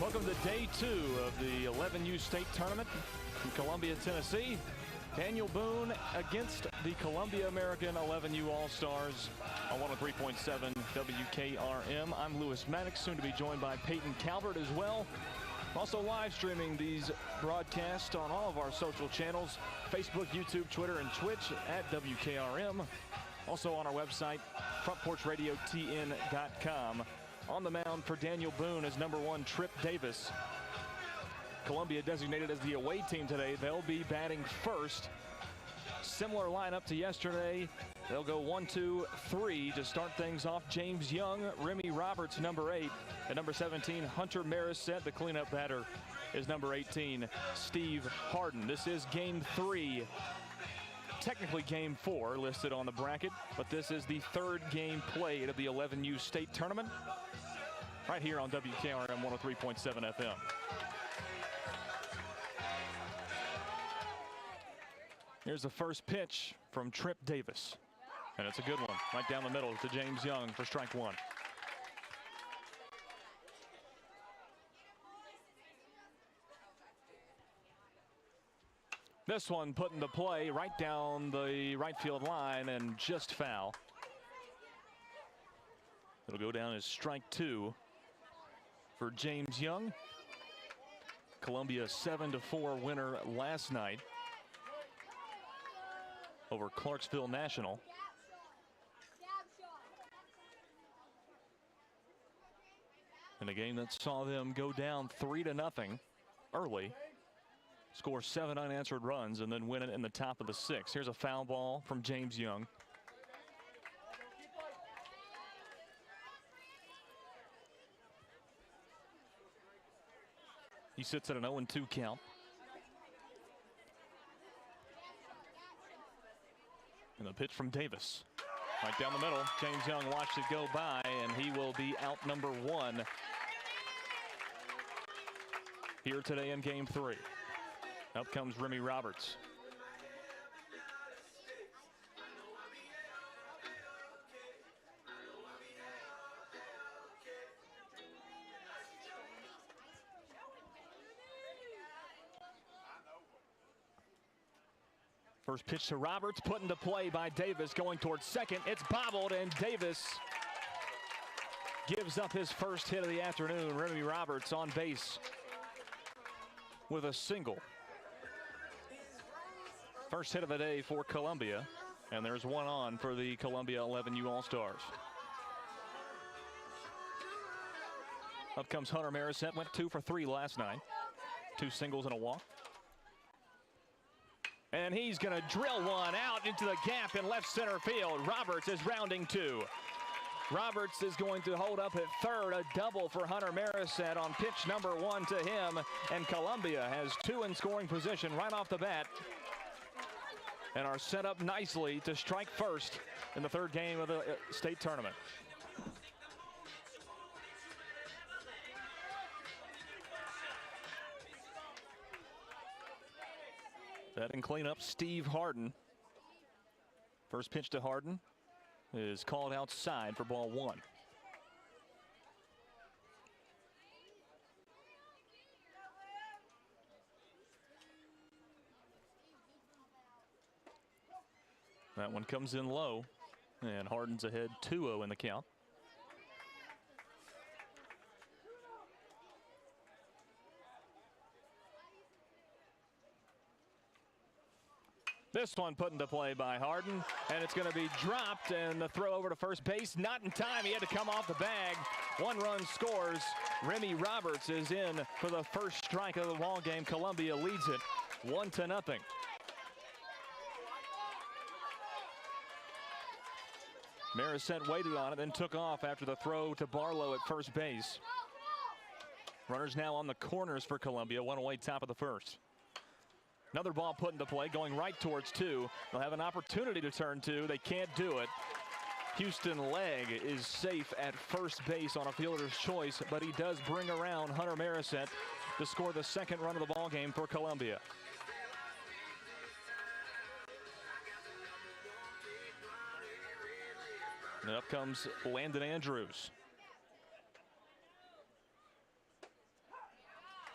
Welcome to day 2 of the 11U state tournament in Columbia, Tennessee. Daniel Boone against the Columbia American 11U All-Stars on 103.7 WKRM. I'm Lewis Maddox, soon to be joined by Peyton Calvert as well. Also live streaming these broadcasts on all of our social channels, Facebook, YouTube, Twitter, and Twitch at WKRM. Also on our website, frontporchradiotn.com. On the mound for Daniel Boone is number 1, Trip Davis. Columbia designated as the away team today. They'll be batting first. Similar lineup to yesterday. They'll go 1, 2, 3 to start things off. James Young, Remy Roberts, number 8. At number 17, Hunter Marisette. The cleanup batter is number 18, Steve Harden. This is game 3. Technically game 4 listed on the bracket, but this is the 3rd game played of the 11U state tournament. Right here on WKRM 103.7 FM. Here's the first pitch from Trip Davis. And it's a good one. Right down the middle to James Young for strike 1. This one put into play right down the right field line and just foul. It'll go down as strike 2 for James Young. Columbia 7-4 winner last night over Clarksville National. In a game that saw them go down 3-0 early, score 7 unanswered runs, and then win it in the top of the 6th. Here's a foul ball from James Young. He sits at an 0-2 count. And the pitch from Davis. Right down the middle. James Young watched it go by, and he will be out number 1 here today in game 3. Up comes Remy Roberts. First pitch to Roberts, put into play by Davis, going towards second. It's bobbled, and Davis gives up his first hit of the afternoon. Remy Roberts on base with a single. First hit of the day for Columbia, and there's one on for the Columbia 11U All-Stars. Up comes Hunter Marisette, went 2 for 3 last night. 2 singles and a walk. And he's going to drill one out into the gap in left center field. Roberts is rounding 2. Roberts is going to hold up at third, a double for Hunter Marisette on pitch number 1 to him. And Columbia has 2 in scoring position right off the bat, and are set up nicely to strike first in the 3rd game of the state tournament. Batting cleanup, Steve Harden. First pitch to Harden is called outside for ball 1. That one comes in low, and Harden's ahead 2-0 in the count. This one put into play by Harden, and it's going to be dropped, and the throw over to first base, not in time. He had to come off the bag. 1 run scores. Remy Roberts is in for the first strike of the ball game. Columbia leads it 1-0. Marisette waited on it, then took off after the throw to Barlow at first base. Runners now on the corners for Columbia. 1 away, top of the 1st. Another ball put into play, going right towards 2. They'll have an opportunity to turn 2. They can't do it. Houston Legg is safe at first base on a fielder's choice, but he does bring around Hunter Marisette to score the 2nd run of the ball game for Columbia. And up comes Landon Andrews.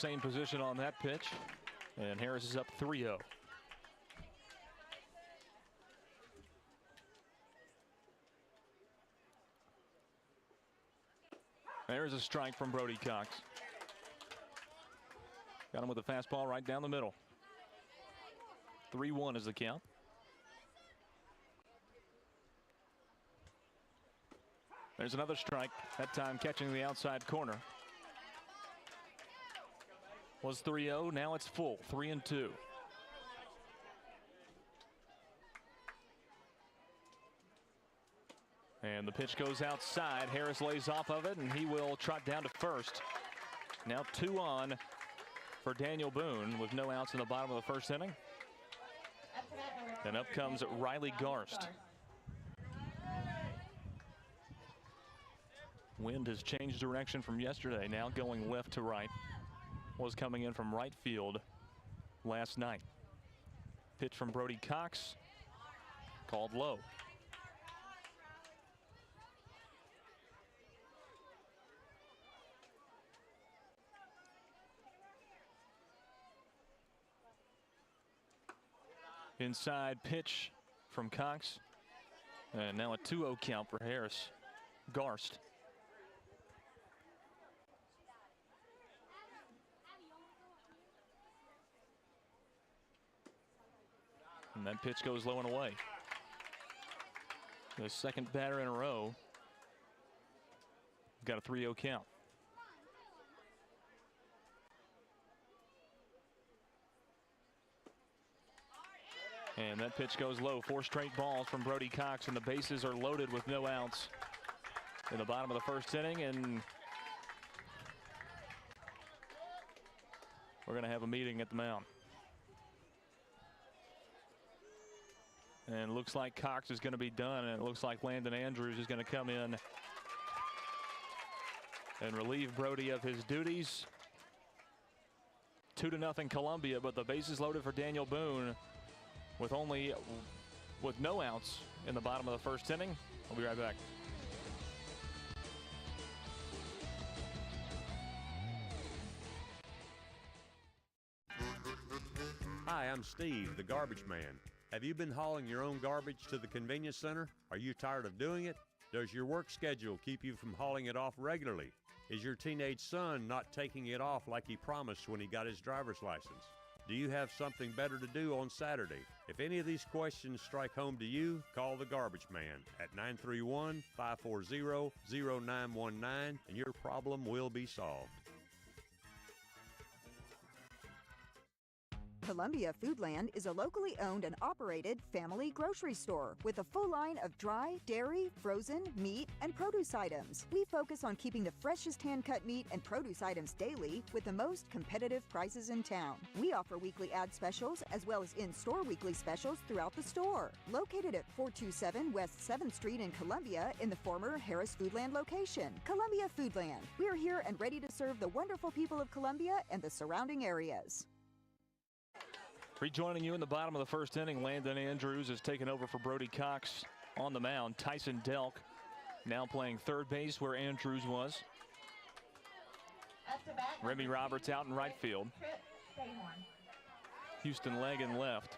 same position on that pitch. And Harris is up 3-0. There's a strike from Brody Cox. Got him with a fastball right down the middle. 3-1 is the count. There's another strike, that time catching the outside corner. Was 3-0, now it's full, 3-2. And the pitch goes outside. Harris lays off of it, and he will trot down to first. Now 2 on for Daniel Boone with no outs in the bottom of the first inning. And up comes Riley Garst. Wind has changed direction from yesterday, now going left to right. Was coming in from right field last night. Pitch from Brody Cox, called low. Inside pitch from Cox. And now a 2-0 count for Harris. Garst. And that pitch goes low and away. The second batter in a row. Got a 3-0 count. And that pitch goes low. 4 straight balls from Brody Cox, and the bases are loaded with no outs in the bottom of the first inning. And we're going to have a meeting at the mound. And it looks like Cox is going to be done, and it looks like Landon Andrews is going to come in and relieve Brody of his duties. 2-0 Columbia, but the bases loaded for Daniel Boone with no outs in the bottom of the first inning. We'll be right back. Hi, I'm Steve, the garbage man. Have you been hauling your own garbage to the convenience center? Are you tired of doing it? Does your work schedule keep you from hauling it off regularly? Is your teenage son not taking it off like he promised when he got his driver's license? Do you have something better to do on Saturday? If any of these questions strike home to you, call the garbage man at 931-540-0919 and your problem will be solved. Columbia Foodland is a locally owned and operated family grocery store with a full line of dry, dairy, frozen, meat, and produce items. We focus on keeping the freshest hand-cut meat and produce items daily with the most competitive prices in town. We offer weekly ad specials as well as in-store weekly specials throughout the store. Located at 427 West 7th Street in Columbia in the former Harris Foodland location. Columbia Foodland. We are here and ready to serve the wonderful people of Columbia and the surrounding areas. Rejoining you in the bottom of the first inning, Landon Andrews has taken over for Brody Cox on the mound. Tyson Delk now playing third base where Andrews was. Remy Roberts out in right field. Houston Legg in left.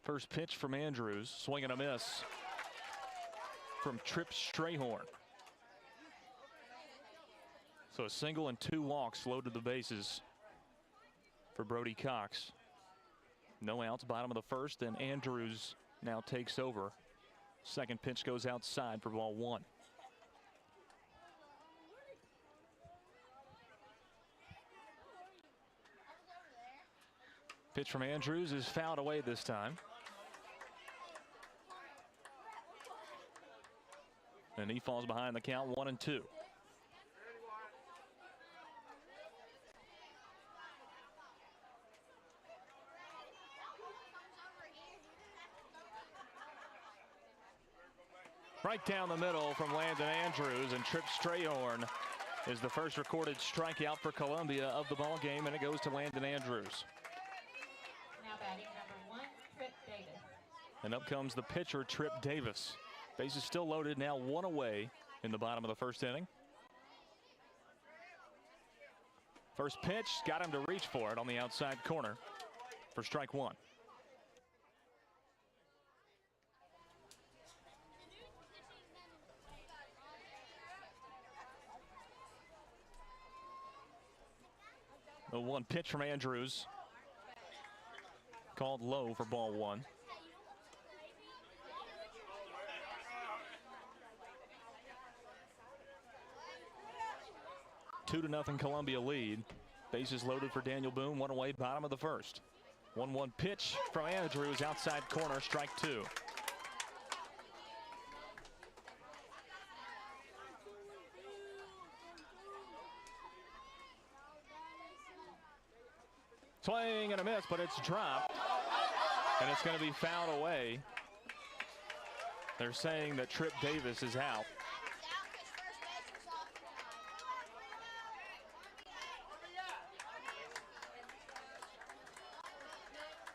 First pitch from Andrews, swing and a miss from Tripp Strayhorn. So a single and 2 walks loaded the bases for Brody Cox. No outs, bottom of the first, and Andrews now takes over. Second pitch goes outside for ball 1. Pitch from Andrews is fouled away this time. And he falls behind the count, 1-2. Right down the middle from Landon Andrews, and Tripp Strayhorn is the first recorded strikeout for Columbia of the ball game, and it goes to Landon Andrews. Now batting number 1, Tripp Davis. And up comes the pitcher, Tripp Davis. Bases still loaded, now 1 away in the bottom of the first inning. First pitch, got him to reach for it on the outside corner for strike one. The one pitch from Andrews, called low for ball one. Two to nothing Columbia lead. Bases loaded for Daniel Boone, one away, bottom of the first. 1-1 pitch from Andrews, outside corner, strike two. Swing and a miss, but it's dropped, and it's going to be fouled away. They're saying that Trip Davis is out.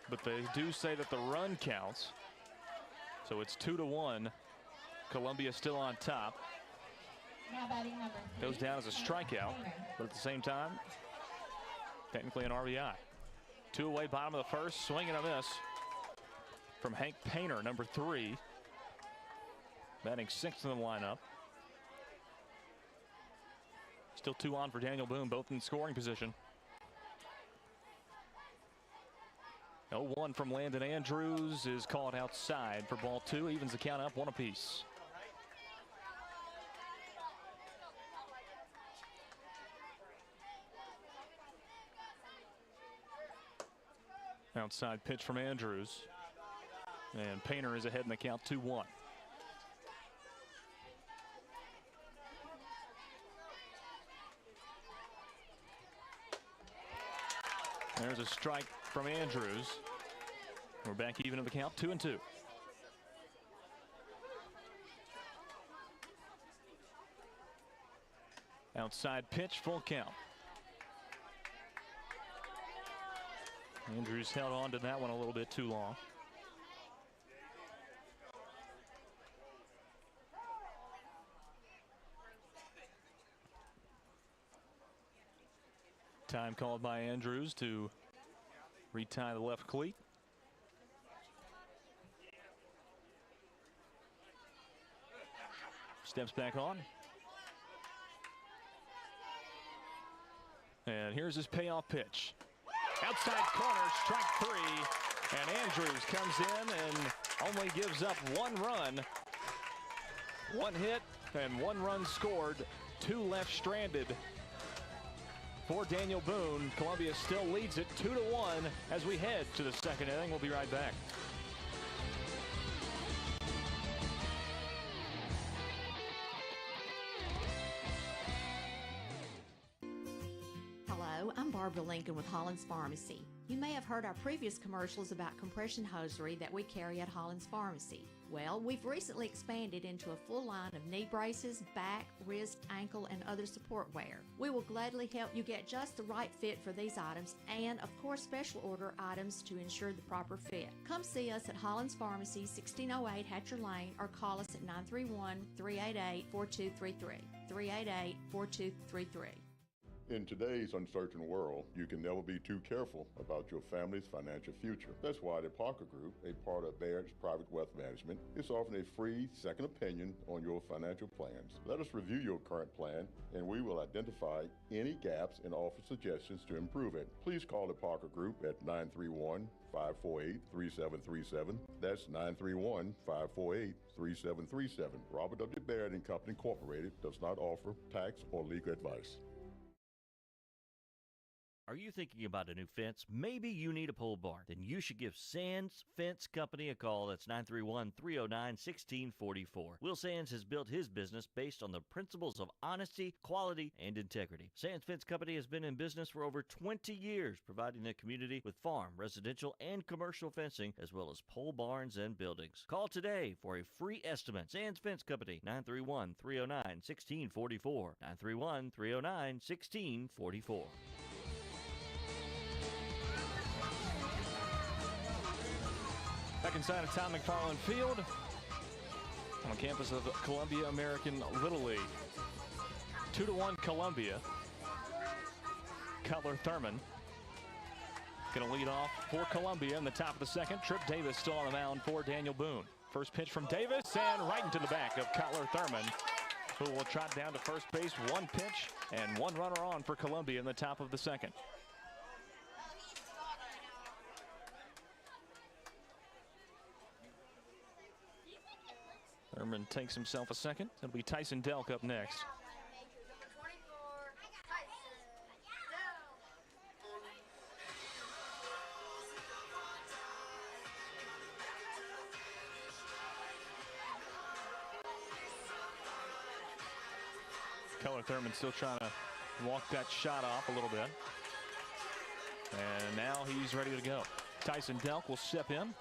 But they do say that the run counts. So it's 2-1. Columbia still on top. Now batting number 3. Goes down as a strikeout, but at the same time, technically an RBI. Two away, bottom of the first, swing and a miss from Hank Painter, number 3. Batting 6th in the lineup. Still 2 on for Daniel Boone, both in scoring position. 0-1 from Landon Andrews is called outside for ball 2. Evens the count up 1 apiece. Outside pitch from Andrews. And Painter is ahead in the count 2-1. There's a strike from Andrews. We're back even in the count, 2-2. Outside pitch, full count. Andrews held on to that one a little bit too long. Time called by Andrews to retie the left cleat. Steps back on. And here's his payoff pitch. Outside corner, strike 3. And Andrews comes in and only gives up 1 run. 1 hit and 1 run scored. 2 left stranded for Daniel Boone. Columbia still leads it 2-1 as we head to the second inning. We'll be right back. Hello, I'm Barbara Lincoln with Holland's Pharmacy. You may have heard our previous commercials about compression hosiery that we carry at Holland's Pharmacy. Well, we've recently expanded into a full line of knee braces, back, wrist, ankle, and other support wear. We will gladly help you get just the right fit for these items and, of course, special order items to ensure the proper fit. Come see us at Holland's Pharmacy, 1608 Hatcher Lane, or call us at 931-388-4233. 388-4233. In today's uncertain world, you can never be too careful about your family's financial future. That's why the Parker Group, a part of Baird's Private Wealth Management, is offering a free second opinion on your financial plans. Let us review your current plan, and we will identify any gaps and offer suggestions to improve it. Please call the Parker Group at 931-548-3737. That's 931-548-3737. Robert W. Baird & Company Incorporated does not offer tax or legal advice. Are you thinking about a new fence? Maybe you need a pole barn. Then you should give Sands Fence Company a call. That's 931-309-1644. Will Sands has built his business based on the principles of honesty, quality, and integrity. Sands Fence Company has been in business for over 20 years, providing the community with farm, residential, and commercial fencing, as well as pole barns and buildings. Call today for a free estimate. Sands Fence Company, 931-309-1644. 931-309-1644. Back inside of Tom McFarland Field. on campus of Columbia American Little League. 2-1 Columbia. Cutler Thurman going to lead off for Columbia in the top of the second. Trip Davis still on the mound for Daniel Boone. First pitch from Davis and right into the back of Cutler Thurman, who will trot down to first base. One pitch and one runner on for Columbia in the top of the second. Thurman takes himself a second. It'll be Tyson Delk up next. Cutler Thurman still trying to walk that shot off a little bit. And now he's ready to go. Tyson Delk will step in.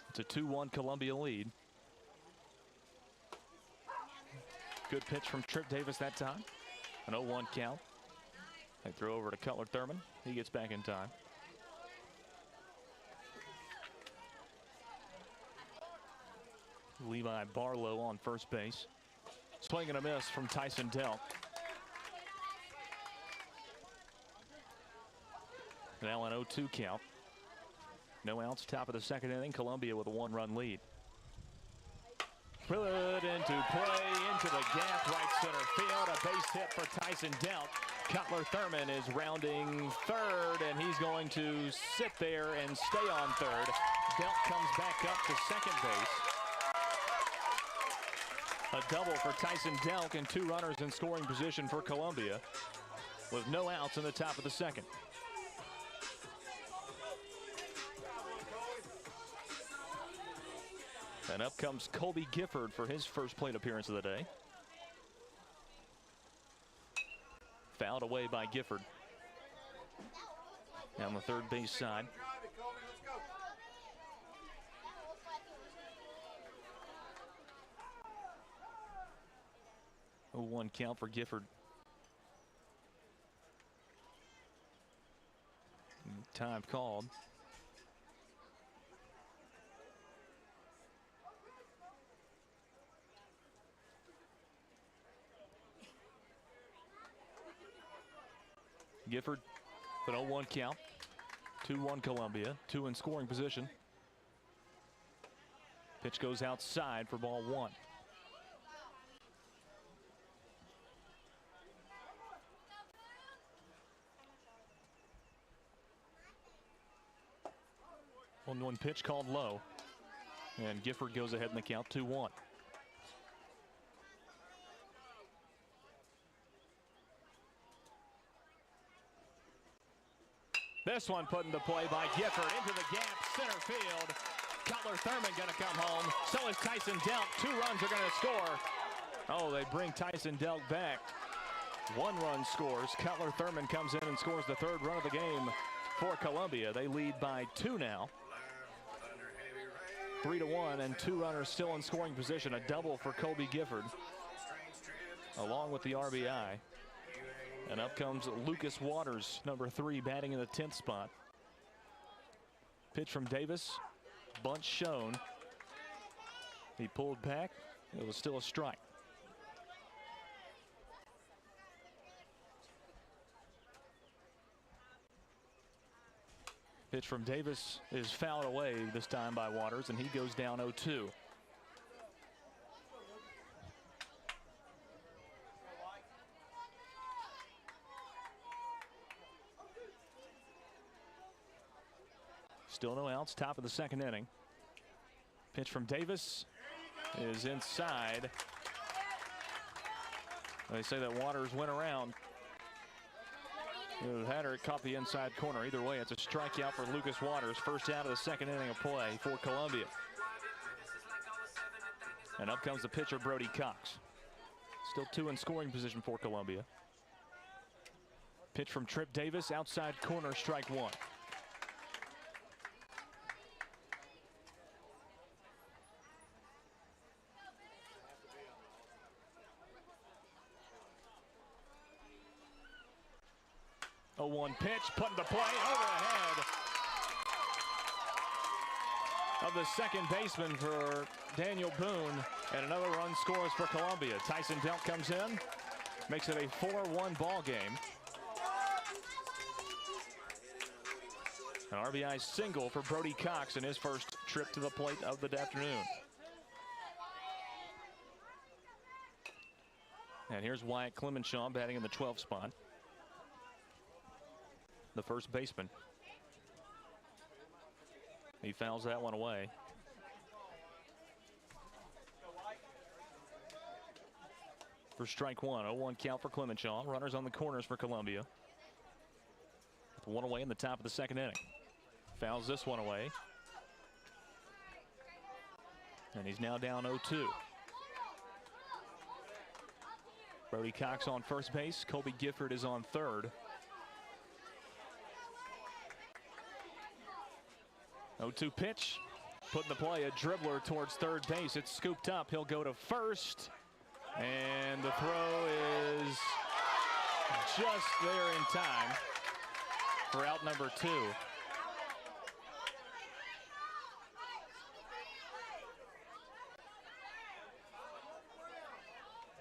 It's a 2-1 Columbia lead. Good pitch from Trip Davis that time. An 0-1 count. They throw over to Cutler Thurman. He gets back in time. Levi Barlow on first base. Swing and a miss from Tyson Delk. Now an 0-2 count. No outs, top of the second inning. Columbia with a 1-run lead. Threw it into play, into the gap, right center field. A base hit for Tyson Delk. Cutler Thurman is rounding third, and he's going to sit there and stay on third. Delk comes back up to second base. A double for Tyson Delk and two runners in scoring position for Columbia with no outs in the top of the second. And up comes Colby Gifford for his first plate appearance of the day. Fouled away by Gifford. Down the third base side. Oh, 1 count for Gifford. Time called. Gifford, an 0-1 count. 2-1 Columbia. 2 in scoring position. Pitch goes outside for ball 1. One pitch called low. And Gifford goes ahead in the count, 2-1. This one put into play by Gifford into the gap, center field. Cutler Thurman going to come home. So is Tyson Delk. 2 runs are going to score. Oh, they bring Tyson Delk back. 1 run scores. Cutler Thurman comes in and scores the 3rd run of the game for Columbia. They lead by 2 now. 3-1 and 2 runners still in scoring position. A double for Colby Gifford along with the RBI. And up comes Lucas Waters, number 3, batting in the 10th spot. Pitch from Davis. Bunt shown. He pulled back. It was still a strike. Pitch from Davis is fouled away this time by Waters, and he goes down 0-2. Still no outs, top of the second inning. Pitch from Davis is inside. They say that Waters went around. The Hatter caught the inside corner. Either way, it's a strikeout for Lucas Waters. First out of the second inning of play for Columbia. And up comes the pitcher, Brody Cox. Still 2 in scoring position for Columbia. Pitch from Trip Davis, outside corner, strike 1. A 1 pitch, put into play, overhead. of the second baseman for Daniel Boone, and another run scores for Columbia. Tyson Delt comes in, makes it a 4-1 ball game. An RBI single for Brody Cox in his first trip to the plate of the afternoon. And here's Wyatt Clemenshaw batting in the 12th spot. The first baseman. He fouls that one away. For strike one, 0-1 count for Clemenshaw. Runners on the corners for Columbia. With one away in the top of the second inning. Fouls this one away. And he's now down 0-2. Brody Cox on first base. Colby Gifford is on third. 0-2 pitch. Put in the play, a dribbler towards third base. It's scooped up. He'll go to first. And the throw is just there in time for out number 2.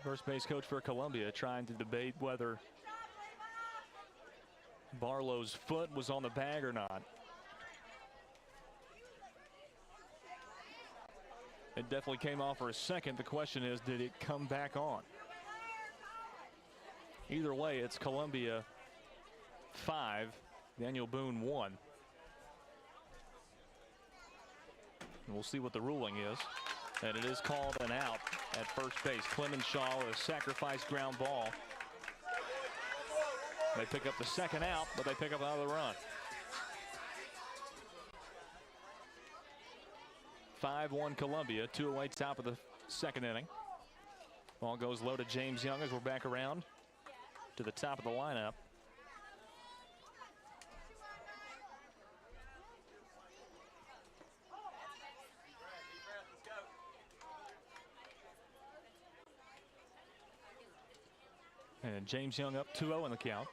First base coach for Columbia trying to debate whether Barlow's foot was on the bag or not. It definitely came off for a second. The question is, did it come back on? Either way, it's Columbia 5, Daniel Boone 1. And we'll see what the ruling is. And it is called an out at first base. Clemenshaw with a sacrifice ground ball. They pick up the second out, but they pick up another run. 5-1 Columbia, 2 away top of the second inning. Ball goes low to James Young as we're back around to the top of the lineup. And James Young up 2-0 in the count.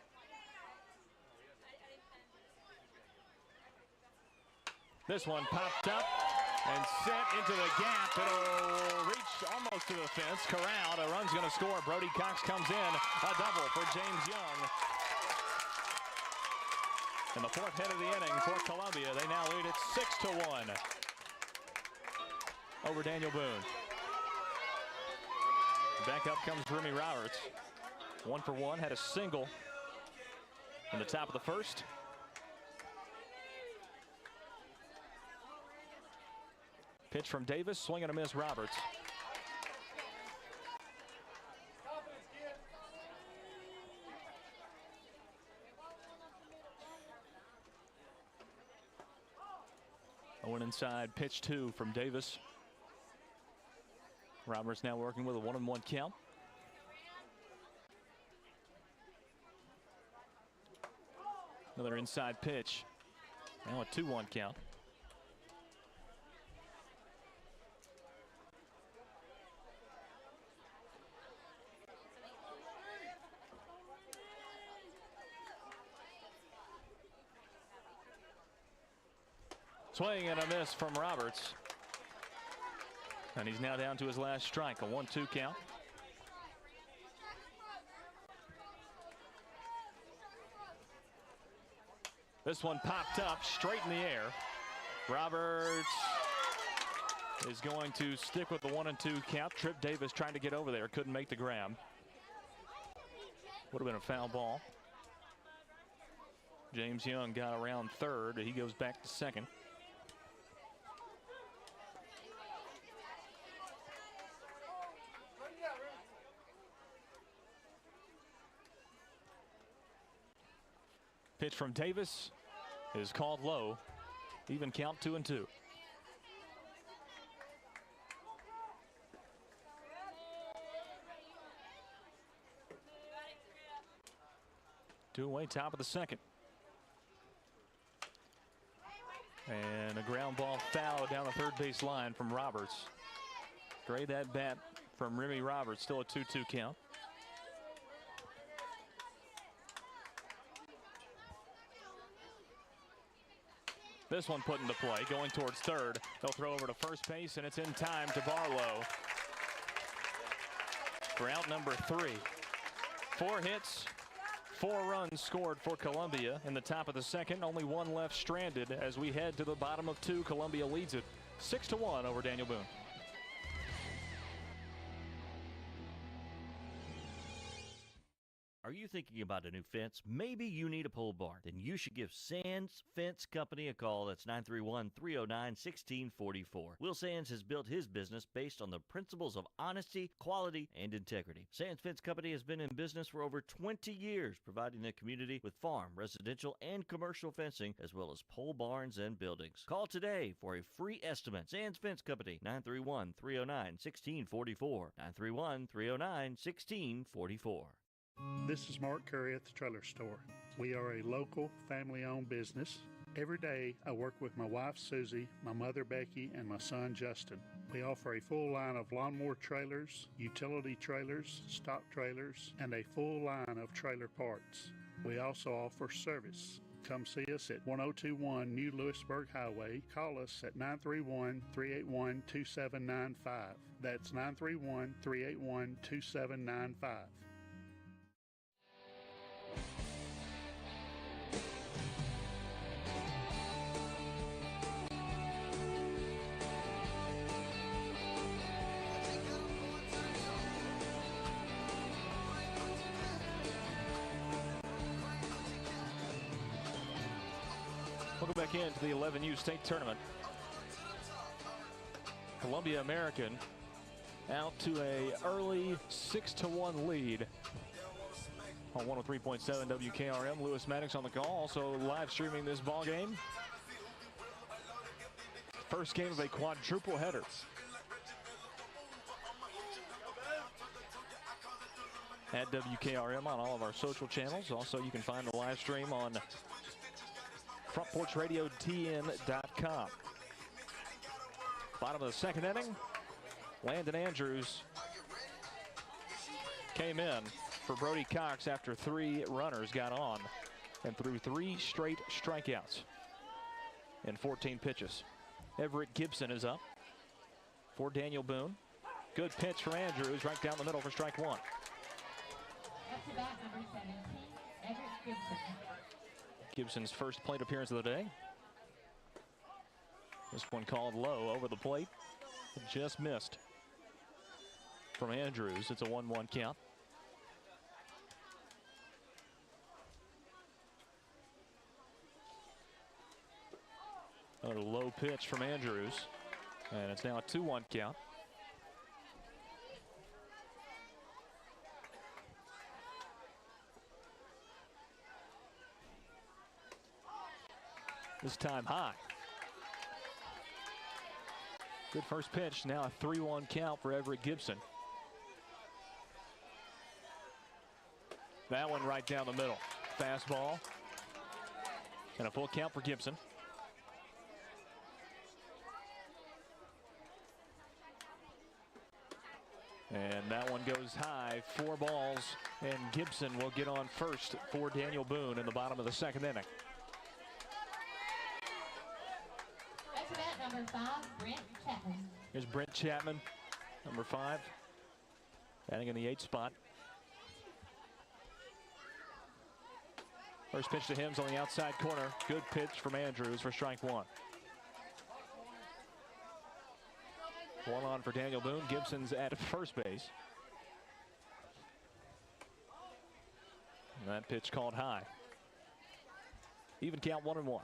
This one popped up and sent into the gap. It'll reach almost to the fence. Corralled. A run's going to score. Brody Cox comes in. A double for James Young. In the fourth hit of the inning for Columbia, they now lead it 6-1 over Daniel Boone. Back up comes Remy Roberts. 1 for 1, had a single in the top of the first. Pitch from Davis, swing and a miss, Roberts. One inside, pitch 2 from Davis. Roberts now working with a 1-1 count. Another inside pitch. Now a 2-1 count. Swing and a miss from Roberts. And he's now down to his last strike, a 1-2 count. This one popped up straight in the air. Roberts is going to stick with the 1-2 count. Trip Davis trying to get over there, couldn't make the grab. Would have been a foul ball. James Young got around third. He goes back to second. Pitch from Davis is called low. Even count, 2-2. Two away, top of the second. And a ground ball foul down the third base line from Roberts. Great at bat from Remy Roberts. Still a 2-2 count. This one put into play, going towards third. They'll throw over to first base, and it's in time to Barlow for out number 3. 4 hits, 4 runs scored for Columbia in the top of the second. Only 1 left stranded as we head to the bottom of 2. Columbia leads it 6-1 over Daniel Boone. Are you thinking about a new fence? Maybe you need a pole barn. Then you should give Sands Fence Company a call. That's 931-309-1644. Will Sands has built his business based on the principles of honesty, quality, and integrity. Sands Fence Company has been in business for over 20 years, providing the community with farm, residential, and commercial fencing, as well as pole barns and buildings. Call today for a free estimate. Sands Fence Company, 931-309-1644. 931-309-1644. This is Mark Curry at the Trailer Store. We are a local, family-owned business. Every day, I work with my wife, Susie, my mother, Becky, and my son, Justin. We offer a full line of lawnmower trailers, utility trailers, stock trailers, and a full line of trailer parts. We also offer service. Come see us at 1021 New Lewisburg Highway. Call us at 931-381-2795. That's 931-381-2795. We'll go back into the 11U state tournament. Columbia American out to a early 6-1 lead on 103.7 WKRM. Lewis Maddox on the call, also live streaming this ball game. First game of a quadruple header. At WKRM on all of our social channels. Also, you can find the live stream on FrontPorchRadioTN.com. Bottom of the second inning, Landon Andrews came in for Brody Cox after 3 runners got on and threw 3 straight strikeouts in 14 pitches. Everett Gibson is up for Daniel Boone. Good pitch for Andrews, right down the middle for strike 1. Up to bat, number 17, Everett Gibson. Gibson's first plate appearance of the day. This one called low over the plate. It just missed. From Andrews, it's a 1-1 count. Another low pitch from Andrews. And it's now a 2-1 count. This time high. Good first pitch. Now a 3-1 count for Everett Gibson. That one right down the middle. Fastball. And a full count for Gibson. And that one goes high. 4 balls. And Gibson will get on first for Daniel Boone in the bottom of the second inning. Number 5, Brent Chapman. Here's Brent Chapman, number 5, batting in the 8th spot. First pitch to him's on the outside corner. Good pitch from Andrews for strike 1. 1 on for Daniel Boone. Gibson's at first base. And that pitch called high. Even count 1-1.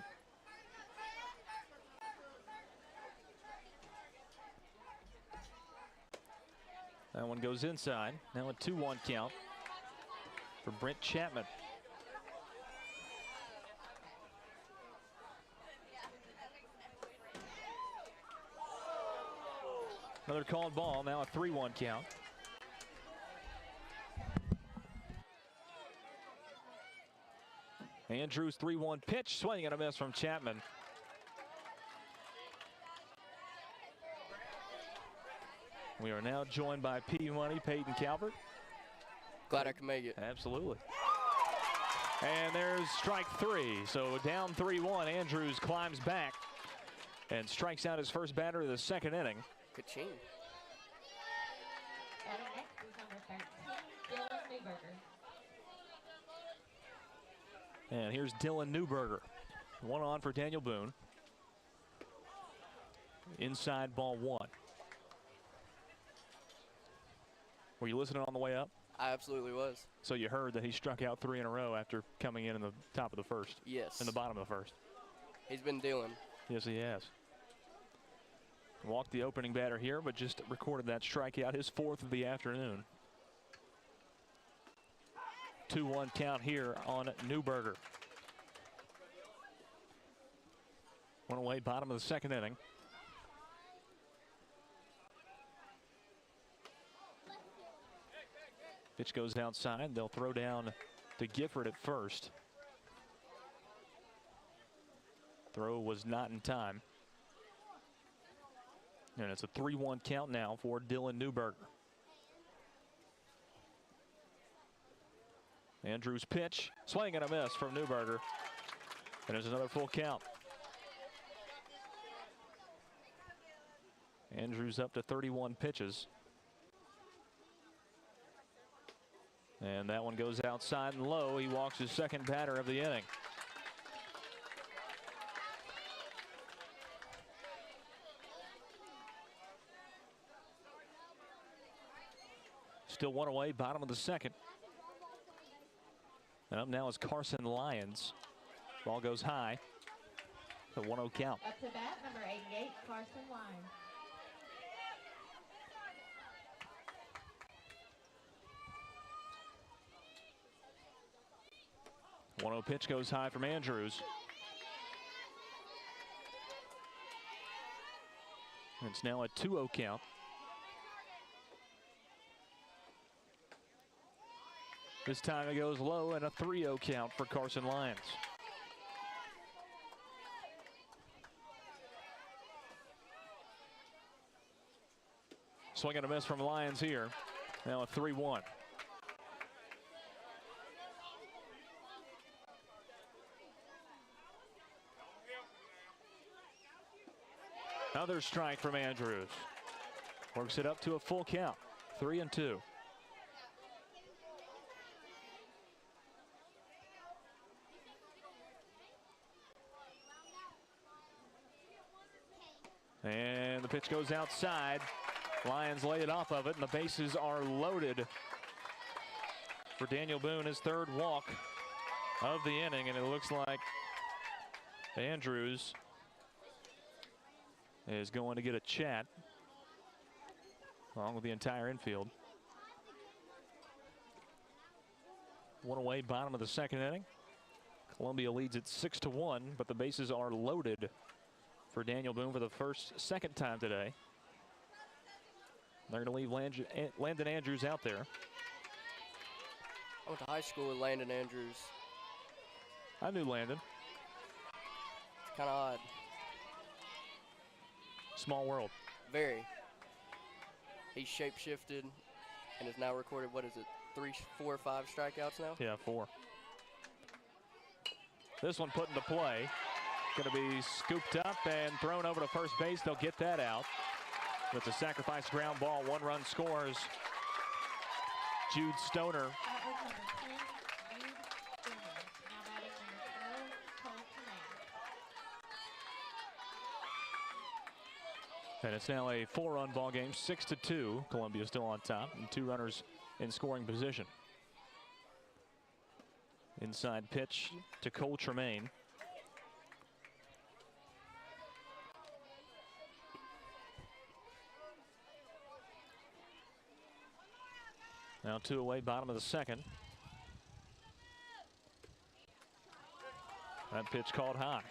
That one goes inside. Now a 2-1 count for Brent Chapman. Another called ball. Now a 3-1 count. Andrews 3-1 pitch. Swing and a miss from Chapman. We are now joined by P Money, Peyton Calvert. Glad I could make it. Absolutely. And there's strike 3. So down 3-1. Andrews climbs back and strikes out his first batter of the second inning. Ka-ching. Batting next is number 13, Dylan Newberger. And here's Dylan Newberger. 1 on for Daniel Boone. Inside ball 1. Were you listening on the way up? I absolutely was. So you heard that he struck out 3 in a row after coming in the top of the first. Yes. In the bottom of the first. He's been dealing. Yes, he has. Walked the opening batter here, but just recorded that strikeout, his 4th of the afternoon. 2-1 count here on Newberger. 1 away, bottom of the second inning. Pitch goes outside. They'll throw down to Gifford at first. Throw was not in time. And it's a 3-1 count now for Dylan Newberger. Andrews pitch, swing and a miss from Newberger. And there's another full count. Andrews up to 31 pitches. And that one goes outside and low. He walks his second batter of the inning. Still 1 away, bottom of the second. And up now is Carson Lyons. Ball goes high. The 1-0 count. Up to bat, number 88, Carson Lyons. The 1-0 pitch goes high from Andrews. It's now a 2-0 count. This time it goes low and a 3-0 count for Carson Lyons. Swing and a miss from Lyons here. Now a 3-1. Another strike from Andrews. Works it up to a full count. 3-2. And the pitch goes outside. Lions lay it off of it, and the bases are loaded for Daniel Boone, his 3rd walk of the inning, and it looks like Andrews is going to get a chat along with the entire infield. 1 away, bottom of the second inning. Columbia leads it 6-1, but the bases are loaded for Daniel Boone for the second time today. They're going to leave Landon Andrews out there. I went to high school with Landon Andrews. I knew Landon. It's kind of odd. Small world. Very. He's shapeshifted and has now recorded, what is it, 3, 4, 5 strikeouts now? Yeah, 4. This one put into play. Going to be scooped up and thrown over to first base. They'll get that out. With a sacrifice ground ball, 1 run scores. Jude Stoner. That was number 10, Jude Stoner. Now batting number 12, Cole Tremaine. And it's now a 4-run ball game, 6-2. Columbia still on top, and 2 runners in scoring position. Inside pitch to Cole Tremaine. Now 2 away, bottom of the second. That pitch called high.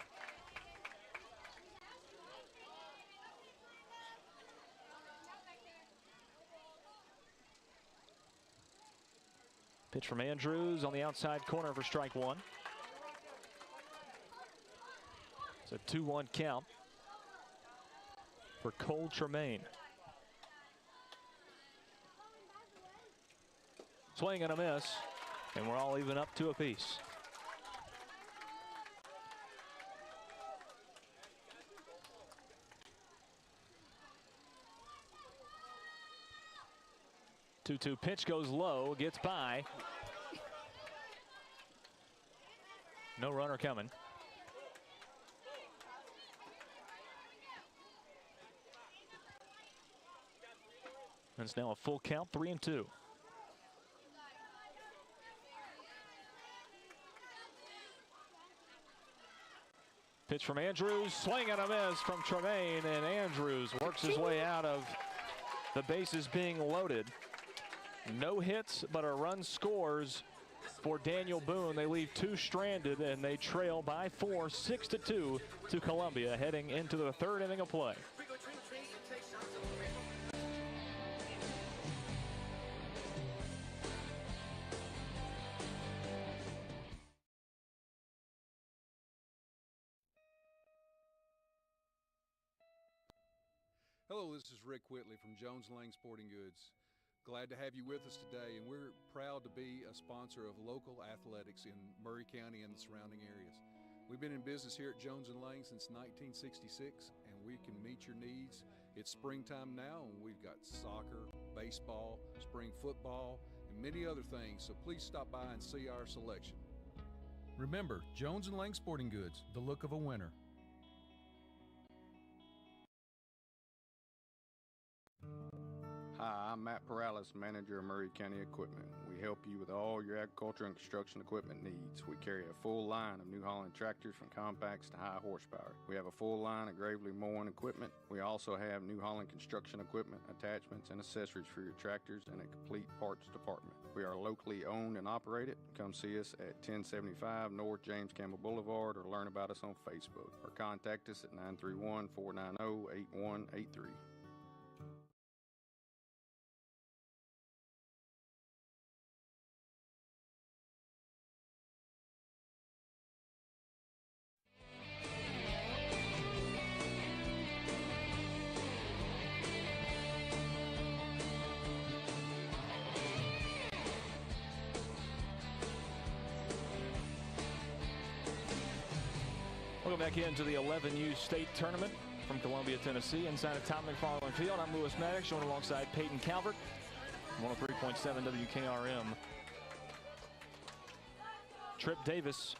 Pitch from Andrews on the outside corner for strike 1. It's a 2-1 count for Cole Tremaine. Swing and a miss, and we're all even up 2 apiece. 2-2 pitch goes low, gets by. No runner coming. And it's now a full count, 3-2. Pitch from Andrews, swing and a miss from Tremaine, and Andrews works his way out of the bases being loaded. No hits, but a run scores for Daniel Boone. They leave 2 stranded, and they trail by 4, 6-2 to Columbia, heading into the 3rd inning of play. Hello, this is Rick Whitley from Jones Lang Sporting Goods. Glad to have you with us today, and we're proud to be a sponsor of local athletics in Murray County and the surrounding areas. We've been in business here at Jones & Lang since 1966, and we can meet your needs. It's springtime now, and we've got soccer, baseball, spring football, and many other things, so please stop by and see our selection. Remember, Jones & Lang Sporting Goods, the look of a winner. Hi, I'm Matt Perales, manager of Murray County Equipment. We help you with all your agriculture and construction equipment needs. We carry a full line of New Holland tractors from compacts to high horsepower. We have a full line of Gravely mowing equipment. We also have New Holland construction equipment, attachments, and accessories for your tractors and a complete parts department. We are locally owned and operated. Come see us at 1075 North James Campbell Boulevard or learn about us on Facebook or contact us at 931-490-8183. Welcome back into the 11U State Tournament from Columbia, Tennessee. Inside of Tom McFarland Field, I'm Lewis Maddox, joined alongside Peyton Calvert. 103.7 WKRM. Trip Davis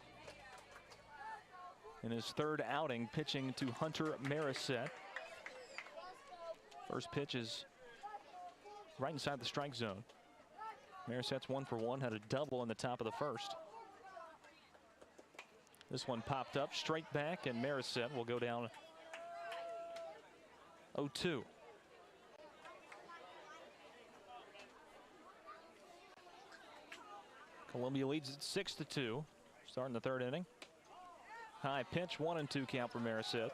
in his 3rd outing, pitching to Hunter Marisette. First pitch is right inside the strike zone. Marisette's 1 for 1, had a double in the top of the 1st. This one popped up straight back, and Marisette will go down 0-2. Columbia leads at 6-2, starting the 3rd inning. High pitch, 1-2 count for Marisette.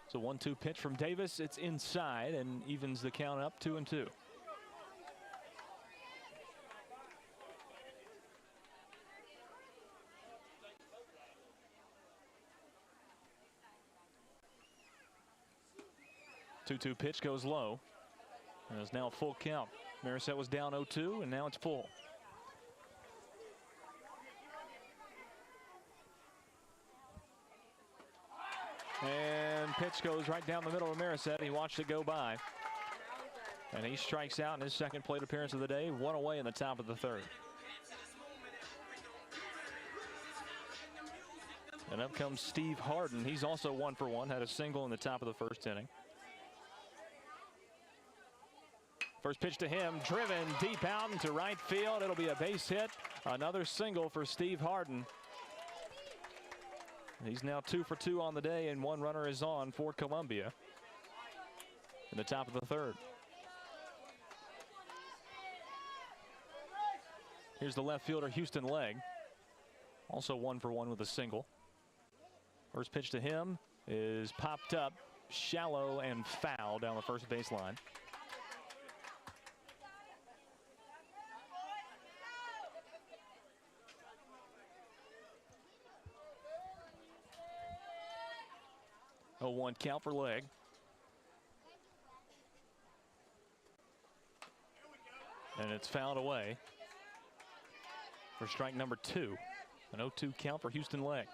So 1-2 pitch from Davis. It's inside and evens the count up 2-2. Two-two pitch goes low. And it's now a full count. Marisette was down 0-2, and now it's full. And pitch goes right down the middle of Marisette. He watched it go by. And he strikes out in his 2nd plate appearance of the day. 1 away in the top of the 3rd. And up comes Steve Harden. He's also 1 for 1. Had a single in the top of the 1st inning. First pitch to him, driven deep out into right field. It'll be a base hit. Another single for Steve Harden. He's now 2 for 2 on the day, and 1 runner is on for Columbia in the top of the 3rd. Here's the left fielder, Houston Legg. Also 1 for 1 with a single. First pitch to him is popped up, shallow and foul down the first baseline. A 1 count for Legg. And it's fouled away for strike number 2. An 0-2 count for Houston Legg.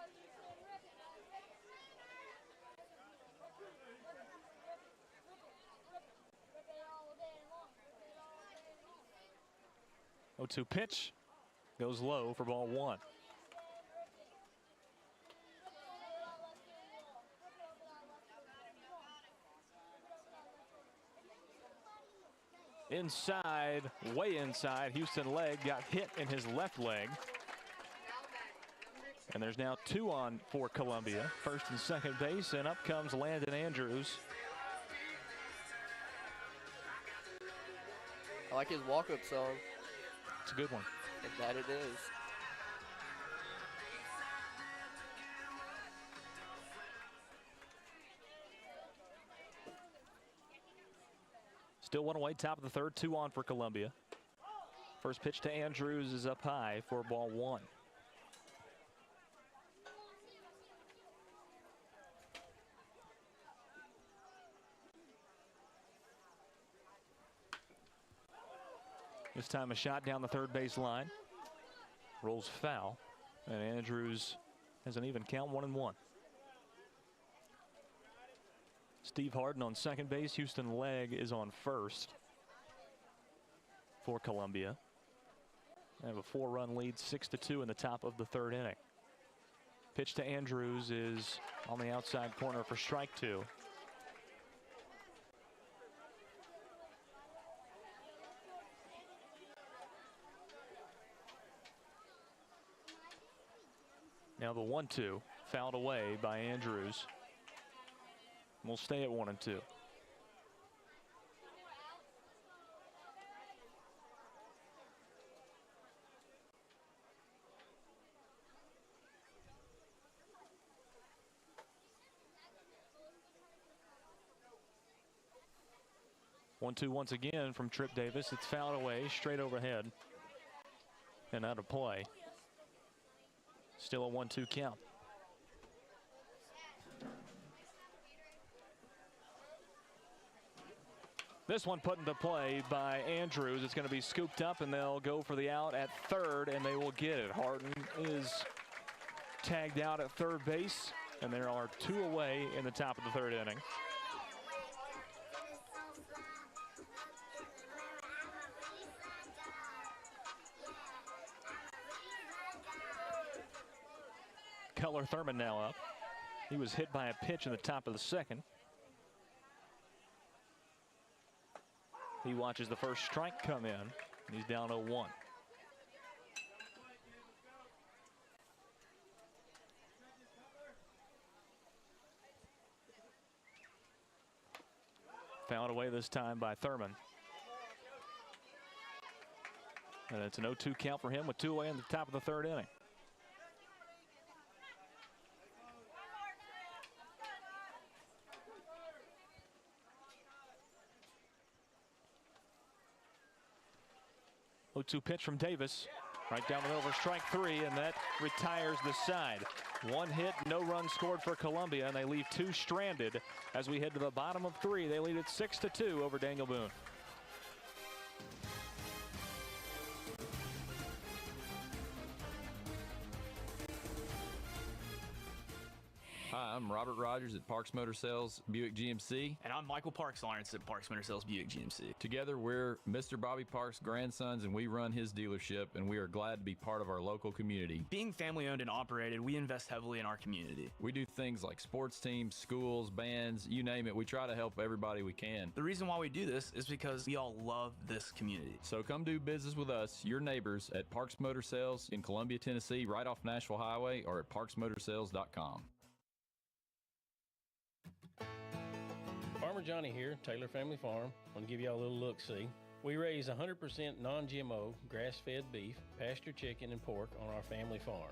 0-2 pitch goes low for ball one. Inside, way inside, Houston leg got hit in his left leg. And there's now 2 on for Columbia, first and second base, and up comes Landon Andrews. I like his walk-up song. It's a good one. And that it is. Still one away, top of the third, 2 on for Columbia. First pitch to Andrews is up high for ball one. This time a shot down the third base line. Rolls foul, and Andrews has an even count, 1-1. Steve Harden on second base. Houston Legg is on first for Columbia. They have a 4-run lead, 6-2 in the top of the third inning. Pitch to Andrews is on the outside corner for strike 2. Now the 1-2 fouled away by Andrews. We'll stay at 1-2. One-two once again from Trip Davis. It's fouled away, straight overhead, and out of play. Still a 1-2 count. This one put into play by Andrews. It's going to be scooped up, and they'll go for the out at third, and they will get it. Harden is tagged out at third base, and there are 2 away in the top of the third inning. Keller Thurman now up. He was hit by a pitch in the top of the second. He watches the first strike come in, and he's down 0-1. Fouled away this time by Thurman. And it's an 0-2 count for him with 2 away in the top of the third inning. Oh, 0-2 pitch from Davis, right down the middle for strike 3, and that retires the side. 1 hit, no run scored for Columbia, and they leave 2 stranded as we head to the bottom of 3. They lead it 6-2 over Daniel Boone. Hi, I'm Robert Rogers at Parks Motor Sales Buick GMC. And I'm Michael Parks Lawrence at Parks Motor Sales Buick GMC. Together, we're Mr. Bobby Parks' grandsons, and we run his dealership, and we are glad to be part of our local community. Being family owned and operated, we invest heavily in our community. We do things like sports teams, schools, bands, you name it. We try to help everybody we can. The reason why we do this is because we all love this community. So come do business with us, your neighbors, at Parks Motor Sales in Columbia, Tennessee, right off Nashville Highway, or at parksmotorsales.com. Farmer Johnny here, Taylor Family Farm. I want to give y'all a little look-see. We raise 100% non-GMO, grass-fed beef, pasture chicken, and pork on our family farm.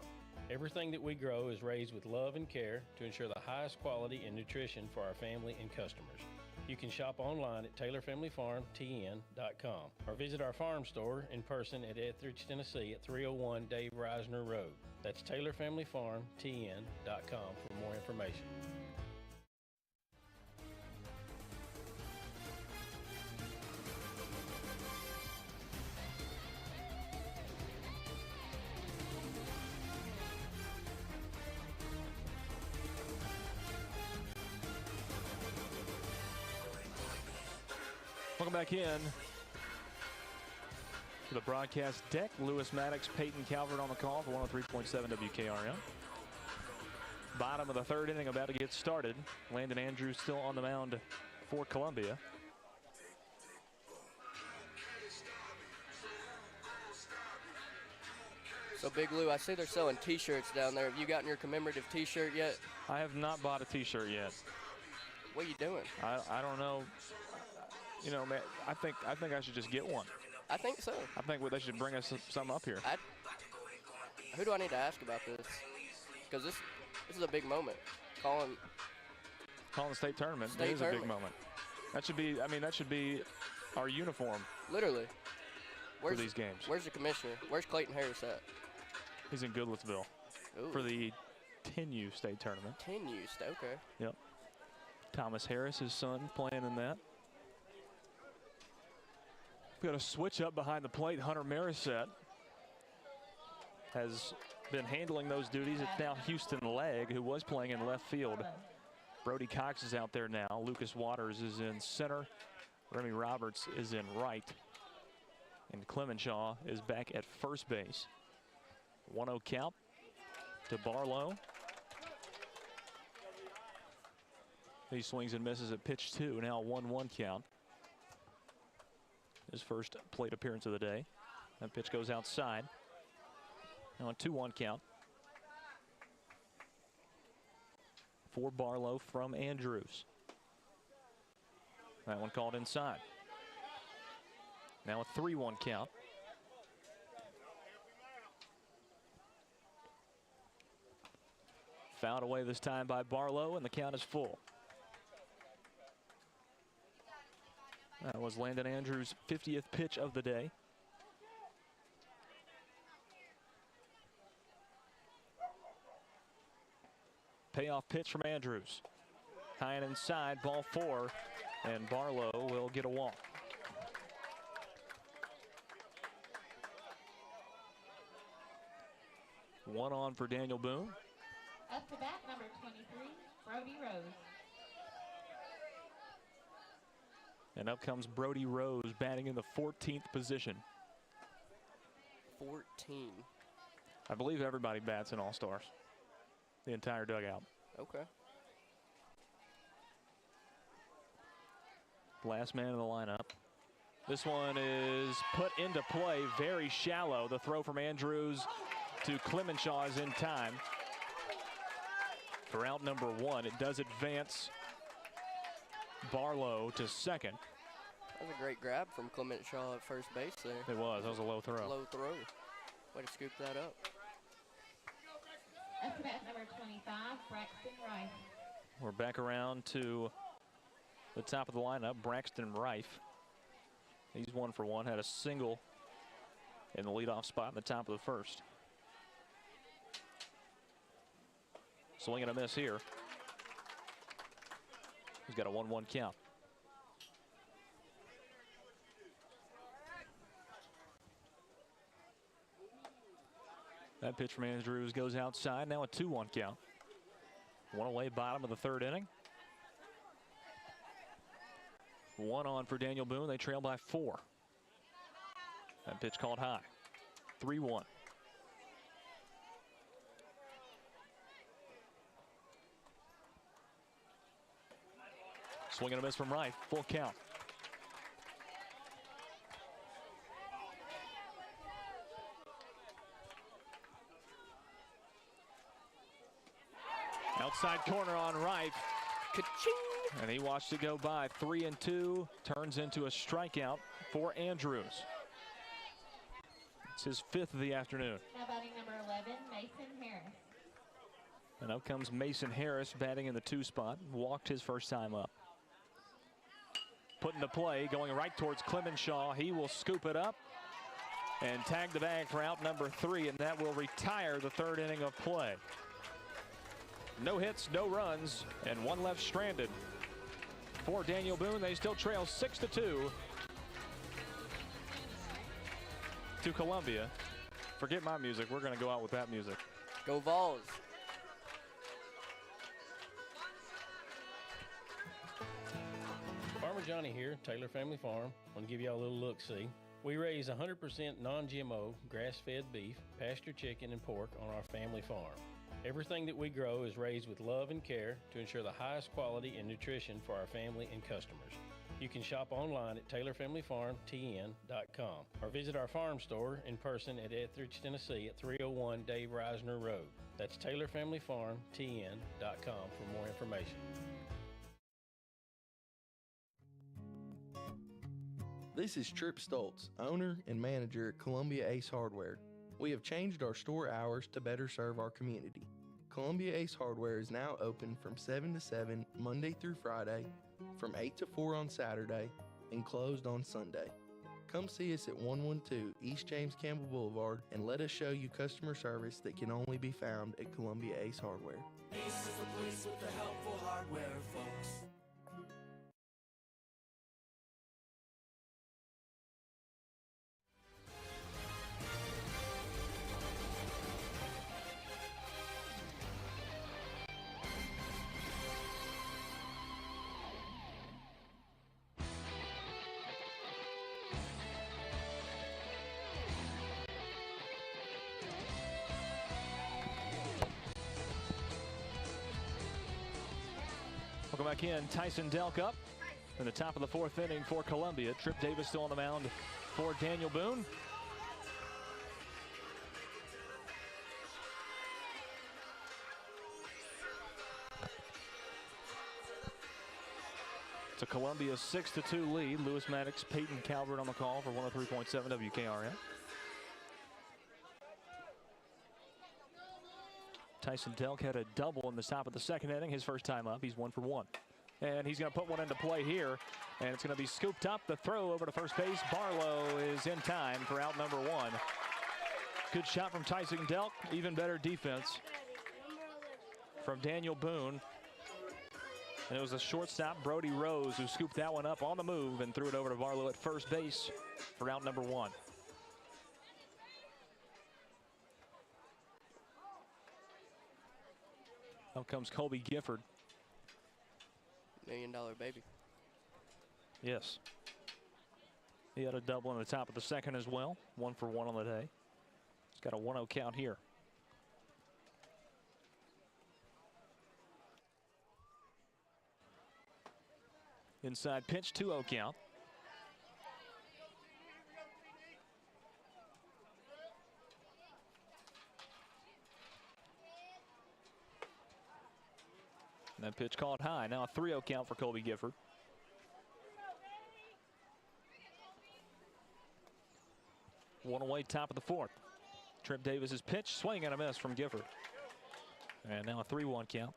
Everything that we grow is raised with love and care to ensure the highest quality and nutrition for our family and customers. You can shop online at TaylorFamilyFarmTN.com or visit our farm store in person at Etheridge, Tennessee at 301 Dave Reisner Road. That's TaylorFamilyFarmTN.com for more information. Welcome back in to the broadcast deck. Lewis Maddox, Peyton Calvert on the call for 103.7 WKRM. Bottom of the third inning about to get started. Landon Andrews still on the mound for Columbia. So, Big Lou, I see they're selling T-shirts down there. Have you gotten your commemorative T-shirt yet? I have not bought a T-shirt yet. What are you doing? I don't know. You know, man, I think I should just get one. I think so. I think they should bring us some up here. Who do I need to ask about this? Because this is a big moment. Calling the state tournament. State it is tournament. a big moment. That should be. I mean, that should be our uniform. Literally. For these games. Where's the commissioner? Where's Clayton Harris at? He's in Goodlettsville for the 10U state tournament. 10U state. Okay. Yep. Thomas Harris, his son, playing in that. We've got a switch up behind the plate. Hunter Marisette has been handling those duties. It's now Houston Legg, who was playing in left field. Brody Cox is out there now. Lucas Waters is in center. Remy Roberts is in right. And Clemenshaw is back at first base. 1-0 count to Barlow. He swings and misses at pitch 2. Now 1-1 count. His first plate appearance of the day. That pitch goes outside. Now a 2-1 count. For Barlow from Andrews. That one called inside. Now a 3-1 count. Fouled away this time by Barlow, and the count is full. That was Landon Andrews' 50th pitch of the day. Payoff pitch from Andrews. High and inside, ball 4, and Barlow will get a walk. One on for Daniel Boone. Up to bat, number 23, Brody Rose. And up comes Brody Rose, batting in the 14th position. 14. I believe everybody bats in All-Stars. The entire dugout. Okay. Last man in the lineup. This one is put into play, very shallow. The throw from Andrews to Clemenshaw is in time. For out number 1, it does advance Barlow to second. That was a great grab from Clemenshaw at first base there. It was. That was a low throw. Low throw. Way to scoop that up. Up to bat, number 25, Braxton Rife. We're back around to the top of the lineup, Braxton Rife. He's 1 for 1, had a single in the leadoff spot in the top of the first. Swing and a miss here. He's got a 1-1 count. That pitch from Andrews goes outside. Now a 2-1 count. One away, bottom of the third inning. One on for Daniel Boone. They trail by 4. That pitch called high. 3-1. Swing and a miss from Rife. Full count. Outside corner on Rife. Ka-ching! And he watched it go by. 3-2. Turns into a strikeout for Andrews. It's his 5th of the afternoon. Now batting number 11, Mason Harris. And up comes Mason Harris batting in the 2 spot. Walked his first time up. Put into play, going right towards Clemenshaw. He will scoop it up and tag the bag for out number 3, and that will retire the third inning of play. No hits, no runs, and 1 left stranded. For Daniel Boone, they still trail 6-2 to Columbia. Forget my music, we're gonna go out with that music. Go Vols. Farmer Johnny here, Taylor Family Farm. Want to give y'all a little look-see. We raise 100% non-GMO, grass-fed beef, pasture chicken, and pork on our family farm. Everything that we grow is raised with love and care to ensure the highest quality and nutrition for our family and customers. You can shop online at TaylorFamilyFarmTN.com or visit our farm store in person at Etheridge, Tennessee at 301 Dave Reisner Road. That's TaylorFamilyFarmTN.com for more information. This is Tripp Stoltz, owner and manager at Columbia Ace Hardware. We have changed our store hours to better serve our community. Columbia Ace Hardware is now open from 7 to 7 Monday through Friday, from 8 to 4 on Saturday, and closed on Sunday. Come see us at 112 East James Campbell Boulevard and let us show you customer service that can only be found at Columbia Ace Hardware. Ace is the place with the helpful hardware, folks. Welcome back in. Tyson Delk up in the top of the fourth inning for Columbia. Tripp Davis still on the mound for Daniel Boone. It's a Columbia 6-2 lead. Lewis Maddox, Peyton Calvert on the call for 103.7 WKRM. Tyson Delk had a double in the top of the second inning. His first time up, he's 1 for 1. And he's going to put one into play here. And it's going to be scooped up. The throw over to first base. Barlow is in time for out number 1. Good shot from Tyson Delk. Even better defense from Daniel Boone. And it was a shortstop, Brody Rose, who scooped that one up on the move and threw it over to Barlow at first base for out number 1. Out comes Colby Gifford. $1 million baby. Yes. He had a double in the top of the second as well. 1 for 1 on the day. He's got a 1-0 count here. Inside pitch, 2-0 count. And that pitch called high. Now a 3-0 count for Colby Gifford. One away, top of the fourth. Tripp Davis's pitch, swing and a miss from Gifford. And now a 3-1 count.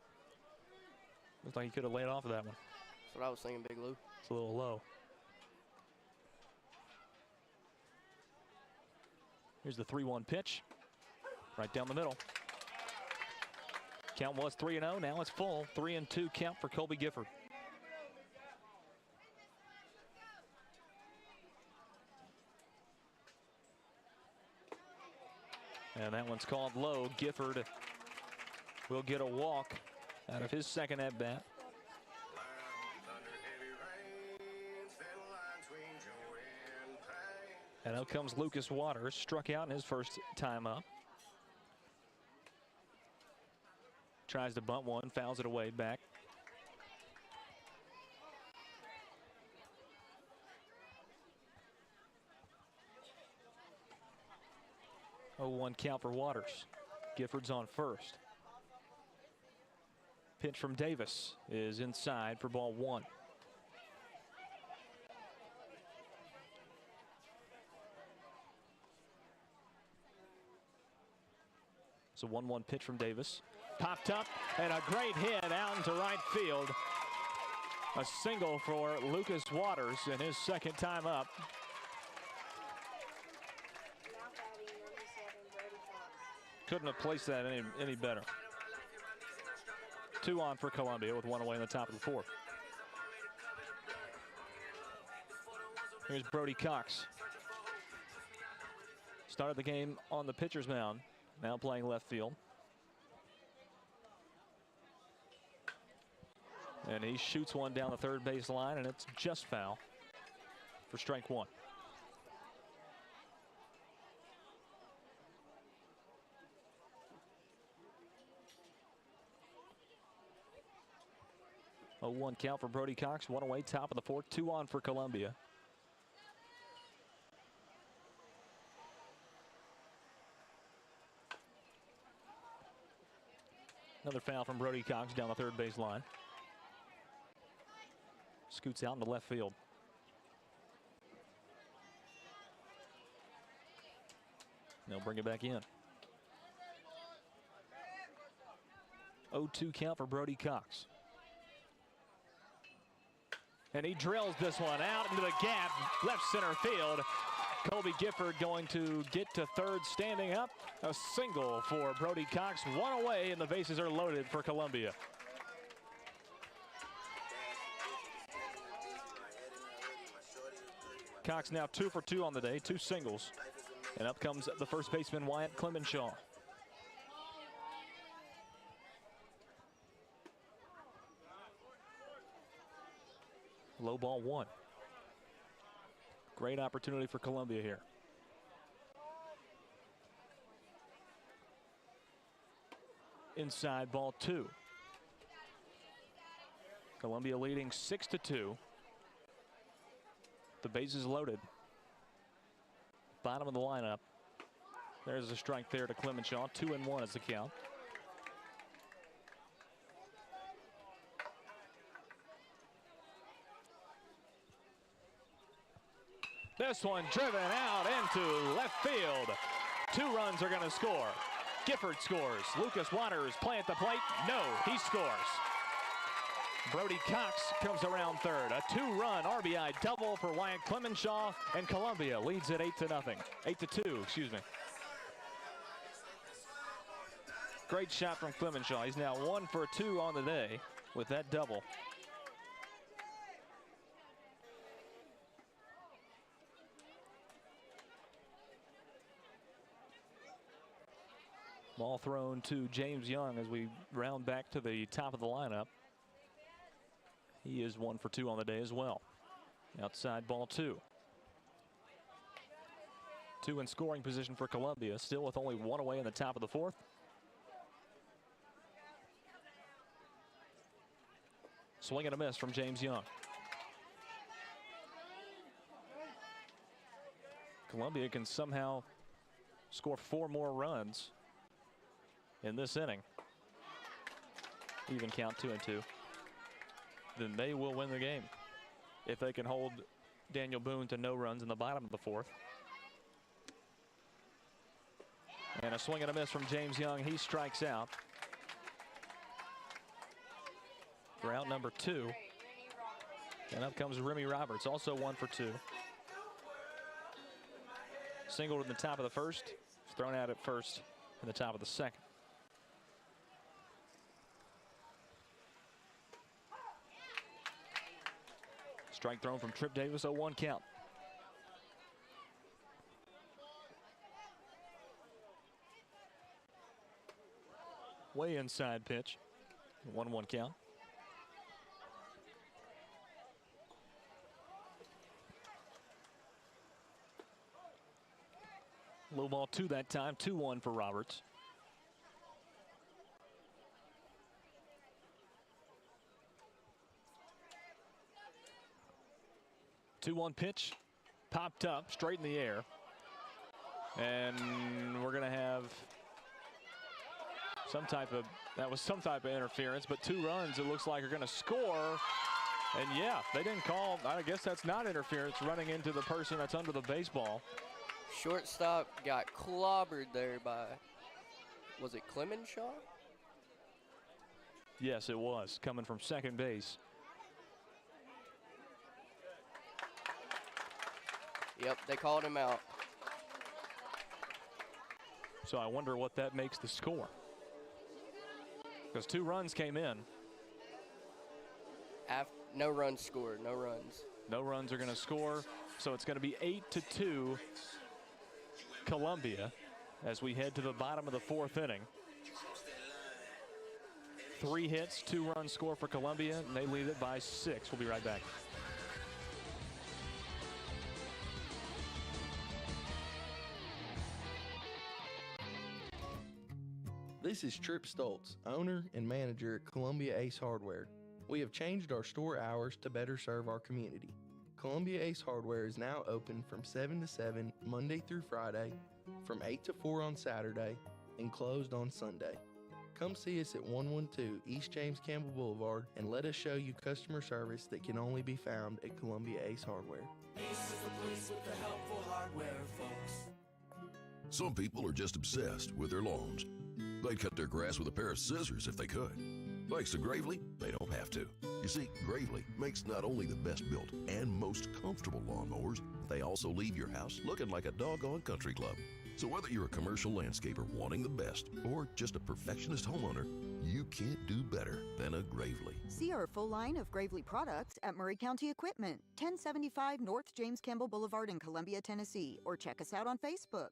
Looks like he could have laid off of that one. That's what I was thinking, Big Lou. It's a little low. Here's the 3-1 pitch. Right down the middle. Count was 3-0. Now it's full. 3-2 count for Colby Gifford. And that one's called low. Gifford will get a walk out of his second at bat. And out comes Lucas Waters, struck out in his first time up. Tries to bunt one, fouls it away back. Oh, 1 count for Waters. Gifford's on first. Pitch from Davis is inside for ball 1. It's a 1-1 pitch from Davis. Popped up and a great hit out into right field. A single for Lucas Waters in his second time up. Couldn't have placed that any better. 2 on for Columbia with 1 away in the top of the fourth. Here's Brody Cox. Started the game on the pitcher's mound. Now playing left field. And he shoots one down the third base line, and it's just foul for strike 1. 0-1 count for Brody Cox. One away, top of the fourth. 2 on for Columbia. Another foul from Brody Cox down the third baseline. Scoots out into left field. They'll bring it back in. 0-2 count for Brody Cox. And he drills this one out into the gap, left center field. Colby Gifford going to get to third, standing up. A single for Brody Cox. One away, and the bases are loaded for Columbia. Cox now 2 for 2 on the day, 2 singles. And up comes the first baseman, Wyatt Clemenshaw. Low ball 1. Great opportunity for Columbia here. Inside ball 2. Columbia leading 6-2. The bases loaded. Bottom of the lineup. There's a strike there to Clemenshaw. 2-1 is the count. This one driven out into left field. 2 runs are going to score. Gifford scores. Lucas Waters playing at the plate. No, he scores. Brody Cox comes around third. A 2-run RBI double for Wyatt Clemenshaw, and Columbia leads it 8-0. 8-2, excuse me. Great shot from Clemenshaw. He's now 1 for 2 on the day with that double. Ball thrown to James Young as we round back to the top of the lineup. He is 1 for 2 on the day as well. Outside ball 2. 2 in scoring position for Columbia, still with only 1 away in the top of the fourth. Swing and a miss from James Young. Columbia can somehow score 4 more runs in this inning. Even count 2-2. Then they will win the game if they can hold Daniel Boone to no runs in the bottom of the fourth. And a swing and a miss from James Young. He strikes out for out number 2. And up comes Remy Roberts, also 1 for 2. Singled in the top of the first, thrown out at first in the top of the second. Strike thrown from Trip Davis, 0-1 count. Way inside pitch, 1-1 count. Low ball 2 that time, 2-1 for Roberts. Two-one pitch, popped up straight in the air, and we're going to have some type of interference. But 2 runs, it looks like, are going to score. And yeah, they didn't call. I guess that's not interference, running into the person that's under the baseball. Shortstop got clobbered there by, was it Clemenshaw? Yes, it was, coming from second base. Yep, they called him out. So I wonder what that makes the score. Because 2 runs came in. No runs scored, no runs. No runs are going to score. So it's going to be 8-2 Columbia as we head to the bottom of the fourth inning. 3 hits, 2 runs score for Columbia, and they lead it by 6. We'll be right back. This is Trip Stoltz, owner and manager at Columbia Ace Hardware. We have changed our store hours to better serve our community. Columbia Ace Hardware is now open from 7 to 7 Monday through Friday, from 8 to 4 on Saturday, and closed on Sunday. Come see us at 112 East James Campbell Boulevard and let us show you customer service that can only be found at Columbia Ace Hardware. Ace is the place with the helpful hardware, folks. Some people are just obsessed with their lawns. They'd cut their grass with a pair of scissors if they could. Thanks to Gravely, they don't have to. You see, Gravely makes not only the best built and most comfortable lawnmowers, they also leave your house looking like a doggone country club. So whether you're a commercial landscaper wanting the best or just a perfectionist homeowner, you can't do better than a Gravely. See our full line of Gravely products at Murray County Equipment, 1075 North James Campbell Boulevard in Columbia, Tennessee, or check us out on Facebook.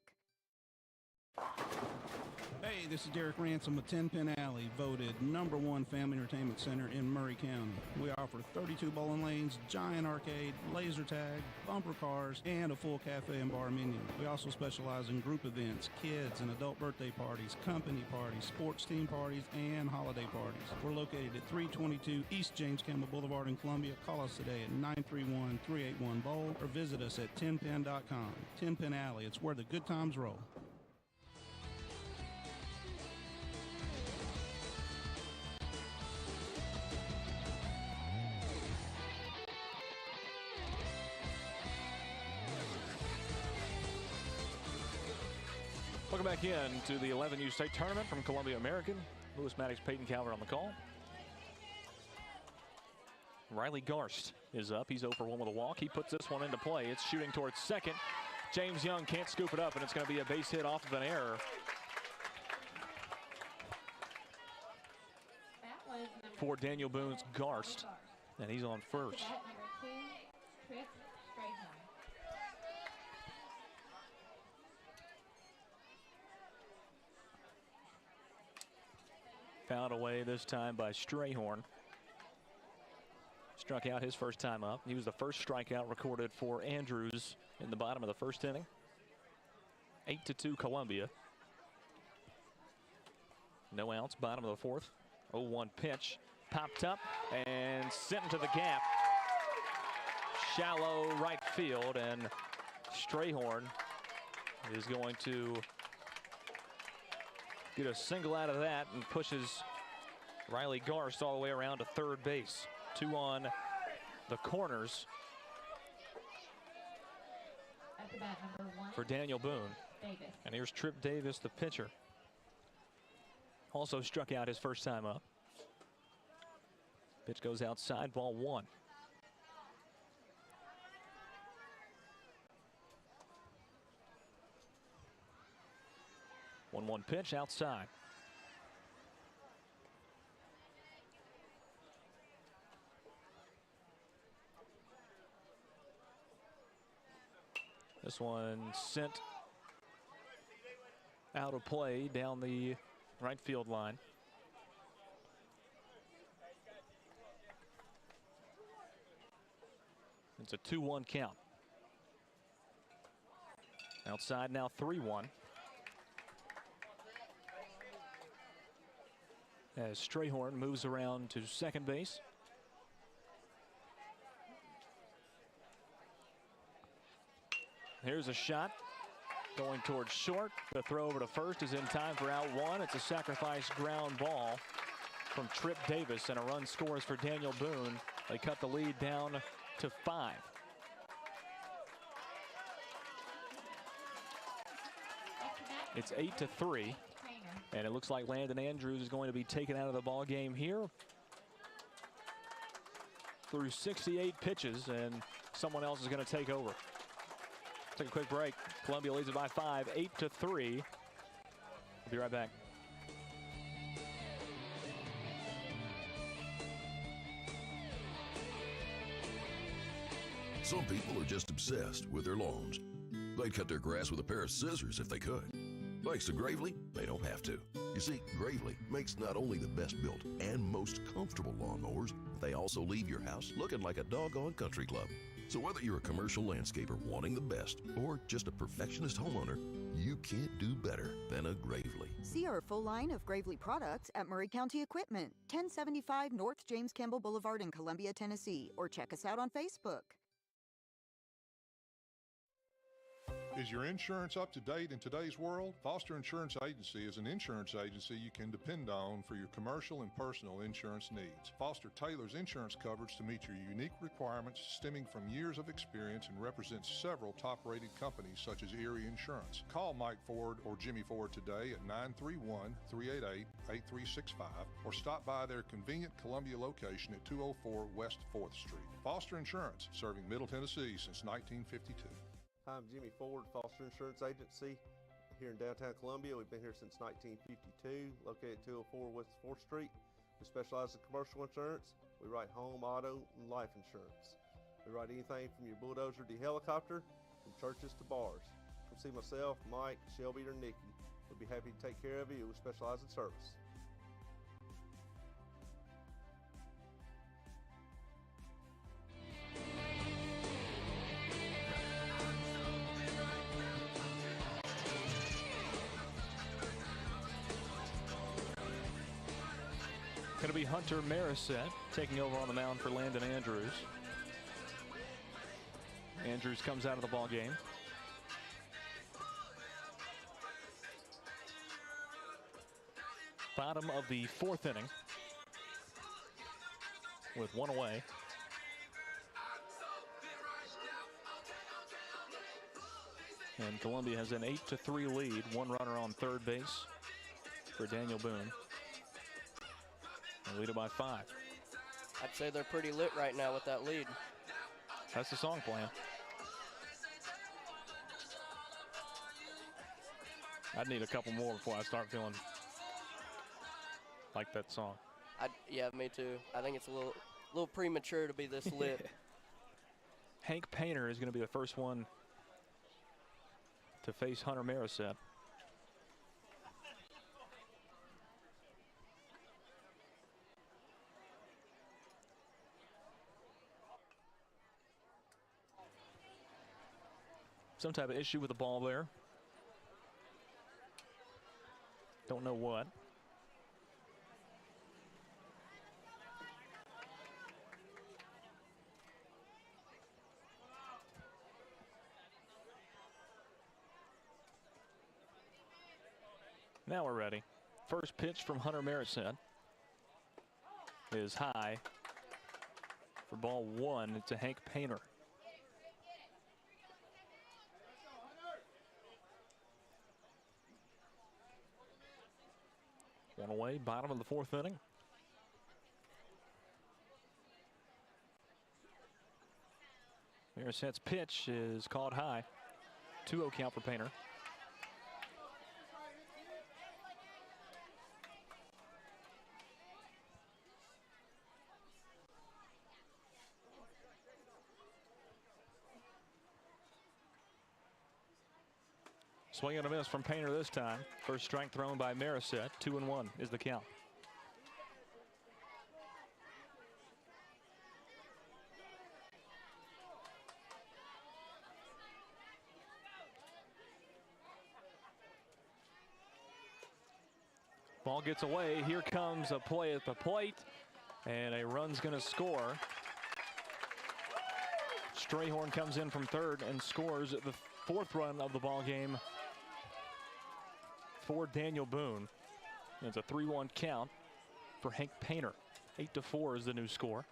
Hey, this is Derek Ransom with 10 Pin Alley, voted #1 family entertainment center in Murray County. We offer 32 bowling lanes, giant arcade, laser tag, bumper cars, and a full cafe and bar menu. We also specialize in group events, kids and adult birthday parties, company parties, sports team parties, and holiday parties. We're located at 322 East James Campbell Boulevard in Columbia. Call us today at 931-381-BOWL or visit us at 10pin.com. 10 Pin Alley, it's where the good times roll. Welcome back in to the 11U State Tournament from Columbia American. Lewis Maddox, Peyton Calvert on the call. Riley Garst is up. He's 0 for 1 with a walk. He puts this one into play. It's shooting towards second. James Young can't scoop it up, and it's going to be a base hit off of an error. For Daniel Boone's Garst, and he's on first. Fouled away this time by Strayhorn. Struck out his first time up. He was the first strikeout recorded for Andrews in the bottom of the first inning. 8-2 Columbia. No outs, bottom of the fourth. 0-1 pitch. Popped up and sent into the gap. Shallow right field, and Strayhorn is going to get a single out of that and pushes Riley Garst all the way around to third base. 2 on the corners At the bat, number 1, for Daniel Boone. Davis. And here's Trip Davis, the pitcher. Also struck out his first time up. Pitch goes outside, ball 1. One pitch outside. This one sent out of play down the right field line. It's a 2-1 count. Outside now 3-1. As Strayhorn moves around to second base. Here's a shot going towards short. The throw over to first is in time for out 1. It's a sacrifice ground ball from Trip Davis, and a run scores for Daniel Boone. They cut the lead down to 5. It's 8-3. And it looks like Landon Andrews is going to be taken out of the ball game here through 68 pitches, and someone else is going to take over. Take a quick break. Columbia leads it by 5, 8-3. We'll be right back. Some people are just obsessed with their lawns. They'd cut their grass with a pair of scissors if they could. Thanks to Gravely, they don't have to. You see, Gravely makes not only the best built and most comfortable lawnmowers, they also leave your house looking like a doggone country club. So whether you're a commercial landscaper wanting the best or just a perfectionist homeowner, you can't do better than a Gravely. See our full line of Gravely products at Murray County Equipment, 1075 North James Campbell Boulevard in Columbia, Tennessee, or check us out on Facebook. Is your insurance up to date in today's world? Foster Insurance Agency is an insurance agency you can depend on for your commercial and personal insurance needs. Foster tailors insurance coverage to meet your unique requirements stemming from years of experience and represents several top-rated companies such as Erie Insurance. Call Mike Ford or Jimmy Ford today at 931-388-8365 or stop by their convenient Columbia location at 204 West 4th Street. Foster Insurance, serving Middle Tennessee since 1952. Hi, I'm Jimmy Ford, Foster Insurance Agency here in downtown Columbia. We've been here since 1952, located at 204 West 4th Street. We specialize in commercial insurance. We write home, auto, and life insurance. We write anything from your bulldozer to your helicopter, from churches to bars. Come see myself, Mike, Shelby, or Nikki. We'd be happy to take care of you. We specialize in service. Going to be Hunter Marisette taking over on the mound for Landon Andrews. Andrews comes out of the ball game. Bottom of the fourth inning with one away. And Columbia has an 8-3 lead. One runner on third base for Daniel Boone. They lead it by 5. I'd say they're pretty lit right now with that lead. That's the song playing. I'd need a couple more before I start feeling like that song. Yeah, me too. I think it's a little premature to be this lit. Hank Painter is going to be the first one to face Hunter Marisette. Some type of issue with the ball there. Don't know what. Now we're ready. First pitch from Hunter Marisette is high for ball 1. It's a Hank Painter. One away, bottom of the fourth inning. Marisette's pitch is called high. 2-0 count for Painter. Swing and a miss from Painter this time. First strike thrown by Marisette. 2-1 is the count. Ball gets away. Here comes a play at the plate, and a run's going to score. Strayhorn comes in from third and scores the 4th run of the ball game for Daniel Boone. It's a 3-1 count for Hank Painter. 8-4 is the new score.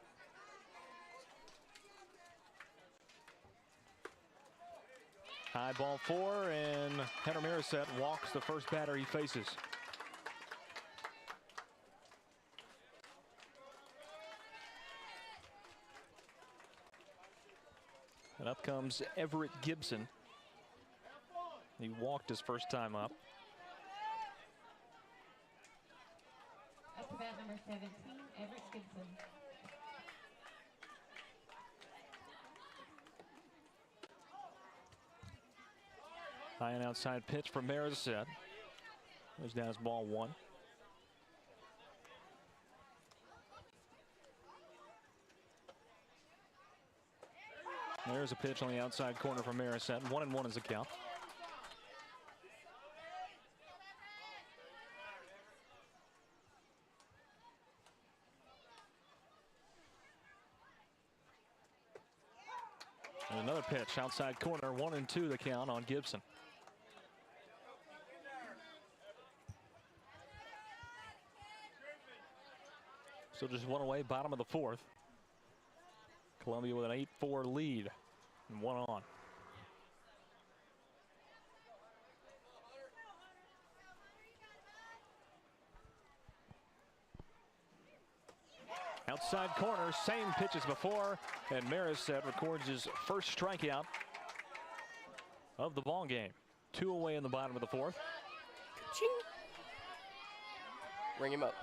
High ball 4, and Hunter Marisette walks the first batter he faces. And up comes Everett Gibson. He walked his first time up. Up to bat number 17, Everett Gibson. High and outside pitch from Marisette. Goes down as ball 1. There's a pitch on the outside corner from Marisette. 1-1 is the count. And another pitch outside corner. 1-2 the count on Gibson. Still just one away, bottom of the fourth. Columbia with an 8-4 lead and 1 on. Outside corner, same pitch as before, and Marisette records his first strikeout of the ball game. 2 away in the bottom of the fourth. Ching. Ring him up.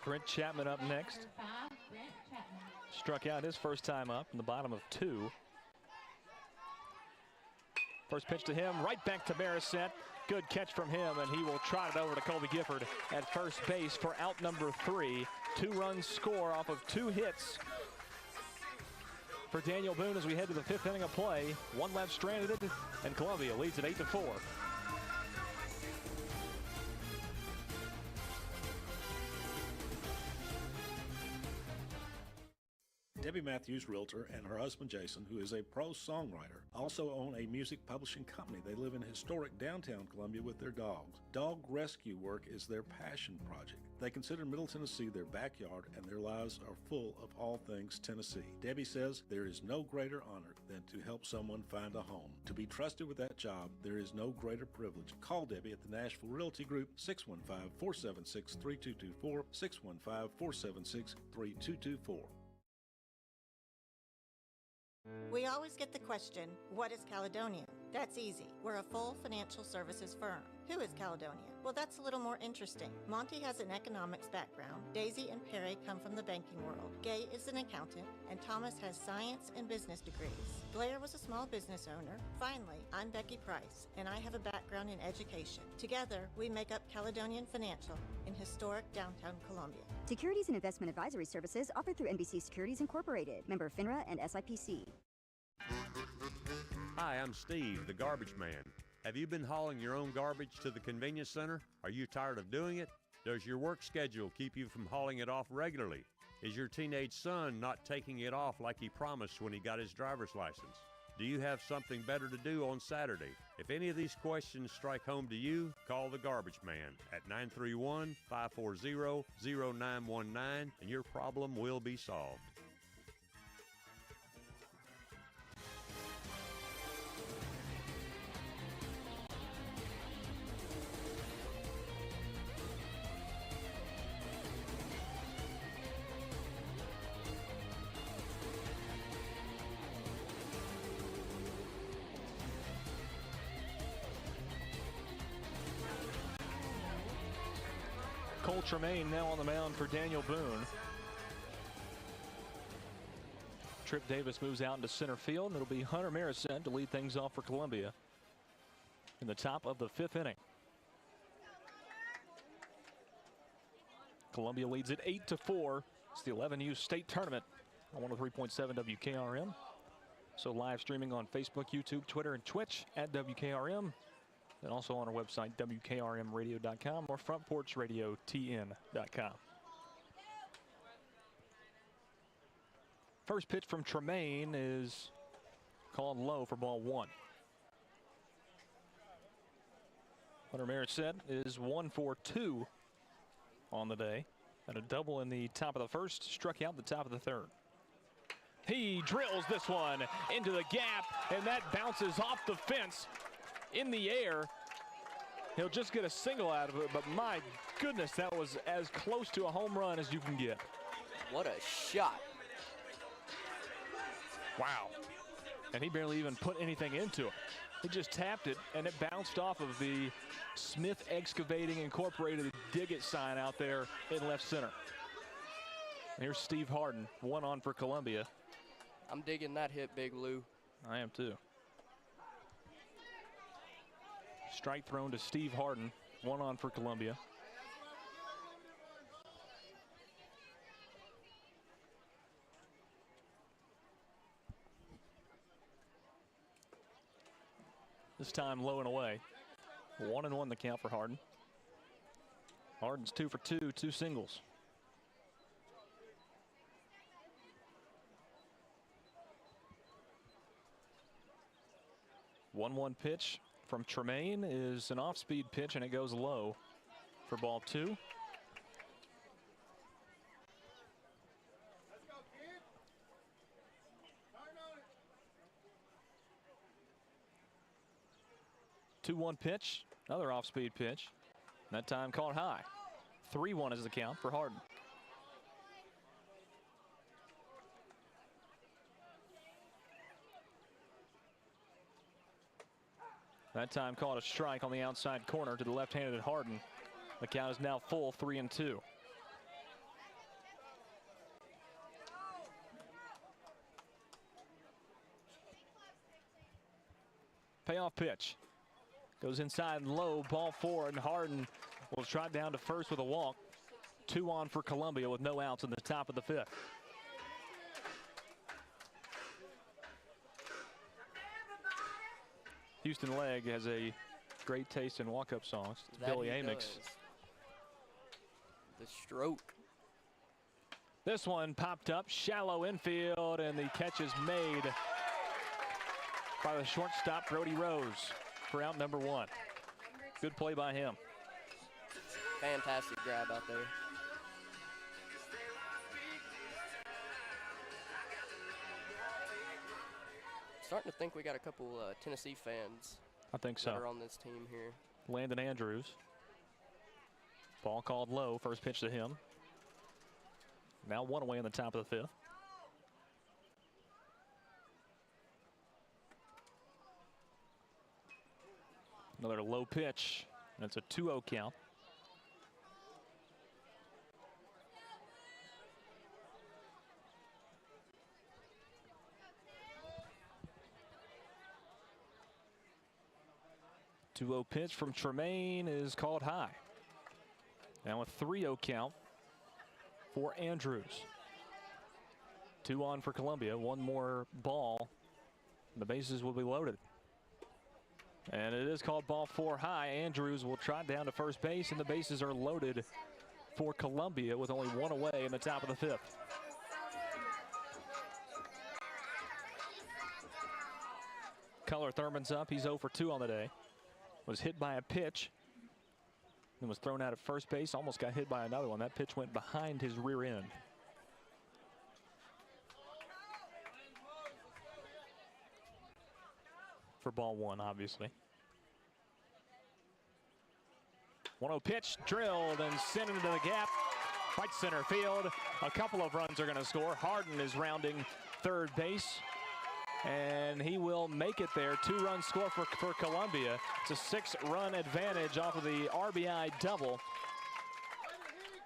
Brent Chapman up next. Struck out his first time up in the bottom of 2. First pitch to him, right back to Marisette. Good catch from him, and he will trot it over to Colby Gifford at first base for out number 3. 2-run score off of 2 hits for Daniel Boone as we head to the 5th inning of play. 1 left stranded, and Columbia leads at 8-4. Debbie Matthews, realtor, and her husband Jason, who is a prose songwriter, also own a music publishing company. They live in historic downtown Columbia with their dogs. Dog rescue work is their passion project. They consider Middle Tennessee their backyard, and their lives are full of all things Tennessee. Debbie says there is no greater honor than to help someone find a home. To be trusted with that job, there is no greater privilege. Call Debbie at the Nashville Realty Group, 615-476-3224, 615-476-3224. We always get the question, what is Caledonian? That's easy. We're a full financial services firm. Who is Caledonian? Well, that's a little more interesting. Monty has an economics background. Daisy and Perry come from the banking world. Gay is an accountant, and Thomas has science and business degrees. Blair was a small business owner. Finally, I'm Becky Price, and I have a background in education. Together, we make up Caledonian Financial in historic downtown Columbia. Securities and investment advisory services offered through NBC Securities Incorporated, member FINRA and SIPC. Hi, I'm Steve, the garbage man. Have you been hauling your own garbage to the convenience center? Are you tired of doing it? Does your work schedule keep you from hauling it off regularly? Is your teenage son not taking it off like he promised when he got his driver's license? Do you have something better to do on Saturday? If any of these questions strike home to you, call the garbage man at 931-540-0919 and your problem will be solved. Cole Tremaine now on the mound for Daniel Boone. Trip Davis moves out into center field, and it'll be Hunter Marisette to lead things off for Columbia in the top of the 5th inning. Columbia leads it 8-4. It's the 11U state tournament on 103.7 WKRM. So live streaming on Facebook, YouTube, Twitter, and Twitch at WKRM. And also on our website, WKRMradio.com or FrontPorchRadioTN.com. First pitch from Tremaine is called low for ball 1. Hunter Marisette is 1 for 2 on the day. And a double in the top of the first, struck out the top of the 3rd. He drills this one into the gap, and that bounces off the fence in the air. He'll just get a single out of it, but my goodness, that was as close to a home run as you can get. What a shot. Wow. And he barely even put anything into it. He just tapped it, and it bounced off of the Smith Excavating Incorporated Dig It sign out there in left center. Here's Steve Harden, 1 on for Columbia. I'm digging that hit, Big Lou. I am too. Strike thrown to Steve Harden, 1 on for Columbia. This time low and away. 1-1 the count for Harden. Harden's 2 for 2, 2 singles. One pitch from Tremaine is an off-speed pitch, and it goes low for ball 2. Two-one pitch, another off-speed pitch. That time caught high. 3-1 is the count for Harden. That time caught a strike on the outside corner to the left-handed Harden. The count is now full, 3-2. Payoff pitch. Goes inside low, ball 4, and Harden will trot down to first with a walk. 2 on for Columbia with no outs in the top of the 5th. Houston Legg has a great taste in walk-up songs. It's Billy Amix. The stroke. This one popped up shallow infield, and the catch is made by the shortstop Brody Rose for out number 1. Good play by him. Fantastic grab out there. Starting to think we got a couple Tennessee fans. I think so. That are on this team here. Landon Andrews. Ball called low. First pitch to him. Now 1 away in the top of the 5th. Another low pitch. And it's a 2-0 count. Two-0 pitch from Tremaine is called high. Now a 3-0 count for Andrews. 2 on for Columbia. 1 more ball. The bases will be loaded. And it is called ball 4 high. Andrews will trot down to first base, and the bases are loaded for Columbia with only 1 away in the top of the 5th. Cutler Thurman's up. He's 0 for 2 on the day. Was hit by a pitch and was thrown out at first base. Almost got hit by another one. That pitch went behind his rear end. For ball 1, obviously. 1-0 pitch, drilled and sent into the gap. Right center field. A couple of runs are going to score. Harden is rounding third base, and he will make it there. 2-run score for Columbia. It's a 6-run advantage off of the RBI double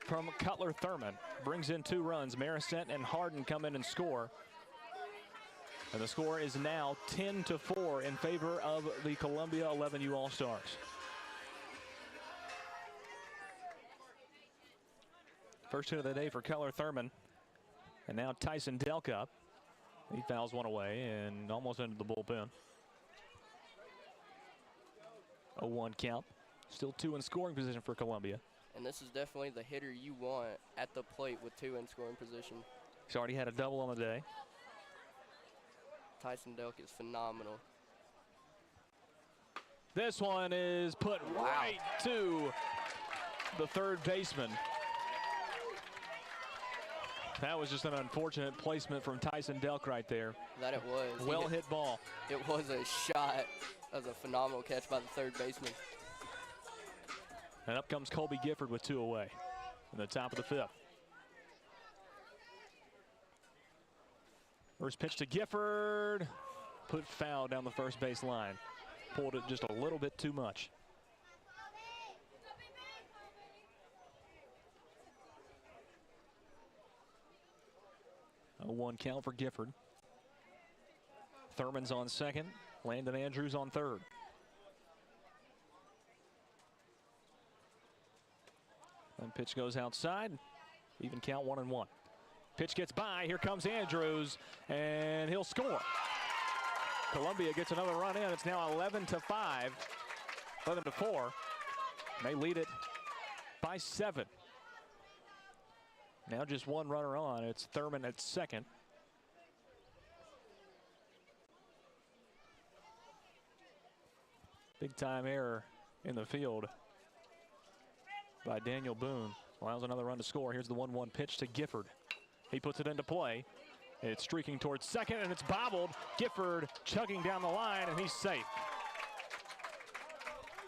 from Cutler Thurman. Brings in 2 runs. Marissette and Harden come in and score. And the score is now 10-4 in favor of the Columbia 11U All-Stars. First hit of the day for Cutler Thurman. And now Tyson Delcup. He fouls 1 away and almost into the bullpen. 0-1 count. Still 2 in scoring position for Columbia. And this is definitely the hitter you want at the plate with 2 in scoring position. He's already had a double on the day. Tyson Delk is phenomenal. This one is put right to the third baseman. That was just an unfortunate placement from Tyson Delk right there. That it was. Well hit ball. It was a shot. That was a phenomenal catch by the third baseman. And up comes Colby Gifford with 2 away in the top of the 5th. First pitch to Gifford. Put foul down the first base line. Pulled it just a little bit too much. A 1 count for Gifford. Thurman's on second. Landon Andrews on third. And pitch goes outside. Even count 1-1. Pitch gets by. Here comes Andrews, and he'll score. Columbia gets another run in. It's now 11-5, 11-4. They lead it by 7. Now just one runner on. It's Thurman at second. Big time error in the field by Daniel Boone. Allows another run to score. Here's the 1-1 pitch to Gifford. He puts it into play. It's streaking towards second, and it's bobbled. Gifford chugging down the line, and he's safe.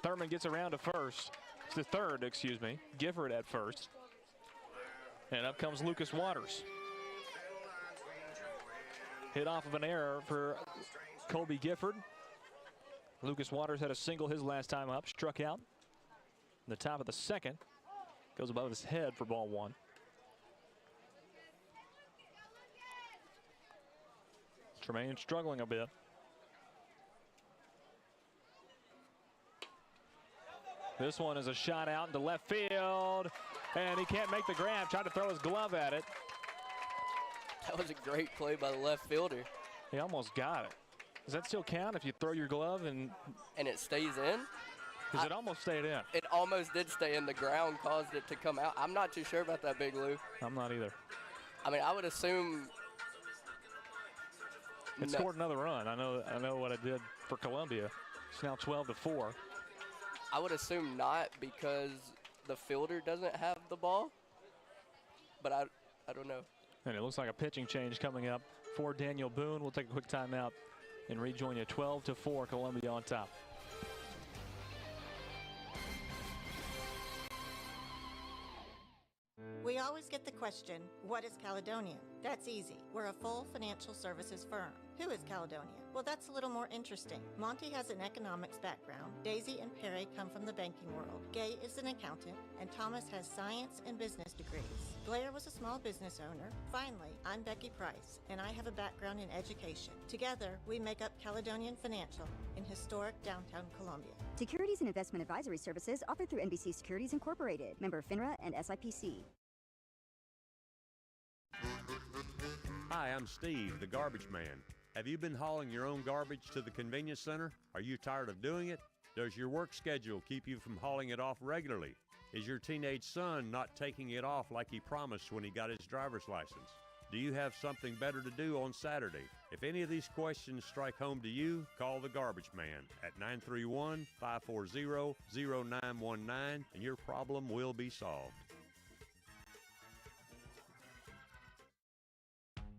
Thurman gets around to first. It's the third, excuse me. Gifford at first. And up comes Lucas Waters. Hit off of an error for Colby Gifford. Lucas Waters had a single his last time up, struck out in the top of the second. Goes above his head for ball 1. Tremaine struggling a bit. This one is a shot out into left field, and he can't make the grab. Tried to throw his glove at it. That was a great play by the left fielder. He almost got it. Does that still count if you throw your glove and it stays in? Because it almost stayed in. It almost did stay in. The ground caused it to come out. I'm not too sure about that, Big Lou. I'm not either. I mean, I would assume it scored another run. I know what it did for Columbia. It's now 12-4. I would assume not, because the fielder doesn't have the ball. But I don't know. And it looks like a pitching change coming up for Daniel Boone. We'll take a quick timeout and rejoin you. 12-4, Columbia on top. We always get the question, what is Caledonian? That's easy. We're a full financial services firm. Who is Caledonian? Well, that's a little more interesting. Monty has an economics background. Daisy and Perry come from the banking world. Gay is an accountant, and Thomas has science and business degrees. Blair was a small business owner. Finally, I'm Becky Price, and I have a background in education. Together, we make up Caledonian Financial in historic downtown Columbia. Securities and investment advisory services offered through NBC Securities Incorporated, member FINRA and SIPC. Hi, I'm Steve, the garbage man. Have you been hauling your own garbage to the convenience center? Are you tired of doing it? Does your work schedule keep you from hauling it off regularly? Is your teenage son not taking it off like he promised when he got his driver's license? Do you have something better to do on Saturday? If any of these questions strike home to you, call the garbage man at 931-540-0919 and your problem will be solved.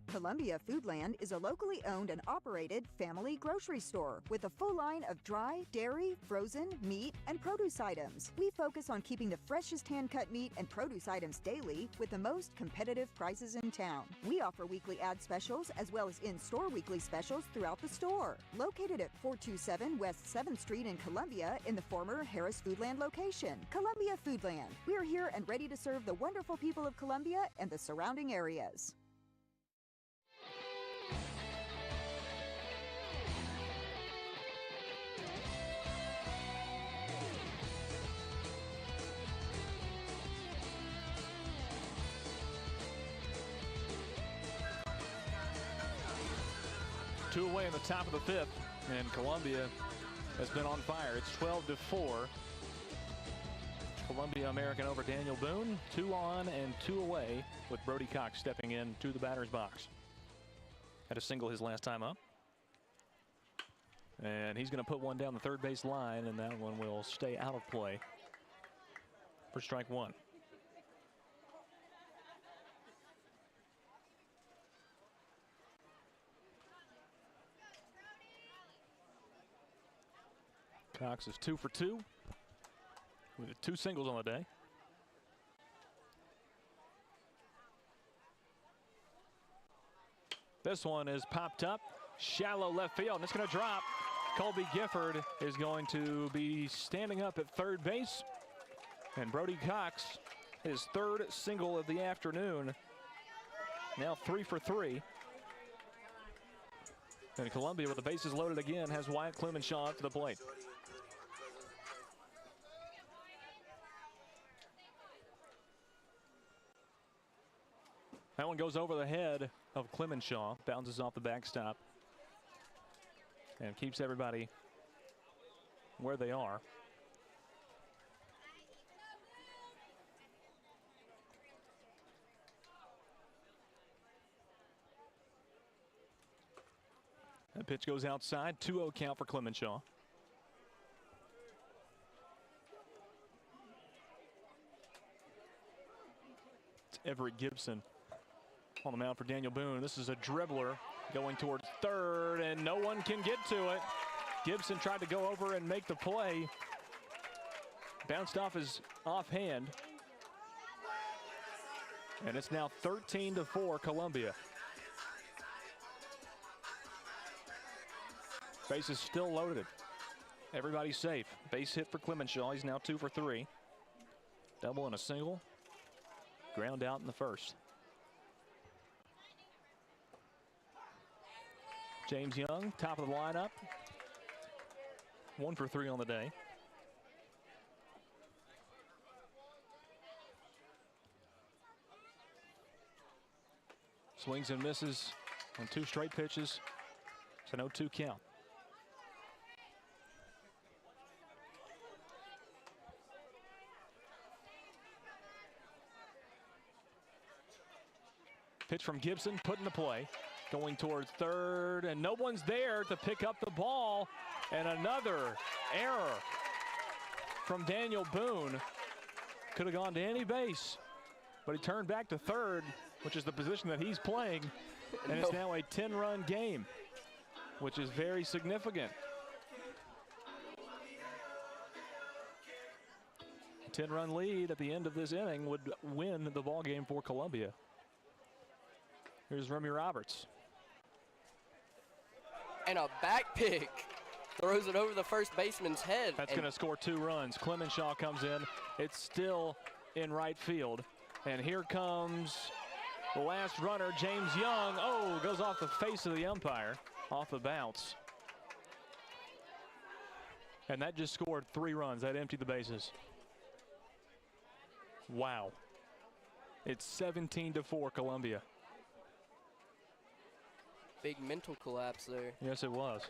Columbia Foodland is a locally owned and operated family grocery store with a full line of dry, dairy, frozen, meat, and produce items. We focus on keeping the freshest hand-cut meat and produce items daily with the most competitive prices in town. We offer weekly ad specials as well as in-store weekly specials throughout the store. Located at 427 West 7th Street in Columbia in the former Harris Foodland location. Columbia Foodland. We are here and ready to serve the wonderful people of Columbia and the surrounding areas. Two away in the top of the 5th, and Columbia has been on fire. It's 12-4. Columbia American over Daniel Boone. 2 on and 2 away, with Brody Cox stepping in to the batter's box. Had a single his last time up. And he's going to put one down the third base line, and that one will stay out of play for strike 1. Cox is 2 for 2 with 2 singles on the day. This one is popped up, shallow left field, and it's going to drop. Colby Gifford is going to be standing up at third base, and Brody Cox, his 3rd single of the afternoon, now 3 for 3. And Columbia, with the bases loaded again, has Wyatt Clemenshaw up to the plate. That one goes over the head of Clemenshaw, bounces off the backstop. and keeps everybody where they are. That pitch goes outside. 2-0 count for Clemenshaw. It's Everett Gibson on the mound for Daniel Boone. This is a dribbler going towards third, and no one can get to it. Gibson tried to go over and make the play. Bounced off his offhand. And it's now 13-4 Columbia. Base is still loaded. Everybody's safe. Base hit for Clemenshaw. He's now 2 for 3. Double and a single. Ground out in the first. James Young, top of the lineup. 1 for 3 on the day. Swings and misses on 2 straight pitches. It's an 0-2 count. Pitch from Gibson, put into play. Going towards third, and no one's there to pick up the ball. And another error from Daniel Boone. Could have gone to any base, but he turned back to third, which is the position that he's playing. And it's now a 10-run game, which is very significant. 10-run lead at the end of this inning would win the ball game for Columbia. Here's Remy Roberts. And a back pick. Throws it over the first baseman's head. That's going to score 2 runs. Clemenshaw comes in. It's still in right field. And here comes the last runner, James Young. Oh, goes off the face of the umpire, off the bounce. And that just scored 3 runs. That emptied the bases. Wow. It's 17-4 Columbia. Big mental collapse there. Yes, it was.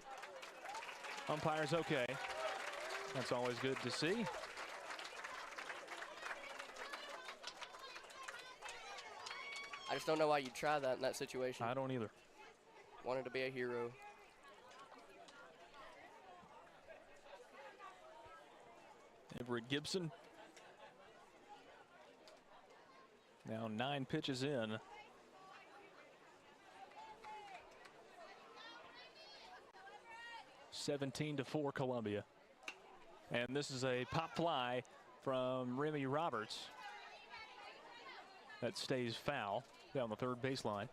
Umpire's okay. That's always good to see. I just don't know why you'd try that in that situation. I don't either. Wanted to be a hero. Everett Gibson. Now 9 pitches in. (17-4) Columbia. And this is a pop fly from Remy Roberts that stays foul down the third baseline.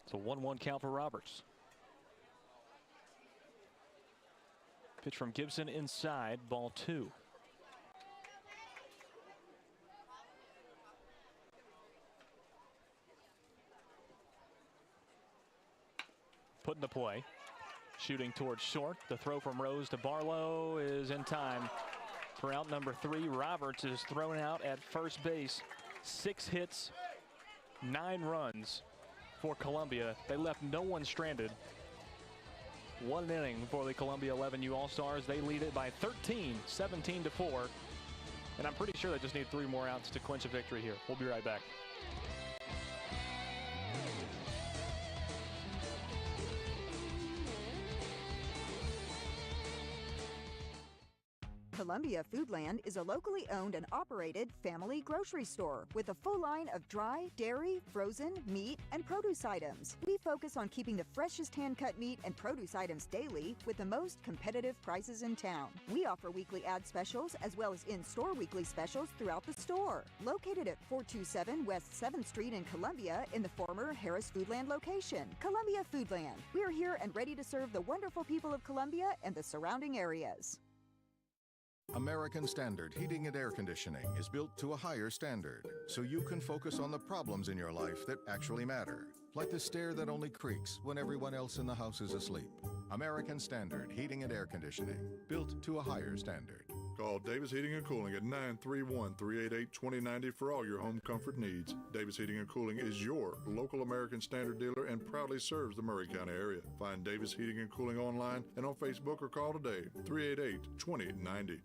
It's a 1-1 count for Roberts. Pitch from Gibson inside, ball 2. Put into play. Shooting towards short. The throw from Rose to Barlow is in time for out number 3. Roberts is thrown out at first base. 6 hits, 9 runs for Columbia. They left no one stranded. 1 inning for the Columbia 11U All-Stars. They lead it by 13, 17-4. And I'm pretty sure they just need 3 more outs to clinch a victory here. We'll be right back. Columbia Foodland is a locally owned and operated family grocery store with a full line of dry, dairy, frozen, meat, and produce items. We focus on keeping the freshest hand-cut meat and produce items daily with the most competitive prices in town. We offer weekly ad specials as well as in-store weekly specials throughout the store. Located at 427 West 7th Street in Columbia in the former Harris Foodland location. Columbia Foodland. We are here and ready to serve the wonderful people of Columbia and the surrounding areas. American Standard Heating and Air Conditioning is built to a higher standard, so you can focus on the problems in your life that actually matter, like the stair that only creaks when everyone else in the house is asleep. American Standard Heating and Air Conditioning, built to a higher standard. Call Davis Heating and Cooling at 931-388-2090 for all your home comfort needs. Davis Heating and Cooling is your local American Standard dealer and proudly serves the Murray County area. Find Davis Heating and Cooling online and on Facebook or call today, 388-2090.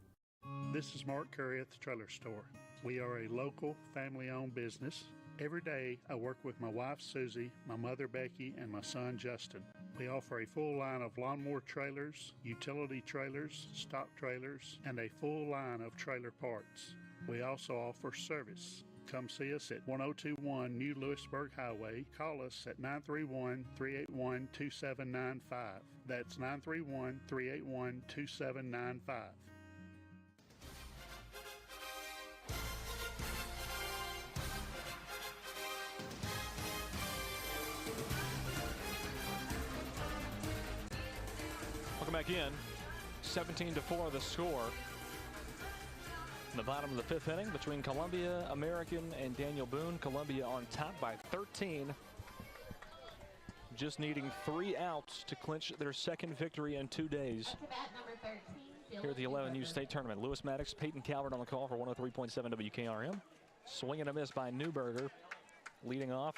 This is Mark Curry at the Trailer Store. We are a local, family-owned business. Every day, I work with my wife, Susie, my mother, Becky, and my son, Justin. We offer a full line of lawnmower trailers, utility trailers, stock trailers, and a full line of trailer parts. We also offer service. Come see us at 1021 New Lewisburg Highway. Call us at 931-381-2795. That's 931-381-2795. Welcome back in. 17-4 the score. In the bottom of the fifth inning between Columbia, American, and Daniel Boone. Columbia on top by 13. Just needing 3 outs to clinch their second victory in 2 days. Here at the 11U State Tournament. Lewis Maddox, Peyton Calvert on the call for 103.7 WKRM. Swing and a miss by Newberger. Leading off.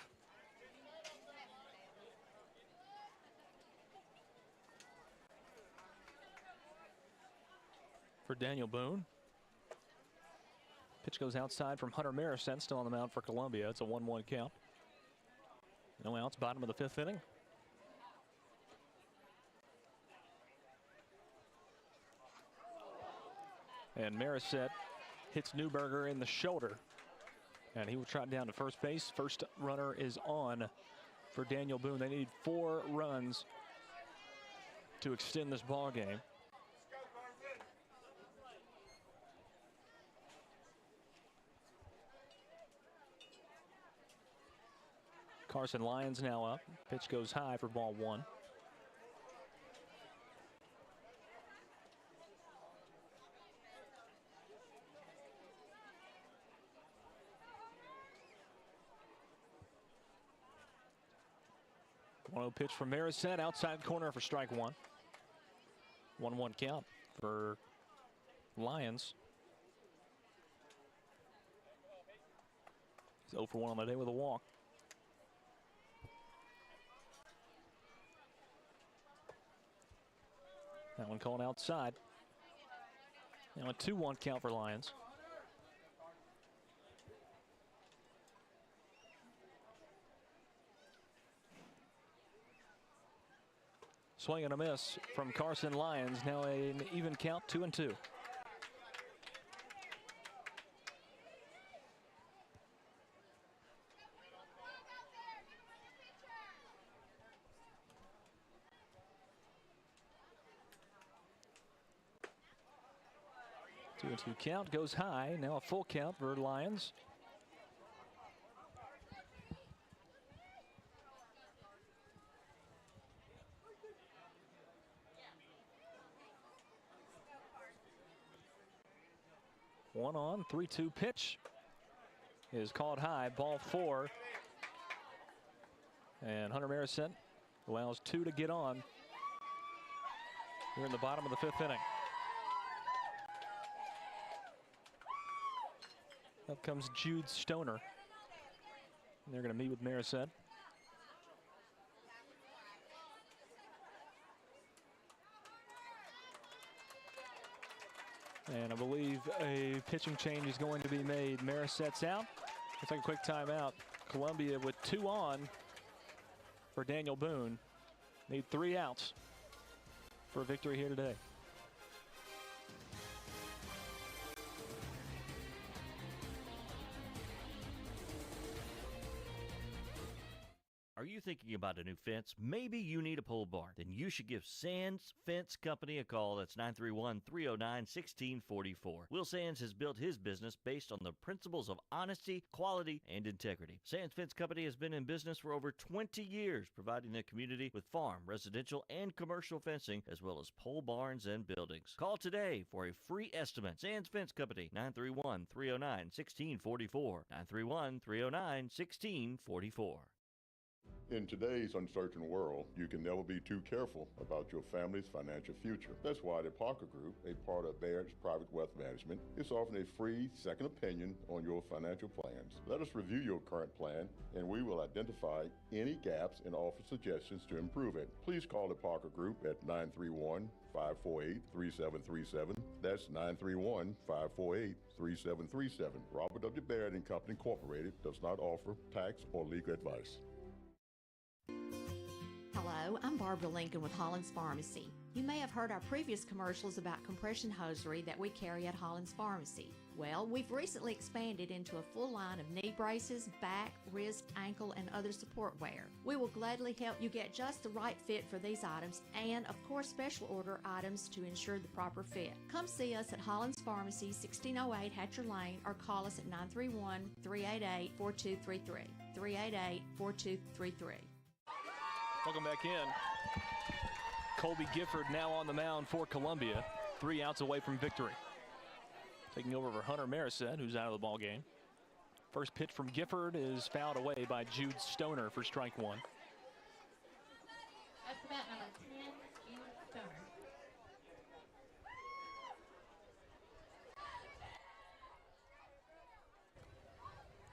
For Daniel Boone. Pitch goes outside from Hunter Marison, still on the mound for Columbia. It's a 1-1 count. No outs, bottom of the fifth inning. And Marison hits Newberger in the shoulder. And he will trot down to first base. First runner is on for Daniel Boone. They need 4 runs to extend this ball game. Carson Lyons now up. Pitch goes high for ball 1. One-0 pitch from Marison, outside corner for strike 1. 1-1 count for Lyons. He's 0 for 1 on the day with a walk. That one called outside. Now a 2-1 count for Lyons. Swing and a miss from Carson Lyons. Now an even count, 2-2. Two and two count goes high. Now a full count for Lyons. One on, 3-2 pitch is called high, ball 4. And Hunter Marison allows 2 to get on here in the bottom of the fifth inning. Up comes Jude Stoner. And they're going to meet with Marison. And I believe a pitching change is going to be made. Marisset's out. Let's take a quick timeout. Columbia with 2 on for Daniel Boone. Need 3 outs for a victory here today. Are you thinking about a new fence? Maybe you need a pole barn. Then you should give Sands Fence Company a call. That's 931-309-1644. Will Sands has built his business based on the principles of honesty, quality, and integrity. Sands Fence Company has been in business for over 20 years, providing the community with farm, residential, and commercial fencing, as well as pole barns and buildings. Call today for a free estimate. Sands Fence Company, 931-309-1644. 931-309-1644. In today's uncertain world, you can never be too careful about your family's financial future. That's why the Parker Group, a part of Baird's Private Wealth Management, is offering a free second opinion on your financial plans. Let us review your current plan, and we will identify any gaps and offer suggestions to improve it. Please call the Parker Group at 931-548-3737. That's 931-548-3737. Robert W. Baird & Company Incorporated does not offer tax or legal advice. Hello, I'm Barbara Lincoln with Hollins Pharmacy. You may have heard our previous commercials about compression hosiery that we carry at Hollins Pharmacy. Well, we've recently expanded into a full line of knee braces, back, wrist, ankle, and other support wear. We will gladly help you get just the right fit for these items and, of course, special order items to ensure the proper fit. Come see us at Hollins Pharmacy, 1608 Hatcher Lane, or call us at 931-388-4233. 388-4233. Welcome back in. Colby Gifford now on the mound for Columbia. 3 outs away from victory. Taking over for Hunter Marisette, who's out of the ball game. First pitch from Gifford is fouled away by Jude Stoner for strike 1. That's about number 10, Jude Stoner.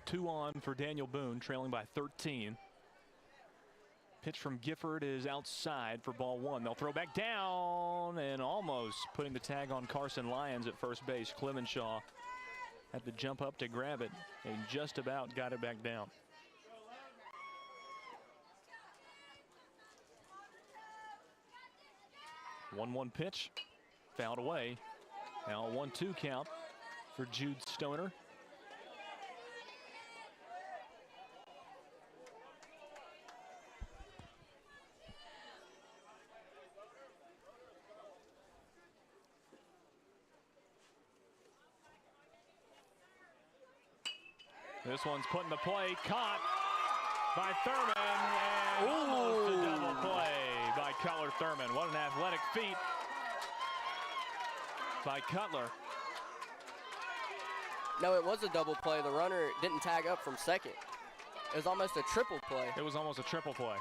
Two on for Daniel Boone, trailing by 13. Pitch from Gifford is outside for ball 1. They'll throw back down and almost putting the tag on Carson Lyons at first base. Clemenshaw had to jump up to grab it and just about got it back down. One pitch, fouled away. Now a 1-2 count for Jude Stoner. This one's put into play, caught by Thurman, and almost a double play by Cutler Thurman. What an athletic feat by Cutler. No, it was a double play. The runner didn't tag up from second. It was almost a triple play. It was almost a triple play.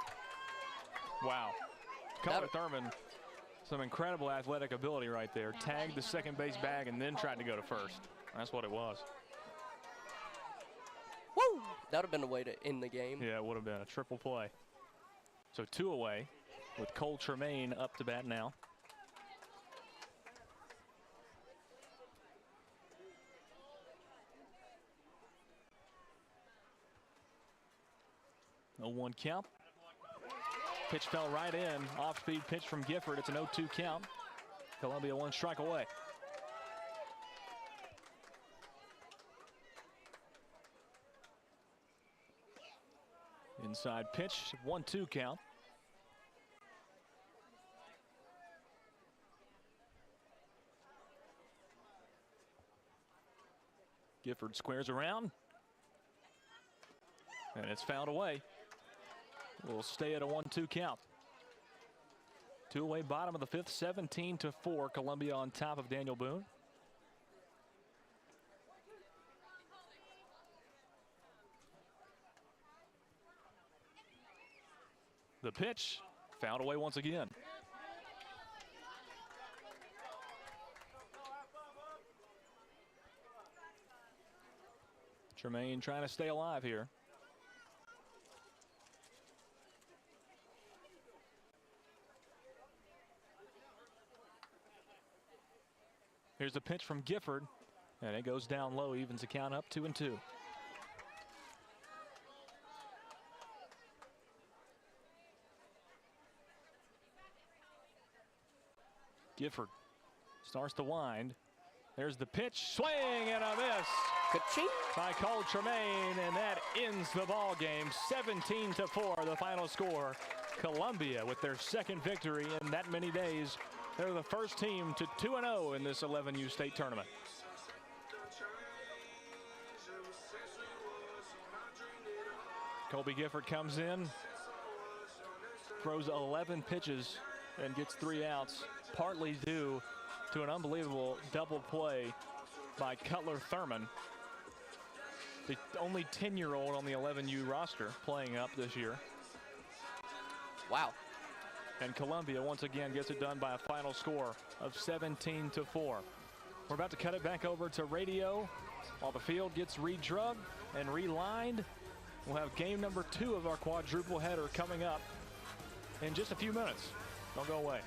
Wow. Cutler Thurman, some incredible athletic ability right there. Tagged the second base bag and then tried to go to first. That's what it was. Woo! That would have been a way to end the game. Yeah, it would have been a triple play. So 2 away with Cole Tremaine up to bat now. No 1 count. Pitch fell right in. Off-speed pitch from Gifford. It's an 0-2 count. Columbia 1 strike away. Inside pitch, 1-2 count. Gifford squares around. And it's fouled away. We'll stay at a 1-2 count. 2 away, bottom of the 5th, 17-4. Columbia on top of Daniel Boone. The pitch, fouled away once again. Tremaine trying to stay alive here. Here's the pitch from Gifford, and it goes down low, evens the count up 2-2. Gifford starts to wind. There's the pitch, swing and a miss. Ka-ching. By Cole Tremaine, and that ends the ball game. 17-4, the final score. Columbia with their second victory in that many days. They're the first team to 2-0 in this 11U state tournament. Colby Gifford comes in, throws 11 pitches and gets 3 outs, partly due to an unbelievable double play by Cutler Thurman, the only 10-year-old on the 11U roster playing up this year. Wow. And Columbia once again gets it done by a final score of 17-4. We're about to cut it back over to radio while the field gets redrugged and relined. We'll have game number 2 of our quadruple header coming up in just a few minutes. Don't go away.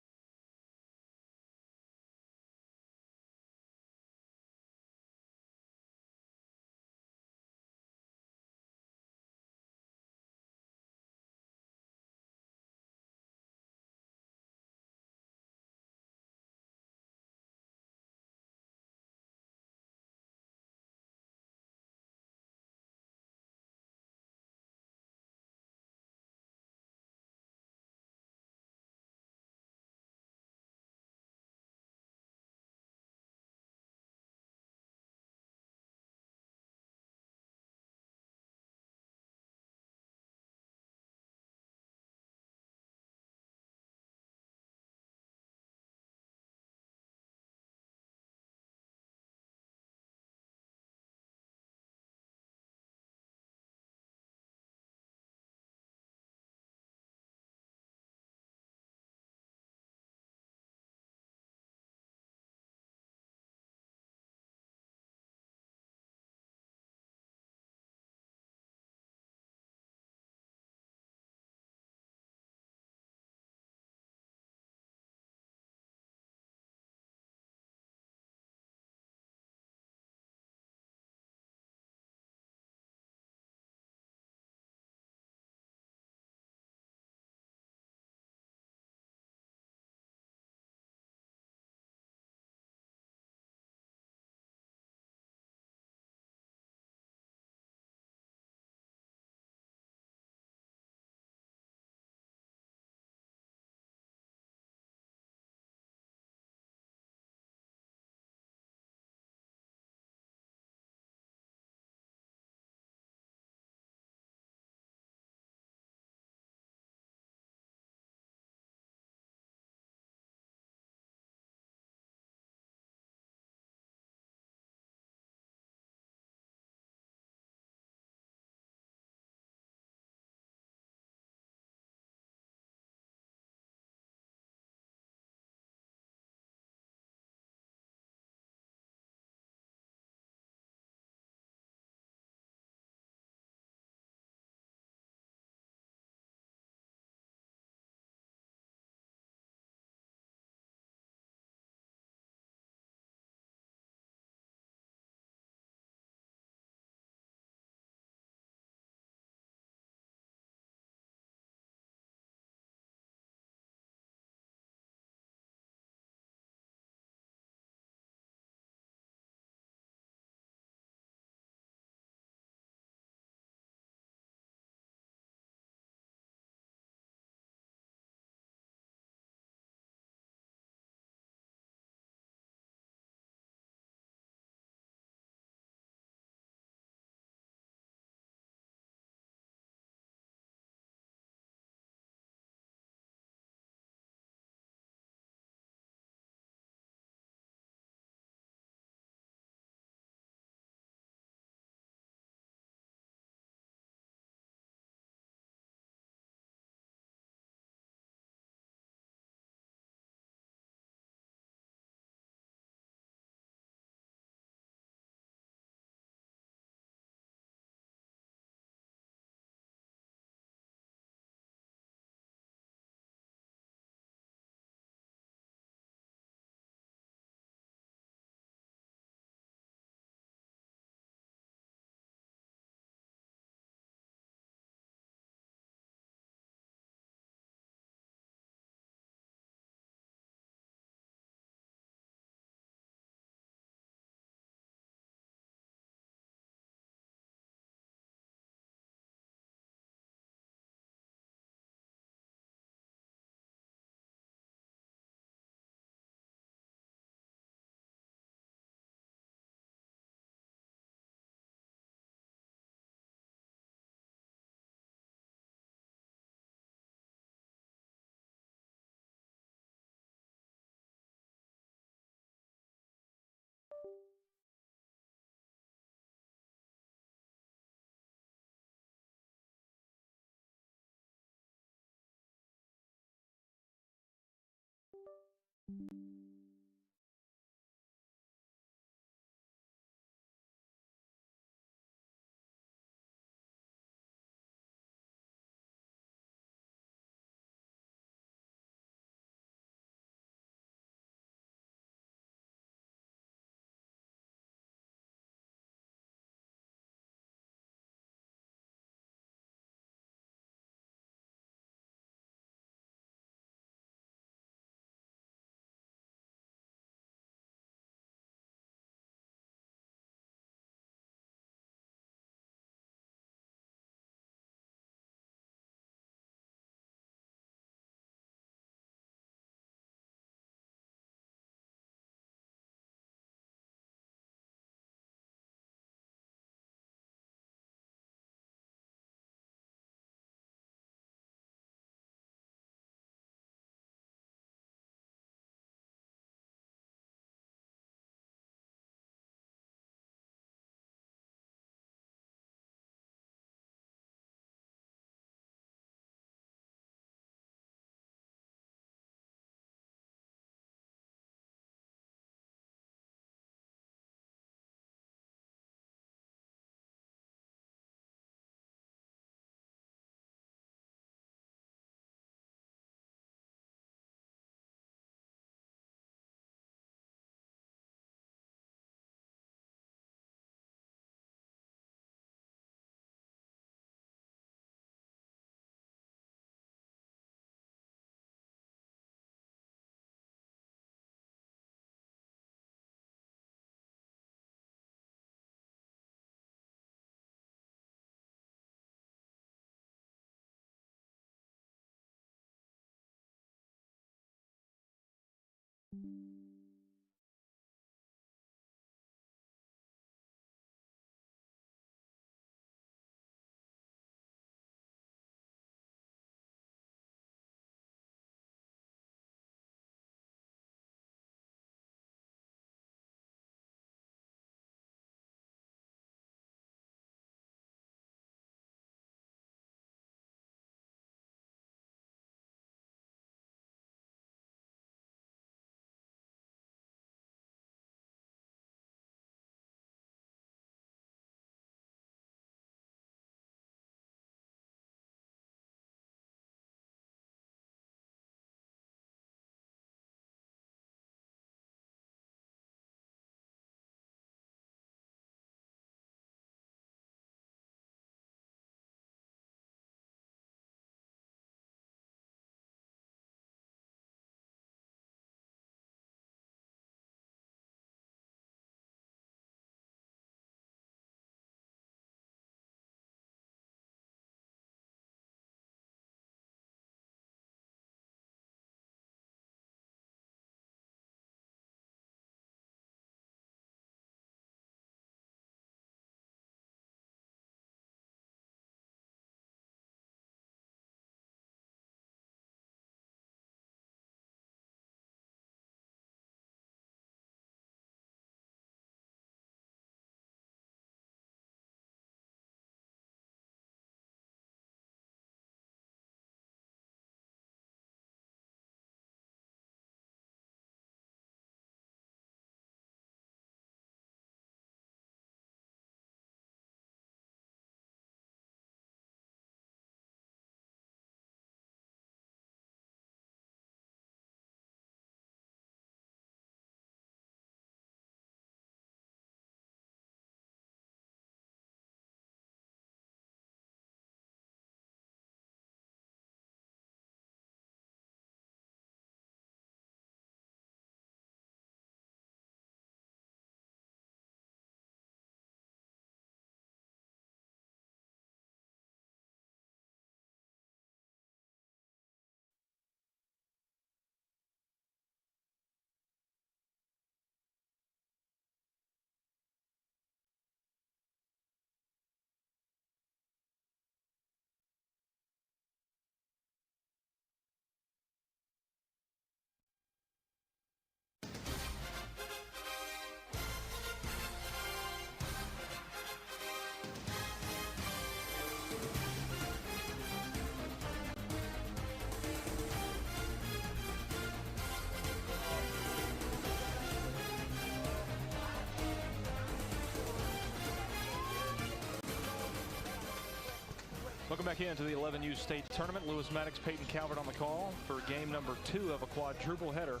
Welcome back into the 11U state tournament. Lewis Maddox, Peyton Calvert on the call for game number 2 of a quadruple header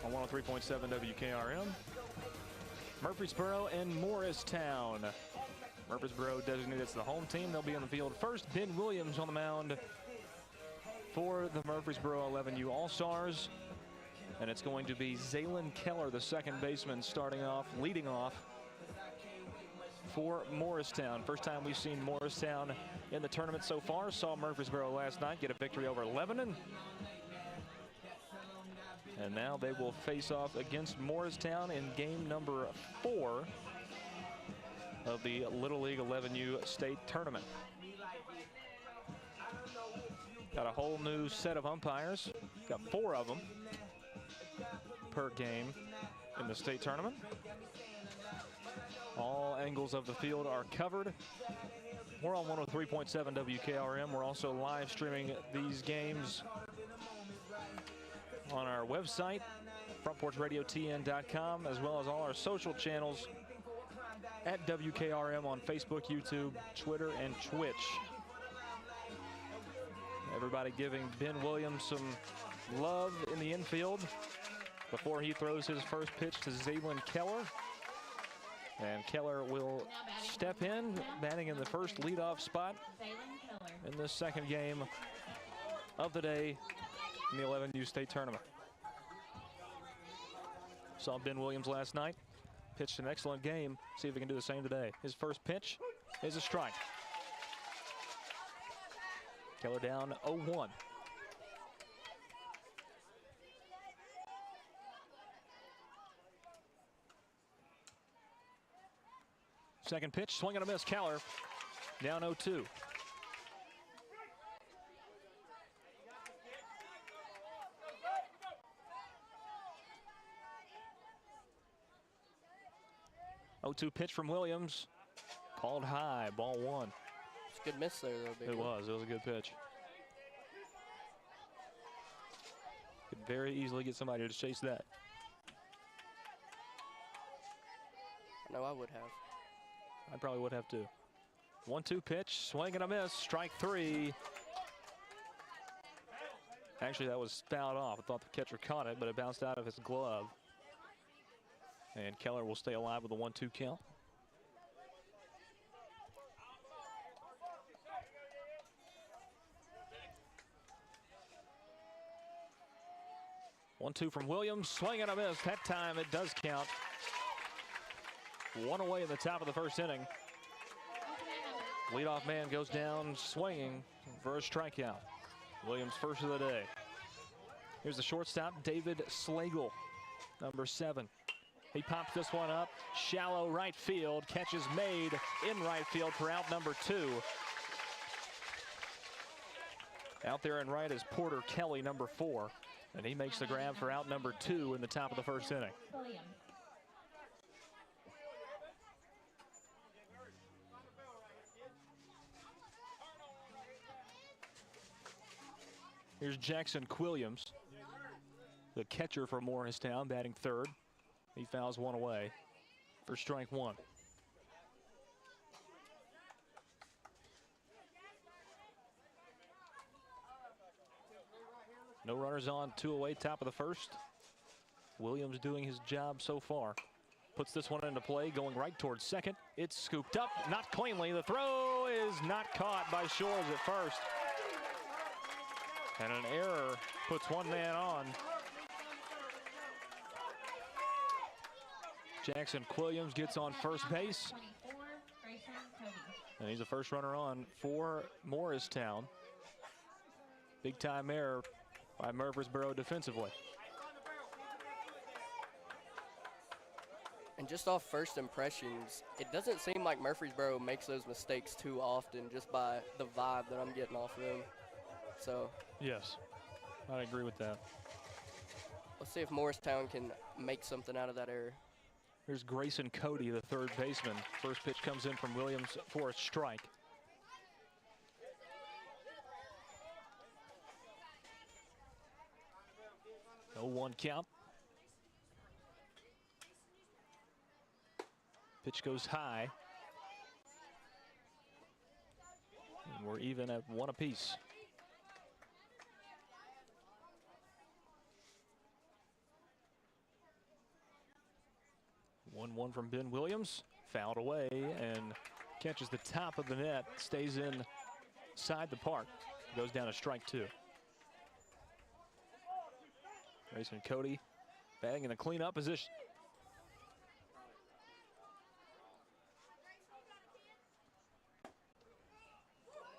on 103.7 WKRM. Murfreesboro and Morristown. Murfreesboro designated as the home team. They'll be on the field first. Ben Williams on the mound for the Murfreesboro 11U All-Stars. And it's going to be Zaylen Keller, the second baseman, leading off for Morristown. First time we've seen Morristown in the tournament so far. Saw Murfreesboro last night get a victory over Lebanon. And now they will face off against Morristown in game number 4 of the Little League 11U state tournament. Got a whole new set of umpires. Got 4 of them per game in the state tournament. All angles of the field are covered. We're on 103.7 WKRM. We're also live streaming these games on our website, frontporchradiotn.com, as well as all our social channels at WKRM on Facebook, YouTube, Twitter, and Twitch. Everybody giving Ben Williams some love in the infield before he throws his first pitch to Zaylen Keller. And Keller will step in, batting in the first leadoff spot in this second game of the day in the 11U state tournament. Saw Ben Williams last night, pitched an excellent game. See if he can do the same today. His first pitch is a strike. Keller down 0-1. Second pitch, swing and a miss. Keller down 0-2. Pitch from Williams. Called high, ball one. It's a good miss there, though, big It one. was a good pitch. Could very easily get somebody to chase that. I know I would have. I probably would have too. 1-2 pitch, swing and a miss, strike three. Actually, that was fouled off. I thought the catcher caught it, but it bounced out of his glove. And Keller will stay alive with a 1-2 count. One, two from Williams, swing and a miss. That time it does count. One away in the top of the first inning. Leadoff man goes down swinging for a strikeout. Williams first of the day. Here's the shortstop, David Slagle, number 7. He pops this one up, shallow right field. Catch is made in right field for out number 2. Out there in right is Porter Kelly, number 4. And he makes the grab for out number 2 in the top of the first inning. Here's Jackson Quilliams, the catcher for Morristown, batting third. He fouls one away for strike one. No runners on, 2 away, top of the first. Williams doing his job so far. Puts this one into play, going right towards second. It's scooped up, not cleanly. The throw is not caught by Shores at first. And an error puts one man on. Jackson Quilliams gets on first base. And he's the first runner on for Morristown. Big time error by Murfreesboro defensively. And just off first impressions, it doesn't seem like Murfreesboro makes those mistakes too often just by the vibe that I'm getting off of them. So yes, I agree with that. Let's see if Morristown can make something out of that error. Here's Grayson Cody, the third baseman. First pitch comes in from Williams for a strike. No 1 count. Pitch goes high. And we're even at 1 apiece. One from Ben Williams, fouled away and catches the top of the net, stays inside the park, goes down to strike 2. Grayson Cody batting in a cleanup position.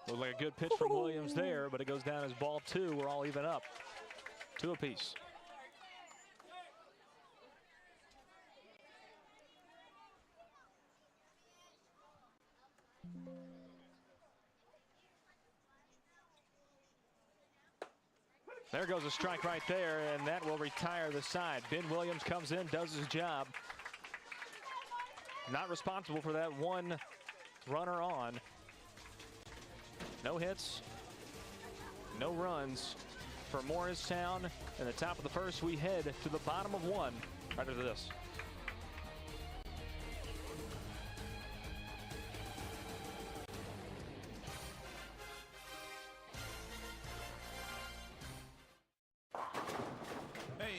Looked like a good pitch from Williams there, but it goes down as ball 2. We're all even up, 2 apiece. There goes a strike right there, and that will retire the side. Ben Williams comes in, does his job. Not responsible for that 1 runner on. No hits, no runs for Morristown. In the top of the first, we head to the bottom of 1 right after this.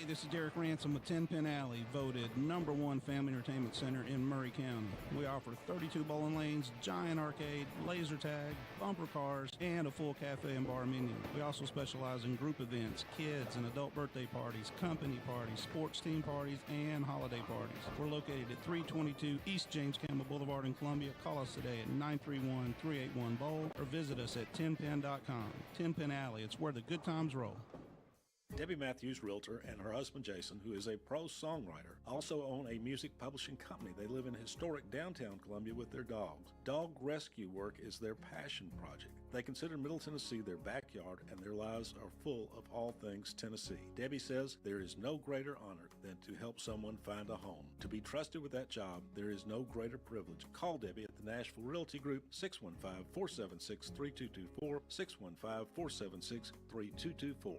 This is Derek Ransom with 10 Pin Alley, voted #1 family entertainment center in Murray County. We offer 32 bowling lanes, giant arcade, laser tag, bumper cars, and a full cafe and bar menu. We also specialize in group events, kids and adult birthday parties, company parties, sports team parties, and holiday parties. We're located at 322 East James Campbell Boulevard in Columbia. Call us today at 931-381-BOWL or visit us at 10pin.com. 10 Pin Alley, it's where the good times roll. Debbie Matthews, realtor, and her husband Jason, who is a pro songwriter, also own a music publishing company. They live in historic downtown Columbia with their dogs. Dog rescue work is their passion project. They consider Middle Tennessee their backyard, and their lives are full of all things Tennessee. Debbie says there is no greater honor than to help someone find a home. To be trusted with that job, there is no greater privilege. Call Debbie at the Nashville Realty Group, 615-476-3224, 615-476-3224.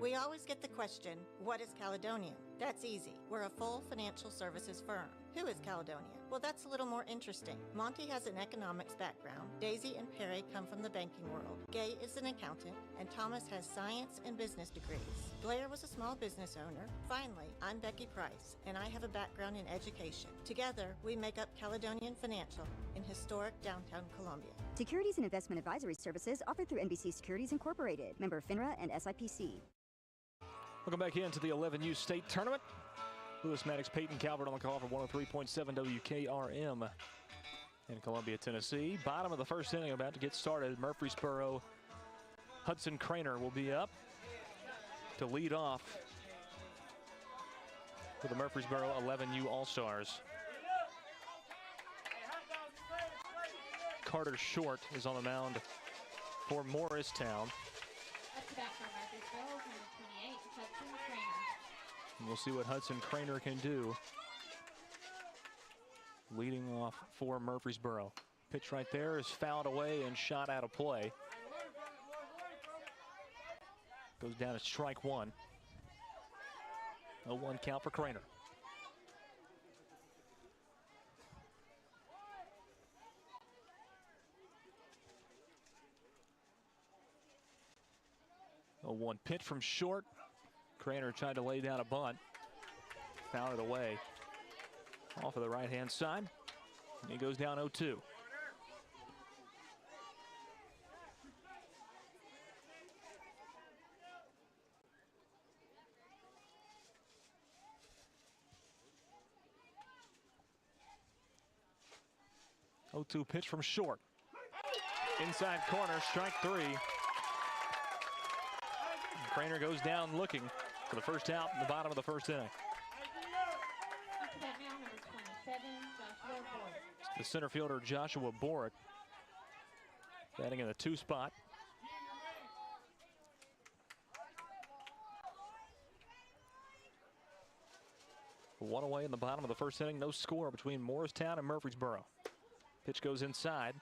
We always get the question, what is Caledonian? That's easy. We're a full financial services firm. Who is Caledonian? Well, that's a little more interesting. Monty has an economics background. Daisy and Perry come from the banking world. Gay is an accountant, and Thomas has science and business degrees. Blair was a small business owner. Finally, I'm Becky Price, and I have a background in education. Together, we make up Caledonian Financial in historic downtown Columbia. Securities and investment advisory services offered through NBC Securities Incorporated, member FINRA and SIPC. Welcome back into the 11U State Tournament. Lewis Maddox, Peyton Calvert on the call for 103.7 WKRM in Columbia, Tennessee. Bottom of the first inning about to get started. Murfreesboro, Hudson Craner will be up to lead off for the Murfreesboro 11U All-Stars. Carter Short is on the mound for Morristown. That's the bat for Murfreesboro, number 28, Hudson Craner. And we'll see what Hudson Craner can do. Leading off for Murfreesboro. Pitch right there is fouled away and shot out of play. Goes down to strike one. 0-1 count for Craner. A 1 pitch from Short. Craner tried to lay down a bunt. Fouled it away. Off of the right-hand side. And he goes down 0-2. Pitch from Short. Inside corner, strike three. Craner goes down looking for the first out in the bottom of the first inning. The center fielder Joshua Borick batting in the 2 spot. One away in the bottom of the first inning. No score between Morristown and Murfreesboro. Pitch goes inside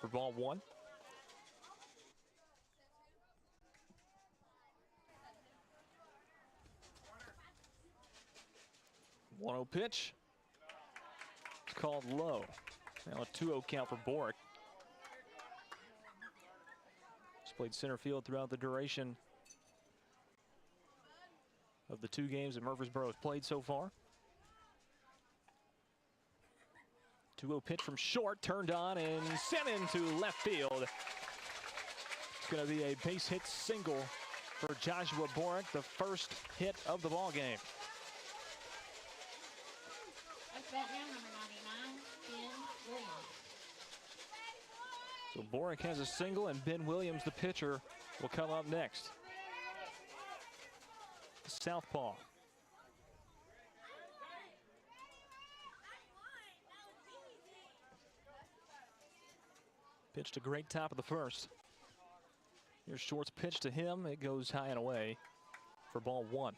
for ball one. One 0 pitch. It's called low. Now a 2-0 count for Borick. He's played center field throughout the duration of the 2 games that Murfreesboro has played so far. 2-0 pitch from Short, turned on and sent into left field. It's going to be a base hit single for Joshua Borick, the first hit of the ball game. So Borick has a single, and Ben Williams, the pitcher, will come up next. Southpaw. Pitch to great top of the first. Here's Short's pitch to him. It goes high and away for ball one.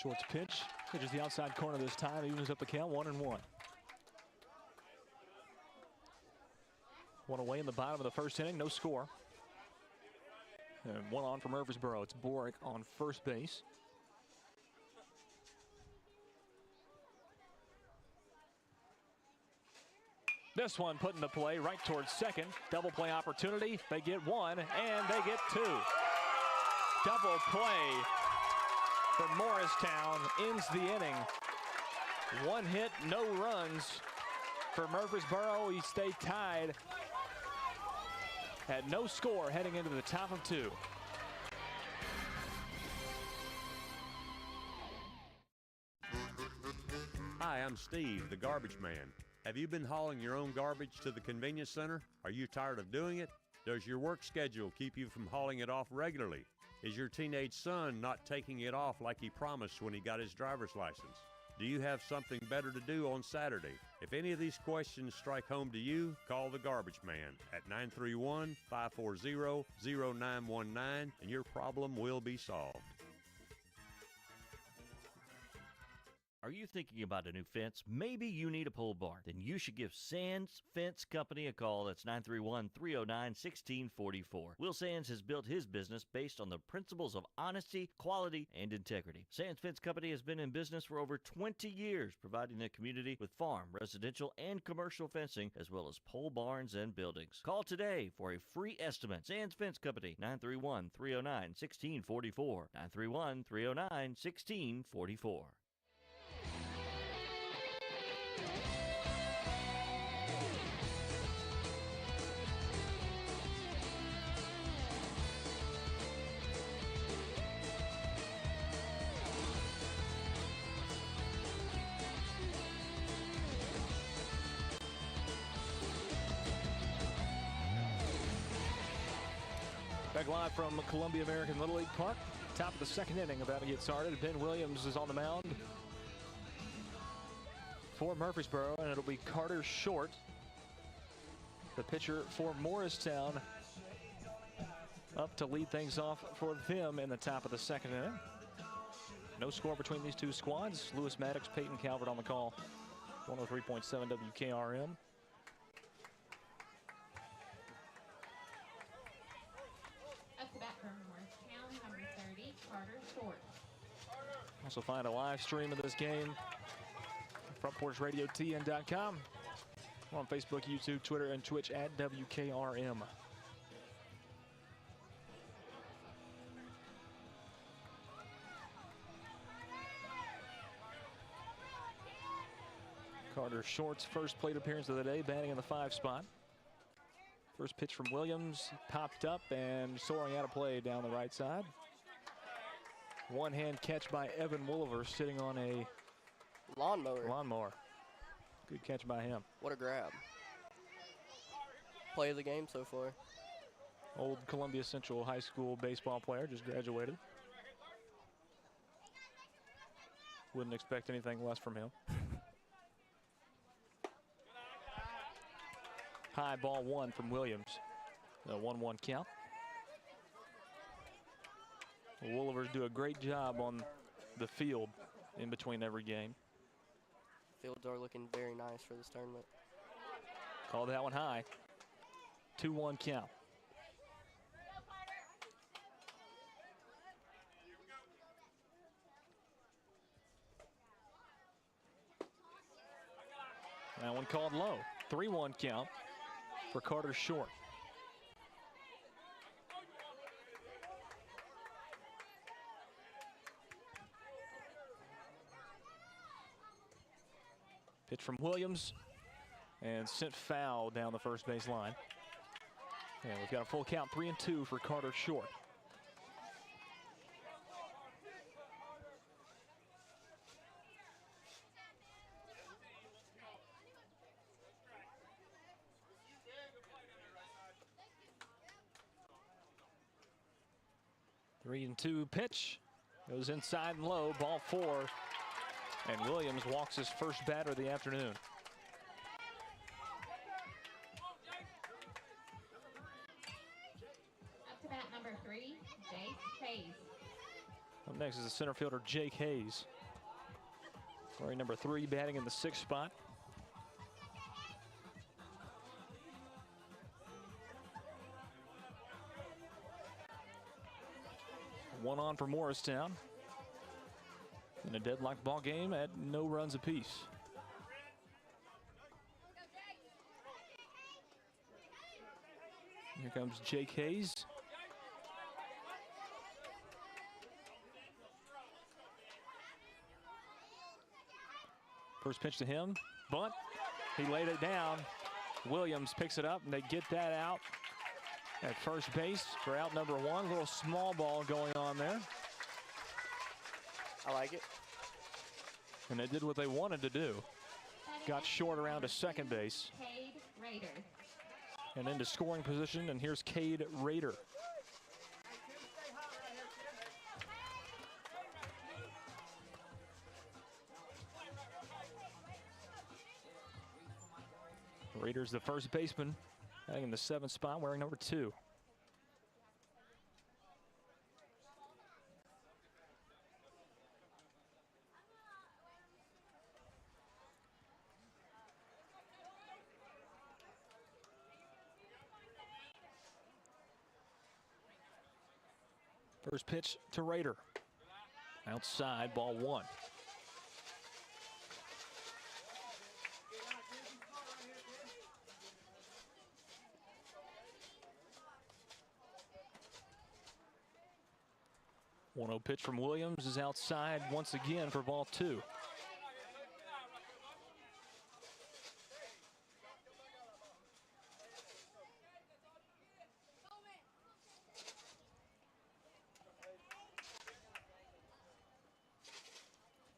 Short's pitch, pitches the outside corner this time, evens up the count, 1-1. One away in the bottom of the first inning, no score. And one on for Murfreesboro. It's Borick on first base. This one put into play right towards second. Double play opportunity. They get one and they get two. Double play for Morristown ends the inning. One hit, no runs for Murfreesboro. He stayed tied at no score heading into the top of 2. Hi, I'm Steve, the garbage man. Have you been hauling your own garbage to the convenience center? Are you tired of doing it? Does your work schedule keep you from hauling it off regularly? Is your teenage son not taking it off like he promised when he got his driver's license? Do you have something better to do on Saturday? If any of these questions strike home to you, call the garbage man at 931-540-0919 and your problem will be solved. Are you thinking about a new fence? Maybe you need a pole barn. Then you should give Sands Fence Company a call. That's 931-309-1644. Will Sands has built his business based on the principles of honesty, quality, and integrity. Sands Fence Company has been in business for over 20 years, providing the community with farm, residential, and commercial fencing, as well as pole barns and buildings. Call today for a free estimate. Sands Fence Company, 931-309-1644. 931-309-1644. Back live from Columbia American Little League Park. Top of the second inning, about to get started. Ben Williams is on the mound for Murfreesboro, and it'll be Carter Short, the pitcher for Morristown, up to lead things off for them in the top of the second inning. No score between these two squads. Lewis Maddox, Peyton Calvert on the call. 103.7 WKRM. Also find a live stream of this game, frontporchradiotn.com. We're on Facebook, YouTube, Twitter, and Twitch at WKRM. Carter Short's first plate appearance of the day, batting in the 5 spot. First pitch from Williams, popped up and soaring out of play down the right side. One-hand catch by Evan Wooliver, sitting on a lawnmower. Good catch by him. What a grab. Play of the game so far. Old Columbia Central High School baseball player, just graduated. Wouldn't expect anything less from him. High ball 1 from Williams. A 1-1 count. The Woolivers do a great job on the field in between every game. Fields are looking very nice for this tournament. Called that one high. 2-1 count. That one called low. 3-1 count for Carter Short. Pitch from Williams and sent foul down the first base line. And we've got a full count, 3-2 for Carter Short. Three and 2 pitch goes inside and low, ball 4. And Williams walks his first batter of the afternoon. Up to bat number 3, Jake Hayes. Up next is the center fielder, Jake Hayes. Wearing number 3, batting in the 6th spot. One on for Morristown. In a deadlock ball game at no runs apiece. Here comes Jake Hayes. First pitch to him, bunt. He laid it down. Williams picks it up and they get that out at first base for out number 1. Little small ball going on there. I like it. And they did what they wanted to do. Got short around to second base. Cade Rader. And into scoring position, and here's Cade Rader. Rader's the first baseman, batting in the 7th spot, wearing number 2. First pitch to Rader. Outside, ball 1. One-0 pitch from Williams is outside once again for ball 2.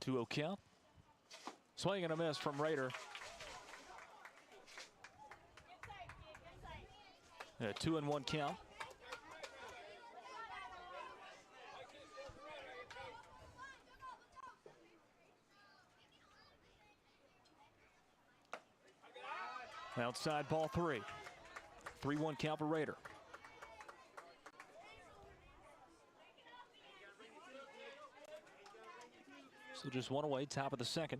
Two-0 count. Swing and a miss from Rader. A 2-1 count. Outside, ball 3. 3-1 count for Rader. So just one away, top of the 2nd.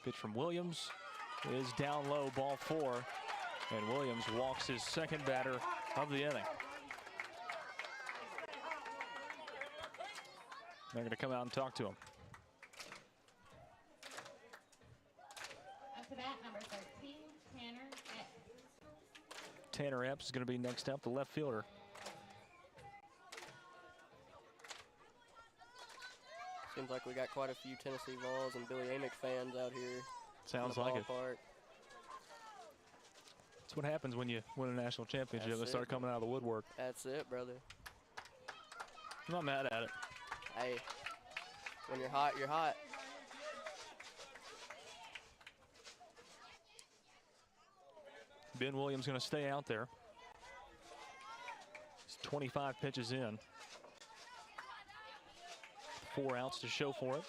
Pitch from Williams is down low, ball 4. And Williams walks his second batter of the inning. They're going to come out and talk to him. Up to bat, number 13, Tanner Epps. Tanner Epps is going to be next up, the left fielder. Seems like we got quite a few Tennessee Vols and Billy Amick fans out here. Sounds like it. That's what happens when you win a national championship. They start coming out of the woodwork. That's it, brother. I'm not mad at it. Hey, when you're hot, you're hot. Ben Williams going to stay out there. He's 25 pitches in. 4 outs to show for it.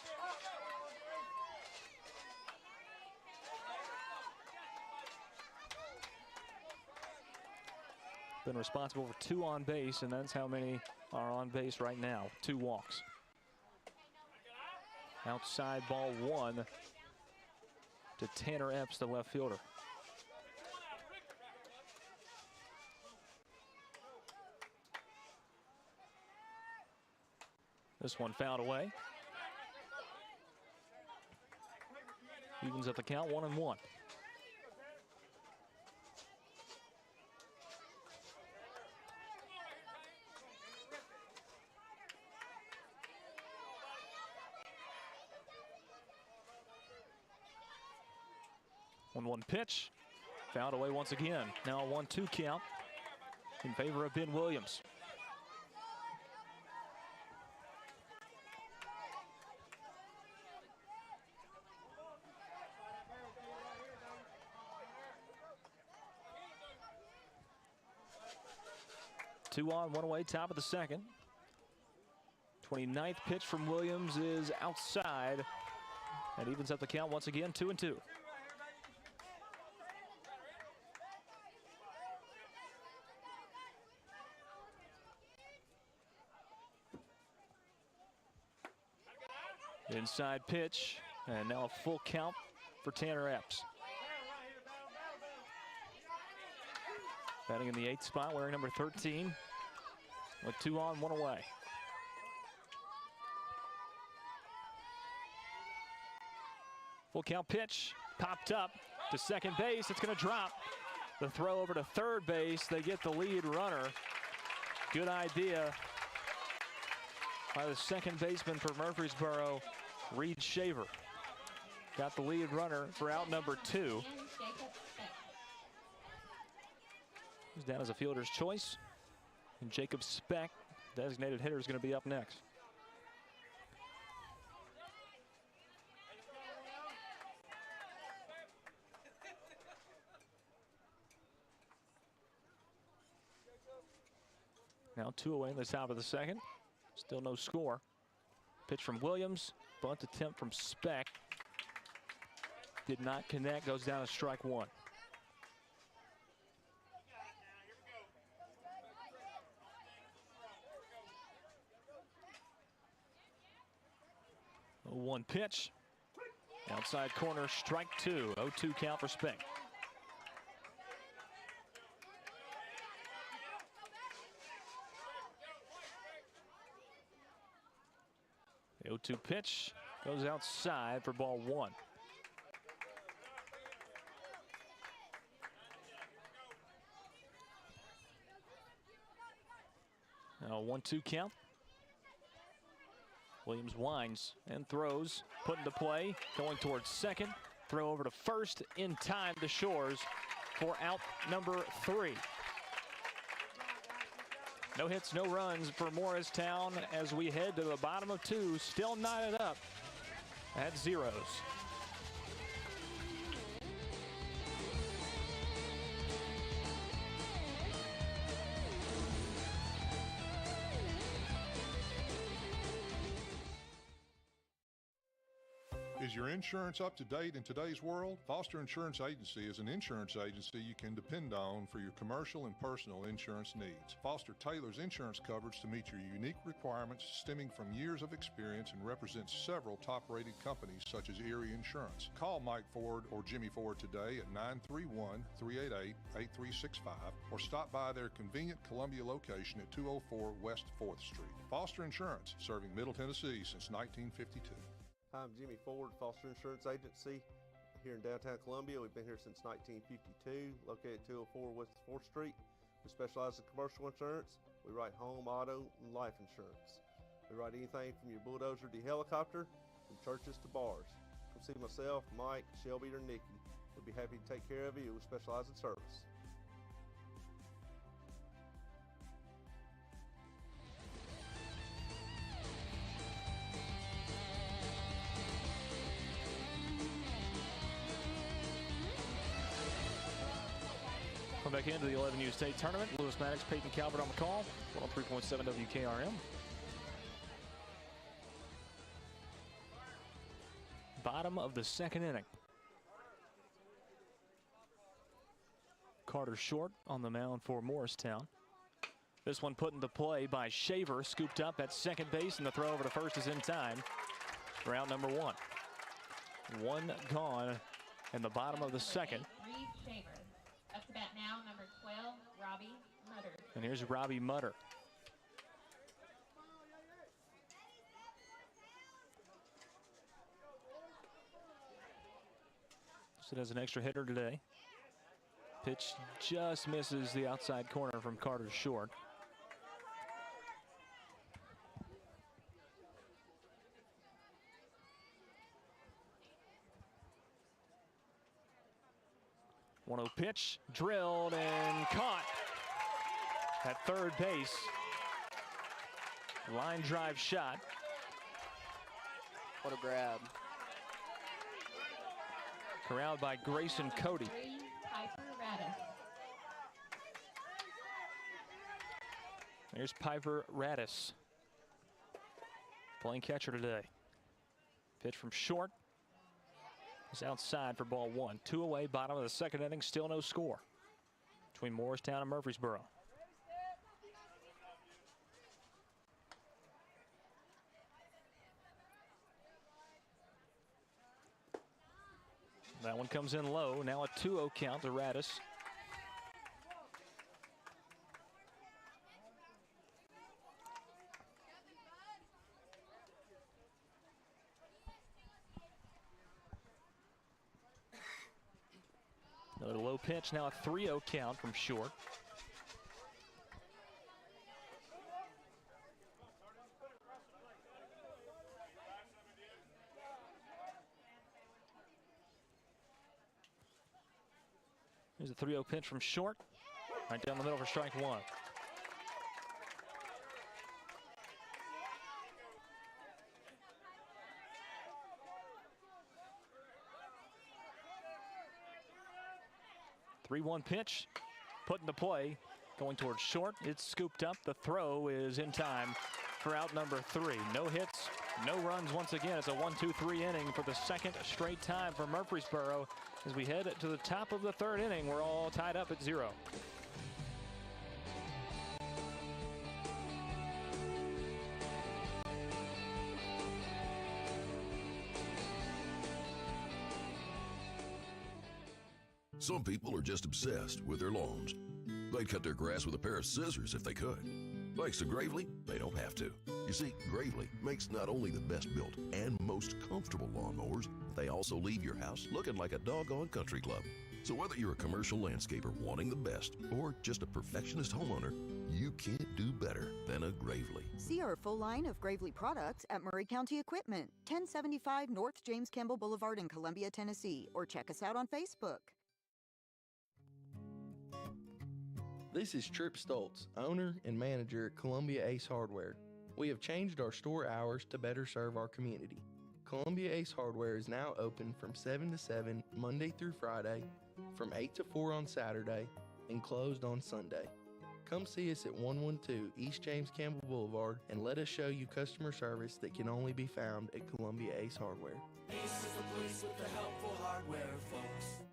Been responsible for 2 on base, and that's how many are on base right now. 2 walks. Outside, ball 1 to Tanner Epps, the left fielder. This one fouled away. Evens up the count, 1-1. One pitch, fouled away once again. Now a 1-2 count in favor of Ben Williams. Two on, 1 away, top of the 2nd. 29th pitch from Williams is outside. And evens up the count once again, 2-2. Inside pitch, and now a full count for Tanner Epps. Batting in the 8th spot, wearing number 13, with 2 on, 1 away. Full count pitch, popped up to second base. It's going to drop. The throw over to third base. They get the lead runner. Good idea by the second baseman for Murfreesboro, Reed Shaver. Got the lead runner for out number 2. He's down as a fielder's choice. And Jacob Speck, designated hitter, is going to be up next. Now 2 away in the top of the second. Still no score. Pitch from Williams. Bunt attempt from Speck. Did not connect. Goes down to strike 1. One pitch. Outside corner, strike 2. 0-2 count for Speck. The 0-2 pitch goes outside for ball 1. Now 1-2 count. Williams winds and throws, put into play, going towards second. Throw over to first, in time to Shores for out number 3. No hits, no runs for Morristown as we head to the bottom of 2, still knotted up at zeros. Is your insurance up to date in today's world? Foster Insurance Agency is an insurance agency you can depend on for your commercial and personal insurance needs. Foster tailors insurance coverage to meet your unique requirements stemming from years of experience and represents several top-rated companies such as Erie Insurance. Call Mike Ford or Jimmy Ford today at 931-388-8365 or stop by their convenient Columbia location at 204 West 4th Street. Foster Insurance, serving Middle Tennessee since 1952. Hi, I'm Jimmy Ford, Foster Insurance Agency here in downtown Columbia. We've been here since 1952, located at 204 West 4th Street. We specialize in commercial insurance. We write home, auto, and life insurance. We write anything from your bulldozer to your helicopter, from churches to bars. Come see myself, Mike, Shelby, or Nikki. We'll be happy to take care of you. We specialize in service. Back into the 11U State Tournament. Lewis Maddox, Peyton Calvert on the call. 103.7 WKRM. Bottom of the second inning. Carter Short on the mound for Morristown. This one put into play by Shaver, scooped up at second base, and the throw over to first is in time for out number 1. 1 gone in the bottom of the second. Up to bat now, number 12, Robbie Mutter. And here's Robbie Mutter. So as an extra hitter today. Pitch just misses the outside corner from Carter Short. One-0 pitch, drilled and caught at third base. Line drive shot. What a grab. Corralled by Grayson Cody. There's Piper Radis, playing catcher today. Pitch from Short. Is outside for ball 1. 2 away, bottom of the second inning, still no score between Morristown and Murfreesboro. That one comes in low. Now a 2-0 count to Radis. Another low pitch, now a 3-0 count from Short. Here's a 3-0 pitch from Short. Right down the middle for strike one. The 3-1 pitch, put into play, going towards short. It's scooped up. The throw is in time for out number 3. No hits, no runs once again. It's a 1-2-3 inning for the second straight time for Murfreesboro. As we head to the top of the third inning, we're all tied up at 0. Some people are just obsessed with their lawns. They'd cut their grass with a pair of scissors if they could. Thanks to Gravely, they don't have to. You see, Gravely makes not only the best built and most comfortable lawnmowers, they also leave your house looking like a doggone country club. So whether you're a commercial landscaper wanting the best or just a perfectionist homeowner, you can't do better than a Gravely. See our full line of Gravely products at Murray County Equipment, 1075 North James Campbell Boulevard in Columbia, Tennessee, or check us out on Facebook. This is Trip Stoltz, owner and manager at Columbia Ace Hardware. We have changed our store hours to better serve our community. Columbia Ace Hardware is now open from 7 to 7 Monday through Friday, from 8 to 4 on Saturday, and closed on Sunday. Come see us at 112 East James Campbell Boulevard and let us show you customer service that can only be found at Columbia Ace Hardware. Ace is the place with the helpful hardware, folks.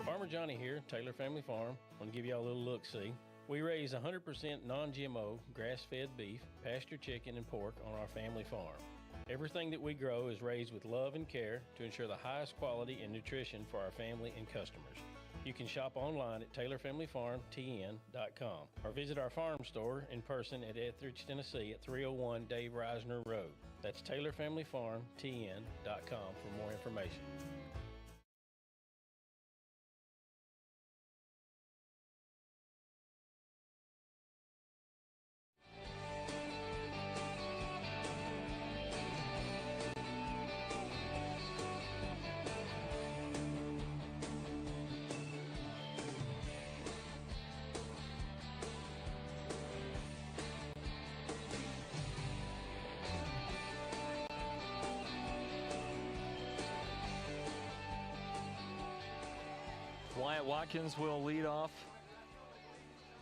Farmer Johnny here, Taylor Family Farm. I want to give y'all a little look-see. We raise 100% non-GMO, grass-fed beef, pasture chicken, and pork on our family farm. Everything that we grow is raised with love and care to ensure the highest quality and nutrition for our family and customers. You can shop online at TaylorFamilyFarmTN.com or visit our farm store in person at Etheridge, Tennessee at 301 Dave Reisner Road. That's TaylorFamilyFarmTN.com for more information. Wyatt Watkins will lead off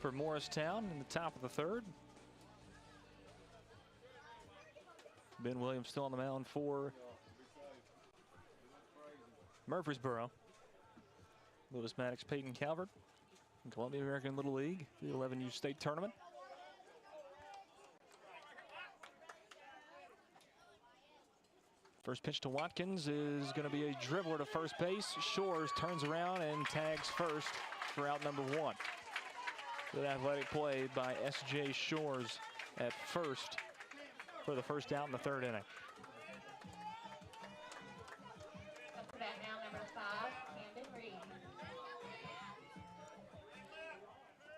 for Morristown in the top of the third. Ben Williams still on the mound for Murfreesboro. Lewis Maddox, Peyton Calvert in Columbia American Little League, the 11U state tournament. First pitch to Watkins is going to be a dribbler to first base. Shores turns around and tags first for out number 1. Good athletic play by S.J. Shores at first for the first out in the third inning. Up to bat now, number 5, Camden Reed.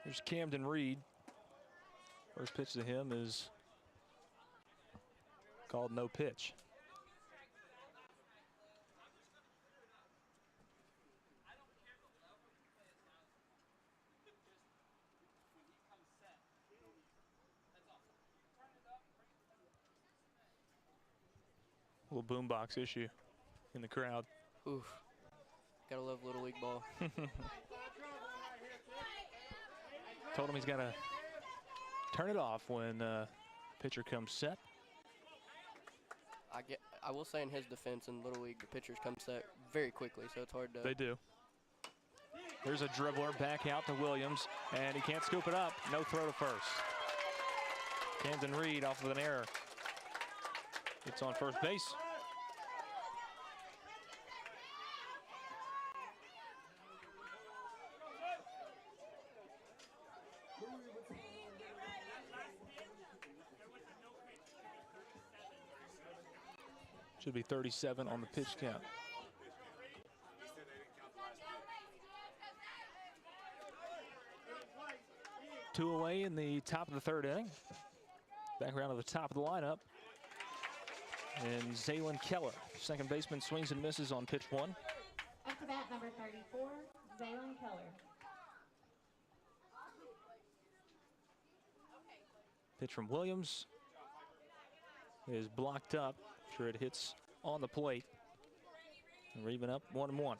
Here's Camden Reed. First pitch to him is called no pitch. Little boombox issue in the crowd. Oof. Gotta love Little League ball. Told him he's got to turn it off when pitcher comes set. I will say in his defense, in Little League, the pitchers come set very quickly, so it's hard to. They do. There's a dribbler back out to Williams, and he can't scoop it up. No throw to first. Camden Reed off of an error. It's on first base. Should be 37 on the pitch count. Two away in the top of the third inning. Back around to the top of the lineup. And Zaylin Keller, second baseman, swings and misses on pitch 1. Up to bat number 34, Zaylon Keller. Pitch from Williams is blocked up. Sure, it hits on the plate. And we're even up 1-1.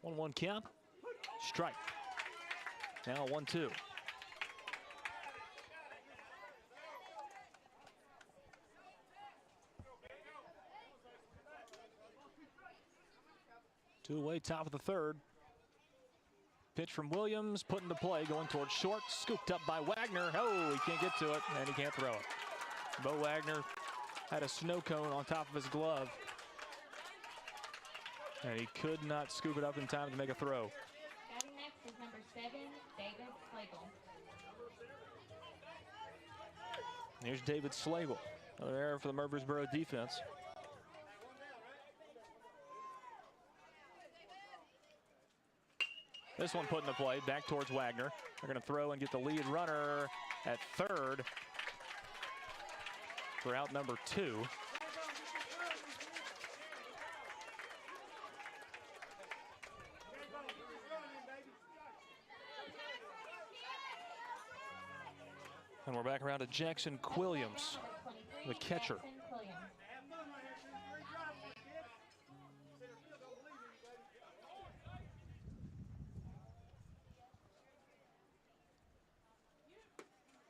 1-1 count. Strike. Now 1-2. Two away, top of the third. Pitch from Williams, put into play, going towards short, scooped up by Wagner. Oh, he can't get to it, and he can't throw it. Bo Wagner had a snow cone on top of his glove, and he could not scoop it up in time to make a throw. Batting next is number 7, David Slagle. Here's David Slagle. Another error for the Murfreesboro defense. This one put into play, back towards Wagner. They're going to throw and get the lead runner at third for out number 2. And we're back around to Jackson Quilliams, the catcher.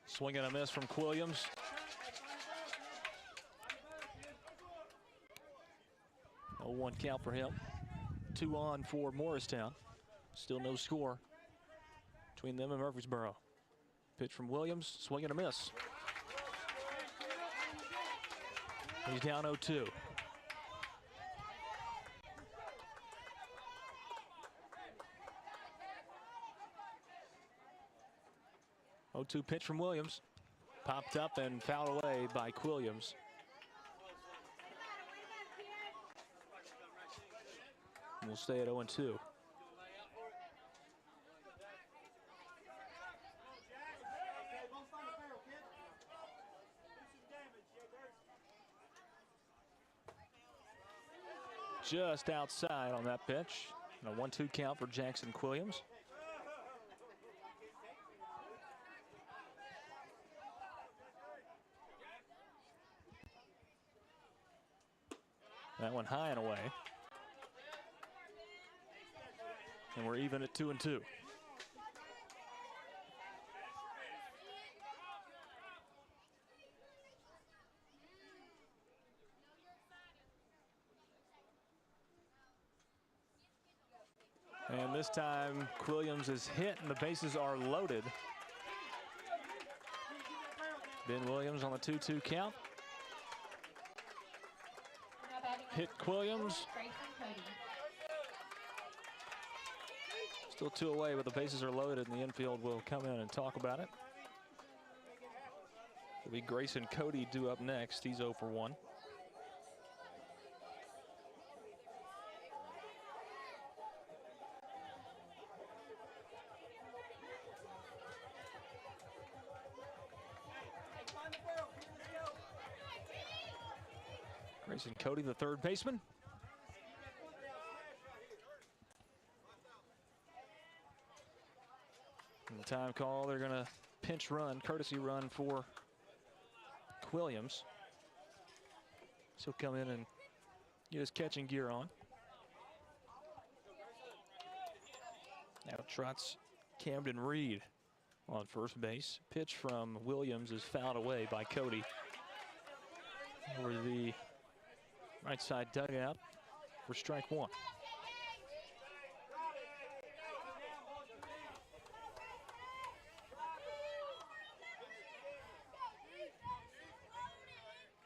Swing and a miss from Quilliams. A 1 count for him. 2 on for Morristown. Still no score between them and Murfreesboro. Pitch from Williams, swing and a miss. He's down 0-2. Pitch from Williams. Popped up and fouled away by Quilliams. We'll stay at 0-2. Just outside on that pitch. And a 1-2 count for Jackson Quilliams. That one high and away. And we're even at 2-2. And this time, Quilliams is hit and the bases are loaded. Ben Williams on the 2-2 count. Hit Quilliams. Still 2 away, but the bases are loaded, and the infield will come in and talk about it. It'll be Grayson Cody due up next. He's 0 for 1. Grayson Cody, the third baseman. And the time call, they're going to pinch run, courtesy run for Quilliams. So he'll come in and get his catching gear on. Now trots Camden Reed on first base. Pitch from Williams is fouled away by Cody. Over the right side dugout for strike 1.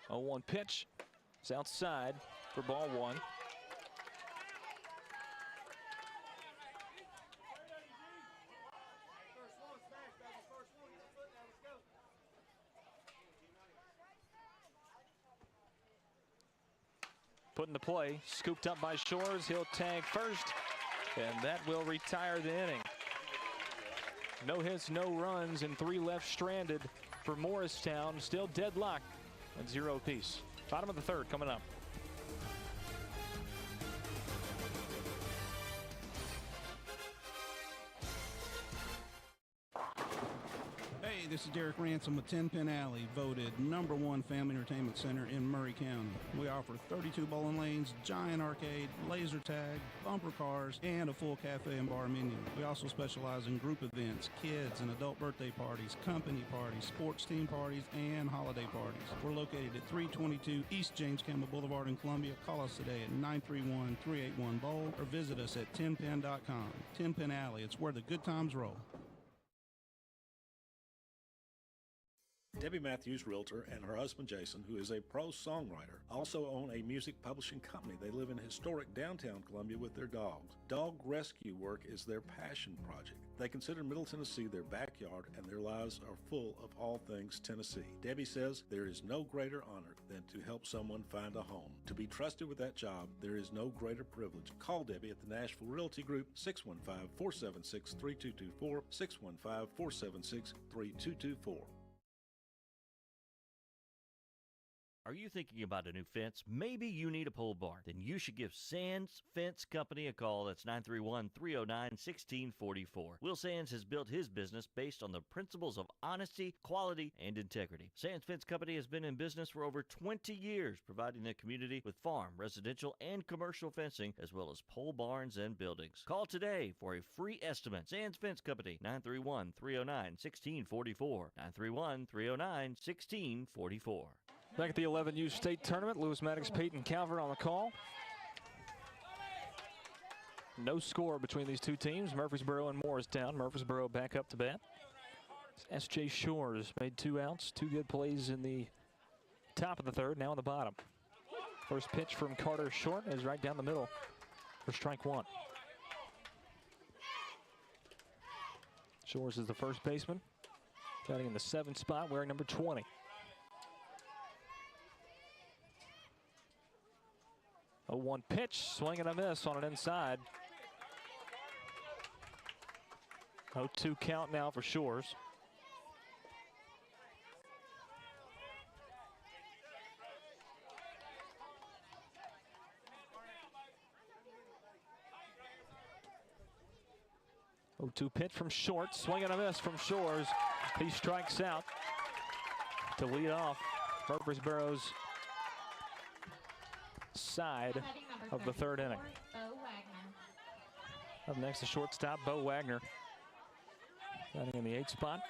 A 0-1 pitch. It's outside for ball 1. Put into play, scooped up by Shores. He'll tag first, and that will retire the inning. No hits, no runs, and 3 left stranded for Morristown. Still deadlocked and 0 apiece. Bottom of the third coming up. Hey, this is Derek Ransom with 10 Pin Alley, voted #1 family entertainment center in Murray County. We offer 32 bowling lanes, giant arcade, laser tag, bumper cars, and a full cafe and bar menu. We also specialize in group events, kids and adult birthday parties, company parties, sports team parties, and holiday parties. We're located at 322 East James Campbell Boulevard in Columbia. Call us today at 931-381-BOWL or visit us at 10pin.com. 10 Pin Alley, it's where the good times roll. Debbie Matthews, realtor, and her husband Jason, who is a pro songwriter, also own a music publishing company. They live in historic downtown Columbia with their dogs. Dog rescue work is their passion project. They consider Middle Tennessee their backyard, and their lives are full of all things Tennessee. Debbie says there is no greater honor than to help someone find a home. To be trusted with that job, there is no greater privilege. Call Debbie at the Nashville Realty Group, 615-476-3224, 615-476-3224. Are you thinking about a new fence? Maybe you need a pole barn. Then you should give Sands Fence Company a call. That's 931-309-1644. Will Sands has built his business based on the principles of honesty, quality, and integrity. Sands Fence Company has been in business for over 20 years, providing the community with farm, residential, and commercial fencing, as well as pole barns and buildings. Call today for a free estimate. Sands Fence Company, 931-309-1644. 931-309-1644. Back at the 11U state tournament, Lewis Maddox, Peyton Calvert on the call. No score between these two teams, Murfreesboro and Morristown. Murfreesboro back up to bat. S.J. Shores made 2 outs, 2 good plays in the top of the third, now in the bottom. First pitch from Carter Short is right down the middle for strike 1. Shores is the first baseman, batting in the 7th spot, wearing number 20. 0-1 pitch, swing and a miss on an inside. 0-2 count now for Shores. Oh, 2 pitch from Short, swing and a miss from Shores. He strikes out to lead off Murfreesboro's side of the third inning. Up next, the shortstop, Bo Wagner. Batting in the 8th spot,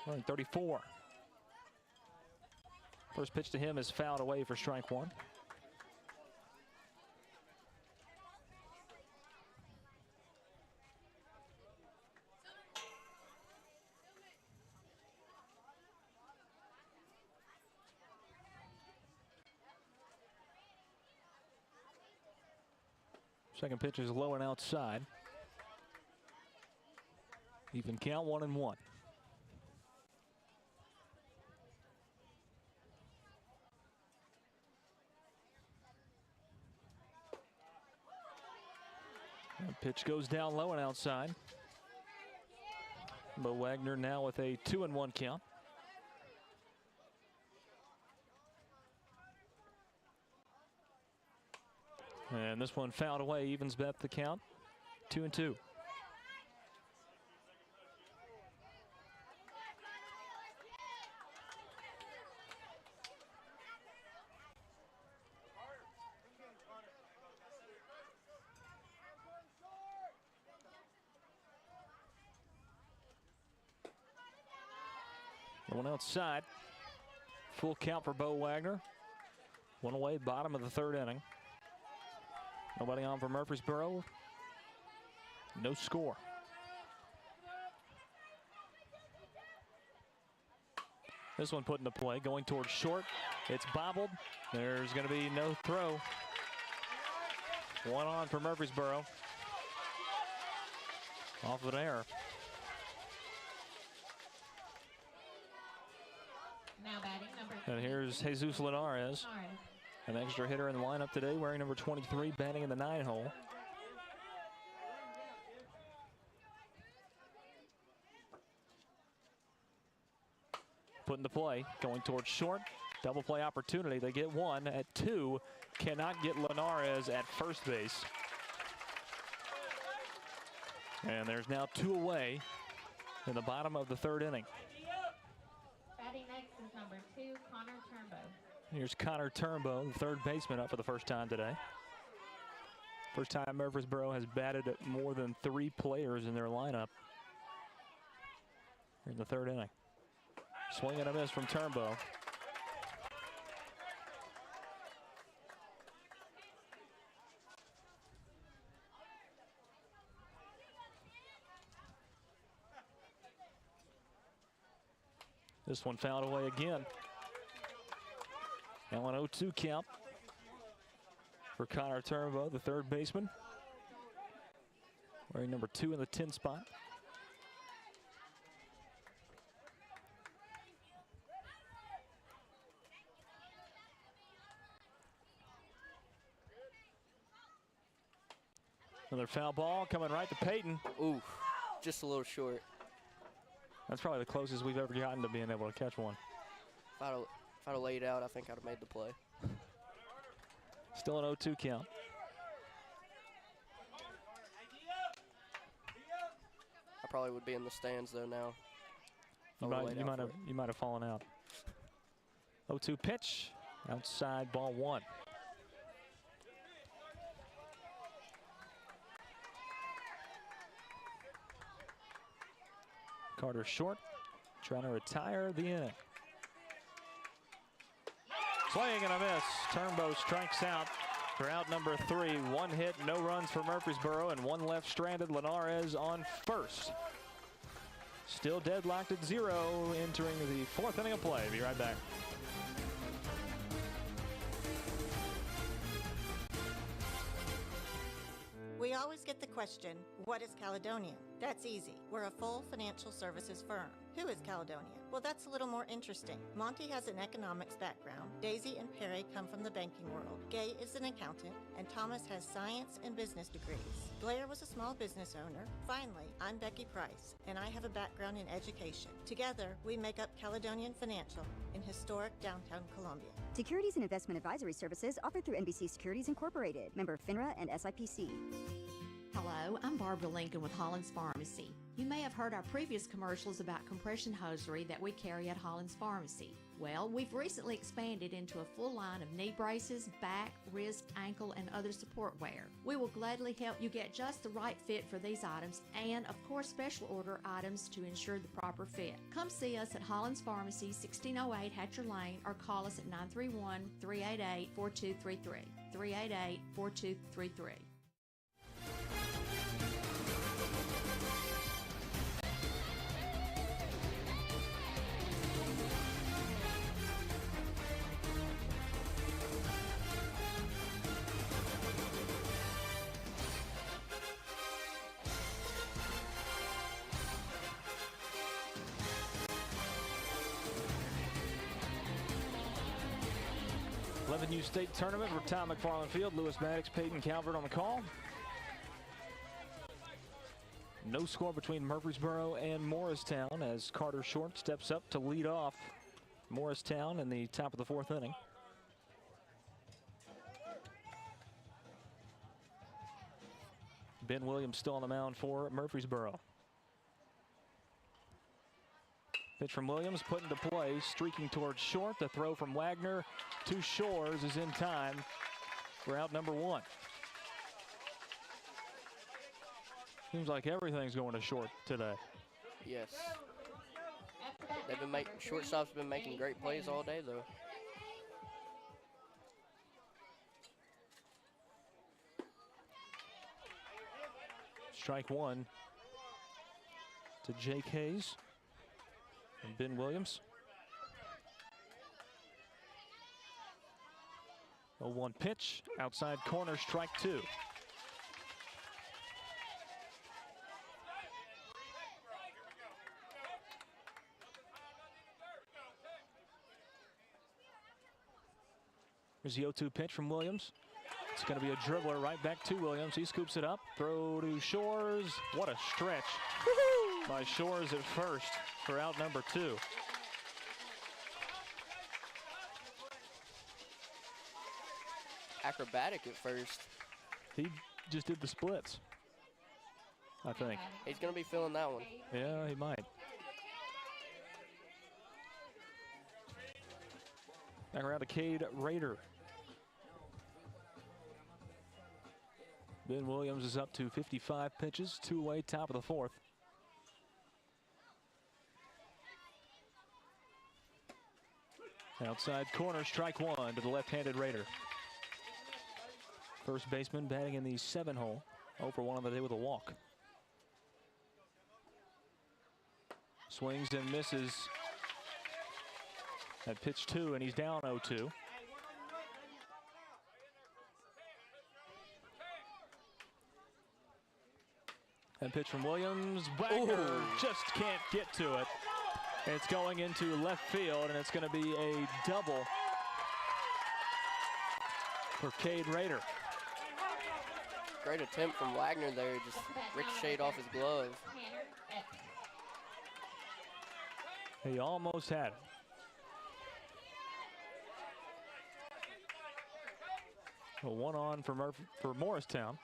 wearing 34. First pitch to him is fouled away for strike 1. Second pitch is low and outside. Even count, 1-1. That pitch goes down low and outside. Bo Wagner now with a 2-1 count. And this one fouled away, evens bet the count, 2-2. One outside, full count for Bo Wagner. One away, bottom of the third inning. Nobody on for Murfreesboro. No score. This one put into play, going towards short. It's bobbled. There's going to be no throw. One on for Murfreesboro. Off of an error. Now batting number 3. And here's Jesus Linares. An extra hitter in the lineup today, wearing number 23, batting in the 9 hole. Put into play, going towards short. Double play opportunity. They get one. At 2, cannot get Linares at first base. And there's now 2 away in the bottom of the 3rd inning. Batting next is number 2, Connor Turnbow. Here's Connor Turnbow, the 3rd baseman, up for the first time today. First time Murfreesboro has batted at more than 3 players in their lineup in the 3rd inning. Swing and a miss from Turnbow. This one fouled away again. Now an 0-2 count for Connor Turnbow, the 3rd baseman. Wearing number 2 in the 10 spot. Another foul ball coming right to Peyton. Ooh, just a little short. That's probably the closest we've ever gotten to being able to catch one. If I'd have laid out, I think I'd have made the play. Still an 0-2 count. I probably would be in the stands though now. You might have fallen out. 0-2 pitch, outside, ball 1. Carter short, trying to retire the inning. Swing and a miss. Turnbow strikes out for out number 3. 1 hit, no runs for Murfreesboro, and 1 left stranded. Linares on first. Still deadlocked at 0, entering the 4th inning of play. Be right back. We always get the question, what is Caledonian? That's easy. We're a full financial services firm. Who is Caledonian? Well, that's a little more interesting. Monty has an economics background. Daisy and Perry come from the banking world. Gay is an accountant, and Thomas has science and business degrees. Blair was a small business owner. Finally, I'm Becky Price, and I have a background in education. Together, we make up Caledonian Financial in historic downtown Columbia. Securities and investment advisory services offered through NBC Securities Incorporated, member FINRA and SIPC. Hello, I'm Barbara Lincoln with Hollins Pharmacy. You may have heard our previous commercials about compression hosiery that we carry at Hollins Pharmacy. Well, we've recently expanded into a full line of knee braces, back, wrist, ankle, and other support wear. We will gladly help you get just the right fit for these items and, of course, special order items to ensure the proper fit. Come see us at Hollins Pharmacy, 1608 Hatcher Lane, or call us at 931-388-4233. 388-4233. 11U State Tournament for Tom McFarland Field. Lewis Maddox, Peyton Calvert on the call. No score between Murfreesboro and Morristown as Carter Short steps up to lead off Morristown in the top of the 4th inning. Ben Williams still on the mound for Murfreesboro. Pitch from Williams put into play, streaking towards short. The throw from Wagner to Shores is in time for out number 1. Seems like everything's going to short today. Yes. They've been shortstop's been making great plays all day though. Strike 1 to Jake Hayes and Ben Williams. 0-1 pitch, outside corner, strike 2. Here's the 0-2 pitch from Williams. It's going to be a dribbler right back to Williams. He scoops it up. Throw to Shores. What a stretch by Shores at first for out number 2. acrobatic at first. He just did the splits, I think. He's going to be feeling that one. Yeah, he might. Back around to Cade Rader. Ben Williams is up to 55 pitches, 2 away, top of the 4th. Outside corner, strike 1 to the left-handed Raider. First baseman batting in the 7-hole. 0 for 1 on the day with a walk. Swings and misses at pitch 2, and he's down 0-2. And pitch from Williams. Wagner just can't get to it. It's going into left field, and it's going to be a double for Cade Rader. Great attempt from Wagner there, just ricocheted off his glove. He almost had it. A 1 on for Morristown.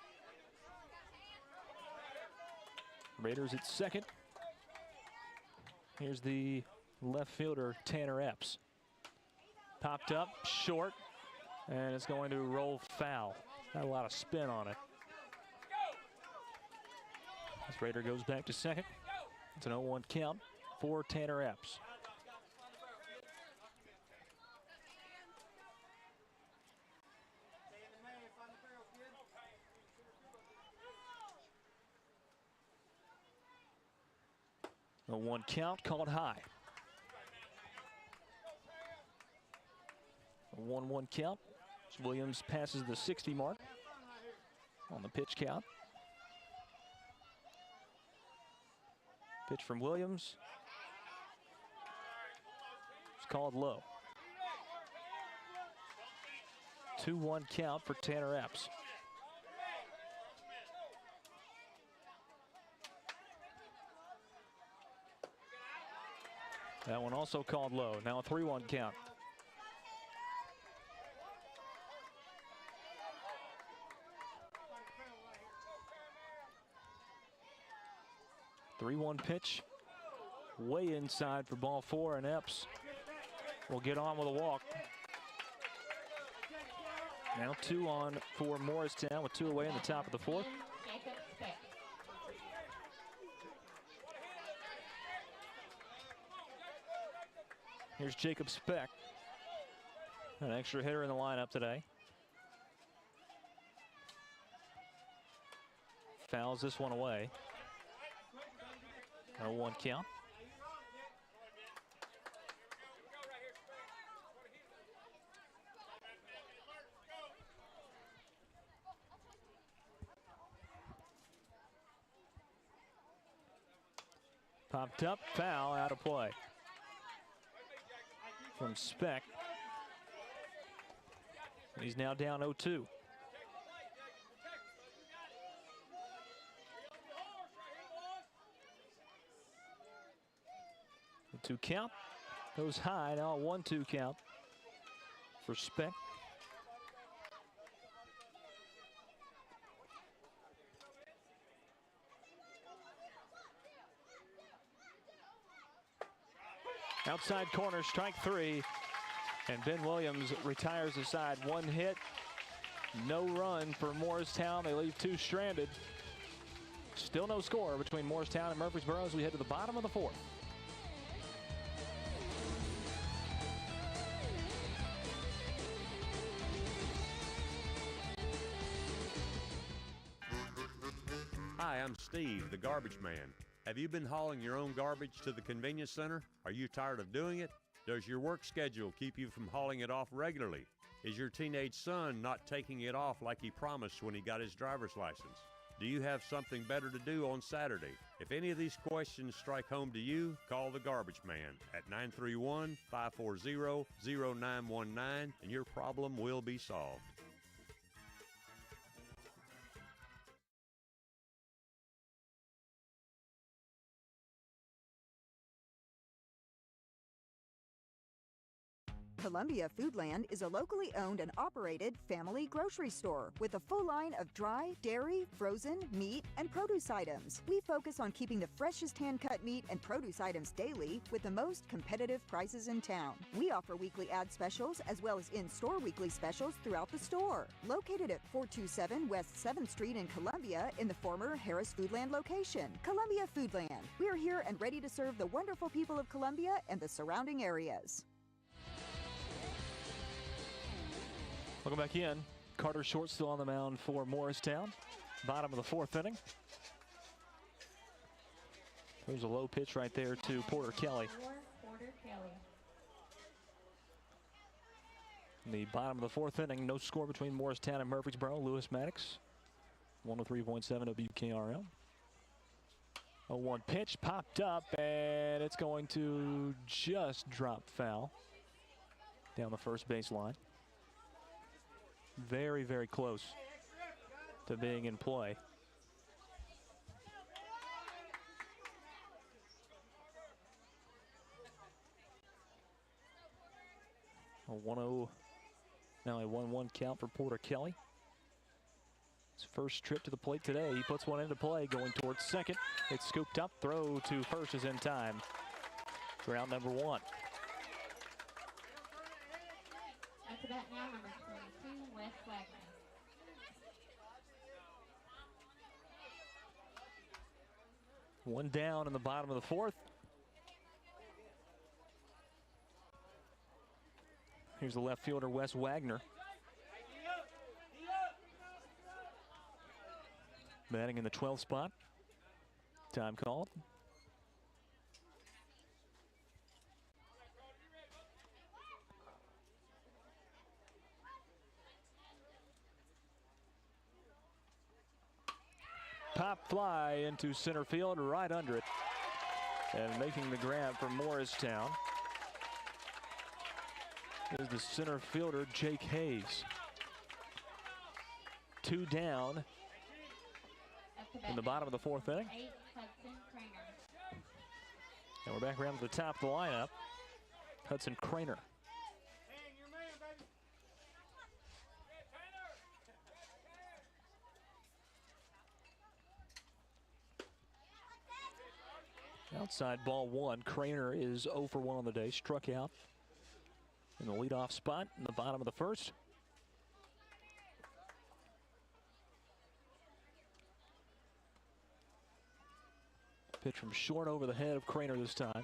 Raiders at second. Here's the left fielder, Tanner Epps. Popped up, short, and it's going to roll foul. Not a lot of spin on it. This Raider goes back to second. It's an 0-1 count for Tanner Epps. A 1 count called high. A 1-1 count. Williams passes the 60 mark on the pitch count. Pitch from Williams. It's called low. 2-1 count for Tanner Epps. That one also called low. Now a 3-1 count. Three-one pitch. Way inside for ball 4, and Epps will get on with a walk. Now 2 on for Morristown with 2 away in the top of the 4th. Here's Jacob Speck, an extra hitter in the lineup today. Fouls this one away. 0-1 count. Popped up, foul, out of play. From Speck. He's now down 0-2. The 2 count goes high. Now a 1-2 count for Speck. Outside corner, strike 3. And Ben Williams retires the side. 1 hit, no run for Morristown. They leave 2 stranded. Still no score between Morristown and Murfreesboro as we head to the bottom of the 4th. Hi, I'm Steve, the garbage man. Have you been hauling your own garbage to the convenience center? Are you tired of doing it? Does your work schedule keep you from hauling it off regularly? Is your teenage son not taking it off like he promised when he got his driver's license? Do you have something better to do on Saturday? If any of these questions strike home to you, call the garbage man at 931-540-0919 and your problem will be solved. Columbia Foodland is a locally owned and operated family grocery store with a full line of dry, dairy, frozen, meat, and produce items. We focus on keeping the freshest hand-cut meat and produce items daily with the most competitive prices in town. We offer weekly ad specials as well as in-store weekly specials throughout the store. Located at 427 West 7th Street in Columbia in the former Harris Foodland location. Columbia Foodland. We are here and ready to serve the wonderful people of Columbia and the surrounding areas. Welcome back in. Carter Short still on the mound for Morristown. Bottom of the fourth inning. There's a low pitch right there to Porter Kelly. In the bottom of the fourth inning, no score between Morristown and Murfreesboro. Lewis Maddox, 103.7 WKRL. 0-1 pitch popped up, and it's going to just drop foul down the first base line. Very, very close to being in play. A 1-0, now a 1-1 count for Porter Kelly. His first trip to the plate today. He puts one into play going towards second. It's scooped up. Throw to first is in time. Ground number one. At the bat now, number 22, Wes Wagner. One down in the bottom of the fourth. Here's the left fielder, Wes Wagner. Batting in the 12th spot. Time called. Pop fly into center field, right under it. And making the grab for Morristown is the center fielder, Jake Hayes. Two down in the bottom of the fourth inning. And we're back around to the top of the lineup. Hudson Craner. Outside ball one. Craner is 0 for 1 on the day. Struck out in the leadoff spot in the bottom of the first. Pitch from short over the head of Craner this time.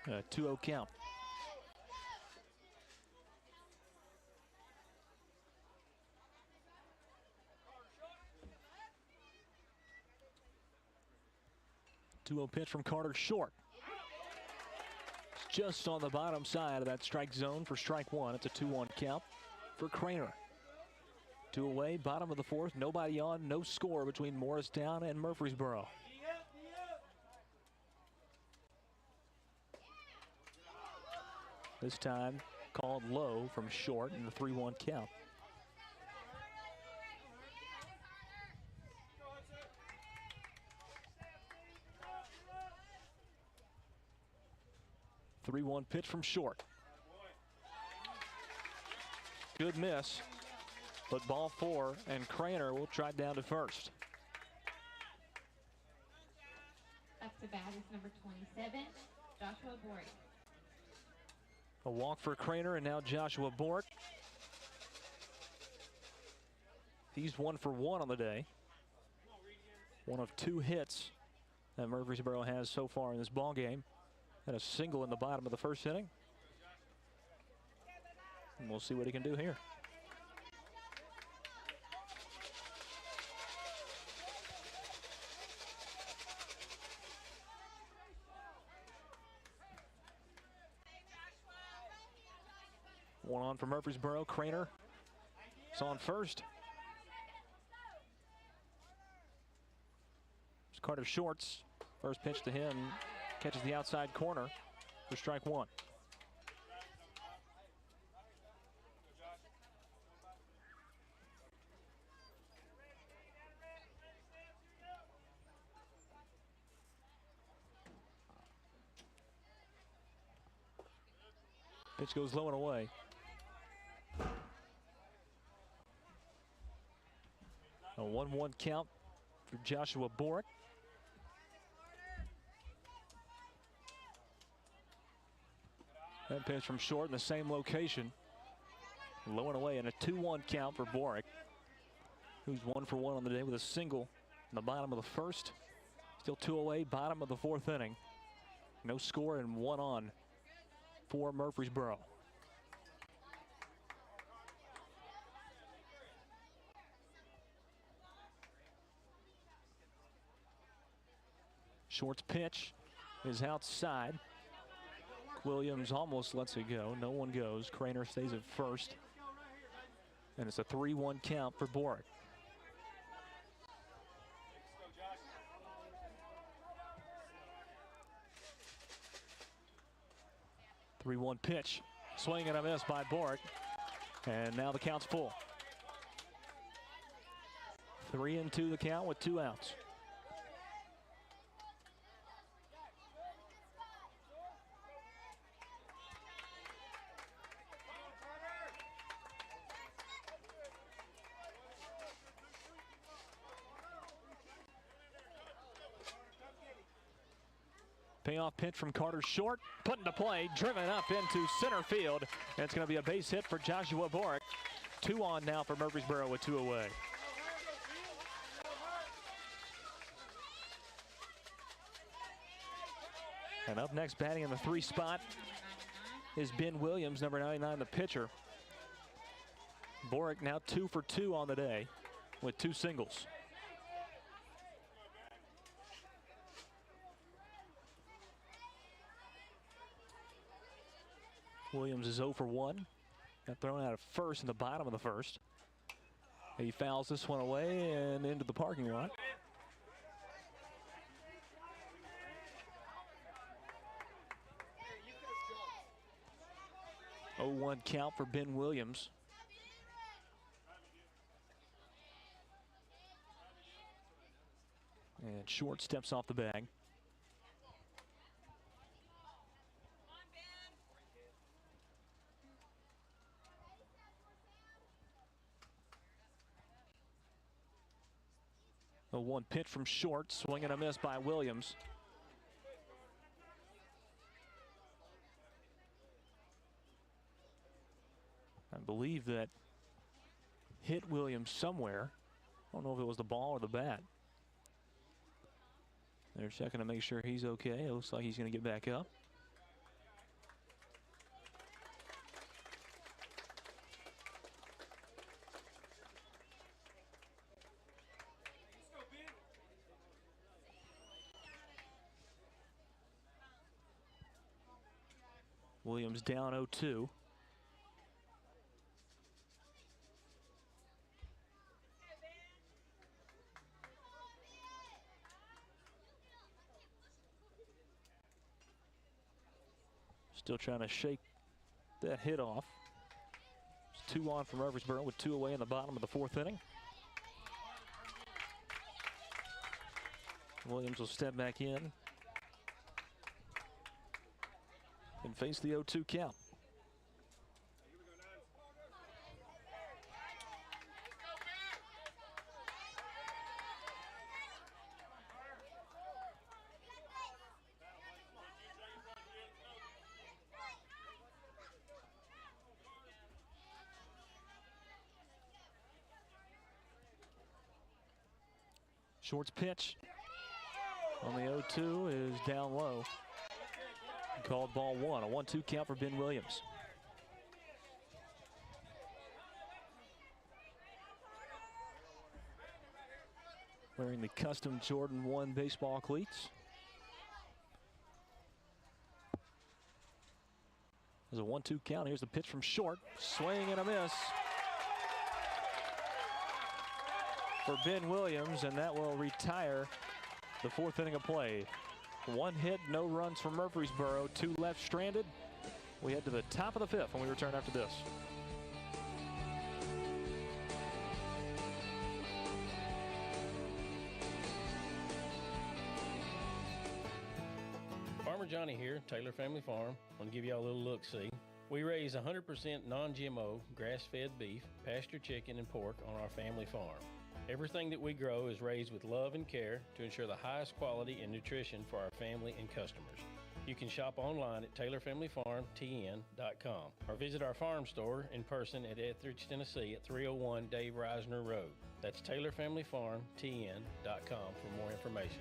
2-0 count. Pitch from Carter Short. It's just on the bottom side of that strike zone for strike one. It's a 2-1 count for Craner. Two away, bottom of the fourth, nobody on, no score between Morristown and Murfreesboro. This time called low from Short in the 3-1 count. Three-one pitch from Short. Good miss, but ball four, and Craner will try down to first. Up to bat is number 27, Joshua Bork. A walk for Craner, and now Joshua Bork. He's 1 for 1 on the day. One of 2 hits that Murfreesboro has so far in this ball game. And a single in the bottom of the first inning. And we'll see what he can do here. One on for Murfreesboro. Craner is on first. It's Carter Shorts. First pitch to him. Catches the outside corner for strike one. Pitch goes low and away. A 1-1 count for Joshua Borick. That pitch from short in the same location. Low and away, and a 2-1 count for Borick, who's 1 for 1 on the day with a single in the bottom of the first. Still 2 away, bottom of the 4th inning. No score and 1 on for Murfreesboro. Short's pitch is outside. Williams almost lets it go. No one goes. Craner stays at first. And it's a 3-1 count for Borick. Three-one pitch. Swing and a miss by Borick. And now the count's full. 3-2 the count with 2 outs. Payoff pitch from Carter short, put into play, driven up into center field. And it's going to be a base hit for Joshua Borick. 2 on now for Murfreesboro with 2 away. And up next, batting in the 3 spot is Ben Williams, number 99, the pitcher. Borick now 2 for 2 on the day with 2 singles. Williams is 0 for 1. Got thrown out of first in the bottom of the first. He fouls this one away and into the parking lot. Oh, 0-1 count for Ben Williams. And short steps off the bag. The 1 pitch from short, swing and a miss by Williams. I believe that hit Williams somewhere. I don't know if it was the ball or the bat. They're checking to make sure he's okay. It looks like he's going to get back up. Williams down 0-2. Still trying to shake that hit off. It's 2 on for Murfreesboro with 2 away in the bottom of the 4th inning. Williams will step back in and face the 0-2 count. Short's pitch on the 0-2 is down low. Called ball 1, a 1-2 count for Ben Williams. Wearing the custom Jordan 1 baseball cleats. There's a 1-2 count. Here's the pitch from short. Swing and a miss for Ben Williams, and that will retire the 4th inning of play. 1 hit, no runs for Murfreesboro, 2 left stranded. We head to the top of the 5th when we return after this. Farmer Johnny here, Taylor Family Farm. Want to give y'all a little look-see. We raise 100% non-GMO, grass-fed beef, pasture chicken, and pork on our family farm. Everything that we grow is raised with love and care to ensure the highest quality and nutrition for our family and customers. You can shop online at TaylorFamilyFarmTN.com or visit our farm store in person at Etheridge, Tennessee at 301 Dave Reisner Road. That's TaylorFamilyFarmTN.com for more information.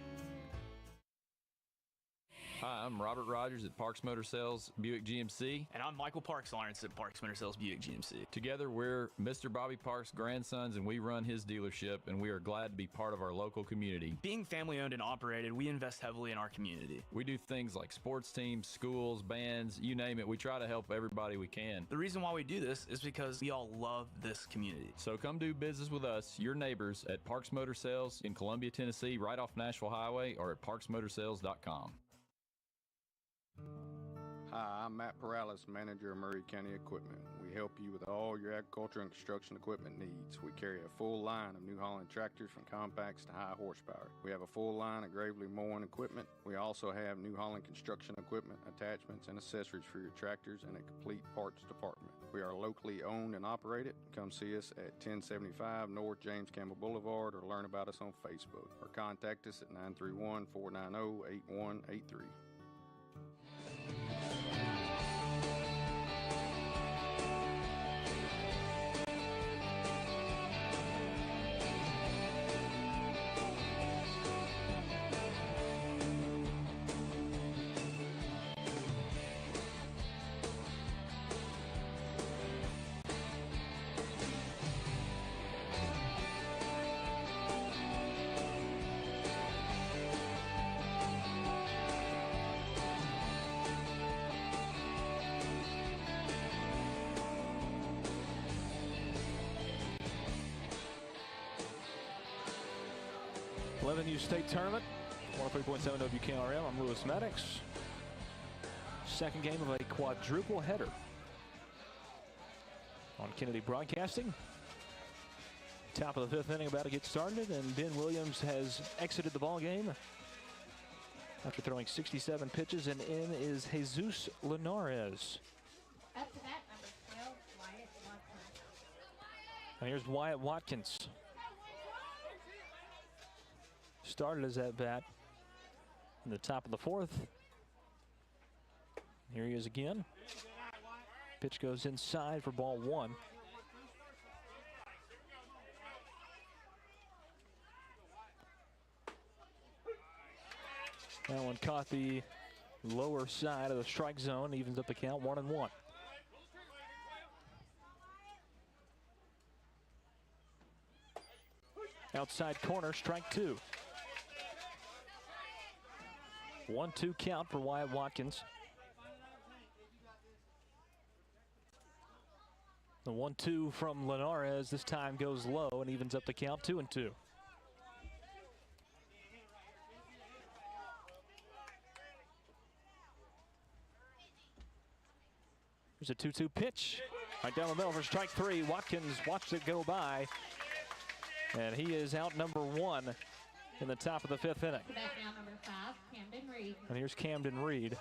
Hi, I'm Robert Rogers at Parks Motor Sales Buick GMC. And I'm Michael Parks Lawrence at Parks Motor Sales Buick GMC. Together, we're Mr. Bobby Parks' grandsons, and we run his dealership, and we are glad to be part of our local community. Being family owned and operated, we invest heavily in our community. We do things like sports teams, schools, bands, you name it. We try to help everybody we can. The reason why we do this is because we all love this community. So come do business with us, your neighbors, at Parks Motor Sales in Columbia, Tennessee, right off Nashville Highway, or at parksmotorsales.com. Hi, I'm Matt Perales, manager of Murray County Equipment. We help you with all your agriculture and construction equipment needs. We carry a full line of New Holland tractors from compacts to high horsepower. We have a full line of Gravely mowing equipment. We also have New Holland construction equipment, attachments, and accessories for your tractors and a complete parts department. We are locally owned and operated. Come see us at 1075 North James Campbell Boulevard or learn about us on Facebook or contact us at 931-490-8183. State Tournament, 103.7 WKRM. I'm Lewis Maddox. Second game of a quadruple header on Kennedy Broadcasting. Top of the fifth inning about to get started, and Ben Williams has exited the ball game after throwing 67 pitches, and in is Jesus Linares. Up to bat, number 12, Wyatt Watkins. And here's Wyatt Watkins. Started his at bat in the top of the fourth. Here he is again. Pitch goes inside for ball one. That one caught the lower side of the strike zone, evens up the count 1-1. Outside corner, strike two. 1-2 count for Wyatt Watkins. The 1-2 from Linares this time goes low and evens up the count 2-2. There's a 2-2 pitch. Right down the middle for strike three. Watkins watched it go by, and he is out number one in the top of the fifth inning. Back now, number 5, Camden Reed. And here's Camden Reed.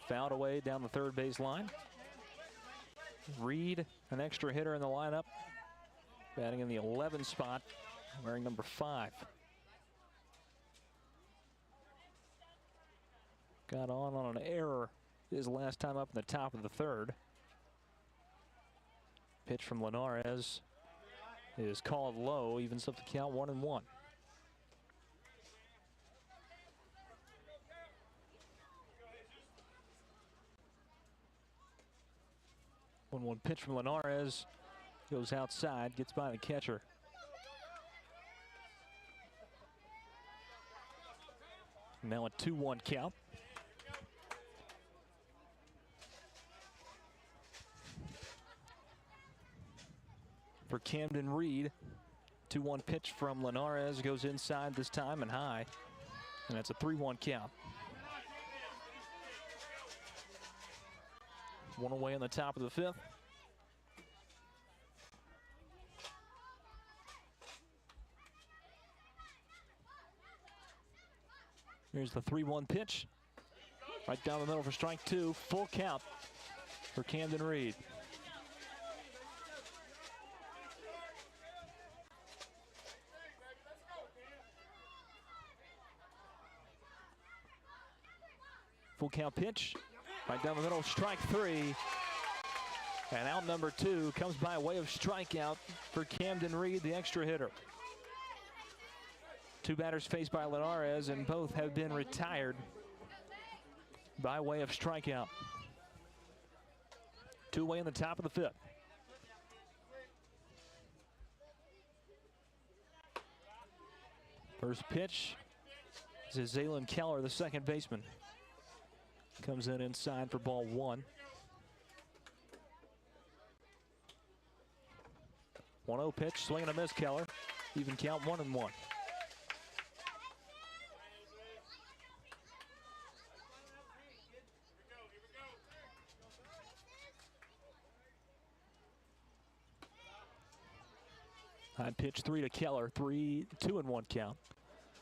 Fouled away down the third base line. Reed, an extra hitter in the lineup, batting in the 11 spot, wearing number 5. Got on an error his last time up in the top of the third. Pitch from Linares is called low, evens up the count 1-1. One pitch from Linares goes outside, gets by the catcher. Now a 2-1 count. For Camden Reed, 2-1 pitch from Linares goes inside this time and high, and that's a 3-1 count. One away in the top of the fifth. Here's the 3-1 pitch. Right down the middle for strike 2. Full count for Camden Reed. Full count pitch. Right down the middle, strike 3. And out number 2 comes by way of strikeout for Camden Reed, the extra hitter. 2 batters faced by Linares, and both have been retired by way of strikeout. 2 away in the top of the 5th. First pitch is Zaylen Keller, the second baseman. Comes in inside for ball 1. 1-0 pitch, swing and a miss, Keller. Even count 1-1. High pitch 3 to Keller, 2-1 count.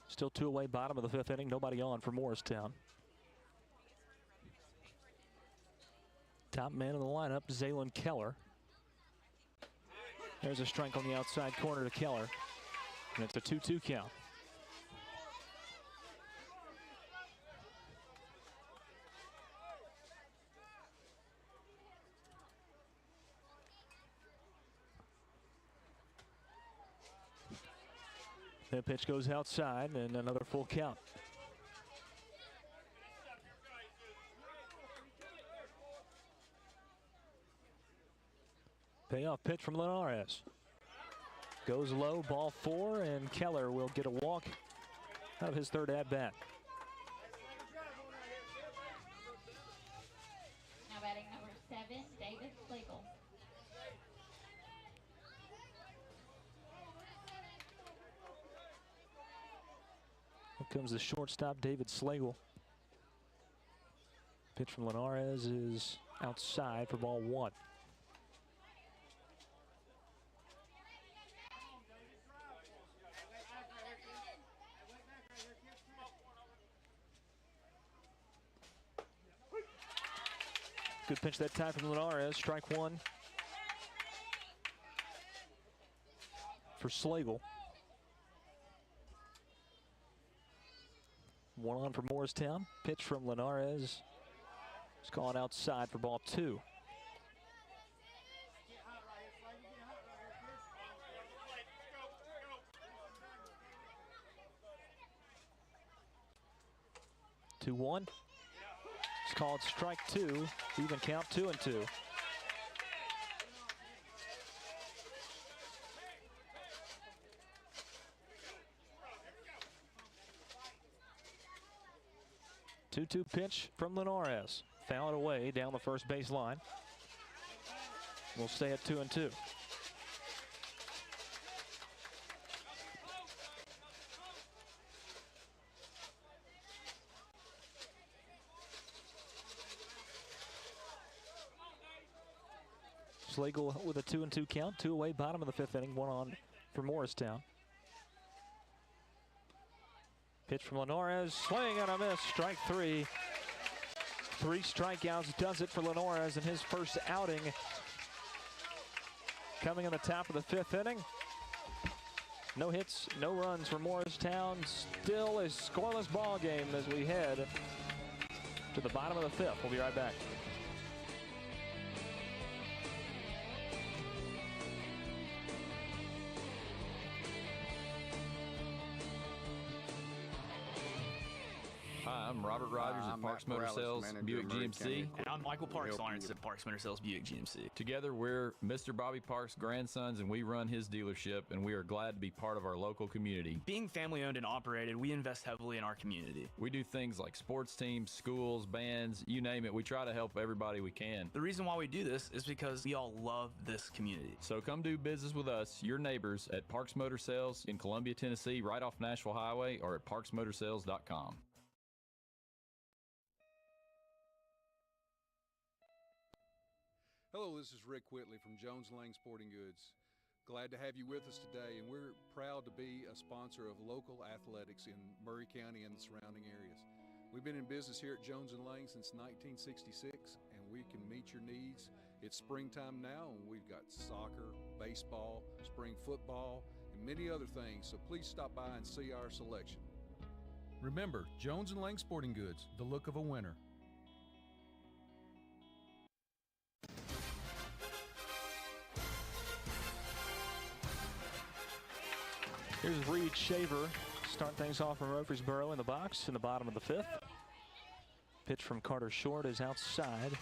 Still 2 away, bottom of the 5th inning. Nobody on for Morristown. Top man in the lineup, Zaylen Keller. There's a strike on the outside corner to Keller. And it's a 2-2 count. The pitch goes outside and another full count. Payoff pitch from Linares. Goes low, ball 4, and Keller will get a walk out of his 3rd at-bat. Now batting number 7, David Schlegel. Here comes the shortstop, David Schlegel. Pitch from Linares is outside for ball 1. Good pitch that time from Linares. Strike 1 for Schlegel. 1 on for Morristown. Pitch from Linares. It's gone outside for ball 2. Two, 1. It's called strike 2. Even count 2-2. Two-two pitch from Linares. Foul it away down the first base line. We'll stay at 2-2. Schlegel with a 2-2 count. 2 away, bottom of the 5th inning. 1 on for Morristown. Pitch from Linares, swing and a miss, strike 3. 3 strikeouts does it for Linares in his first outing. Coming in the top of the 5th inning. No hits, no runs for Morristown. Still a scoreless ball game as we head to the bottom of the 5th. We'll be right back. Hi, I'm Robert Rogers at Parks Motor Sales Buick GMC. And I'm Michael Parks Lawrence at Parks Motor Sales Buick GMC. Together, we're Mr. Bobby Parks' grandsons, and we run his dealership, and we are glad to be part of our local community. Being family owned and operated, we invest heavily in our community. We do things like sports teams, schools, bands, you name it. We try to help everybody we can. The reason why we do this is because we all love this community. So come do business with us, your neighbors, at Parks Motor Sales in Columbia, Tennessee, right off Nashville Highway, or at parksmotorsales.com. Hello, this is Rick Whitley from Jones Lang Sporting Goods. Glad to have you with us today, and we're proud to be a sponsor of local athletics in Murray County and the surrounding areas. We've been in business here at Jones & Lang since 1966, and we can meet your needs. It's springtime now, and we've got soccer, baseball, spring football, and many other things, so please stop by and see our selection. Remember, Jones & Lang Sporting Goods, the look of a winner. Here's Reed Shaver. Start things off from Murfreesboro in the box in the bottom of the 5th. Pitch from Carter Short is outside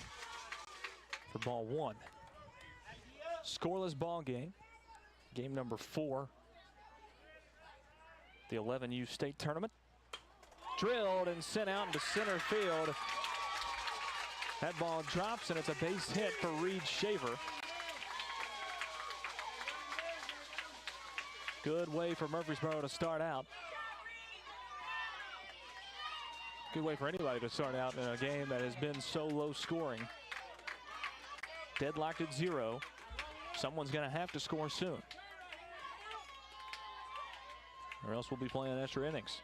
for ball 1. Scoreless ball game. Game number 4. The 11U state tournament. Drilled and sent out into center field. That ball drops and it's a base hit for Reed Shaver. Good way for Murfreesboro to start out. Good way for anybody to start out in a game that has been so low scoring. Deadlocked at 0. Someone's going to have to score soon, or else we'll be playing extra innings.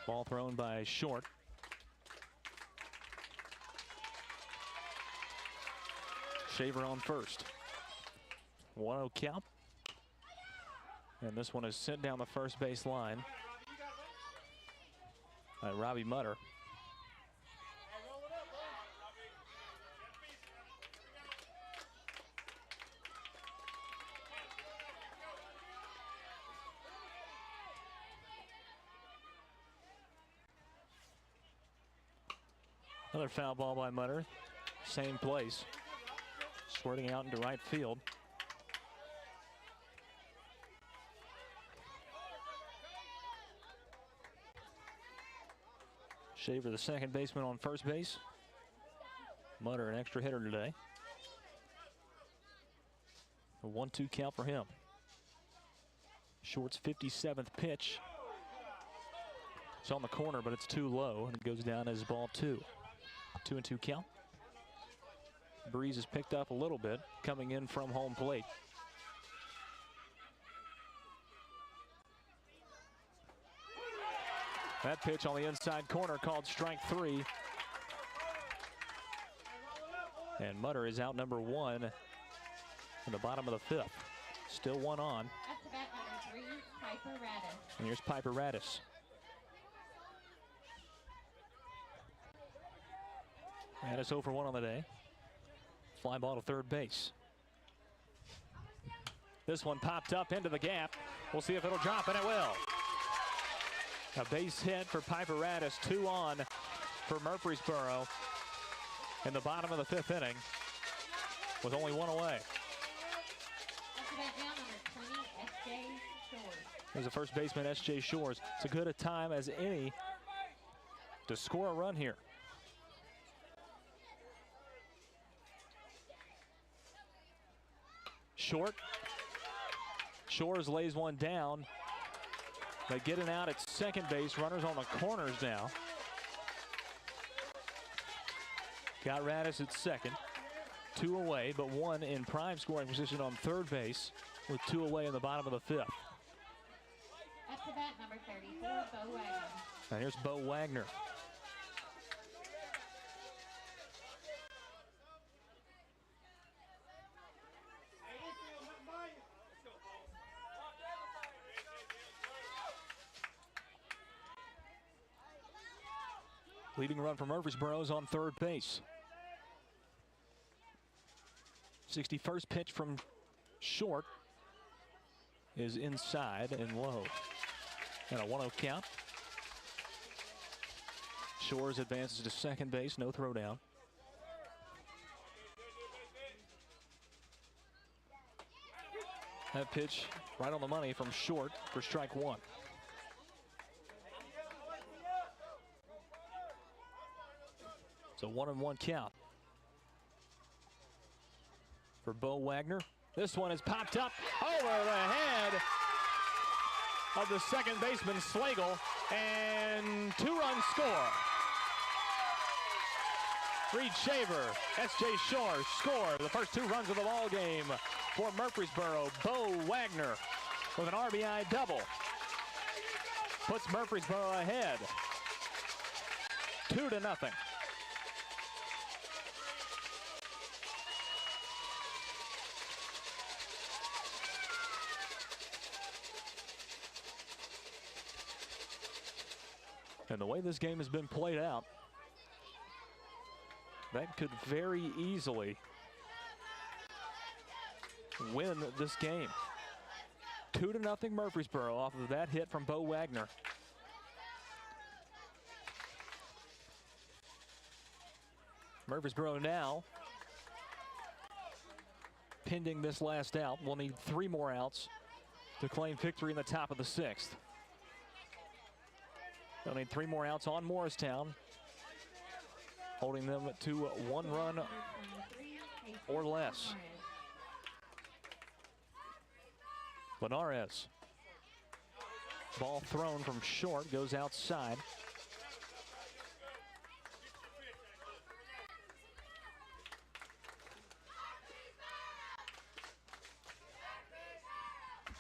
Ball thrown by Short. Shaver on first. 1-0 count. And this one is sent down the first base line by Robbie Mutter. Another foul ball by Mutter. Same place. Squirting out into right field. Shaver, the second baseman, on first base. Mutter, an extra hitter today. A 1-2 count for him. Short's 57th pitch. It's on the corner, but it's too low, and it goes down as ball 2. 2-2 count. Breeze is picked up a little bit coming in from home plate. That pitch on the inside corner called strike 3. And Mutter is out number 1 in the bottom of the 5th. Still 1 on. Up to bat number 3, Piper Radis. And here's Piper Radis. Radis 0 for 1 on the day. Fly ball to third base. This one popped up into the gap. We'll see if it'll drop, and it will. A base hit for Piper Radis. 2 on for Murfreesboro in the bottom of the 5th inning with only 1 away. There's a first baseman, S.J. Shores. It's as good a time as any to score a run here. Short. Shores lays one down. They get it out at second base. Runners on the corners now. Got Radis at second. 2 away, but 1 in prime scoring position on third base with 2 away in the bottom of the 5th. Up to bat number 34, Bo Wagner. And here's Bo Wagner. Leading run for Murfreesboro is on third base. 61st pitch from Short is inside and low. And a 1-0 count. Shores advances to second base, no throw down. That pitch right on the money from Short for strike 1. It's a 1-1 count for Bo Wagner. This one is popped up over the head of the second baseman Slagle, and 2-run score. Reed Shaver, S.J. Shore score the first 2 runs of the ball game for Murfreesboro. Bo Wagner with an RBI double puts Murfreesboro ahead 2-0. And the way this game has been played out, that could very easily win this game. 2-0 Murfreesboro off of that hit from Bo Wagner. Murfreesboro now, pending this last out, will need 3 more outs to claim victory in the top of the 6th. They'll need 3 more outs on Morristown, holding them to 1 run or less. Linares. Ball thrown from short, goes outside.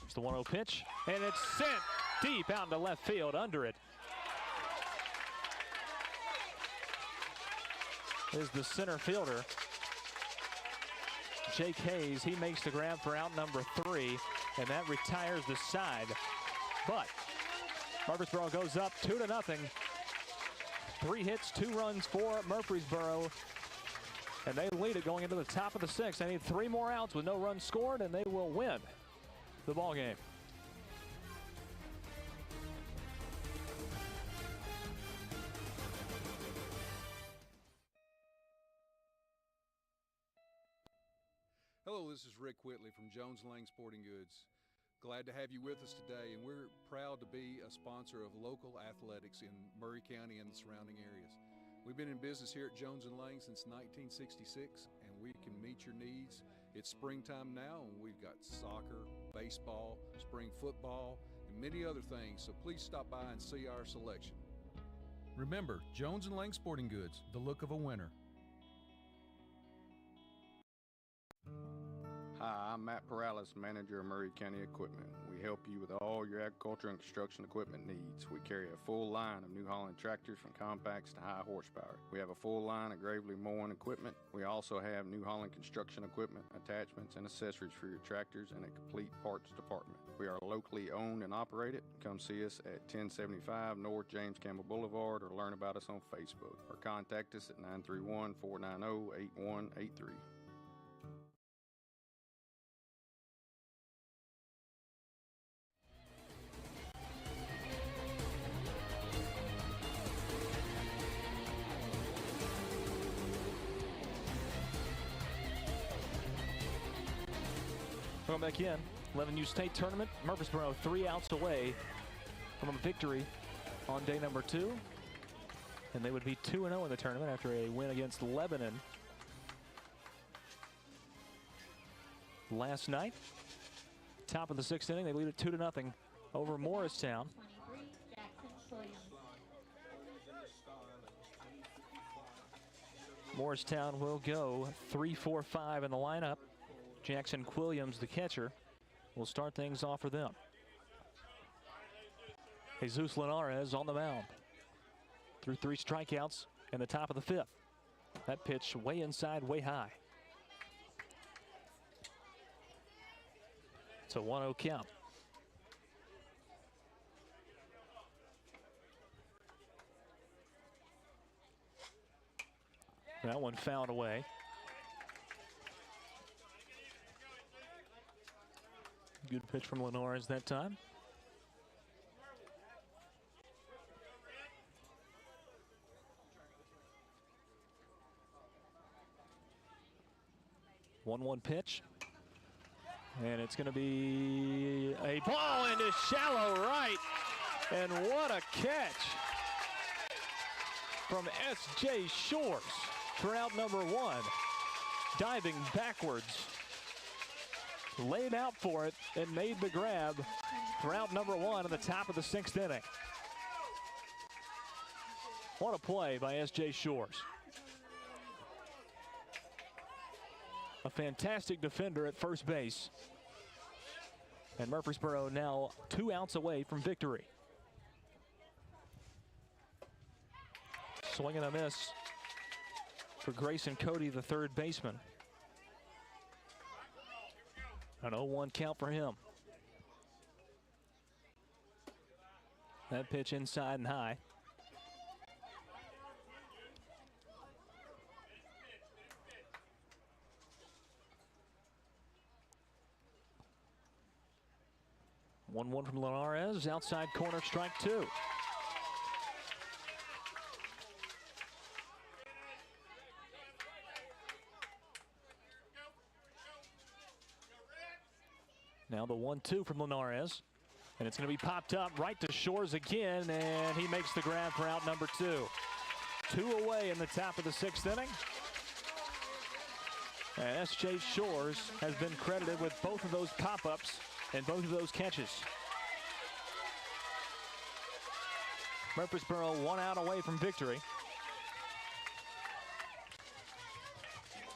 It's the 1-0 pitch, and it's sent deep out into left field under it. Is the center fielder, Jake Hayes. He makes the grab for out number 3, and that retires the side. But Murfreesboro goes up 2-0. 3 hits, 2 runs for Murfreesboro, and they lead it going into the top of the 6th. They need 3 more outs with no runs scored, and they will win the ball game. Hello, this is Rick Whitley from Jones Lang Sporting Goods. Glad to have you with us today, and we're proud to be a sponsor of local athletics in Murray County and the surrounding areas. We've been in business here at Jones & Lang since 1966, and we can meet your needs. It's springtime now, and we've got soccer, baseball, spring football, and many other things, so please stop by and see our selection. Remember, Jones & Lang Sporting Goods, the look of a winner. Hi, I'm Matt Perales, manager of Murray County Equipment. We help you with all your agriculture and construction equipment needs. We carry a full line of New Holland tractors from compacts to high horsepower. We have a full line of Gravely mowing equipment. We also have New Holland construction equipment, attachments, and accessories for your tractors and a complete parts department. We are locally owned and operated. Come see us at 1075 North James Campbell Boulevard or learn about us on Facebook or contact us at 931-490-8183. Welcome back in. 11U State Tournament. Murfreesboro 3 outs away from a victory on day number 2. And they would be 2-0 in the tournament after a win against Lebanon last night. Top of the 6th inning, they lead it 2-0 over Morristown. Morristown will go 3-4-5 in the lineup. Jackson Quilliams, the catcher, will start things off for them. Jesus Linares on the mound. Through 3 strikeouts in the top of the 5th. That pitch way inside, way high. It's a 1-0 count. That one fouled away. Good pitch from Linares that time. One pitch. And it's going to be a ball into shallow right. And what a catch from S.J. Shores for out number 1. Diving backwards laid out for it and made the grab for out number one in the top of the 6th inning. What a play by S.J. Shores. A fantastic defender at first base. And Murfreesboro now 2 outs away from victory. Swing and a miss for Grayson Cody, the third baseman. An 0-1 count for him. That pitch inside and high. One from Linares, outside corner, strike 2. Now the 1-2 from Linares, and it's going to be popped up right to Shores again, and he makes the grab for out number 2. 2 away in the top of the 6th inning. And S.J. Shores has been credited with both of those pop-ups and both of those catches. Murfreesboro 1 out away from victory.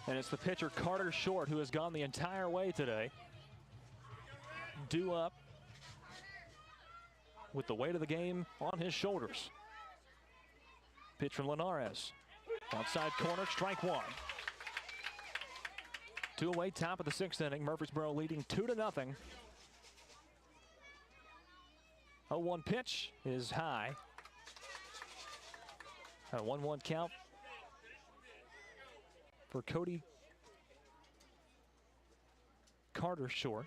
And it's the pitcher Carter Short who has gone the entire way today. Due up with the weight of the game on his shoulders. Pitch from Linares. Outside corner, strike 1. 2 away, top of the 6th inning. Murfreesboro leading 2-0. 0-1 pitch is high. A 1-1 count for Cody Carter Short.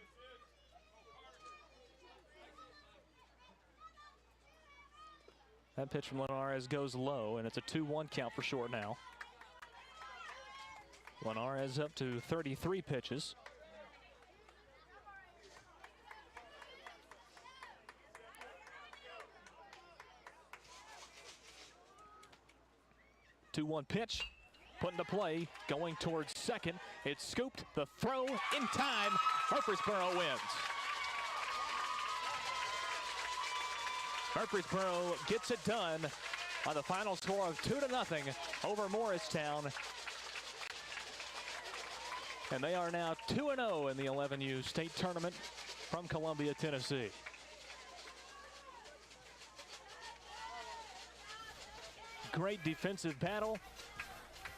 That pitch from Linares goes low, and it's a 2-1 count for Short now. Linares up to 33 pitches. Two-one pitch, put into play, going towards second. It's scooped, the throw in time. Murfreesboro wins. Murfreesboro gets it done on the final score of 2-0 over Morristown. And they are now 2-0 in the 11U state tournament from Columbia, Tennessee. Great defensive battle.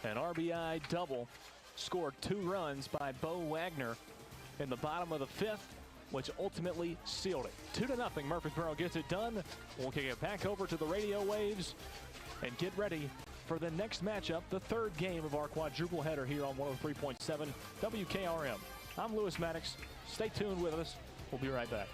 An RBI double. Scored 2 runs by Bo Wagner in the bottom of the 5th, which ultimately sealed it. 2-0, Murfreesboro gets it done. We'll kick it back over to the radio waves and get ready for the next matchup, the 3rd game of our quadruple header here on 103.7 WKRM. I'm Lewis Maddox. Stay tuned with us. We'll be right back.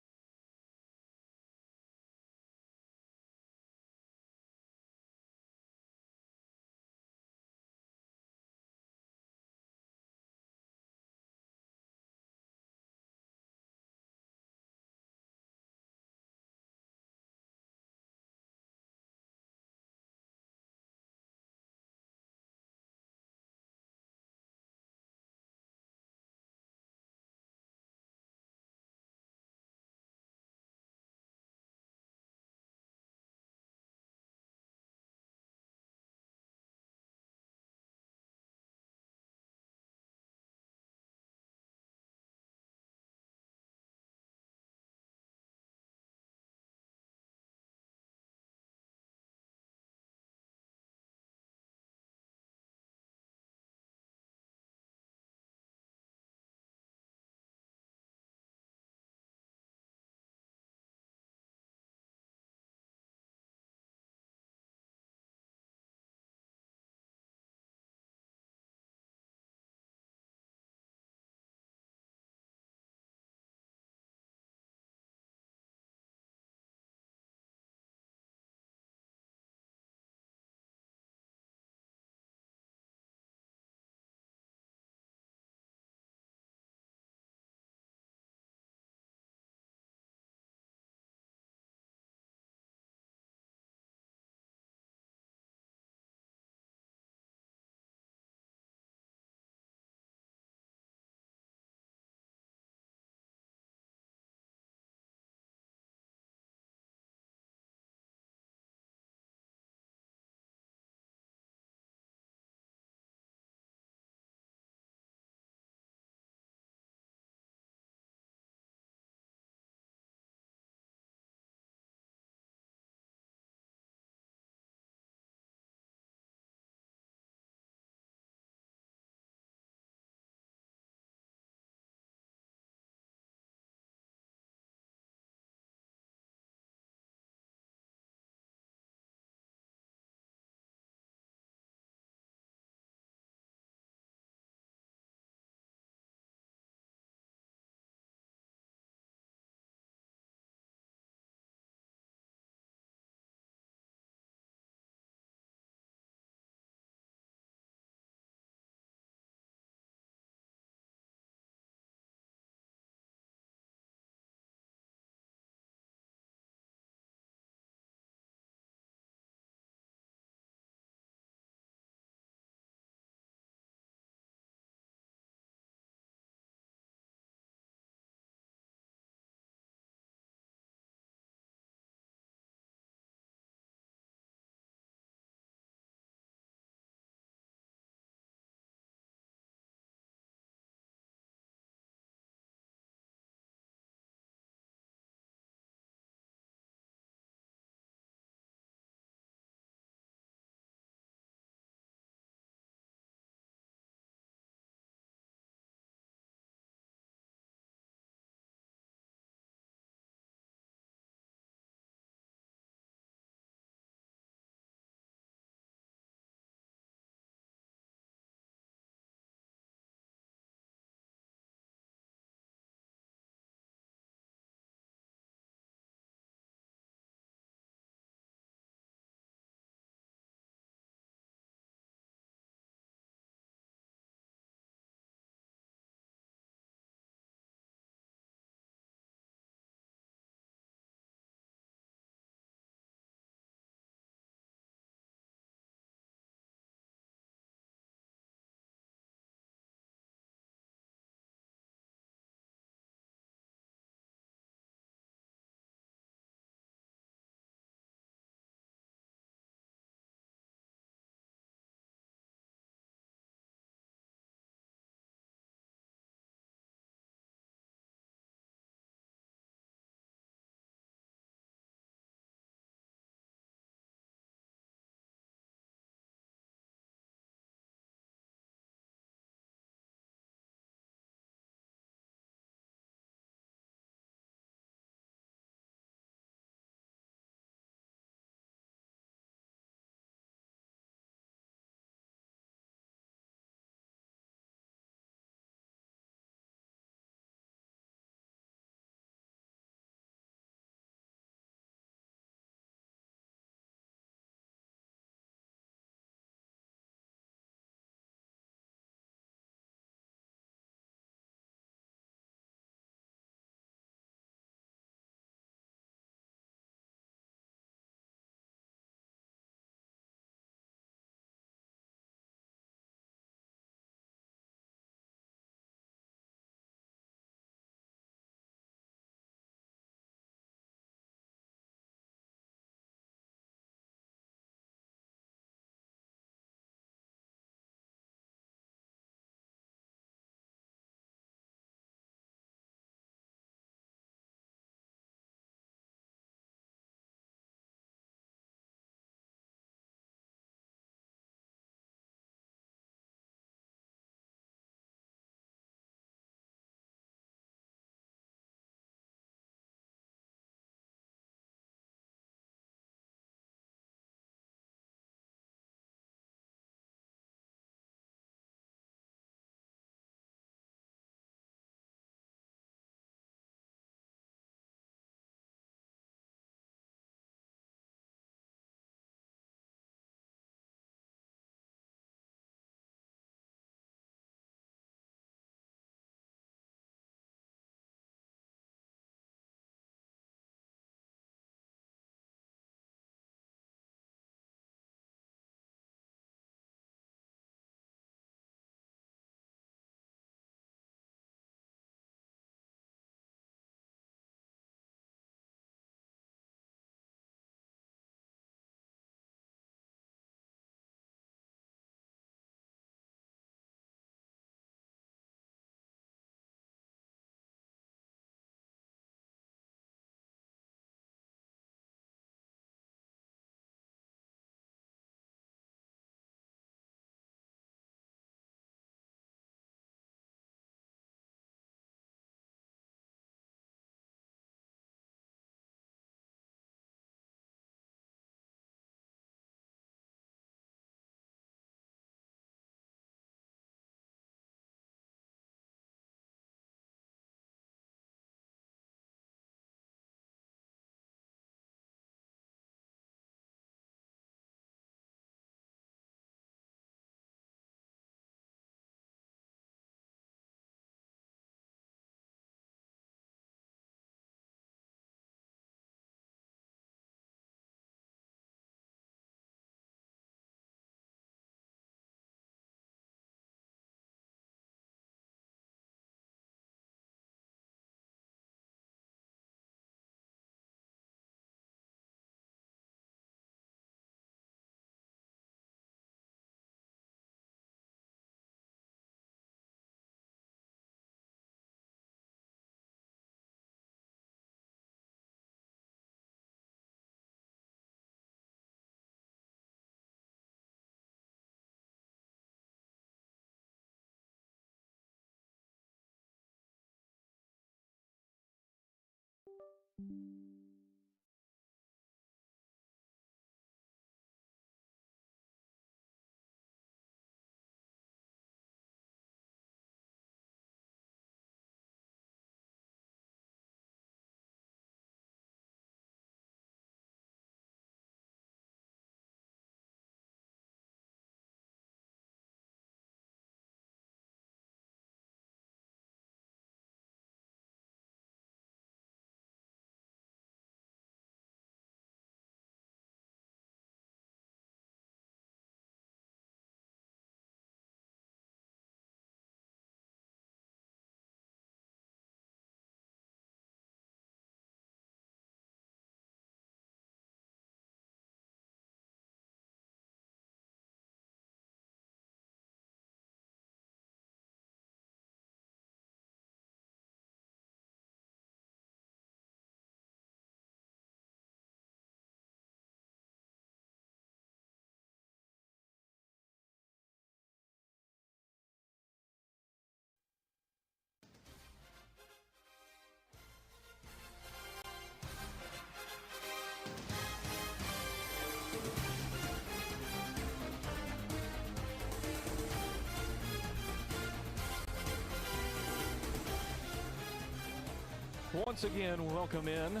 Once again, welcome in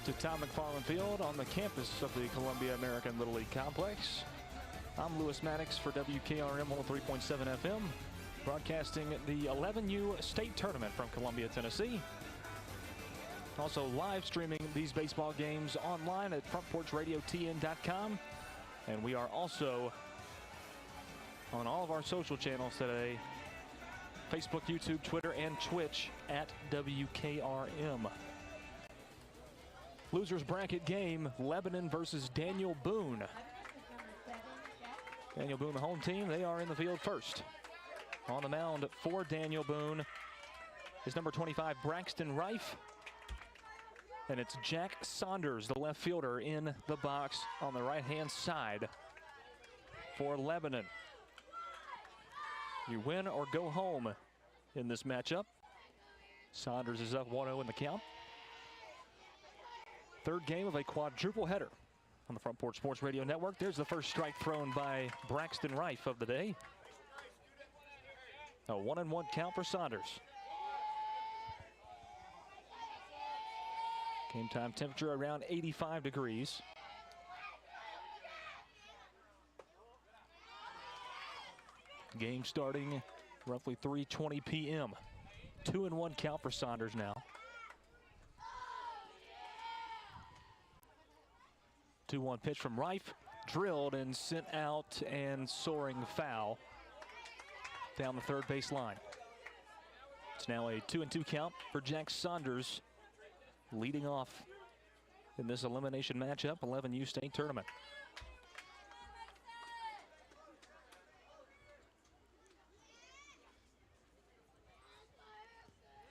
to Tom McFarland Field on the campus of the Columbia American Little League Complex. I'm Lewis Maddox for WKRM 103.7 FM, broadcasting the 11U State Tournament from Columbia, Tennessee. Also live streaming these baseball games online at frontporchradiotn.com. And we are also on all of our social channels today: Facebook, YouTube, Twitter, and Twitch at WKRM. Losers bracket game, Lebanon versus Daniel Boone. Daniel Boone, the home team, they are in the field first. On the mound for Daniel Boone is number 25, Braxton Rife. And it's Jack Saunders, the left fielder, in the box on the right-hand side for Lebanon. You win or go home in this matchup. Saunders is up 1-0 in the count. Third game of a quadruple header on the Front Porch Sports Radio Network. There's the first strike thrown by Braxton Rife of the day. A 1-1 count for Saunders. Game time temperature around 85 degrees. Game starting roughly 3:20 p.m. 2-1 count for Saunders now. 2-1 pitch from Rife, drilled and sent out, and soaring foul down the third base line. It's now a 2-2 count for Jack Saunders, leading off in this elimination matchup, 11U State Tournament.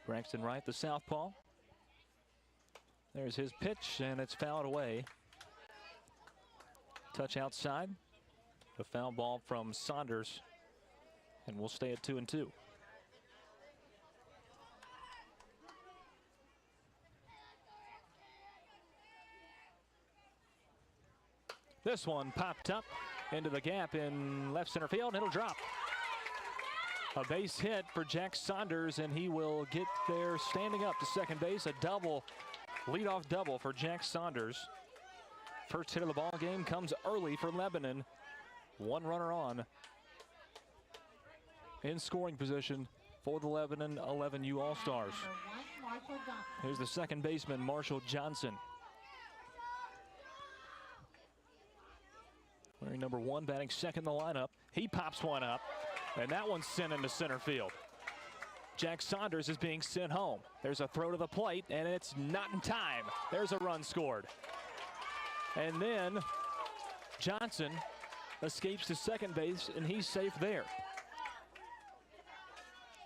Braxton Rife, the southpaw. There's his pitch, and it's fouled away. Touch outside. A foul ball from Saunders, and we'll stay at 2-2. This one popped up into the gap in left center field, and it'll drop. A base hit for Jack Saunders, and he will get there standing up to second base. A double, leadoff double for Jack Saunders. First hit of the ball game comes early for Lebanon. One runner on in scoring position for the Lebanon 11U All-Stars. Here's the second baseman, Marshall Johnson. Wearing number 1, batting second in the lineup. He pops one up, and that one's sent into center field. Jack Saunders is being sent home. There's a throw to the plate, and it's not in time. There's a run scored. And then Johnson escapes to second base, and he's safe there.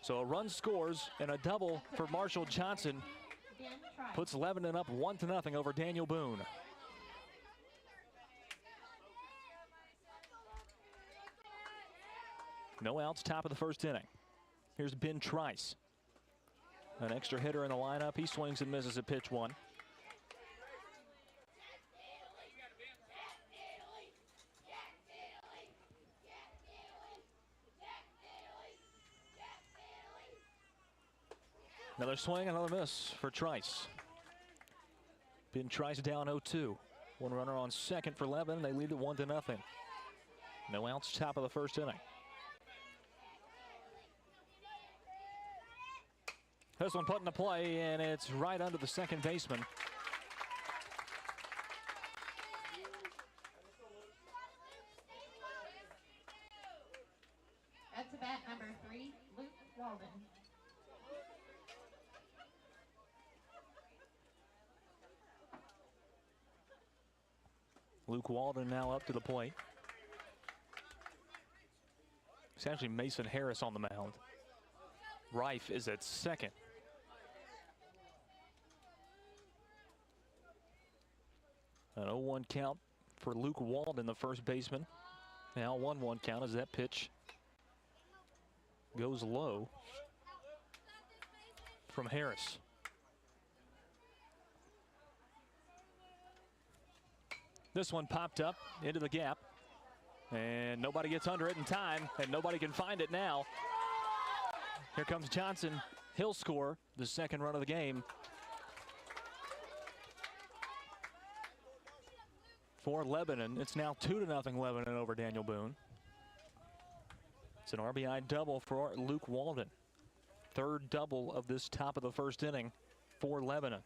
So a run scores, and a double for Marshall Johnson puts Lebanon up 1-0 over Daniel Boone. No outs, top of the first inning. Here's Ben Trice, an extra hitter in the lineup. He swings and misses at pitch 1. Another swing, another miss for Trice. Ben Trice down 0-2. One runner on second for Lebanon. They lead it 1-0. No outs, top of the first inning. This one put into play, and it's right under the second baseman. That's bat number 3, Luke Walden. Luke Walden now up to the plate. It's actually Mason Harris on the mound. Reif is at second. An 0-1 count for Luke Walden, the first baseman. Now 1-1 count as that pitch goes low from Harris. This one popped up into the gap, and nobody gets under it in time, and nobody can find it now. Here comes Johnson. He'll score the second run of the game for Lebanon. It's now 2-0 Lebanon over Daniel Boone. It's an RBI double for Luke Walden. Third double of this top of the first inning for Lebanon.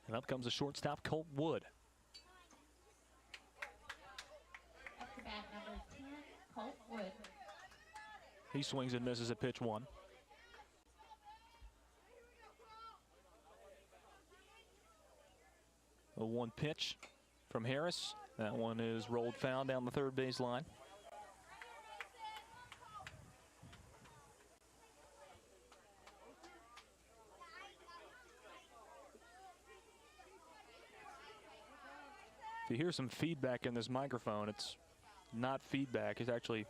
And up comes the shortstop, Colt Wood. Up to bat number 10, Colt Wood. He swings and misses at pitch 1. A 1 pitch from Harris. That one is rolled foul down the third base line. If you hear some feedback in this microphone, it's not feedback. It's actually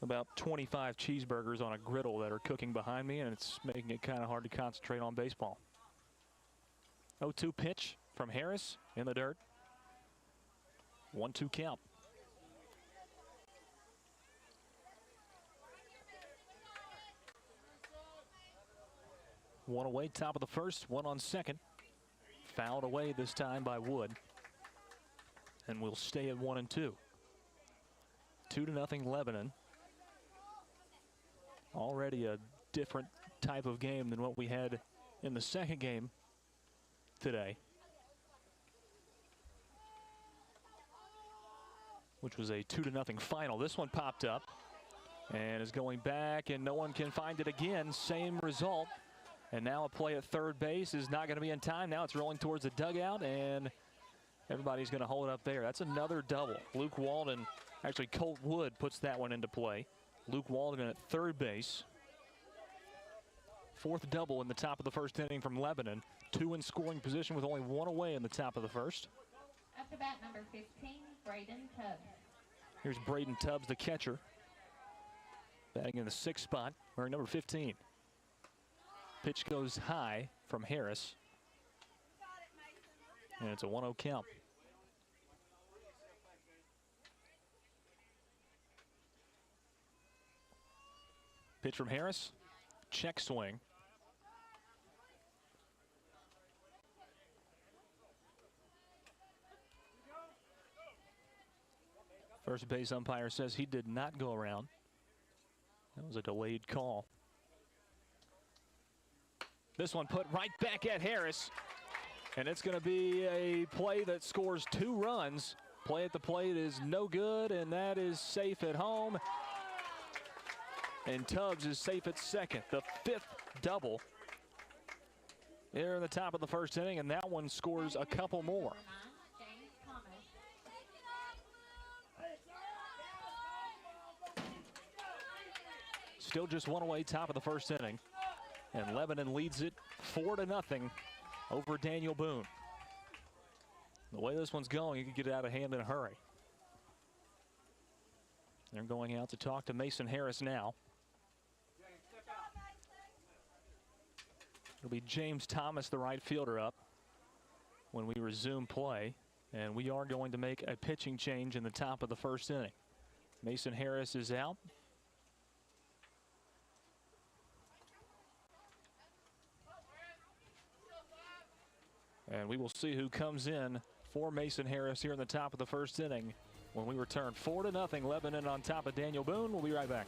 about 25 cheeseburgers on a griddle that are cooking behind me, and it's making it kind of hard to concentrate on baseball. 0-2 pitch from Harris in the dirt. 1-2 count. One away, top of the first, one on second. Fouled away this time by Wood. And we'll stay at 1-2. 2-0 Lebanon. Already a different type of game than what we had in the second game today, which was a 2-0 final. This one popped up and is going back, and no one can find it again. Same result. And now a play at third base is not going to be in time. Now it's rolling towards the dugout, and everybody's going to hold it up there. That's another double. Luke Walden, actually Colt Wood puts that one into play. Luke Walden at third base. Fourth double in the top of the first inning from Lebanon. 2 in scoring position with only 1 away in the top of the first. Up to bat number 15, Braden Tubbs. Here's Braden Tubbs, the catcher. Batting in the 6th spot, wearing number 15. Pitch goes high from Harris. And it's a 1-0 count. Pitch from Harris. Check swing. First base umpire says he did not go around. That was a delayed call. This one put right back at Harris. And it's going to be a play that scores 2 runs. Play at the plate is no good, and that is safe at home. And Tubbs is safe at second. The 5th double there in the top of the first inning, and that one scores a couple more. Still just 1 away, top of the first inning. And Lebanon leads it 4-0 over Daniel Boone. The way this one's going, you could get it out of hand in a hurry. They're going out to talk to Mason Harris now. It'll be James Thomas, the right fielder, up when we resume play. And we are going to make a pitching change in the top of the first inning. Mason Harris is out. And we will see who comes in for Mason Harris here in the top of the first inning when we return. 4-0, Lebanon on top of Daniel Boone. We'll be right back.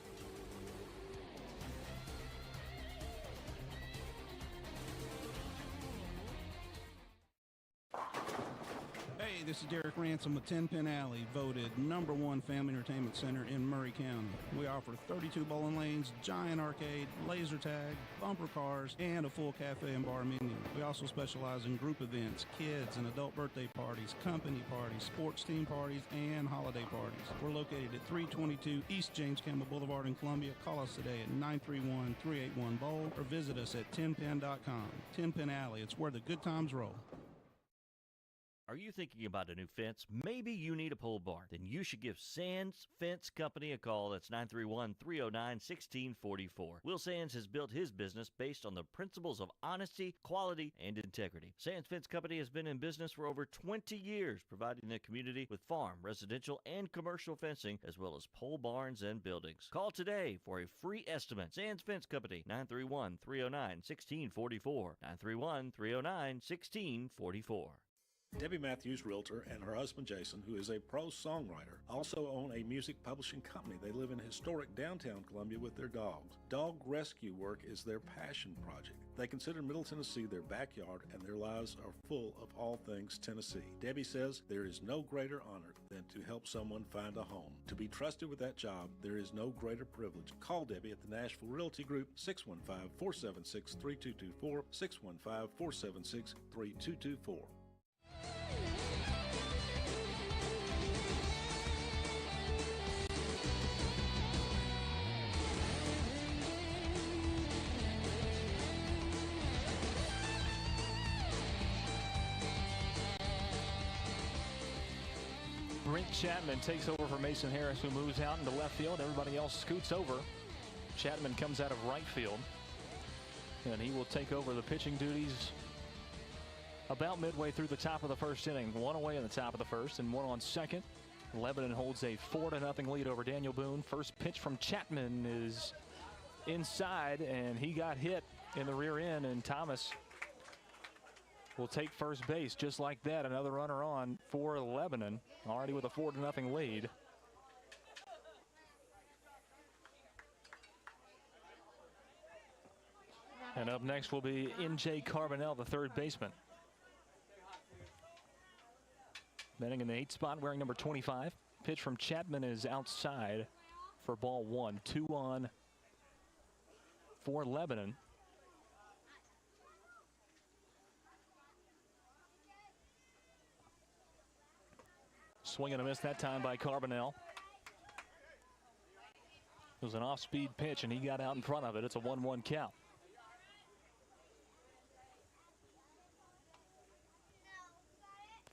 Hey, this is Derek Ransom with 10 Pin Alley, voted #1 family entertainment center in Murray County. We offer 32 bowling lanes, giant arcade, laser tag, bumper cars, and a full cafe and bar menu. We also specialize in group events, kids and adult birthday parties, company parties, sports team parties, and holiday parties. We're located at 322 East James Campbell Boulevard in Columbia. Call us today at 931-381-BOWL or visit us at 10pin.com. 10 Pin Alley, it's where the good times roll. Are you thinking about a new fence? Maybe you need a pole barn. Then you should give Sands Fence Company a call. That's 931-309-1644. Will Sands has built his business based on the principles of honesty, quality, and integrity. Sands Fence Company has been in business for over 20 years, providing the community with farm, residential, and commercial fencing, as well as pole barns and buildings. Call today for a free estimate. Sands Fence Company, 931-309-1644. 931-309-1644. Debbie Matthews, realtor, and her husband Jason, who is a pro songwriter, also own a music publishing company. They live in historic downtown Columbia with their dogs. Dog rescue work is their passion project. They consider Middle Tennessee their backyard, and their lives are full of all things Tennessee. Debbie says there is no greater honor than to help someone find a home. To be trusted with that job, there is no greater privilege. Call Debbie at the Nashville Realty Group, 615-476-3224, 615-476-3224. Brent Chapman takes over for Mason Harris, who moves out into left field. Everybody else scoots over. Chapman comes out of right field, and he will take over the pitching duties about midway through the top of the first inning. One away in the top of the first and one on second. Lebanon holds a 4-0 lead over Daniel Boone. First pitch from Chapman is inside, and he got hit in the rear end, and Thomas will take first base just like that. Another runner on for Lebanon, already with a 4-0 lead. And up next will be N.J. Carbonell, the third baseman. Batting in the 8th spot, wearing number 25. Pitch from Chapman is outside for ball one. 2 on for Lebanon. Swing and a miss that time by Carbonell. It was an off-speed pitch, and he got out in front of it. It's a 1-1 count.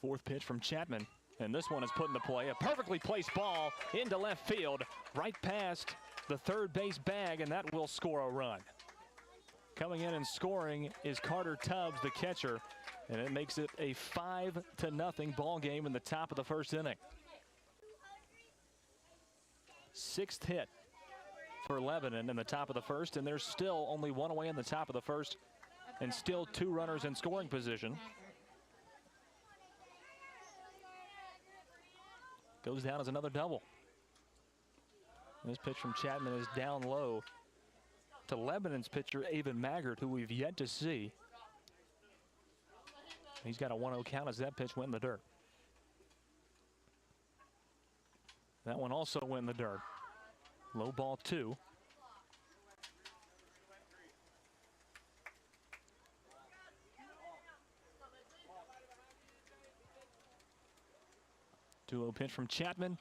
Fourth pitch from Chapman, and this one is put into play. A perfectly placed ball into left field, right past the third base bag, and that will score a run. Coming in and scoring is Carter Tubbs, the catcher, and it makes it a 5-0 ball game in the top of the first inning. 6th hit for Lebanon in the top of the first, and there's still only one away in the top of the first, and still 2 runners in scoring position. Goes down as another double. This pitch from Chapman is down low to Lebanon's pitcher, Avon Maggart, who we've yet to see. He's got a 1-0 count as that pitch went in the dirt. That one also went in the dirt. Low ball 2. Duo pitch from Chapman.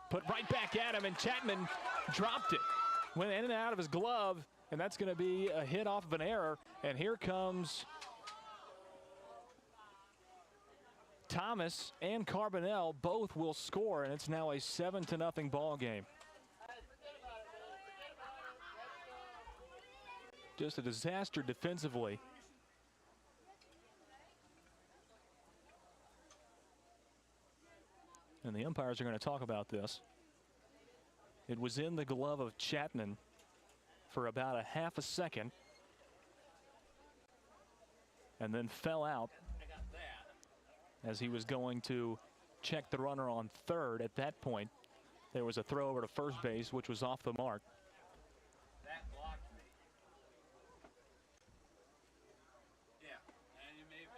Put right back at him, and Chapman dropped it. Went in and out of his glove, and that's going to be a hit off of an error. And here comes Thomas and Carbonell. Both will score, and it's now a 7-0 ball game. Just a disaster defensively. And the umpires are going to talk about this. It was in the glove of Chapman for about a half a second, and then fell out. as he was going to check the runner on third. At that point, there was a throw over to first base, which was off the mark. That blocked me. Yeah, and it may have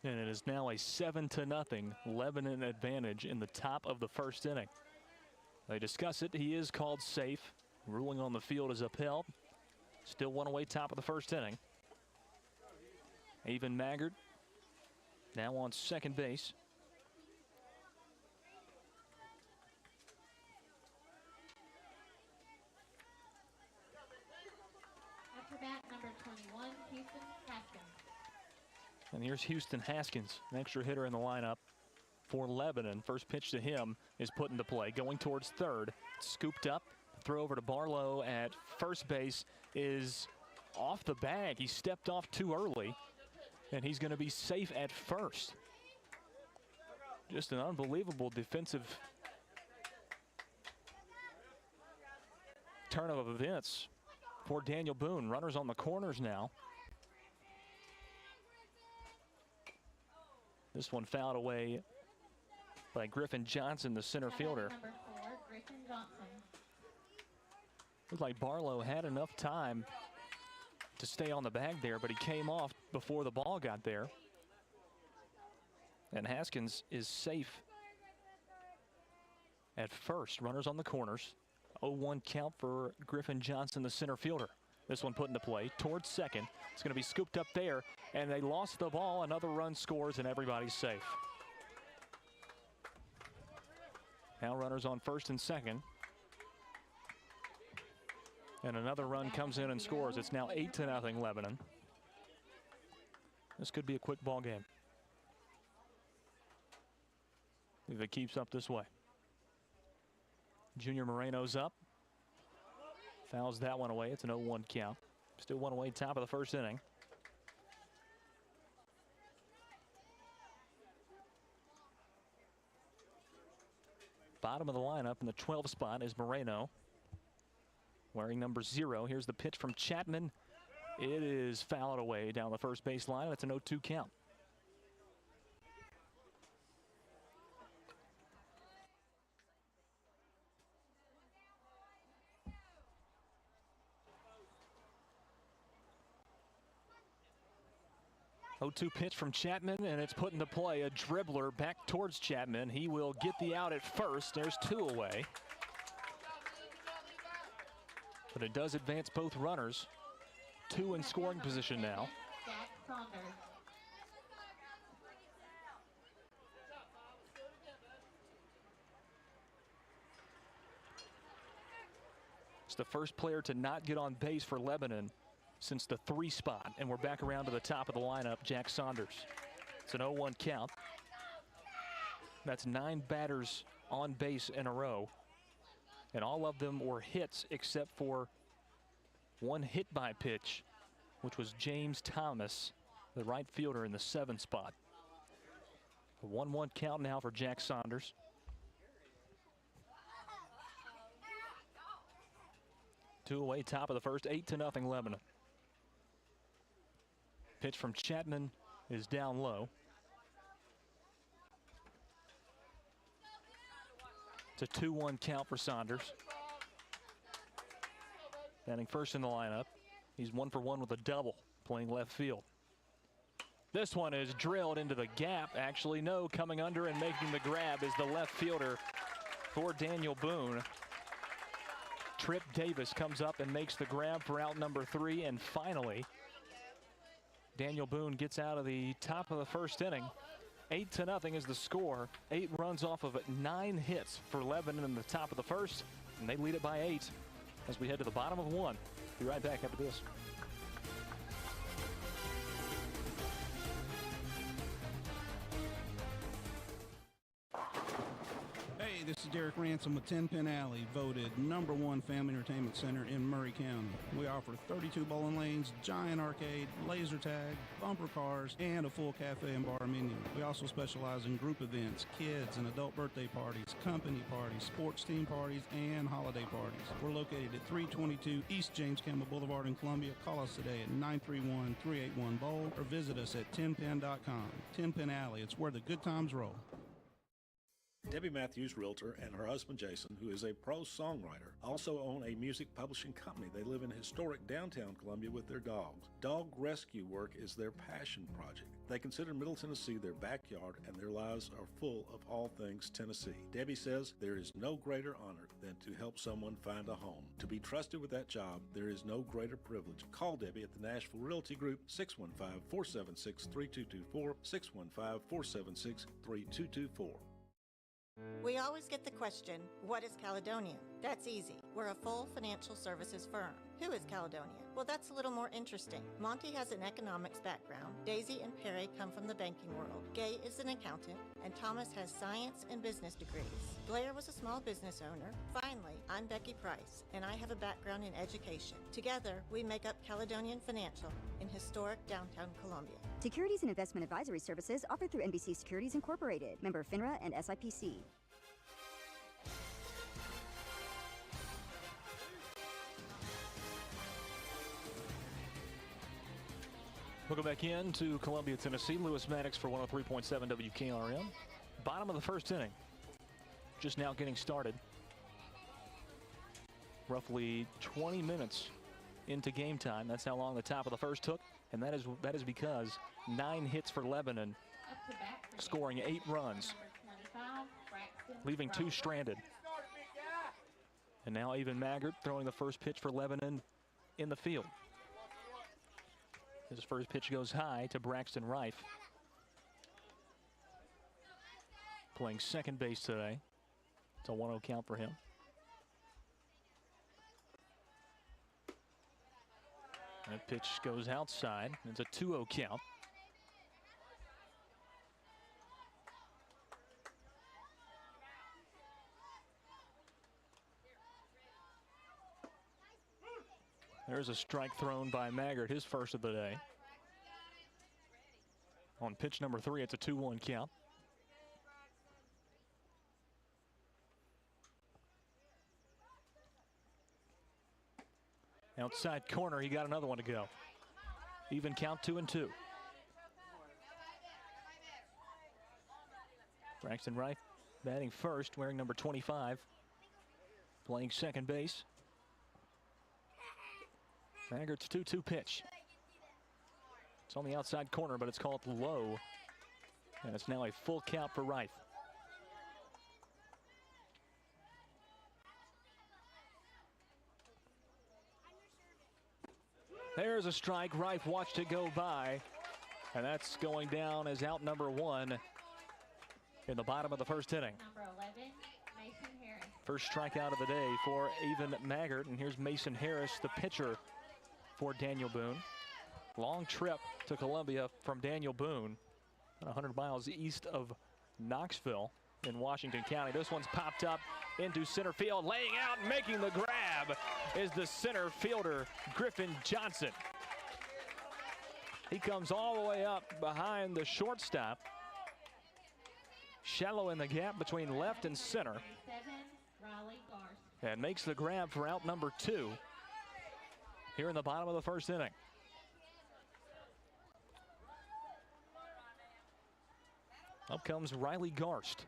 been. And it is now a 7-0 Lebanon advantage in the top of the first inning. They discuss it. He is called safe. Ruling on the field is upheld. Still one away, top of the first inning. Avon Maggard now on second base. After bat, number 21, Houston Haskins. And here's Houston Haskins, an extra hitter in the lineup for Lebanon. First pitch to him is put into play. Going towards third, scooped up. Throw over to Barlow at first base is off the bag. He stepped off too early, and he's going to be safe at first. Just an unbelievable defensive turn of events for Daniel Boone. Runners on the corners now. This one fouled away by Griffin Johnson, the center fielder. Number 4, Griffin Johnson. Looked like Barlow had enough time to stay on the bag there, but he came off before the ball got there. And Haskins is safe at first. Runners on the corners. 0-1 count for Griffin Johnson, the center fielder. This one put into play towards second. It's going to be scooped up there, and they lost the ball. Another run scores, and everybody's safe. Now runners on first and second. And another run comes in and scores. It's now 8-0 Lebanon. This could be a quick ball game if it keeps up this way. Junior Moreno's up. Fouls that one away. It's an 0-1 count. Still one away, top of the first inning. Bottom of the lineup in the 12 spot is Moreno, wearing number 0. Here's the pitch from Chapman. It is fouled away down the first base line. It's an 0-2 count. Oh, 0-2 pitch from Chapman, and it's put into play. A dribbler back towards Chapman. He will get the out at first. There's 2 away. But it does advance both runners. 2 in scoring position now. Jack Saunders. It's the first player to not get on base for Lebanon since the 3 spot, and we're back around to the top of the lineup, Jack Saunders. It's an 0-1 count. That's 9 batters on base in a row, and all of them were hits except for one hit by pitch, which was James Thomas, the right fielder in the 7 spot. A 1-1 count now for Jack Saunders. Two away, top of the first, 8-0 Lebanon. Pitch from Chapman is down low. It's a 2-1 count for Saunders. Standing first in the lineup. He's 1 for 1 with a double, playing left field. This one is drilled into the gap. Actually, no, coming under and making the grab is the left fielder for Daniel Boone. Trip Davis comes up and makes the grab for out number 3, and finally, Daniel Boone gets out of the top of the first inning. 8-0 is the score. 8 runs off of 9 hits for Lebanon in the top of the first, and they lead it by 8 as we head to the bottom of 1. Be right back after this. this is Derek Ransom with 10 Pin Alley, voted #1 family entertainment center in Murray County. We offer 32 bowling lanes, giant arcade, laser tag, bumper cars, and a full cafe and bar menu. We also specialize in group events, kids and adult birthday parties, company parties, sports team parties, and holiday parties. We're located at 322 East James Campbell Boulevard in Columbia. Call us today at 931-381-BOWL or visit us at 10pin.com. 10 Pin Alley, it's where the good times roll. Debbie Matthews, realtor, and her husband Jason, who is a prose songwriter, also own a music publishing company. They live in historic downtown Columbia with their dogs. Dog rescue work is their passion project. They consider Middle Tennessee their backyard, and their lives are full of all things Tennessee. Debbie says there is no greater honor than to help someone find a home. To be trusted with that job, there is no greater privilege. Call Debbie at the Nashville Realty Group, 615-476-3224, 615-476-3224. We always get the question, what is Caledonian? That's easy. We're a full financial services firm. Who is Caledonian? Well, that's a little more interesting. Monty has an economics background. Daisy and Perry come from the banking world. Gay is an accountant, and Thomas has science and business degrees. Blair was a small business owner. Finally, I'm Becky Price, and I have a background in education. Together, we make up Caledonian Financial in historic downtown Columbia. Securities and investment advisory services offered through NBC Securities Incorporated, member FINRA and SIPC. Welcome back in to Columbia, Tennessee. Lewis Maddox for 103.7 WKRM. Bottom of the first inning. Just now getting started. Roughly 20 minutes into game time. That's how long the top of the first took. And that is because 9 hits for Lebanon, scoring 8 runs, leaving 2 stranded. And now Evan Maggart throwing the first pitch for Lebanon in the field. His first pitch goes high to Braxton Rife. Playing second base today. It's a 1-0 count for him. That pitch goes outside. It's a 2-0 count. There's a strike thrown by Maggart, his first of the day. On pitch number 3, it's a 2-1 count. Outside corner, he got another one to go. Even count, 2-2. Braxton Rife batting first, wearing number 25. Playing second base. Maggart's 2-2 pitch. It's on the outside corner, but it's called low. And it's now a full count for Rife. There's a strike. Rife watched it go by. And that's going down as out number 1 in the bottom of the first inning. Number 11, Mason Harris. First strikeout of the day for Evan Maggart. And here's Mason Harris, the pitcher for Daniel Boone. Long trip to Columbia from Daniel Boone, 100 miles east of Knoxville in Washington County. This one's popped up into center field. Laying out and making the grab is the center fielder, Griffin Johnson. He comes all the way up behind the shortstop. Shallow in the gap between left and center. And makes the grab for out number 2 here in the bottom of the first inning. Up comes Riley Garst.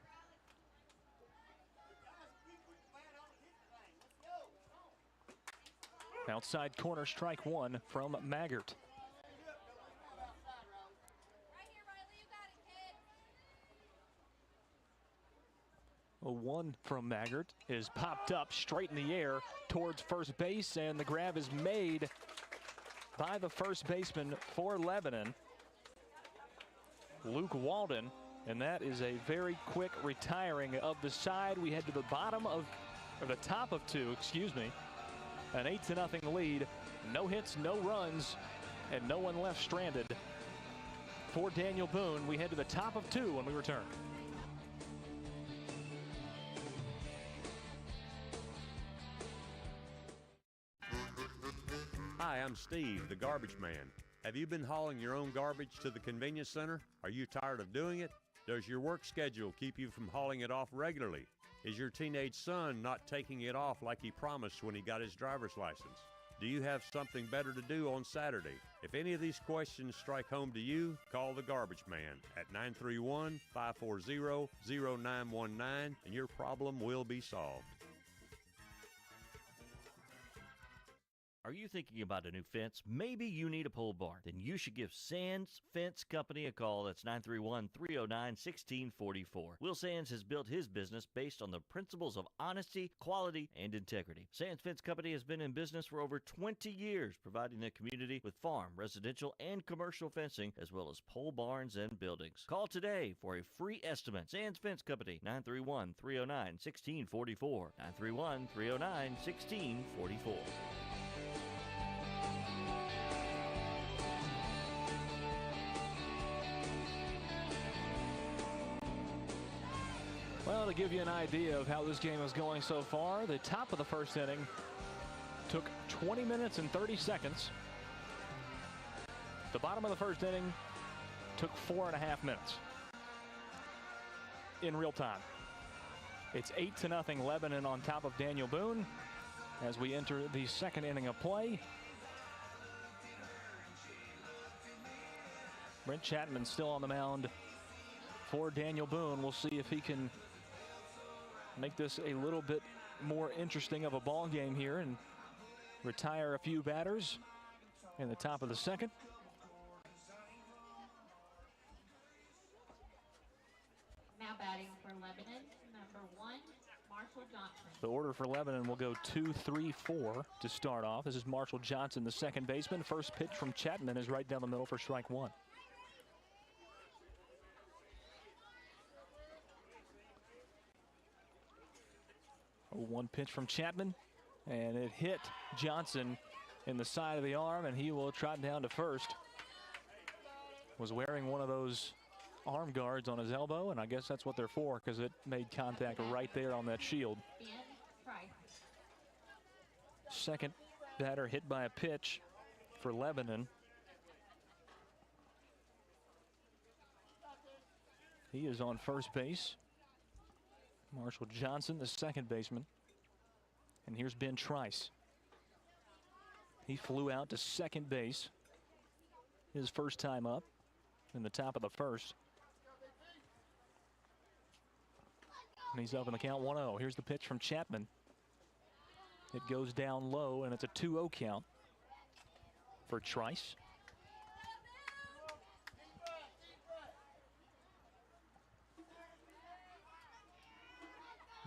Outside corner, strike 1 from Maggart. A 1 from Maggart is popped up straight in the air towards first base, and the grab is made by the first baseman for Lebanon, Luke Walden. And that is a very quick retiring of the side. We head to the bottom of, or the top of 2, excuse me. An 8-0 lead. No hits, no runs, and no one left stranded for Daniel Boone. We head to the top of 2 when we return. Hi, I'm Steve, the garbage man. Have you been hauling your own garbage to the convenience center? Are you tired of doing it? Does your work schedule keep you from hauling it off regularly? Is your teenage son not taking it off like he promised when he got his driver's license? Do you have something better to do on Saturday? If any of these questions strike home to you, call the garbage man at 931-540-0919 and your problem will be solved. Are you thinking about a new fence? Maybe you need a pole barn. Then you should give Sands Fence Company a call. That's 931-309-1644. Will Sands has built his business based on the principles of honesty, quality, and integrity. Sands Fence Company has been in business for over 20 years, providing the community with farm, residential, and commercial fencing, as well as pole barns and buildings. Call today for a free estimate. Sands Fence Company, 931-309-1644. 931-309-1644. Well, to give you an idea of how this game is going so far, the top of the first inning took 20 minutes and 30 seconds. The bottom of the first inning took 4.5 minutes in real time. It's 8-0 Lebanon on top of Daniel Boone as we enter the second inning of play. Brent Chapman still on the mound for Daniel Boone. We'll see if he can make this a little bit more interesting of a ball game here and retire a few batters in the top of the second. Now batting for Lebanon, number 1, Marshall Johnson. The order for Lebanon will go 2-3-4 to start off. This is Marshall Johnson, the second baseman. First pitch from Chapman is right down the middle for strike one. One pitch from Chapman, and it hit Johnson in the side of the arm, and he will trot down to first. Was wearing one of those arm guards on his elbow, and I guess that's what they're for, because it made contact right there on that shield. Second batter hit by a pitch for Lebanon. He is on first base. Marshall Johnson, the second baseman. And here's Ben Trice. He flew out to second base his first time up in the top of the first. And he's up in the count 1-0. Here's the pitch from Chapman. It goes down low, and it's a 2-0 count for Trice.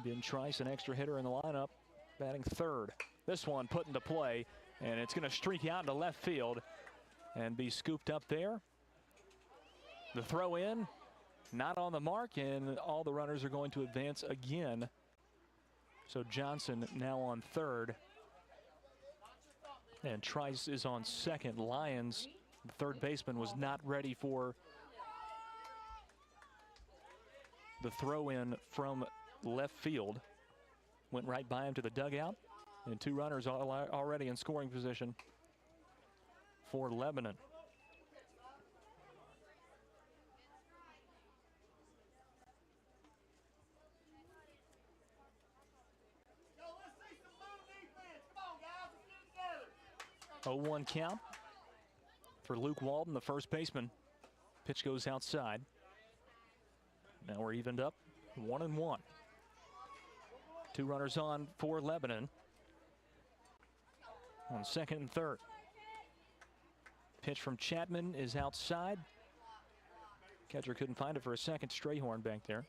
Ben Trice, an extra hitter in the lineup, batting third. This one put into play, and it's going to streak out into left field and be scooped up there. The throw in, not on the mark, and all the runners are going to advance again. So Johnson now on third, and Trice is on second. Lyons, the third baseman, was not ready for the throw in from left field. Went right by him to the dugout, and two runners already in scoring position for Lebanon. A 0-1 count for Luke Walden, the first baseman. Pitch goes outside. Now we're evened up 1-1. Two runners on for Lebanon on second and third. Pitch from Chapman is outside. Catcher couldn't find it for a second. Strayhorn back there.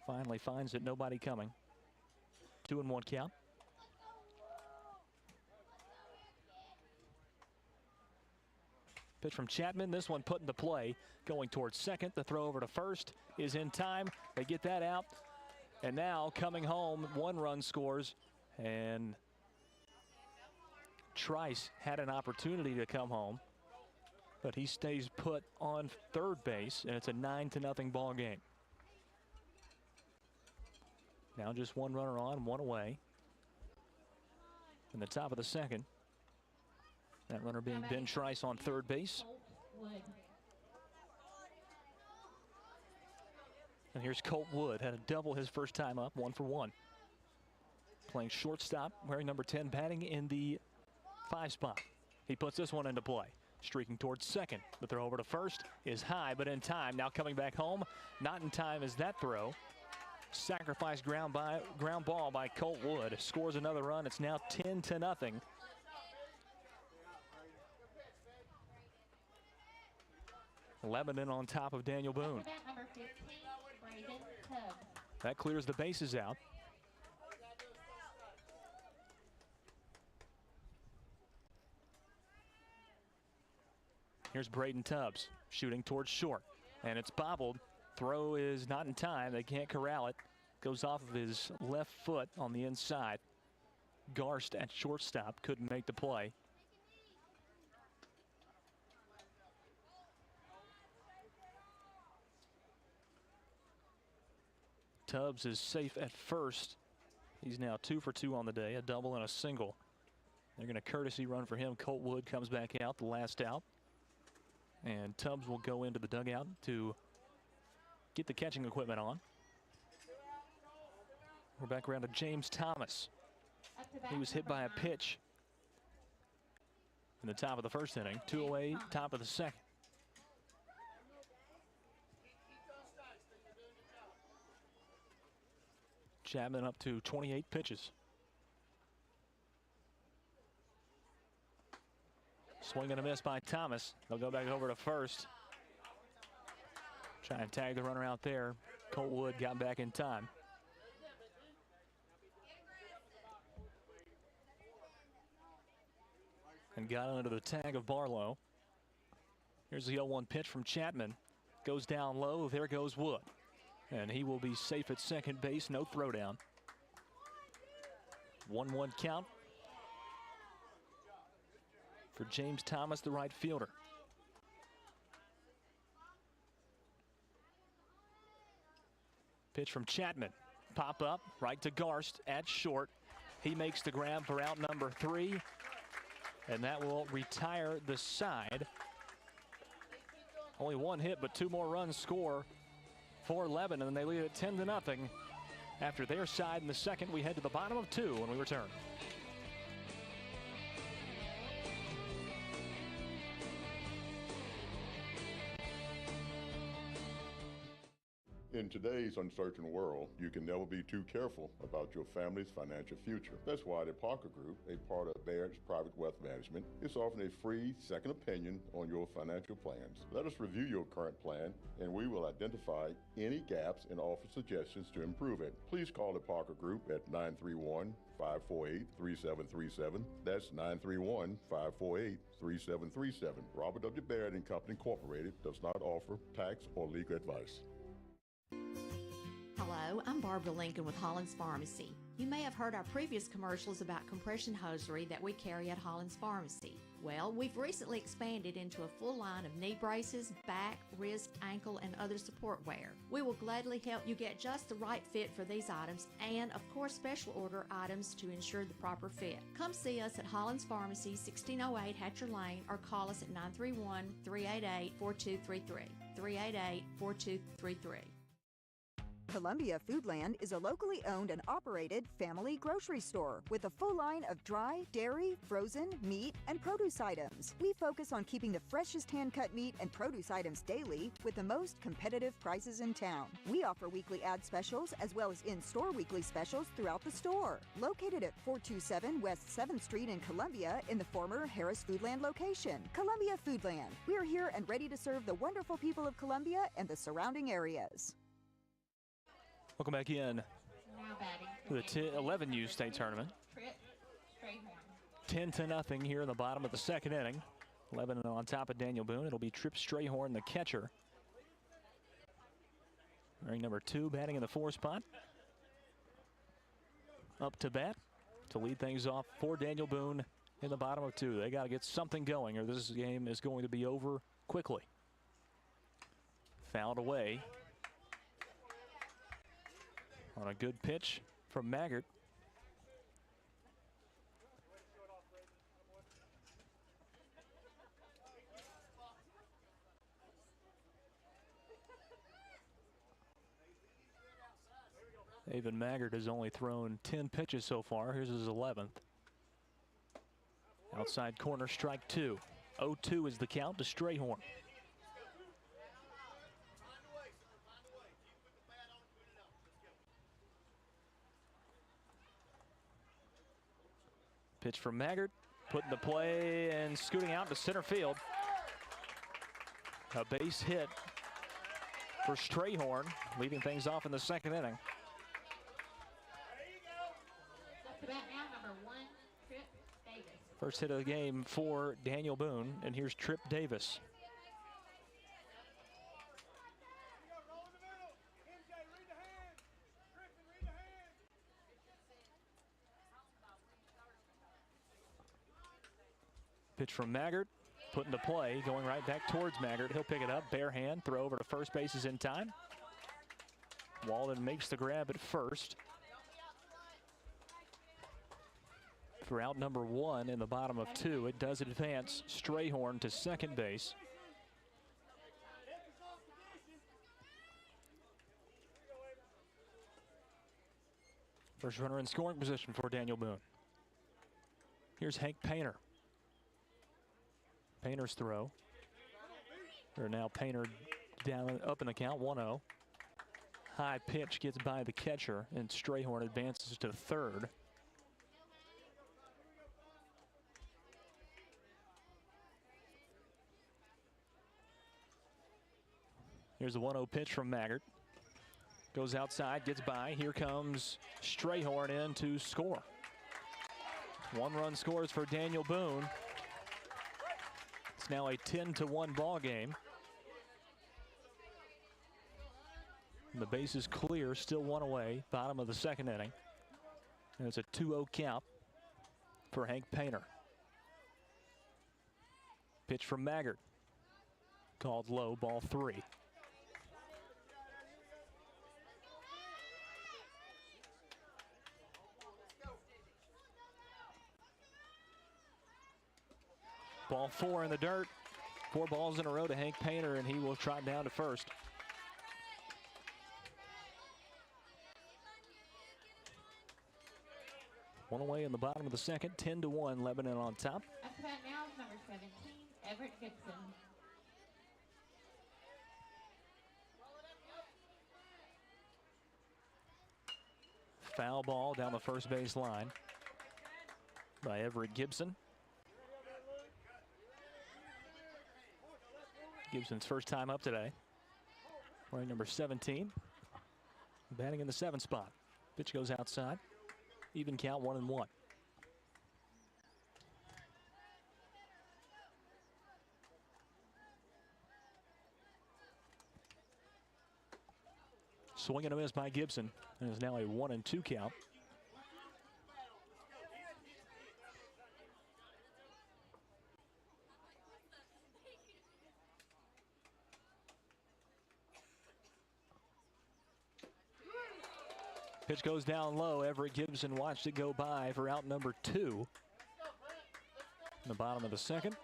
Finally finds it, nobody coming. 2-1 count. Pitch from Chapman, this one put into play, going towards second. The throw over to first is in time. They get that out. And now coming home, one run scores, and Trice had an opportunity to come home, but he stays put on third base, and it's a 9-0 ball game. Now just one runner on, one away. in the top of the second. That runner being Ben Trice on third base. And here's Colt Wood, had a double his first time up, 1 for 1. Playing shortstop, wearing number 10, batting in the 5 spot. He puts this one into play. Streaking towards second. The throw over to first is high, but in time. Now coming back home, not in time as that throw. Sacrifice ground ball by Colt Wood. Scores another run. It's now 10-0. Lebanon on top of Daniel Boone. That clears the bases out. Here's Braden Tubbs shooting towards short, and it's bobbled. Throw is not in time. They can't corral it. Goes off of his left foot on the inside. Garst at shortstop couldn't make the play. Tubbs is safe at first. He's now 2 for 2 on the day, a double and a single. They're going to courtesy run for him. Colt Wood comes back out, the last out. And Tubbs will go into the dugout to get the catching equipment on. We're back around to James Thomas. He was hit by a pitch in the top of the first inning. 2 away, top of the second. Chapman up to 28 pitches. Swing and a miss by Thomas. They'll go back over to first. Try and tag the runner out there. Colt Wood got back in time. And got under the tag of Barlow. Here's the 0-1 pitch from Chapman. Goes down low. There goes Wood. And he will be safe at second base. No throwdown. 1-1 count for James Thomas, the right fielder. Pitch from Chapman. Pop up right to Garst at short. He makes the grab for out number 3. And that will retire the side. Only 1 hit, but 2 more runs score for Lebanon, and they lead it 10-0. After their side in the second, we head to the bottom of 2 when we return. In today's uncertain world, you can never be too careful about your family's financial future. That's why the Parker Group, a part of Baird's Private Wealth Management, is offering a free second opinion on your financial plans. Let us review your current plan, and we will identify any gaps and offer suggestions to improve it. Please call the Parker Group at 931-548-3737. That's 931-548-3737. Robert W. Baird & Company Incorporated does not offer tax or legal advice. Hello, I'm Barbara Lincoln with Hollins Pharmacy. You may have heard our previous commercials about compression hosiery that we carry at Hollins Pharmacy. Well, we've recently expanded into a full line of knee braces, back, wrist, ankle, and other support wear. We will gladly help you get just the right fit for these items and, of course, special order items to ensure the proper fit. Come see us at Hollins Pharmacy, 1608 Hatcher Lane, or call us at 931-388-4233. 388-4233. Columbia Foodland is a locally owned and operated family grocery store with a full line of dry, dairy, frozen, meat, and produce items. We focus on keeping the freshest hand-cut meat and produce items daily with the most competitive prices in town. We offer weekly ad specials as well as in-store weekly specials throughout the store. Located at 427 West 7th Street in Columbia in the former Harris Foodland location. Columbia Foodland. We are here and ready to serve the wonderful people of Columbia and the surrounding areas. Welcome back in to the 11U state tournament. 10-0 here in the bottom of the second inning. Lebanon on top of Daniel Boone. It'll be Tripp Strayhorn, the catcher. Wearing number 2, batting in the 4 spot. Up to bat to lead things off for Daniel Boone in the bottom of 2. They got to get something going or this game is going to be over quickly. Fouled away. On a good pitch from Maggart. David Maggard has only thrown 10 pitches so far. Here's his 11th. Outside corner, strike 2. 0-2 is the count to Strayhorn. Pitch from Maggard, put in the play and scooting out to center field. A base hit for Strayhorn, leading things off in the second inning. First hit of the game for Daniel Boone, and here's Trip Davis. Pitch from Maggard, put into play, going right back towards Maggard. He'll pick it up, bare hand, throw over to first base is in time. Walden makes the grab at first. For out number 1 in the bottom of 2, it does advance Strayhorn to second base. First runner in scoring position for Daniel Boone. Here's Hank Painter. Painter's throw. Or now Painter down up in the count, 1-0. High pitch gets by the catcher, and Strayhorn advances to third. Here's the 1-0 pitch from Maggard. Goes outside, gets by. Here comes Strayhorn in to score. 1-run scores for Daniel Boone. It's now a 10-1 ball game. And the base is clear, still 1 away, bottom of the second inning. And it's a 2-0 count for Hank Painter. Pitch from Maggard. Called low, ball 3. Ball 4 in the dirt. 4 balls in a row to Hank Painter, and he will trot down to first. One away in the bottom of the second, 10-1, Lebanon on top. Up to bat now is number 17, Everett Gibson. Foul ball down the first base line by Everett Gibson. Gibson's first time up today. Wearing number 17. Batting in the 7th spot. Pitch goes outside. Even count, 1-1. Swing and a miss by Gibson. And it's now a 1-2 count. Pitch goes down low. Everett Gibson watched it go by for out number 2. In the bottom of the second.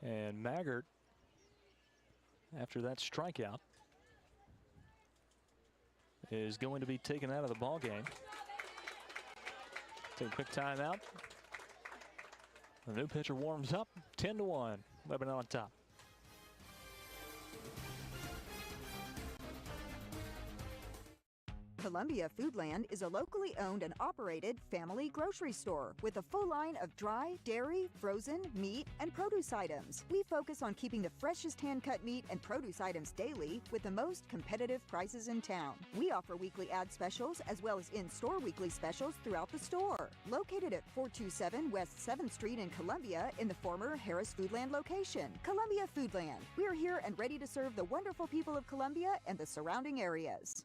And Maggard, after that strikeout, is going to be taken out of the ball game. Take a quick timeout. The new pitcher warms up. 10-1. Lebanon on top. Columbia Foodland is a locally owned and operated family grocery store with a full line of dry, dairy, frozen, meat, and produce items. We focus on keeping the freshest hand-cut meat and produce items daily with the most competitive prices in town. We offer weekly ad specials as well as in-store weekly specials throughout the store. Located at 427 West 7th Street in Columbia in the former Harris Foodland location. Columbia Foodland. We are here and ready to serve the wonderful people of Columbia and the surrounding areas.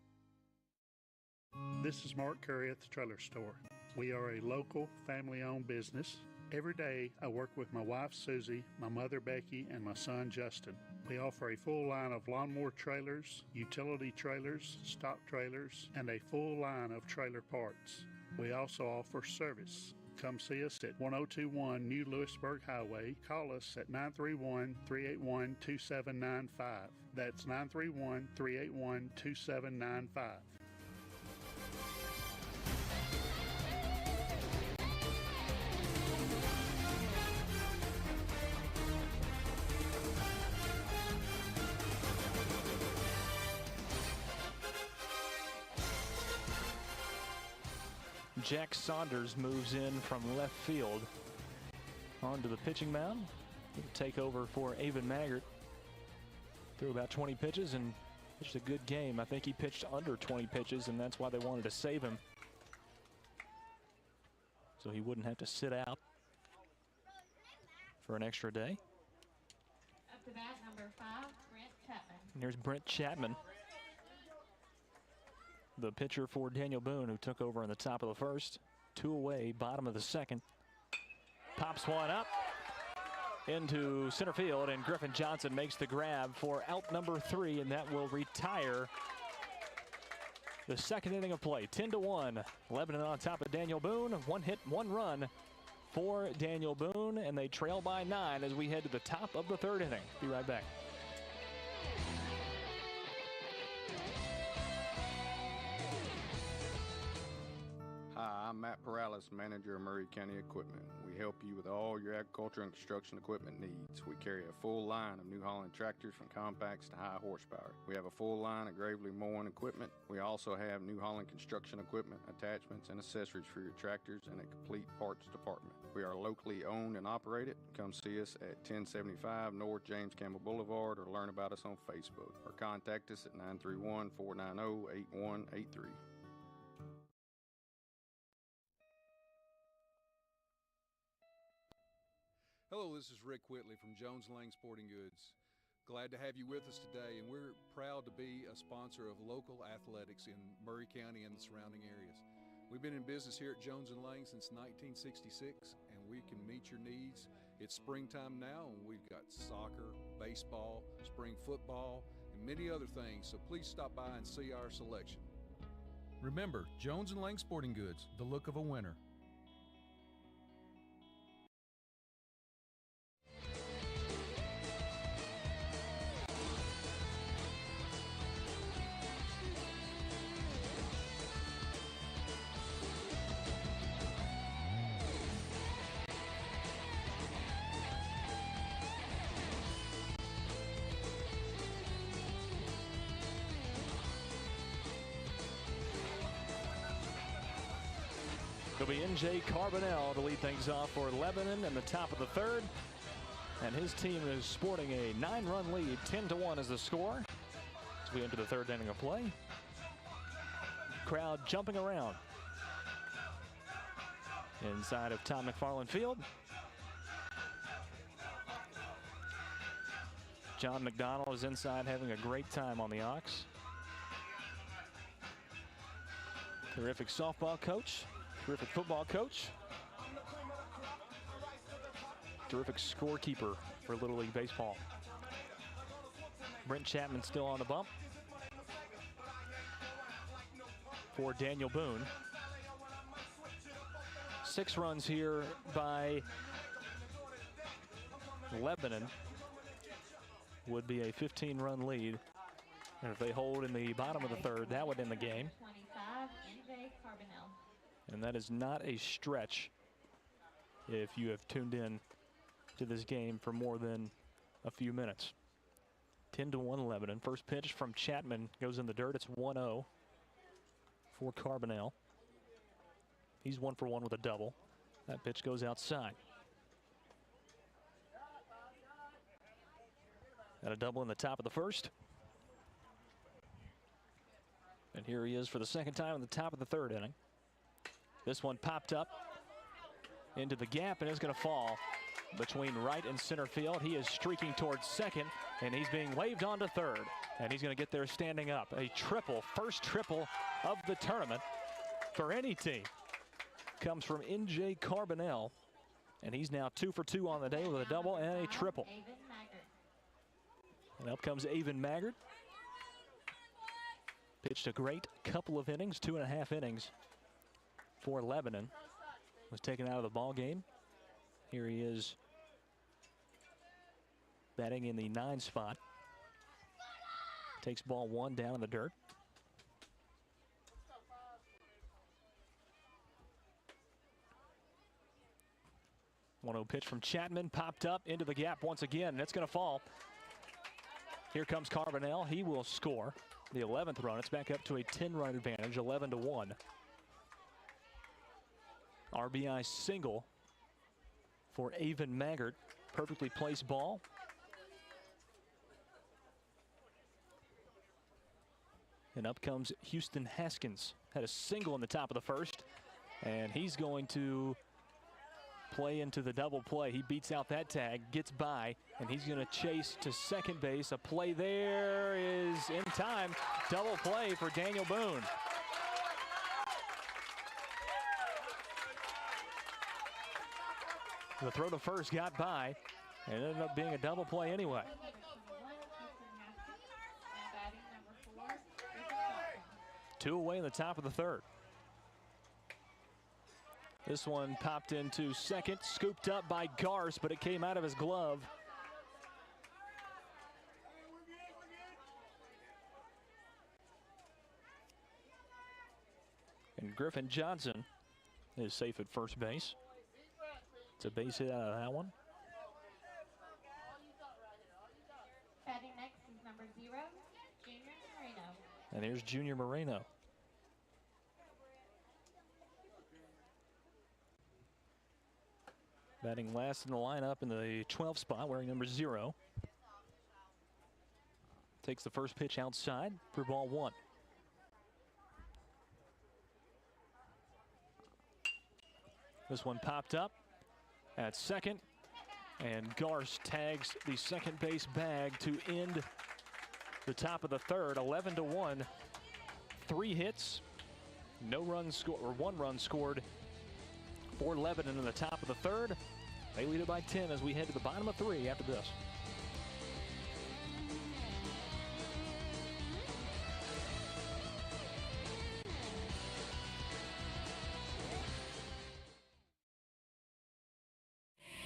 This is Mark Curry at the Trailer Store. We are a local, family-owned business. Every day, I work with my wife, Susie, my mother, Becky, and my son, Justin. We offer a full line of lawnmower trailers, utility trailers, stock trailers, and a full line of trailer parts. We also offer service. Come see us at 1021 New Lewisburg Highway. Call us at 931-381-2795. That's 931-381-2795. Jack Saunders moves in from left field onto the pitching mound. He'll take over for Avon Maggart. Threw about 20 pitches and pitched a good game. I think he pitched under 20 pitches, and that's why they wanted to save him, so he wouldn't have to sit out for an extra day. Up to bat, number 5, Brent Chapman. And here's Brent Chapman, the pitcher for Daniel Boone, who took over in the top of the first. 2 away, bottom of the second. Pops one up into center field, and Griffin Johnson makes the grab for out number 3, and that will retire the second inning of play. 10-1. Lebanon on top of Daniel Boone. 1 hit, 1 run for Daniel Boone, and they trail by 9 as we head to the top of the 3rd inning. Be right back. Hi, I'm Matt Perales, manager of Murray County Equipment. We help you with all your agriculture and construction equipment needs. We carry a full line of New Holland tractors from compacts to high horsepower. We have a full line of Gravely mowing equipment. We also have New Holland construction equipment, attachments, and accessories for your tractors and a complete parts department. We are locally owned and operated. Come see us at 1075 North James Campbell Boulevard, or learn about us on Facebook, or contact us at 931-490-8183. Hello, this is Rick Whitley from Jones Lang Sporting Goods. Glad to have you with us today, and we're proud to be a sponsor of local athletics in Murray County and the surrounding areas. We've been in business here at Jones & Lang since 1966, and we can meet your needs. It's springtime now, and we've got soccer, baseball, spring football, and many other things, so please stop by and see our selection. Remember, Jones & Lang Sporting Goods, the look of a winner. It'll be N.J. Carbonell to lead things off for Lebanon in the top of the 3rd. And his team is sporting a 9-run lead. 10-1 is the score as we enter the 3rd inning of play. Crowd jumping around inside of Tom McFarland Field. John McDonald is inside having a great time on the Ox. Terrific softball coach. Terrific football coach. Terrific scorekeeper for Little League Baseball. Brent Chapman still on the bump for Daniel Boone. 6 runs here by Lebanon would be a 15-run lead. And if they hold in the bottom of the 3rd, that would end the game. 25, N.J. Carbonell. And that is not a stretch if you have tuned in to this game for more than a few minutes. 10-1 Lebanon. First pitch from Chapman goes in the dirt. It's 1-0 for Carbonell. He's 1 for 1 with a double. That pitch goes outside. Got a double in the top of the 1st. And here he is for the 2nd time in the top of the 3rd inning. This one popped up into the gap and is going to fall between right and center field. He is streaking towards 2nd, and he's being waved on to 3rd. And he's going to get there standing up. A triple, first triple of the tournament for any team, comes from N.J. Carbonell. And he's now 2 for 2 on the day with a double and a triple. And up comes Avon Maggart. Pitched a great couple of innings, 2.5 innings for Lebanon. was taken out of the ball game. Here he is batting in the 9 spot. Takes ball 1 down in the dirt. One-0 pitch from Chapman, popped up into the gap once again, and it's going to fall. Here comes Carbonell. He will score the 11th run. It's back up to a 10-run advantage, 11-1. RBI single for Avon Maggart. Perfectly placed ball. And up comes Houston Haskins. Had a single in the top of the first, and he's going to play into the double play. He beats out that tag, gets by, and he's going to chase to second base. A play there is in time. Double play for Daniel Boone. The throw to first got by, and it ended up being a double play anyway. Two away in the top of the third. This one popped into second, scooped up by Garce, but it came out of his glove. And Griffin Johnson is safe at first base. It's a base hit out of that one. Batting next is number 0, Junior Moreno. And here's Junior Moreno. Batting last in the lineup in the 12th spot, wearing number 0. Takes the first pitch outside for ball 1. This one popped up at second, and Garce tags the second base bag to end the top of the third. 11-1. 3 hits, no runs scored, or 1 run scored for Lebanon in the top of the third. They lead it by 10 as we head to the bottom of 3 after this.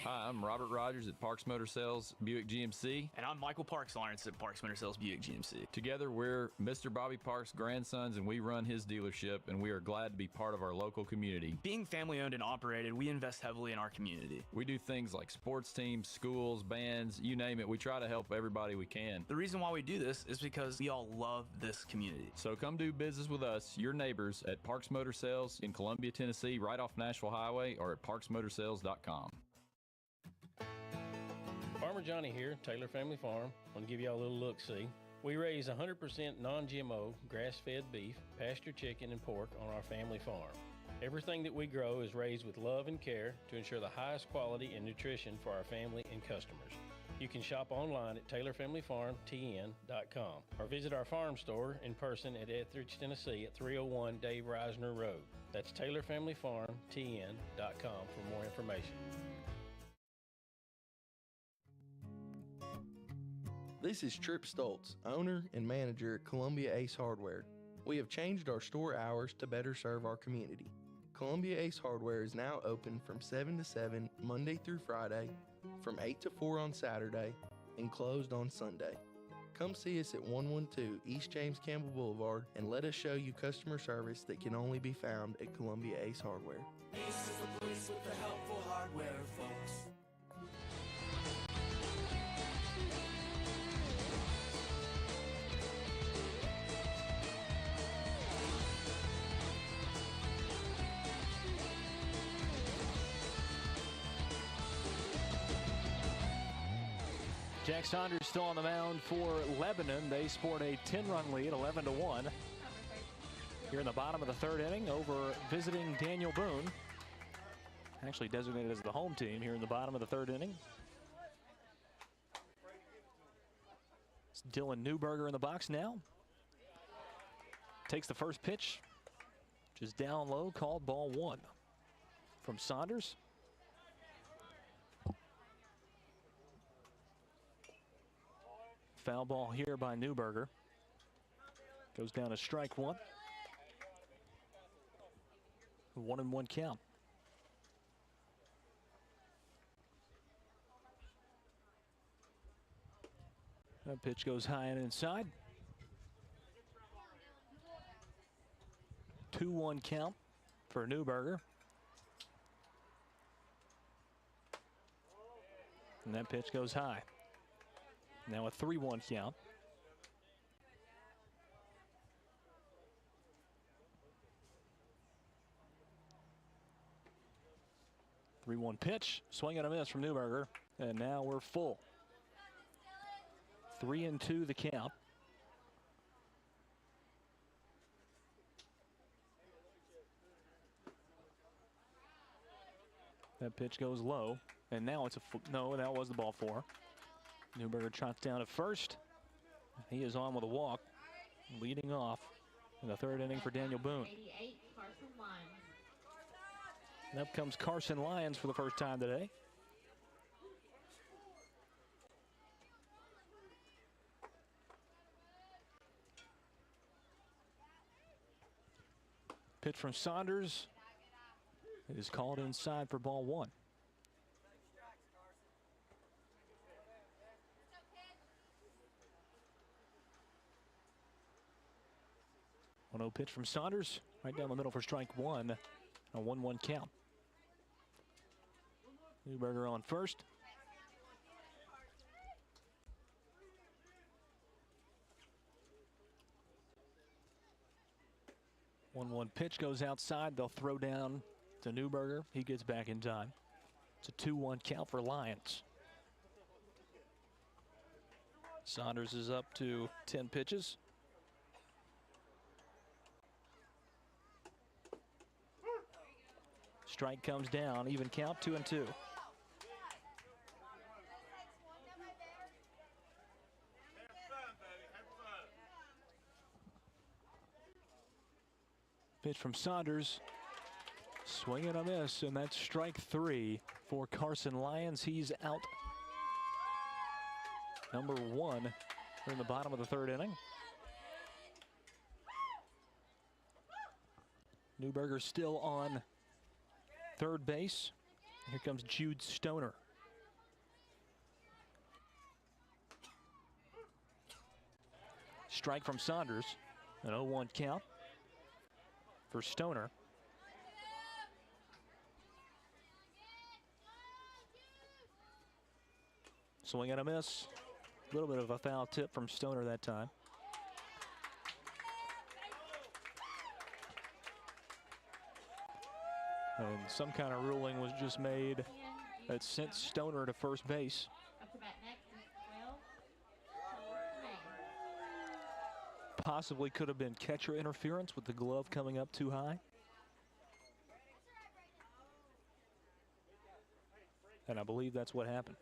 Hi, I'm Robert Rogers at Parks Motor Sales Buick GMC. And I'm Michael Parks Lawrence at Parks Motor Sales Buick GMC. Together, we're Mr. Bobby Parks' grandsons, and we run his dealership, and we are glad to be part of our local community. Being family owned and operated, we invest heavily in our community. We do things like sports teams, schools, bands, you name it. We try to help everybody we can. The reason why we do this is because we all love this community. So come do business with us, your neighbors, at Parks Motor Sales in Columbia, Tennessee, right off Nashville Highway, or at parksmotorsales.com. Farmer Johnny here, Taylor Family Farm. I want to give y'all a little look-see. We raise 100% non-GMO, grass-fed beef, pasture chicken, and pork on our family farm. Everything that we grow is raised with love and care to ensure the highest quality and nutrition for our family and customers. You can shop online at TaylorFamilyFarmTN.com or visit our farm store in person at Etheridge, Tennessee at 301 Dave Reisner Road. That's TaylorFamilyFarmTN.com for more information. This is Tripp Stoltz, owner and manager at Columbia Ace Hardware. We have changed our store hours to better serve our community. Columbia Ace Hardware is now open from 7 to 7 Monday through Friday, from 8 to 4 on Saturday, and closed on Sunday. Come see us at 112 East James Campbell Boulevard and let us show you customer service that can only be found at Columbia Ace Hardware. Ace is the place with the helpful hardware, folks. Jack Saunders still on the mound for Lebanon. They sport a 10-run lead, 11-1. Here in the bottom of the third inning over visiting Daniel Boone. Actually designated as the home team here in the bottom of the third inning. It's Dylan Newberger in the box now. Takes the first pitch, which is down low, called ball 1 from Saunders. Foul ball here by Newberger. Goes down to strike 1. 1-1 count. That pitch goes high and inside. 2-1 count for Newberger. And that pitch goes high. Now a 3-1 count. Three-one pitch, swing and a miss from Newberger, and now we're full. 3-2 the count. That pitch goes low, and now it's no, that was the ball four. Newberger trots down at first. He is on with a walk, leading off in the third inning for Daniel Boone. 88, Carson Lyons. And up comes Carson Lyons for the first time today. Pitch from Saunders. It is called inside for ball one. One-oh pitch from Saunders, right down the middle for strike one. A 1-1 count. Newberger on first. One pitch goes outside. They'll throw down to Newberger. He gets back in time. It's a 2-1 count for Lions. Saunders is up to 10 pitches. Strike comes down, even count, 2-2. Pitch from Saunders, swing and a miss, and that's strike three for Carson Lyons. He's out. Number one. We're in the bottom of the third inning. Newberger still on third base. Here comes Jude Stoner. Strike from Saunders, an 0-1 count for Stoner. Swing and a miss. A little bit of a foul tip from Stoner that time. And some kind of ruling was just made that sent Stoner to first base. Up to bat next is 12, Possibly could have been catcher interference with the glove coming up too high. And I believe that's what happened.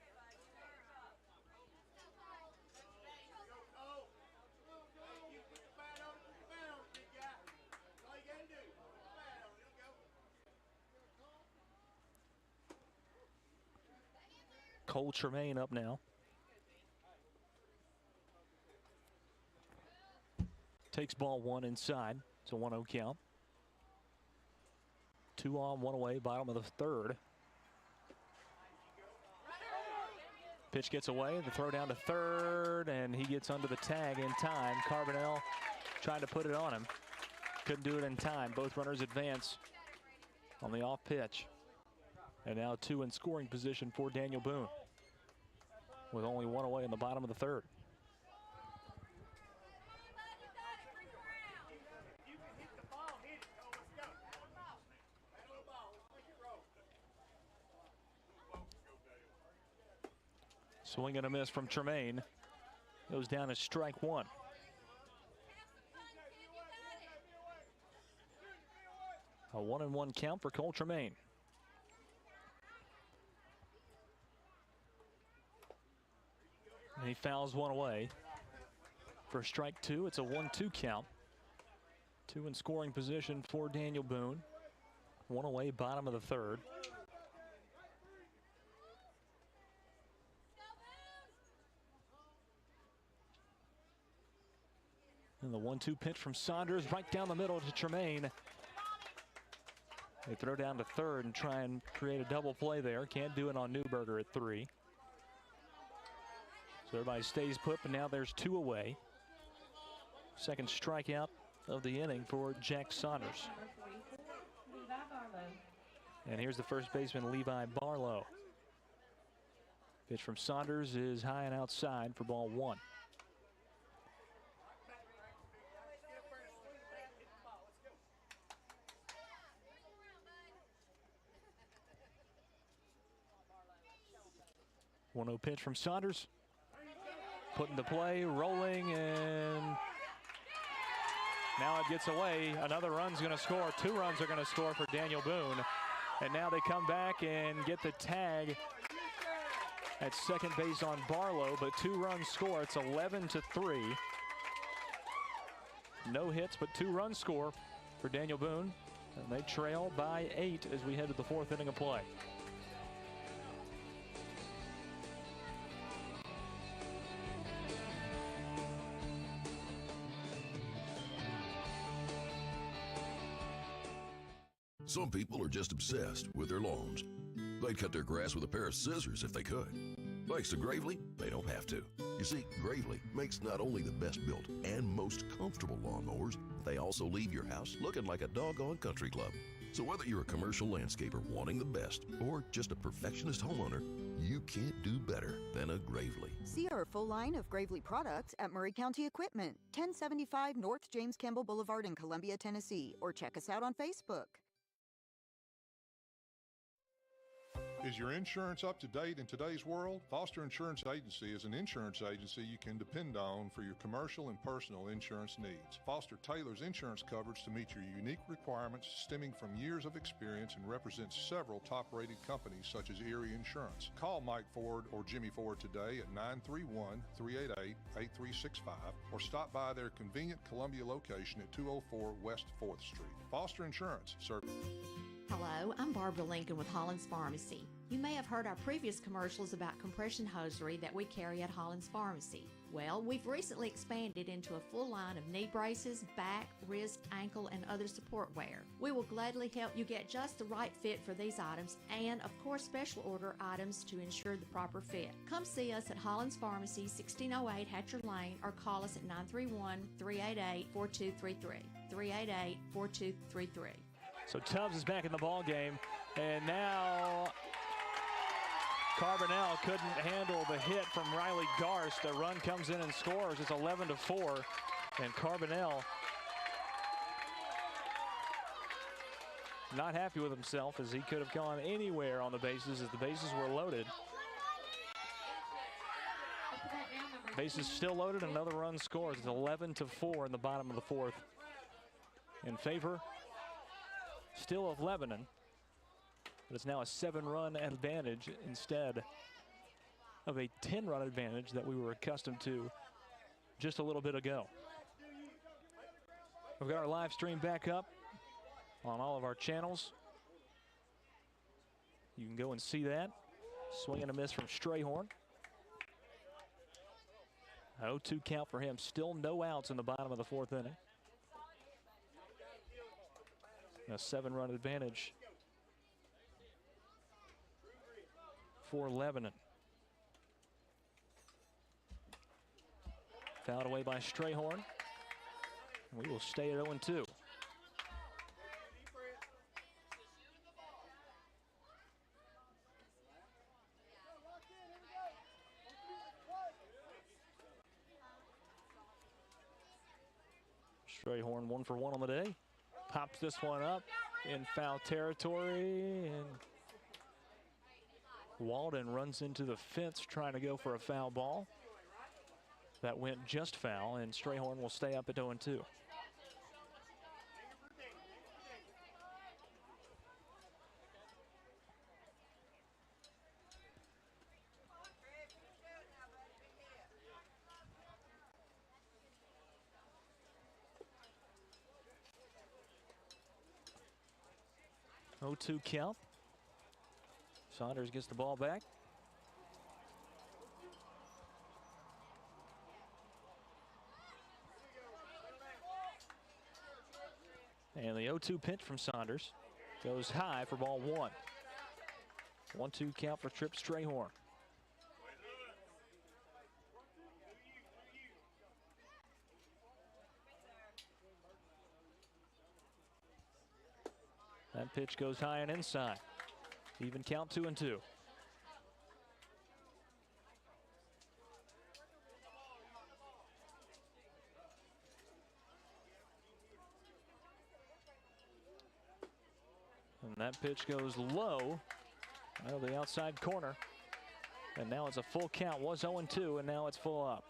Cole Tremaine up now. Takes ball one inside. It's a 1-0 count. 2 on, 1 away, bottom of the third. Pitch gets away, the throw down to third, and he gets under the tag in time. Carbonell tried to put it on him. Couldn't do it in time. Both runners advance on the off pitch. And now 2 in scoring position for Daniel Boone, with only 1 away in the bottom of the third. Swing and a miss from Tremaine. Goes down as strike one. A 1-1 count for Cole Tremaine. And he fouls one away. For strike two, it's a 1-2 count. 2 in scoring position for Daniel Boone. 1 away, bottom of the third. And the 1-2 pitch from Saunders right down the middle to Tremaine. They throw down to third and try and create a double play there. Can't do it on Newberger at 3. So everybody stays put, but now there's 2 away. Second strikeout of the inning for Jack Saunders. And here's the first baseman, Levi Barlow. Pitch from Saunders is high and outside for ball 1. One 0 pitch from Saunders. Put into play, rolling, and now it gets away. Another run's going to score. 2 runs are going to score for Daniel Boone. And now they come back and get the tag at second base on Barlow, but 2 runs score. It's 11-3. No hits, but 2 runs score for Daniel Boone. And they trail by 8 as we head to the 4th inning of play. Some people are just obsessed with their lawns. They'd cut their grass with a pair of scissors if they could. Thanks to Gravely, they don't have to. You see, Gravely makes not only the best built and most comfortable lawnmowers, they also leave your house looking like a doggone country club. So whether you're a commercial landscaper wanting the best or just a perfectionist homeowner, you can't do better than a Gravely. See our full line of Gravely products at Murray County Equipment, 1075 North James Campbell Boulevard in Columbia, Tennessee, or check us out on Facebook. Is your insurance up to date in today's world? Foster Insurance Agency is an insurance agency you can depend on for your commercial and personal insurance needs. Foster tailors insurance coverage to meet your unique requirements stemming from years of experience and represents several top-rated companies such as Erie Insurance. Call Mike Ford or Jimmy Ford today at 931-388-8365 or stop by their convenient Columbia location at 204 West 4th Street. Foster Insurance. Hello, I'm Barbara Lincoln with Holland's Pharmacy. You may have heard our previous commercials about compression hosiery that we carry at Holland's Pharmacy. Well, we've recently expanded into a full line of knee braces, back, wrist, ankle, and other support wear. We will gladly help you get just the right fit for these items and, of course, special order items to ensure the proper fit. Come see us at Holland's Pharmacy, 1608 Hatcher Lane, or call us at 931-388-4233. 388-4233. So Tubbs is back in the ball game, and now Carbonell couldn't handle the hit from Riley Garst. The run comes in and scores. It's 11-4, and Carbonell not happy with himself as he could have gone anywhere on the bases as the bases were loaded. Bases still loaded, another run scores. It's 11-4 in the bottom of the 4th in favor still of Lebanon, but it's now a 7-run advantage instead of a 10-run advantage that we were accustomed to just a little bit ago. We've got our live stream back up on all of our channels. You can go and see that. Swing and a miss from Strayhorn. 0-2 count for him. Still no outs in the bottom of the 4th inning. A 7-run advantage for Lebanon. Fouled away by Strayhorn. We will stay at 0-2. Strayhorn 1 for 1 on the day. Pops this one up in foul territory, and Walden runs into the fence trying to go for a foul ball. That went just foul, and Strayhorn will stay up at 0-2. Oh, 0-2 count. Saunders gets the ball back. And the 0-2 pitch from Saunders goes high for ball 1. 1-2 count for Trip Strayhorn. That pitch goes high and inside. Even count 2-2. And that pitch goes low out of the outside corner. And now it's a full count. Was 0-2, and now it's full up.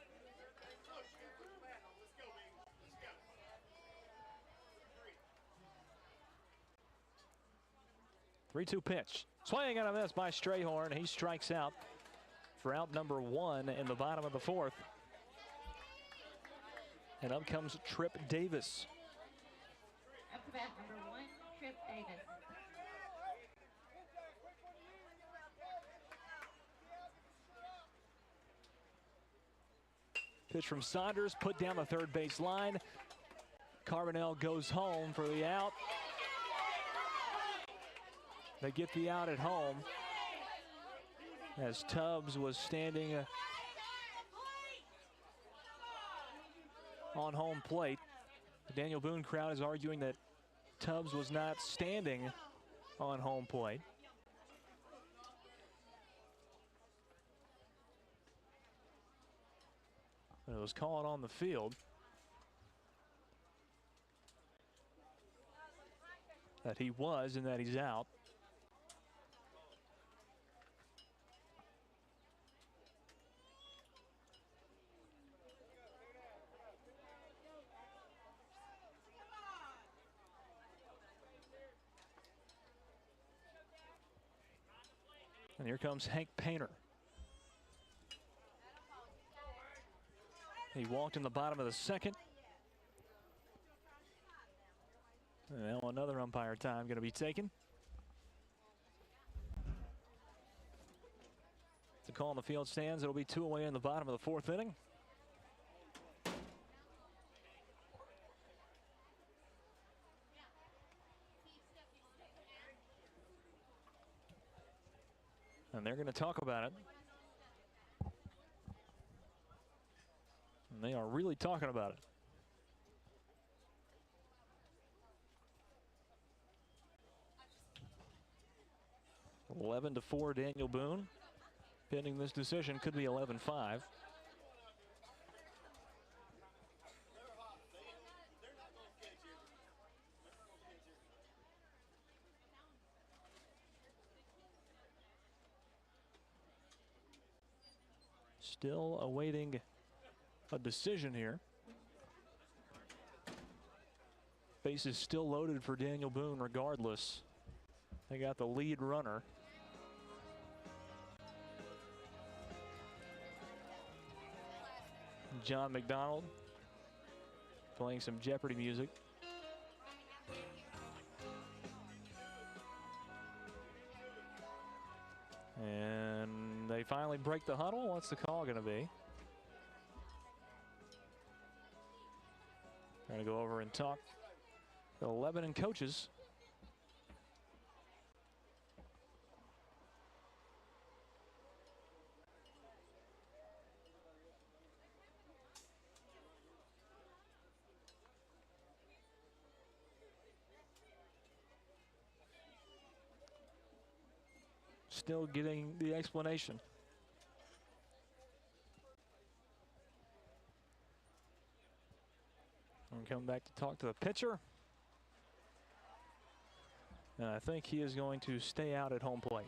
Three-two pitch. Swinging and a miss by Strayhorn. He strikes out for out number 1 in the bottom of the 4th. And up comes Tripp Davis. Up to bat number 1, Tripp Davis. Pitch from Saunders, put down the third base line. Carbonell goes home for the out. They get the out at home as Tubbs was standing on home plate. The Daniel Boone crowd is arguing that Tubbs was not standing on home plate. It was called on the field that he was and that he's out. And here comes Hank Painter. He walked in the bottom of the 2nd. And now another umpire time going to be taken. The call on the field stands. It'll be 2 away in the bottom of the 4th inning. And they're going to talk about it. And they are really talking about it. (11-4) Daniel Boone. Pending this decision, could be 11-5. Still awaiting a decision here. Base is still loaded for Daniel Boone regardless. They got the lead runner. John McDonald playing some Jeopardy music. And they finally break the huddle. What's the call going to be? Going to go over and talk to the Lebanon coaches. Still getting the explanation. And come back to talk to the pitcher. And I think he is going to stay out at home plate.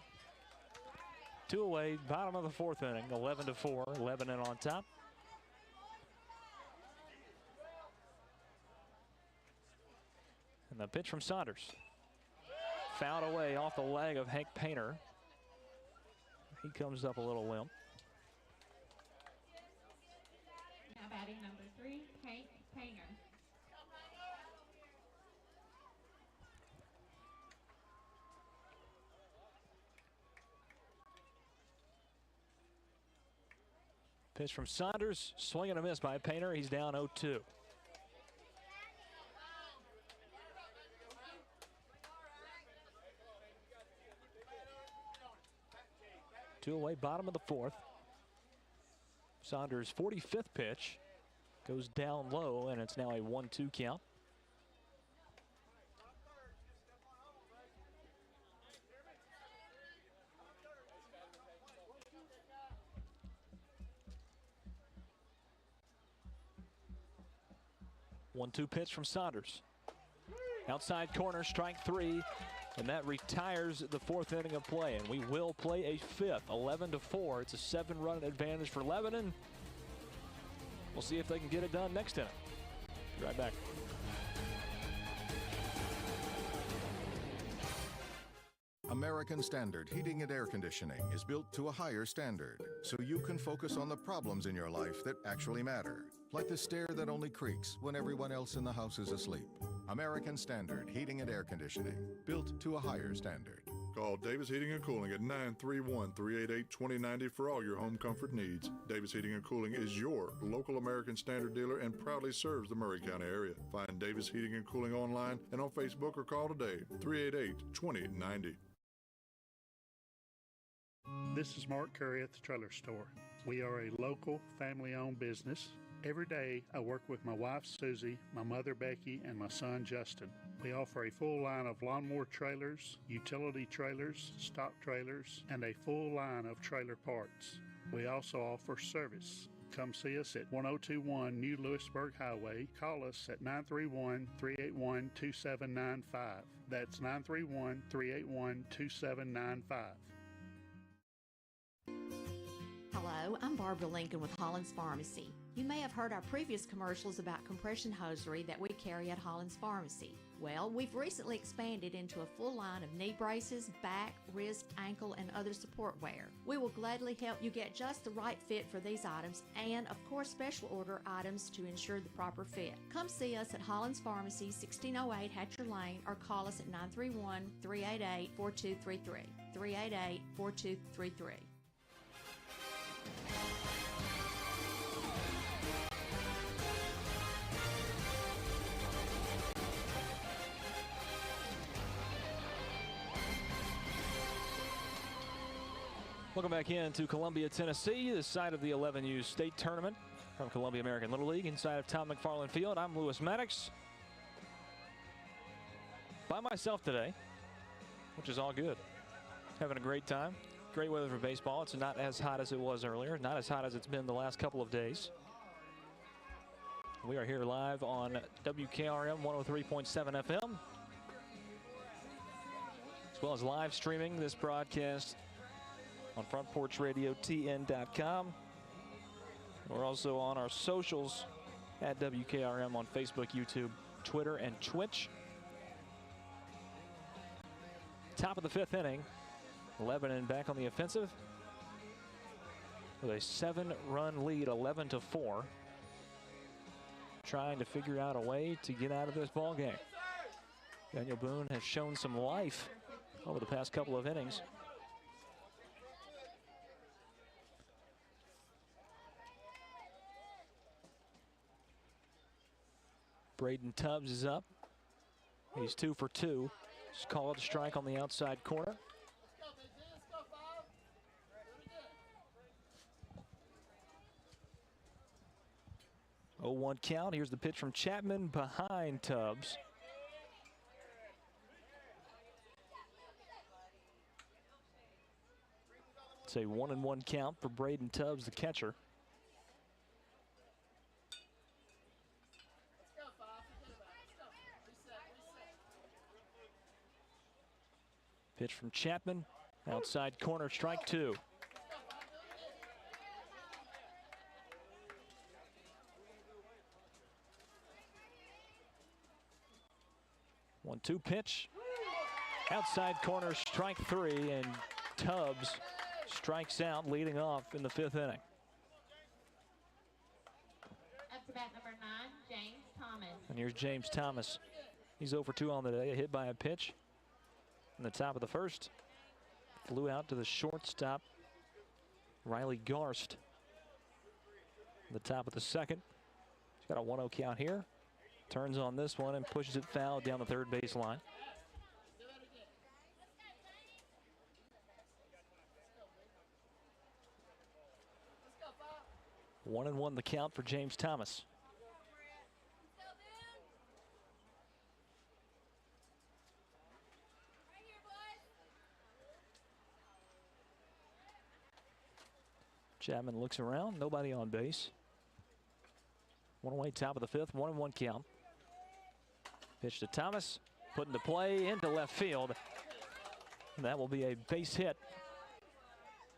2 away, bottom of the 4th inning, 11-4, Lebanon on top. And the pitch from Saunders. Fouled away off the leg of Hank Painter. He comes up a little limp. Now batting number 3, Hank Painter. Pitch from Saunders, swing and a miss by Painter. He's down 0-2. Two away, bottom of the 4th. Saunders' 45th pitch goes down low, and it's now a 1-2 count. 1-2 pitch from Saunders. Outside corner, strike 3, and that retires the 4th inning of play. And we will play a 5th, 11-4. It's a 7-run advantage for Lebanon. We'll see if they can get it done next inning. Be right back. American Standard Heating and Air Conditioning is built to a higher standard, so you can focus on the problems in your life that actually matter, like the stair that only creaks when everyone else in the house is asleep. American Standard Heating and Air Conditioning, built to a higher standard. Call Davis Heating and Cooling at 931-388-2090 for all your home comfort needs. Davis Heating and Cooling is your local American Standard dealer and proudly serves the Murray County area. Find Davis Heating and Cooling online and on Facebook or call today, 388-2090. This is Mark Curry at the Trailer Store. We are a local, family-owned business. Every day, I work with my wife, Susie, my mother, Becky, and my son, Justin. We offer a full line of lawnmower trailers, utility trailers, stock trailers, and a full line of trailer parts. We also offer service. Come see us at 1021 New Lewisburg Highway. Call us at 931-381-2795. That's 931-381-2795. Hello, I'm Barbara Lincoln with Hollins Pharmacy. You may have heard our previous commercials about compression hosiery that we carry at Hollins Pharmacy. Well, we've recently expanded into a full line of knee braces, back, wrist, ankle, and other support wear. We will gladly help you get just the right fit for these items and, of course, special order items to ensure the proper fit. Come see us at Hollins Pharmacy, 1608 Hatcher Lane, or call us at 931-388-4233. 388-4233. Welcome back into Columbia, Tennessee, the site of the 11U state tournament from Columbia American Little League inside of Tom McFarland Field. I'm Lewis Maddox. By myself today, which is all good. Having a great time. Great weather for baseball. It's not as hot as it was earlier, not as hot as it's been the last couple of days. We are here live on WKRM 103.7 FM, as well as live streaming this broadcast on FrontPorchRadioTN.com. We're also on our socials at WKRM on Facebook, YouTube, Twitter, and Twitch. Top of the 5th inning. Lebanon back on the offensive with a 7-run lead, 11-4. Trying to figure out a way to get out of this ball game. Daniel Boone has shown some life over the past couple of innings. Braden Tubbs is up. He's 2 for 2. Just called a strike on the outside corner. Oh, 1 count. Here's the pitch from Chapman behind Tubbs. It's a 1-1 count for Braden Tubbs, the catcher. Pitch from Chapman, outside corner, strike 2. One-two pitch, outside corner, strike 3, and Tubbs strikes out, leading off in the 5th inning. Up to bat number 9, James Thomas. And here's James Thomas. He's 0 for 2 on the day, a hit by a pitch. In the top of the 1st, flew out to the shortstop, Riley Garst. In the top of the 2nd, he's got a 1-0 count here. Turns on this one and pushes it foul down the 3rd base line. One and 1 the count for James Thomas. Chapman looks around, nobody on base. One away, top of the 5th, 1-1 count. Pitch to Thomas, put into play into left field. That will be a base hit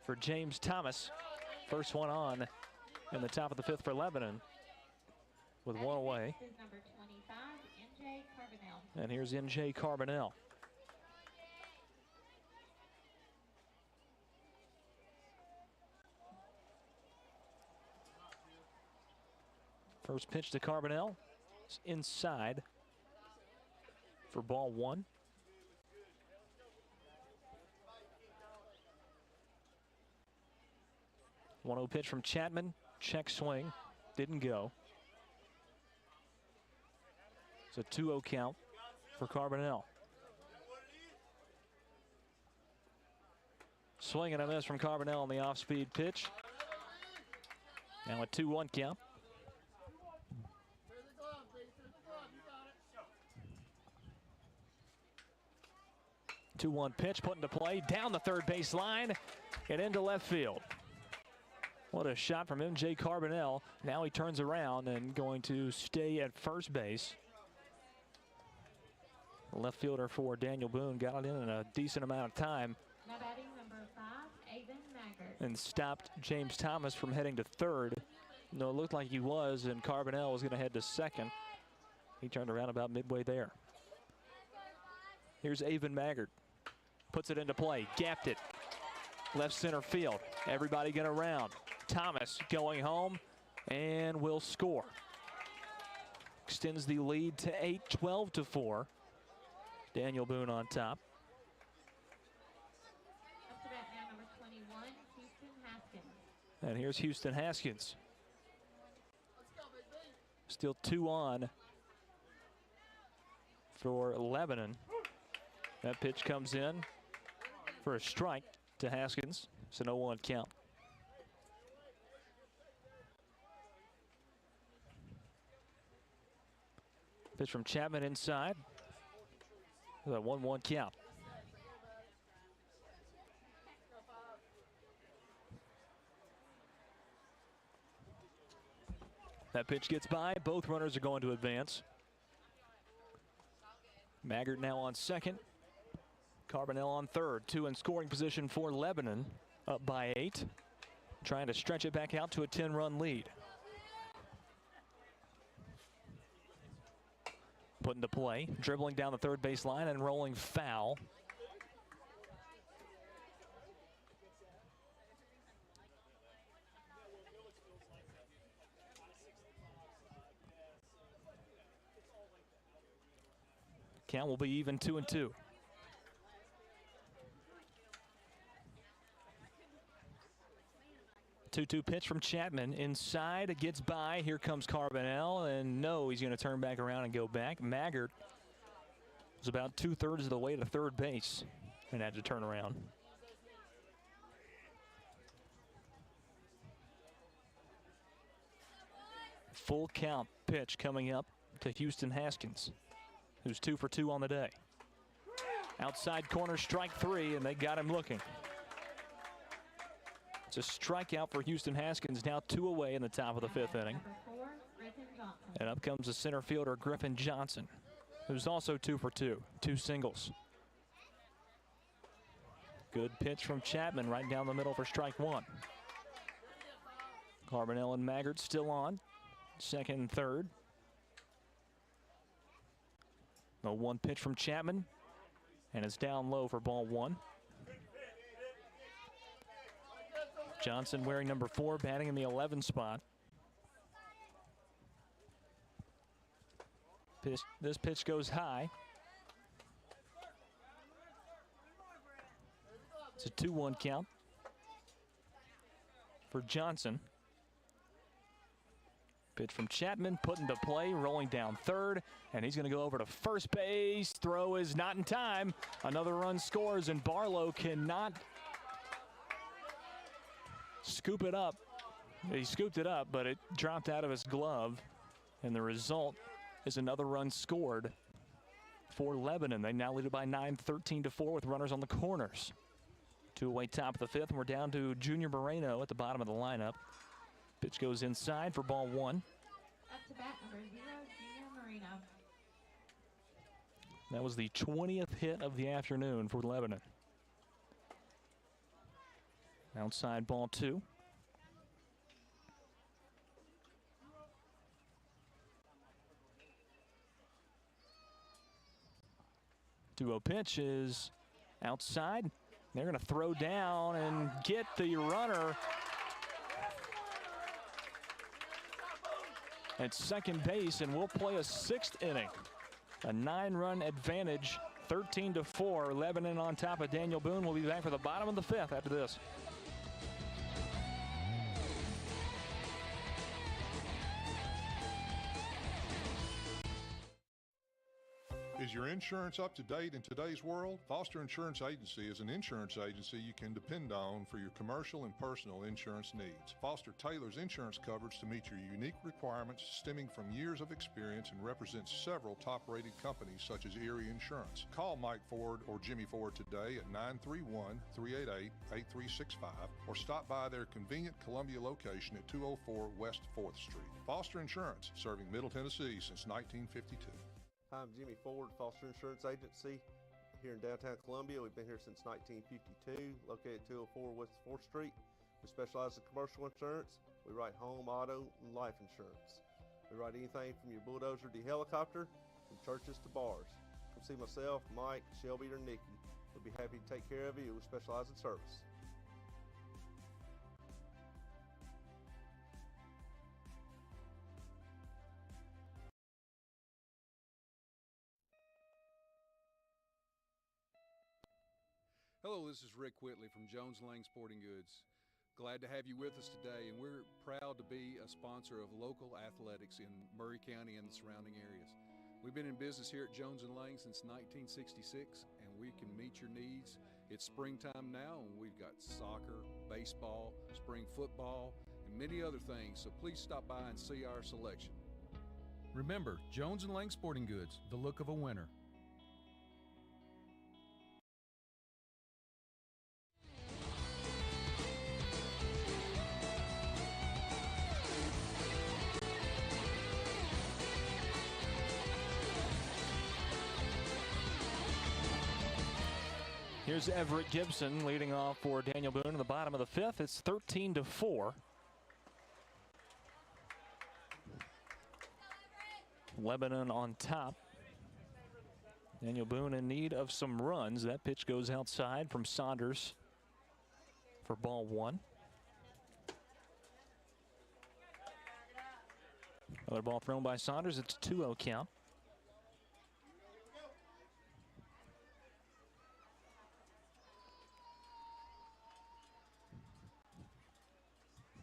for James Thomas. First one on in the top of the fifth for Lebanon with one away. This is number 25, NJ Carbonell. And here's NJ Carbonell. First pitch to Carbonell. It's inside for ball one. 1-0 pitch from Chapman. Check swing. Didn't go. It's a 2-0 count for Carbonell. Swing and a miss from Carbonell on the off-speed pitch. Now a 2-1 count. 2-1 pitch put into play down the third base line and into left field. What a shot from MJ Carbonell. Now he turns around and going to stay at first base. The left fielder for Daniel Boone got it in a decent amount of time. Now batting number 5, Avon Maggard. And stopped James Thomas from heading to third. No, it looked like he was, and Carbonell was going to head to second. He turned around about midway there. Here's Avon Maggard. Puts it into play, gapped it. Left center field. Everybody get around. Thomas going home and will score. Extends the lead to 8, 12-4. Daniel Boone on top. Up to bat now, number 21, Houston Haskins. And here's Houston Haskins. Still 2 on for Lebanon. That pitch comes in for a strike to Haskins. It's an 0-1 count. Pitch from Chapman inside. A 1-1 count. That pitch gets by. Both runners are going to advance. Maggard now on second. Carbonell on third. 2 in scoring position for Lebanon. Up by 8. Trying to stretch it back out to a 10-run lead. Put into play. Dribbling down the third base line and rolling foul. Count will be even 2-2. Two pitch from Chapman inside. It gets by. Here comes Carbonell, and no, he's going to turn back around and go back. Maggard was about 2/3 of the way to third base and had to turn around. Full count pitch coming up to Houston Haskins, who's 2 for 2 on the day. Outside corner, strike 3, and they got him looking. It's a strikeout for Houston Haskins, now 2 away in the top of the 5th inning. And up comes the center fielder, Griffin Johnson, who's also 2 for 2, 2 singles. Good pitch from Chapman right down the middle for strike 1. Carbonell and Maggard still on, second and third. The 1 pitch from Chapman, and it's down low for ball 1. Johnson wearing number 4, batting in the 11 spot. This pitch goes high. It's a 2-1 count for Johnson. Pitch from Chapman, put into play, rolling down third, and he's going to go over to first base. Throw is not in time. Another run scores, and Barlow cannot scoop it up. He scooped it up, but it dropped out of his glove, and the result is another run scored for Lebanon. They now lead it by 9, 13-4 with runners on the corners. 2 away top of the 5th, and we're down to Junior Moreno at the bottom of the lineup. Pitch goes inside for ball 1. Up to bat number 0, Junior Moreno. That was the 20th hit of the afternoon for Lebanon. Outside ball 2. Duo pitch is outside. They're going to throw down and get the runner at second base, and we'll play a 6th inning. A 9-run advantage, 13-4. Lebanon on top of Daniel Boone. We'll be back for the bottom of the 5th after this. Is your insurance up to date in today's world? Foster Insurance Agency is an insurance agency you can depend on for your commercial and personal insurance needs. Foster tailors insurance coverage to meet your unique requirements stemming from years of experience and represents several top-rated companies such as Erie Insurance. Call Mike Ford or Jimmy Ford today at 931-388-8365 or stop by their convenient Columbia location at 204 West 4th Street. Foster Insurance, serving Middle Tennessee since 1952. I'm Jimmy Ford, Foster Insurance Agency here in downtown Columbia. We've been here since 1952, located at 204 West 4th Street. We specialize in commercial insurance. We write home, auto, and life insurance. We write anything from your bulldozer to your helicopter, from churches to bars. Come see myself, Mike, Shelby, or Nikki. We'll be happy to take care of you. We specialize in service. Hello, this is Rick Whitley from Jones Lang Sporting Goods. Glad to have you with us today, and we're proud to be a sponsor of local athletics in Murray County and the surrounding areas. We've been in business here at Jones Lang since 1966, and we can meet your needs. It's springtime now, and we've got soccer, baseball, spring football, and many other things, so please stop by and see our selection. Remember, Jones Lang Sporting Goods, the look of a winner. Here's Everett Gibson leading off for Daniel Boone in the bottom of the 5th. It's 13-4. Lebanon on top. Daniel Boone in need of some runs. That pitch goes outside from Saunders for ball 1. Another ball thrown by Saunders. It's a 2-0 count.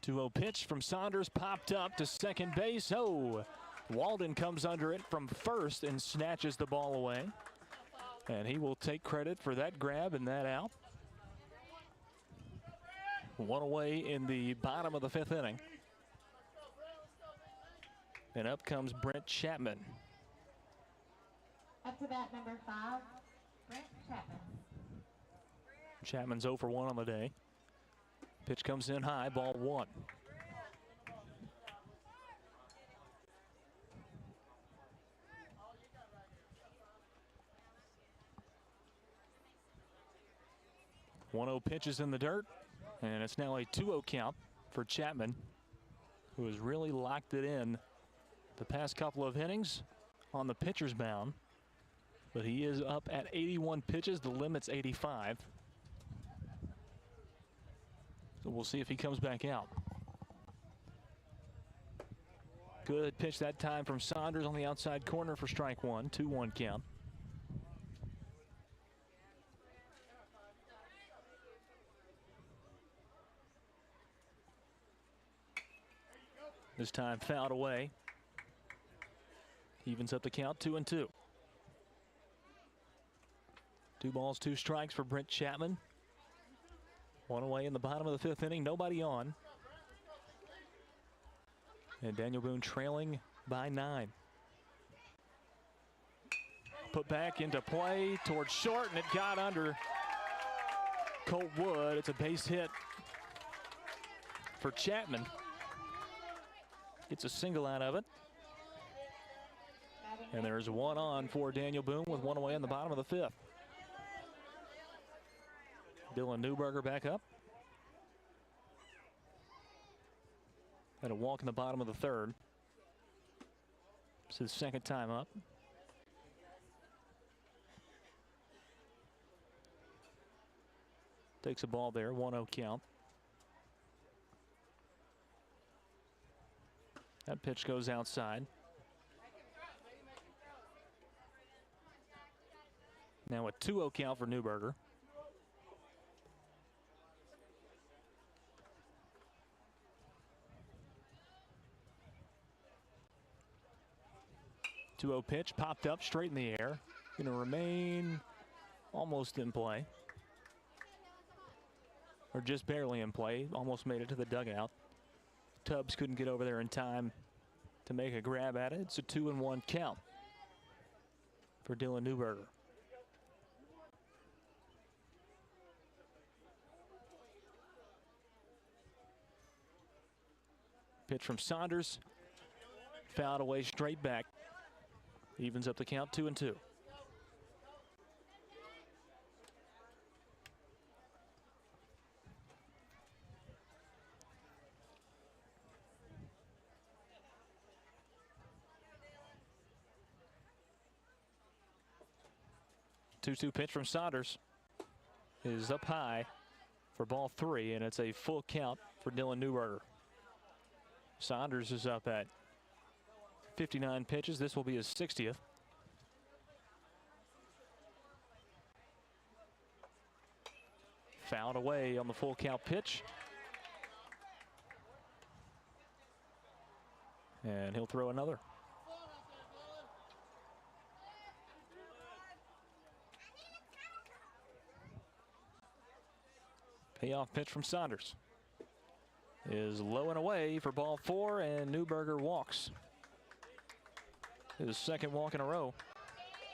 Two-0 pitch from Saunders, popped up to second base. Oh, Walden comes under it from first and snatches the ball away. And he will take credit for that grab and that out. One away in the bottom of the 5th inning. And up comes Brent Chapman. Up to bat number 5, Brent Chapman. Chapman's 0 for 1 on the day. Pitch comes in high, ball 1. One-0 pitch is in the dirt, and it's now a 2-0 count for Chapman, who has really locked it in the past couple of innings on the pitcher's mound. But he is up at 81 pitches. The limit's 85. So we'll see if he comes back out. Good pitch that time from Saunders on the outside corner for strike 1. 2-1 count. This time fouled away. Evens up the count, 2-2. 2 balls, 2 strikes for Brent Chapman. One away in the bottom of the 5th inning, nobody on. And Daniel Boone trailing by 9. Put back into play towards short, and it got under Colt Wood. It's a base hit for Chapman. Gets a single out of it. Batting And there's one on for Daniel Boone with one away in the bottom of the fifth. Dylan Newberger back up. Had a walk in the bottom of the third. It's his second time up. Takes a ball there, 1-0 count. That pitch goes outside. Now a 2-0 count for Newberger. .2-0 pitch popped up straight in the air. Going to remain almost in play. Or just barely in play. Almost made it to the dugout. Tubbs couldn't get over there in time to make a grab at it. It's a 2-1 count for Dylan Newberger. Pitch from Saunders. Fouled away straight back. Evens up the count, 2-2. Two-two pitch from Saunders is up high for ball 3, and it's a full count for Dylan Newberger. Saunders is up at 59 pitches. This will be his 60th. Fouled away on the full count pitch. And he'll throw another. Payoff pitch from Saunders is low and away for ball 4, and Newberger walks. His second walk in a row.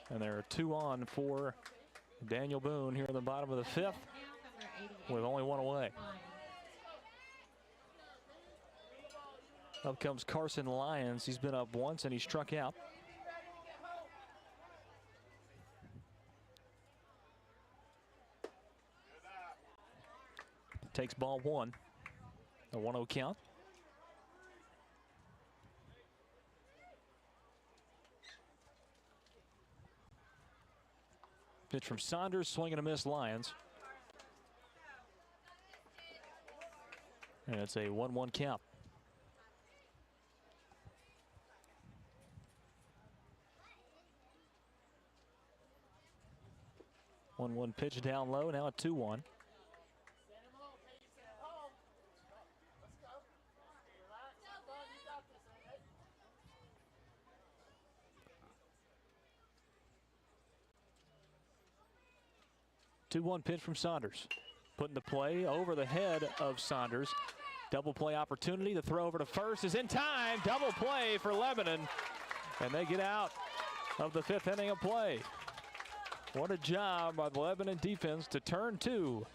And there are 2 on for Daniel Boone here in the bottom of the 5th with only 1 away. Up comes Carson Lyons. He's been up once and he struck out. Takes ball 1. A 1-0 count. Pitch from Saunders, swing and a miss, Lyons. And it's a 1-1 count. One pitch down low, now a 2-1. Two-one pitch from Saunders. Put into play over the head of Saunders. Double play opportunity. The throw over to first is in time. Double play for Lebanon. And they get out of the 5th inning of play. What a job by the Lebanon defense to turn 2.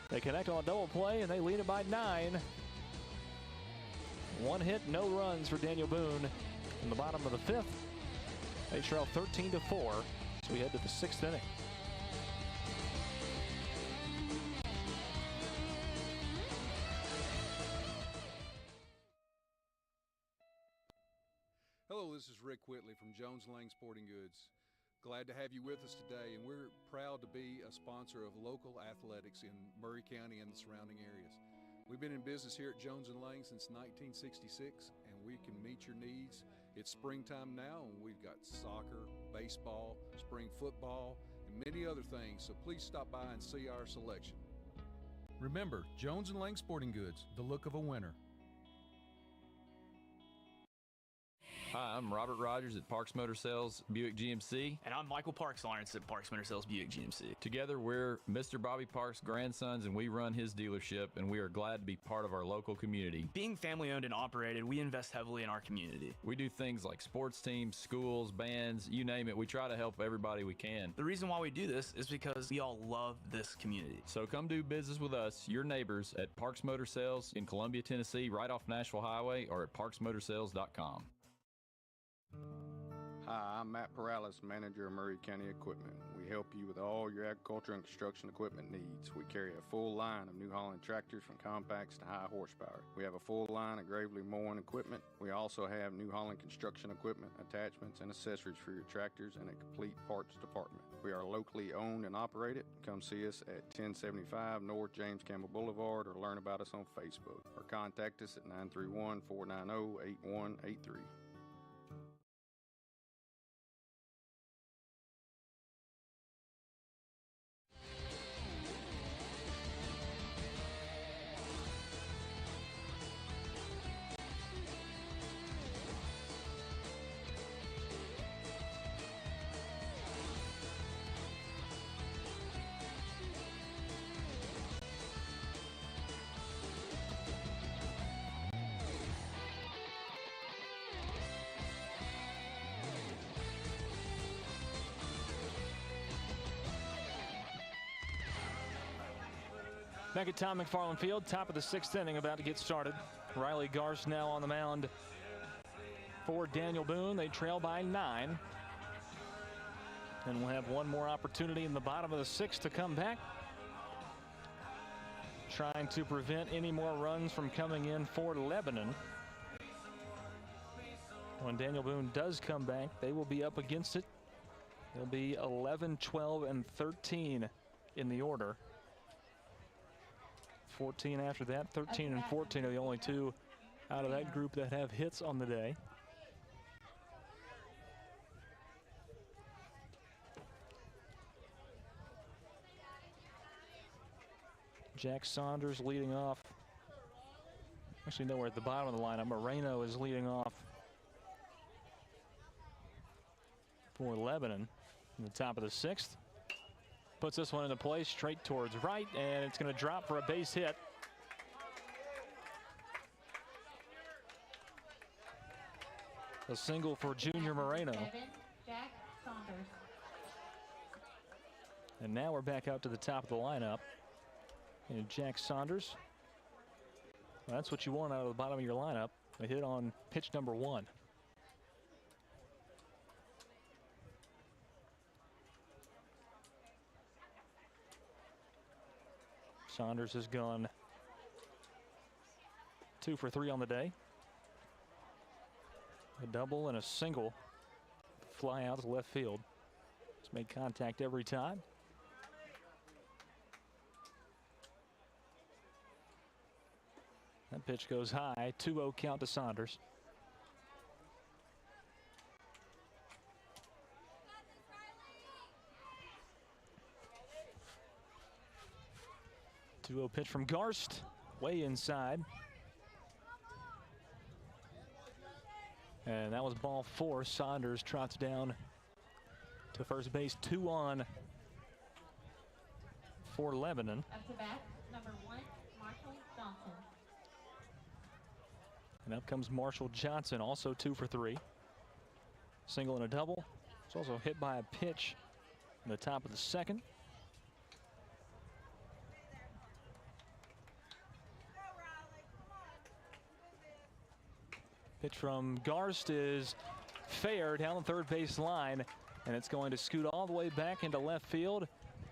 They connect on a double play and they lead it by 9. 1 hit, no runs for Daniel Boone in the bottom of the 5th. They trail 13-4. So we head to the 6th inning. Hello, this is Rick Whitley from Jones Lang Sporting Goods. Glad to have you with us today, and we're proud to be a sponsor of local athletics in Murray County and the surrounding areas. We've been in business here at Jones & Lang since 1966, and we can meet your needs. It's springtime now, and we've got soccer, baseball, spring football, and many other things, so please stop by and see our selection. Remember, Jones & Lang Sporting Goods, the look of a winner. Hi, I'm Robert Rogers at Parks Motor Sales Buick GMC. And I'm Michael Parks Lawrence at Parks Motor Sales Buick GMC. Together, we're Mr. Bobby Parks' grandsons, and we run his dealership, and we are glad to be part of our local community. Being family owned and operated, we invest heavily in our community. We do things like sports teams, schools, bands, you name it. We try to help everybody we can. The reason why we do this is because we all love this community. So come do business with us, your neighbors, at Parks Motor Sales in Columbia, Tennessee, right off Nashville Highway, or at parksmotorsales.com. Hi, I'm Matt Perales, manager of Murray County Equipment. We help you with all your agriculture and construction equipment needs. We carry a full line of New Holland tractors from compacts to high horsepower. We have a full line of Gravely mowing equipment. We also have New Holland construction equipment, attachments, and accessories for your tractors and a complete parts department. We are locally owned and operated. Come see us at 1075 North James Campbell Boulevard or learn about us on Facebook or contact us at 931-490-8183. Back at Tom McFarland Field, top of the 6th inning, about to get started. Riley Garst now on the mound for Daniel Boone. They trail by 9. And we'll have one more opportunity in the bottom of the 6th to come back, trying to prevent any more runs from coming in for Lebanon. When Daniel Boone does come back, they will be up against it. They'll be 11, 12, and 13 in the order. 14 after that. 13 and 14 are the only two out of that group that have hits on the day. Jack Saunders leading off. Actually, no, we're at the bottom of the lineup. Moreno is leading off for Lebanon in the top of the 6th. Puts this one into play straight towards right, and it's going to drop for a base hit. A single for Junior Moreno. Jack Saunders. And now we're back out to the top of the lineup. And Jack Saunders. Well, that's what you want out of the bottom of your lineup. A hit on pitch number 1. Saunders has gone 2 for 3 on the day. A double and a single. Fly out to left field. He's made contact every time. That pitch goes high. 2-0 count to Saunders. Two-0 pitch from Garst, way inside. And that was ball 4. Saunders trots down to first base. 2 on for Lebanon. Up to bat, number 1, Marshall Johnson. And up comes Marshall Johnson, also 2 for 3. Single and a double. It's also hit by a pitch in the top of the 2nd. Pitch from Garst is fair down the third base line, and it's going to scoot all the way back into left field.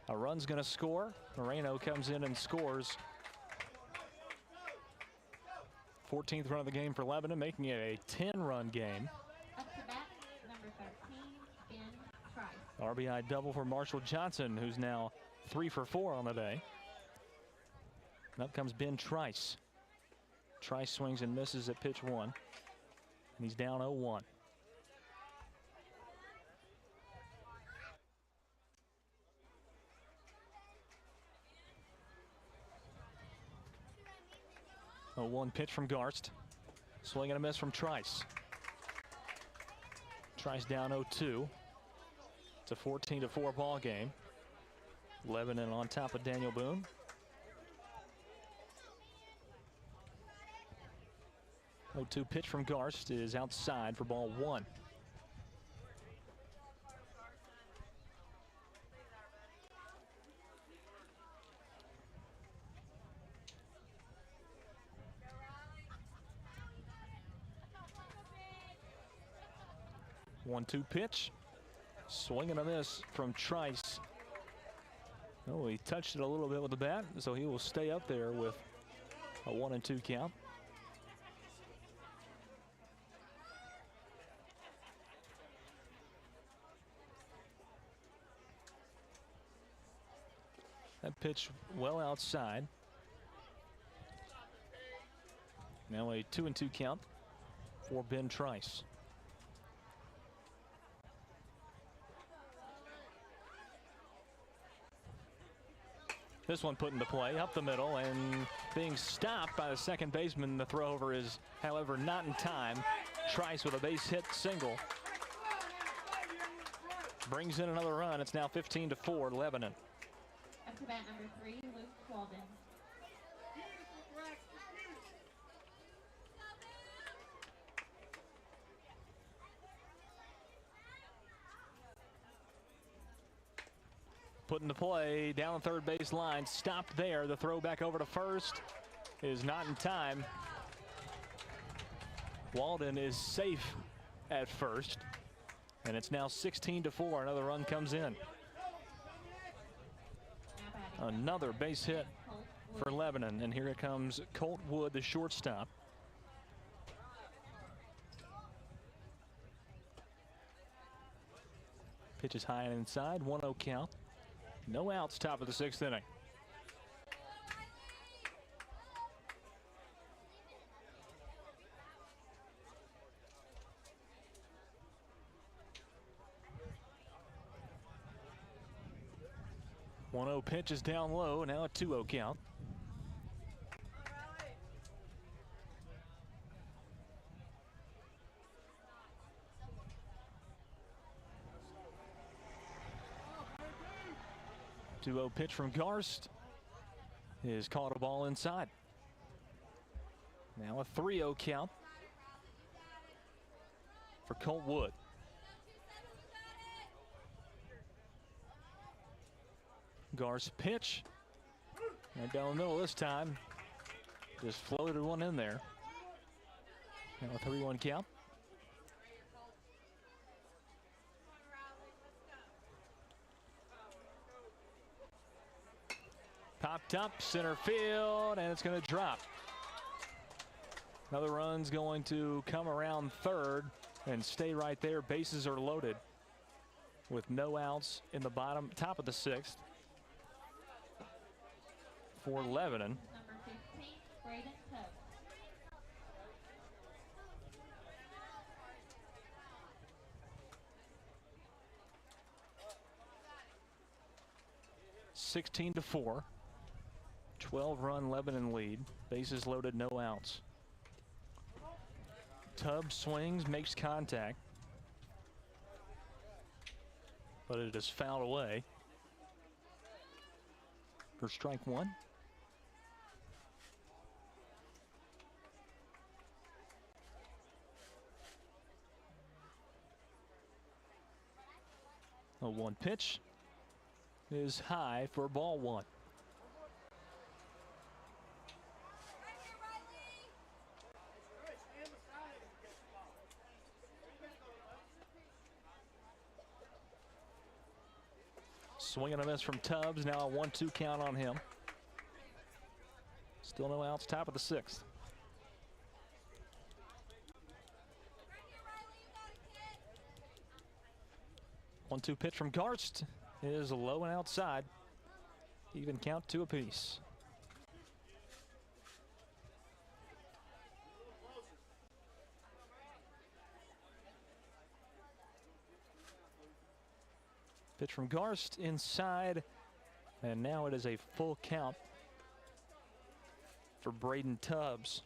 A run's going to score. Moreno comes in and scores. 14th run of the game for Lebanon, making it a 10-run game. Up to bat, number 13, Ben Trice. RBI double for Marshall Johnson, who's now 3 for 4 on the day. And up comes Ben Trice. Trice swings and misses at pitch 1. And he's down 0-1. A 1 pitch from Garst. Swing and a miss from Trice. Trice down 0-2. It's a 14-4 ball game. Lebanon on top of Daniel Boone. Oh, 2 pitch from Garst is outside for ball 1. 1-2 pitch. Swing and a miss from Trice. Oh, he touched it a little bit with the bat, so he will stay up there with a 1-2 count. That pitch well outside. Now a 2-2 count for Ben Trice. This one put into play up the middle and being stopped by the second baseman. The throw over is, however, not in time. Trice with a base hit single brings in another run. It's now 15-4 Lebanon. Up to bat number 3, Luke Walden. Put into play down the third base line, stopped there. The throw back over to first is not in time. Walden is safe at first, and it's now 16-4. Another run comes in. Another base hit for Lebanon, and here it comes Colt Wood, the shortstop. Pitch is high and inside, 1-0 count. No outs, top of the 6th inning. One-0 pitch is down low, now a 2-0 count. Two-0 pitch from Garst is caught a ball inside. Now a 3-0 count for Colt Wood. Garst pitch. Right down the middle this time. Just floated one in there. Now a 3-1 count. Popped up center field, and it's going to drop. Another run's going to come around third and stay right there. Bases are loaded with no outs in the top of the 6th for Lebanon. Number 15, Braden Tubbs. (16-4). 12-run Lebanon lead. Bases loaded, no outs. Tubbs swings, makes contact, but it is fouled away for strike one. A 1 pitch is high for ball 1. Swing and a miss from Tubbs. Now a 1-2 count on him. Still no outs, top of the 6th. One-two pitch from Garst is low and outside. Even count, 2 apiece. Pitch from Garst inside, and now it is a full count for Braden Tubbs.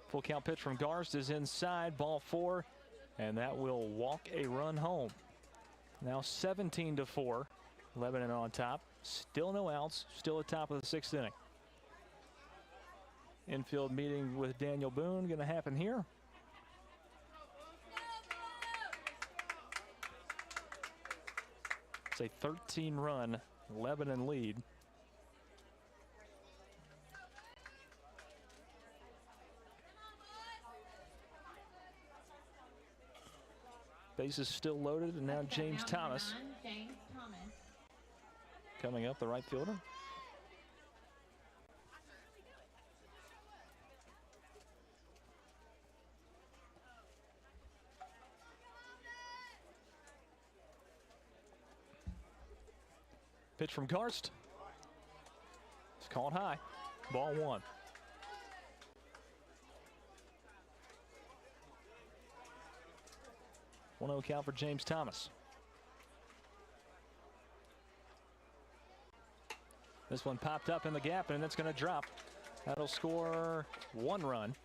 Full count pitch from Garst is inside, ball 4, and that will walk a run home. Now 17-4, Lebanon on top. Still no outs, still at top of the 6th inning. Infield meeting with Daniel Boone going to happen here. It's a 13-run Lebanon lead. Bases still loaded, and now James Thomas James Thomas. coming up, the right fielder. Pitch from Karst. It's called high. Ball 1. One-0 count for James Thomas. This one popped up in the gap, and it's going to drop. That'll score 1 run.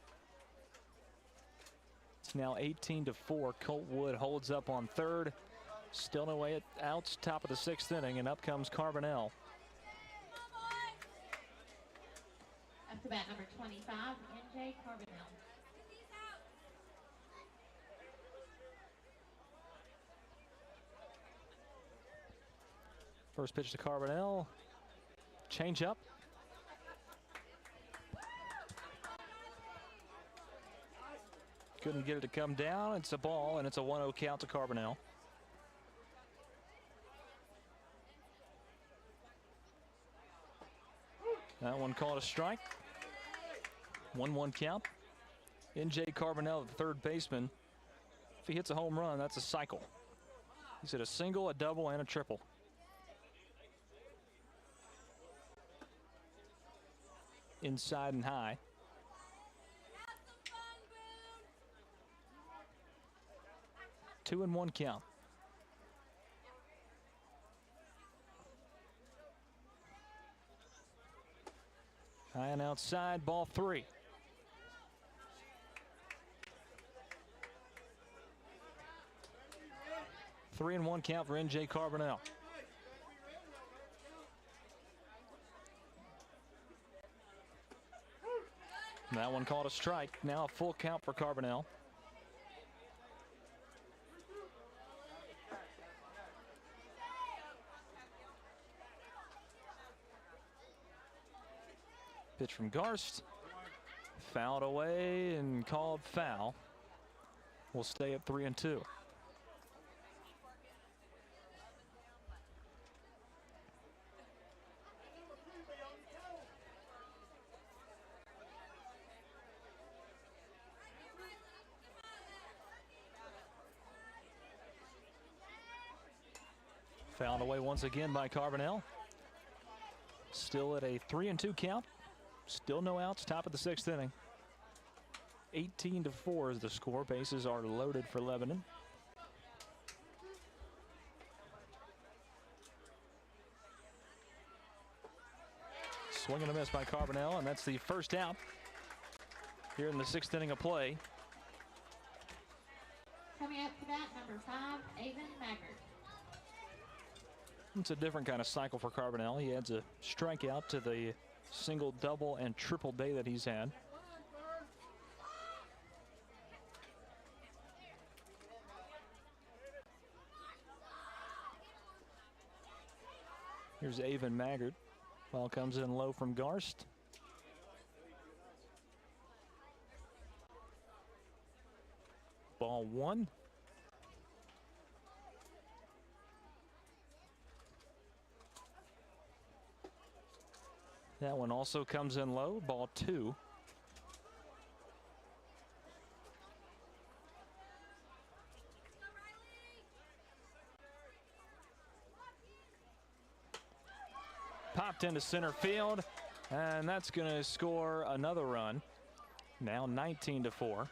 It's now 18-4. Colt Wood holds up on third. Still no way outs, top of the 6th inning, and up comes Carbonell. Up to bat number 25, NJ Carbonell. First pitch to Carbonell. Change up. Couldn't get it to come down. It's a ball, and it's a 1-0 count to Carbonell. That one called a strike. 1-1 count. NJ Carbonell, the third baseman. If he hits a home run, that's a cycle. He's hit a single, a double, and a triple. Inside and high. Two and 1 count. High and outside, ball 3. Three and 1 count for NJ Carbonell. That one called a strike. Now a full count for Carbonell. Pitch from Garst. Fouled away and called foul. We'll stay at 3-2. Fouled away once again by Carbonell. Still at a 3-2 count. Still no outs, top of the 6th inning. 18-4 is the score. Bases are loaded for Lebanon. Swing and a miss by Carbonell, and that's the first out here in the 6th inning of play. Coming up to bat, number 5, Avon Maggard. It's a different kind of cycle for Carbonell. He adds a strikeout to the single, double, and triple day that he's had. Here's Avon Maggard. Ball comes in low from Garst. Ball 1. That one also comes in low, ball 2. Popped into center field, and that's going to score another run. Now 19-4.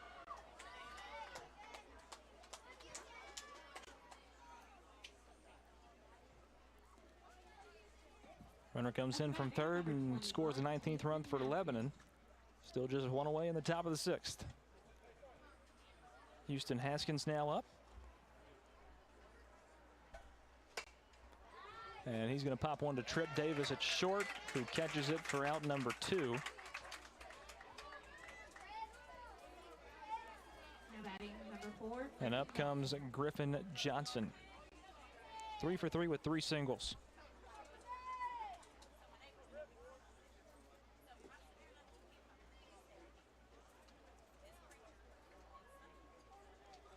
Runner comes in from third and scores the 19th run for Lebanon. Still just one away in the top of the 6th. Houston Haskins now up. And he's going to pop one to Trip Davis at short, who catches it for out number 2. Now batting number 4. And up comes Griffin Johnson. 3 for 3 with 3 singles.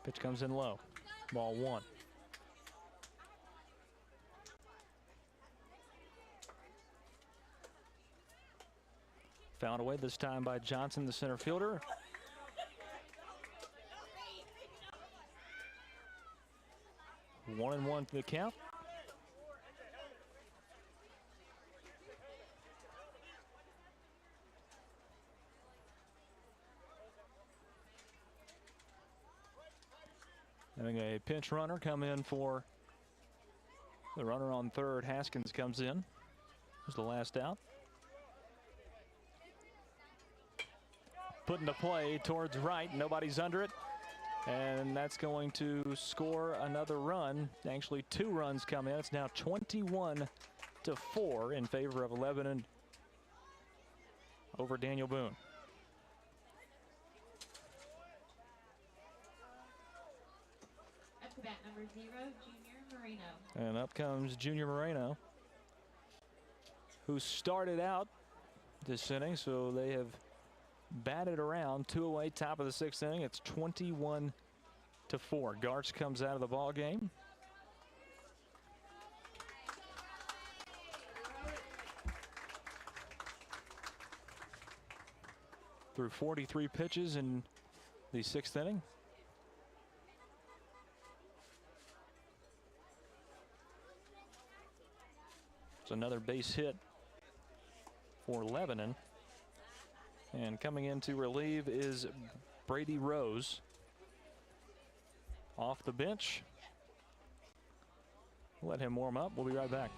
Pitch comes in low. Ball one. Fouled away this time by Johnson, the center fielder. One and one to the count. Having a pinch runner come in for the runner on third. Haskins comes in. There's the last out. Put into play towards right. Nobody's under it. And that's going to score another run. Actually, 2 runs come in. It's now 21-4 in favor of Lebanon over Daniel Boone. Up to bat number 0, Junior Moreno. And up comes Junior Moreno, who started out this inning, so they have batted around 2 away, top of the 6th inning. It's 21-4. Garch comes out of the ball game. Through 43 pitches in the 6th inning. It's another base hit for Lebanon. And coming in to relieve is Brady Rose. Off the bench. Let him warm up. We'll be right back.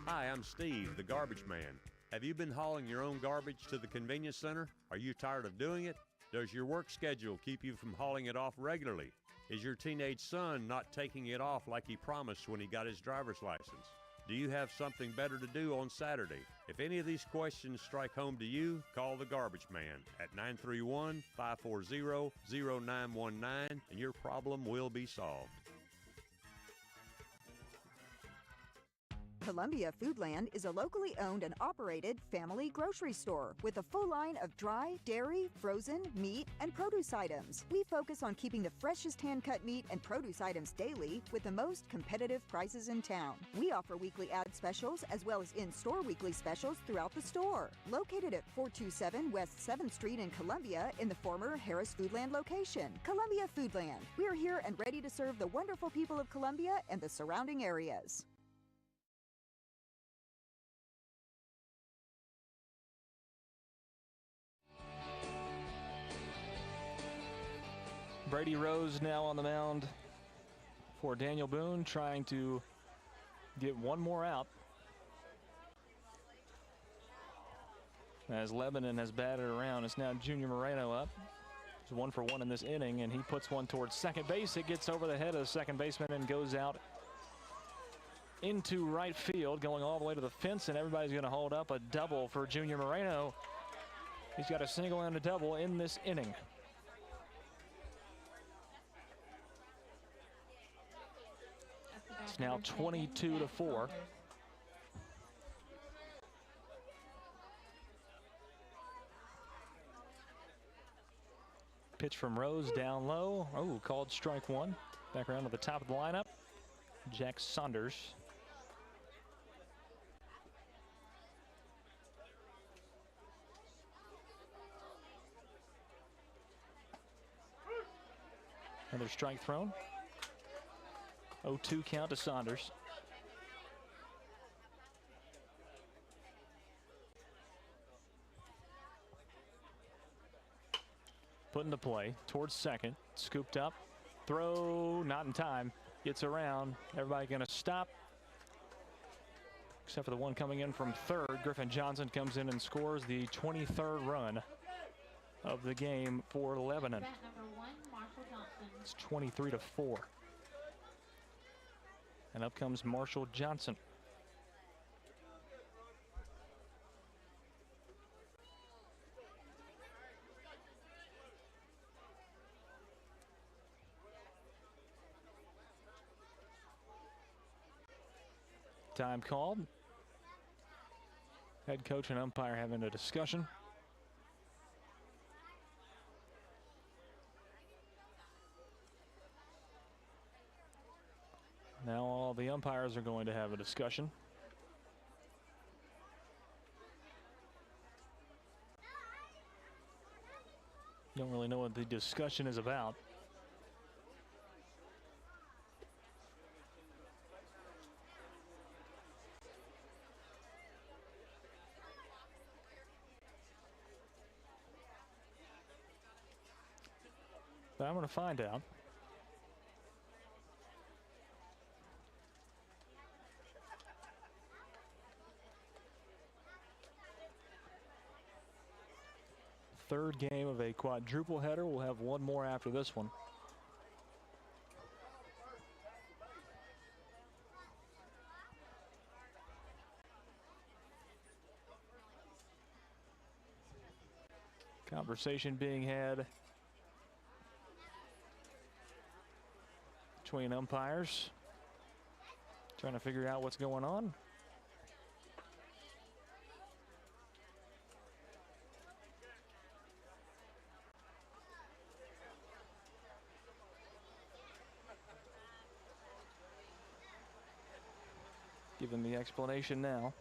Hi, I'm Steve, the garbage man. Have you been hauling your own garbage to the convenience center? Are you tired of doing it? Does your work schedule keep you from hauling it off regularly? Is your teenage son not taking it off like he promised when he got his driver's license? Do you have something better to do on Saturday? If any of these questions strike home to you, call the Garbage Man at 931-540-0919 and your problem will be solved. Columbia Foodland is a locally owned and operated family grocery store with a full line of dry, dairy, frozen, meat, and produce items. We focus on keeping the freshest hand-cut meat and produce items daily with the most competitive prices in town. We offer weekly ad specials as well as in-store weekly specials throughout the store. Located at 427 West 7th Street in Columbia in the former Harris Foodland location. Columbia Foodland. We are here and ready to serve the wonderful people of Columbia and the surrounding areas. Brady Rose now on the mound for Daniel Boone, trying to get one more out. As Lebanon has batted around, it's now Junior Moreno up. It's 1 for 1 in this inning, and he puts one towards second base. It gets over the head of the second baseman and goes out into right field, going all the way to the fence, and everybody's going to hold up a double for Junior Moreno. He's got a single and a double in this inning. It's now 22-4. Pitch from Rose down low. Oh, called strike one. Back around to the top of the lineup. Jack Saunders. Another strike thrown. 0-2 count to Saunders. Put into play towards second. Scooped up. Throw not in time. Gets around. Everybody going to stop. Except for the one coming in from third. Griffin Johnson comes in and scores the 23rd run of the game for Lebanon. It's 23-4. And up comes Marshall Johnson. Time called. Head coach and umpire having a discussion. the umpires are going to have a discussion. Don't really know what the discussion is about. But I'm going to find out. Third game of a quadruple header. We'll have one more after this one. Conversation being had between umpires, trying to figure out what's going on. Given the explanation now.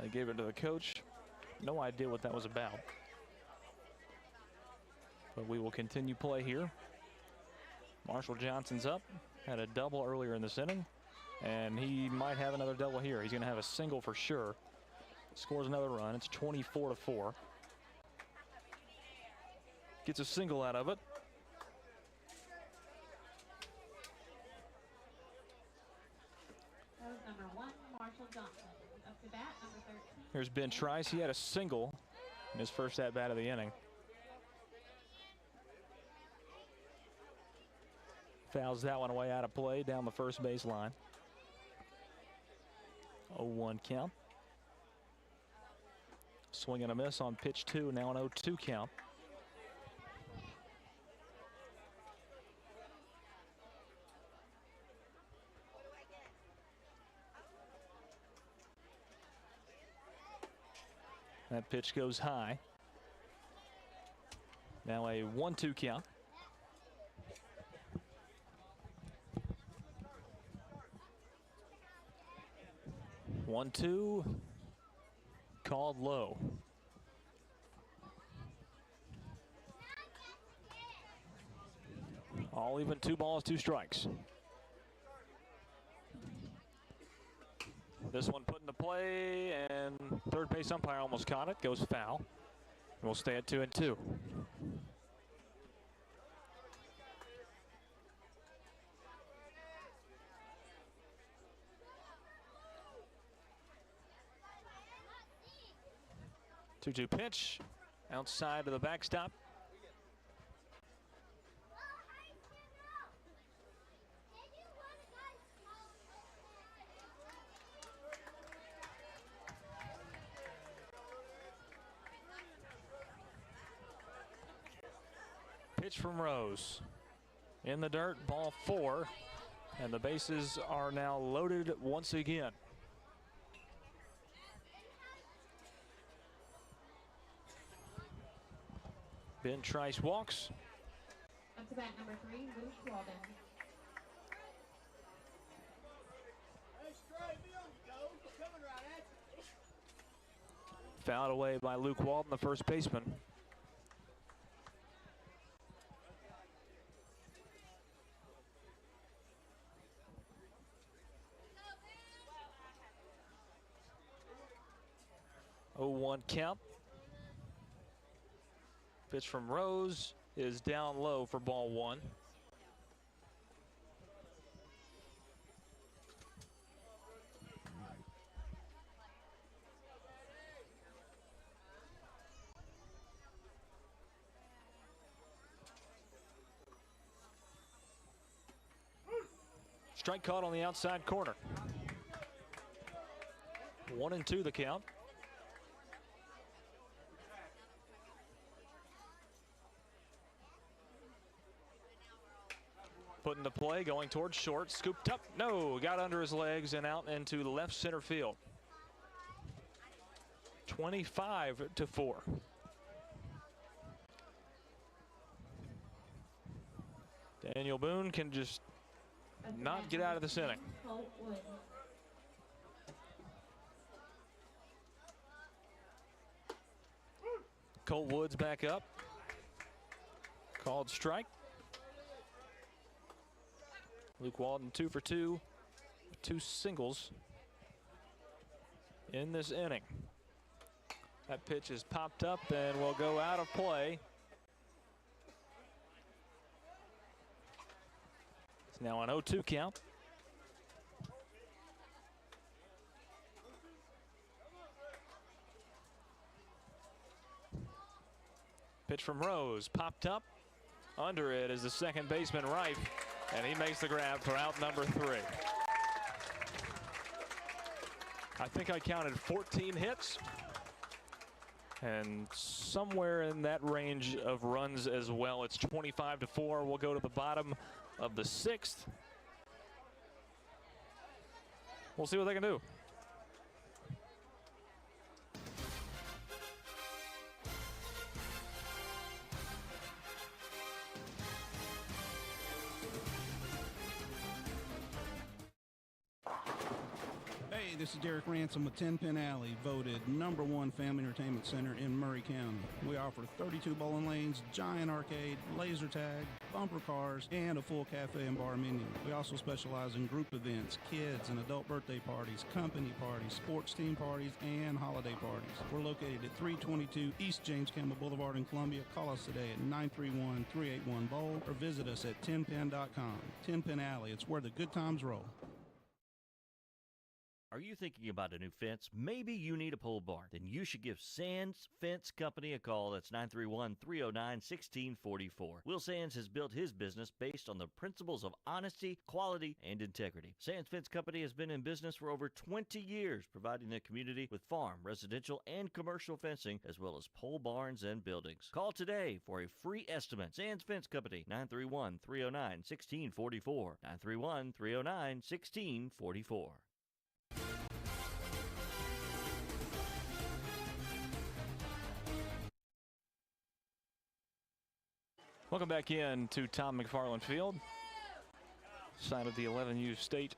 I gave it to the coach. No idea what that was about. But we will continue play here. Marshall Johnson's up. Had a double earlier in this inning. And he might have another double here. He's going to have a single for sure. Scores another run. It's 24-4. Gets a single out of it. That was number 1, Marshall Johnson. Up to bat, number 13. Here's Ben Trice. He had a single in his first at-bat of the inning. Fouls that one away out of play down the first base line. 0-1 count. Swing and a miss on pitch 2, now an 0-2 count. That pitch goes high. Now a 1-2 count. One, two, called low. All even, 2 balls, 2 strikes. This one put into play, and third base umpire almost caught it, goes foul. And we'll stay at 2-2. Two pitch outside of the backstop. Pitch from Rose. In the dirt, ball 4. And the bases are now loaded once again. Ben Trice walks. Up to bat number 3, Luke Walden. Fouled away by Luke Walden, the first baseman. Oh, 1 count. Pitch from Rose is down low for ball 1. Strike caught on the outside corner. 1-2 the count. Put into play, going towards short, scooped up, no, got under his legs and out into left center field. 25-4. Daniel Daniel Boone can just not get out of this inning. Colt Woods back up. Called strike. Luke Walden 2 for 2. 2 singles in this inning. That pitch is popped up and will go out of play. It's now an 0-2 count. Pitch from Rose, popped up. Under it is the second baseman, Reif, and he makes the grab for out number 3. I think I counted 14 hits, and somewhere in that range of runs as well. It's 25-4. We'll go to the bottom of the 6th. We'll see what they can do. This is Derek Ransom with 10 Pin Alley, voted #1 family entertainment center in Murray County. We offer 32 bowling lanes, giant arcade, laser tag, bumper cars, and a full cafe and bar menu. We also specialize in group events, kids and adult birthday parties, company parties, sports team parties, and holiday parties. We're located at 322 East James Campbell Boulevard in Columbia. Call us today at 931-381-BOWL or visit us at 10pin.com. 10 Pin Alley, it's where the good times roll. Are you thinking about a new fence? Maybe you need a pole barn. Then you should give Sands Fence Company a call. That's 931-309-1644. Will Sands has built his business based on the principles of honesty, quality, and integrity. Sands Fence Company has been in business for over 20 years, providing the community with farm, residential, and commercial fencing, as well as pole barns and buildings. Call today for a free estimate. Sands Fence Company, 931-309-1644. 931-309-1644. Welcome back in to Tom McFarland Field, site of the 11U State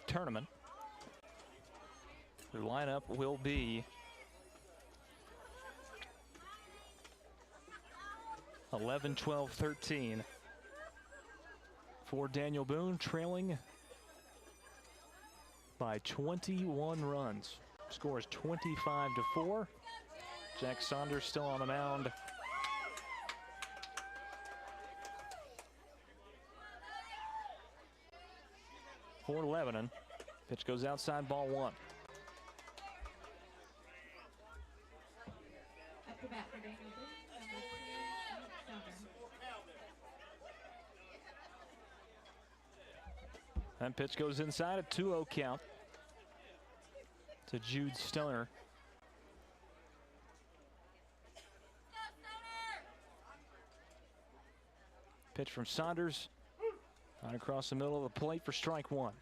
Tournament. The lineup will be 11, 12, 13 for Daniel Boone, trailing by 21 runs. Score is 25-4. Jack Saunders still on the mound. For Lebanon. Pitch goes outside, ball 1. That pitch goes inside, a 2-0 count to Jude Stoner. Pitch from Saunders. Right across the middle of the plate for strike 1.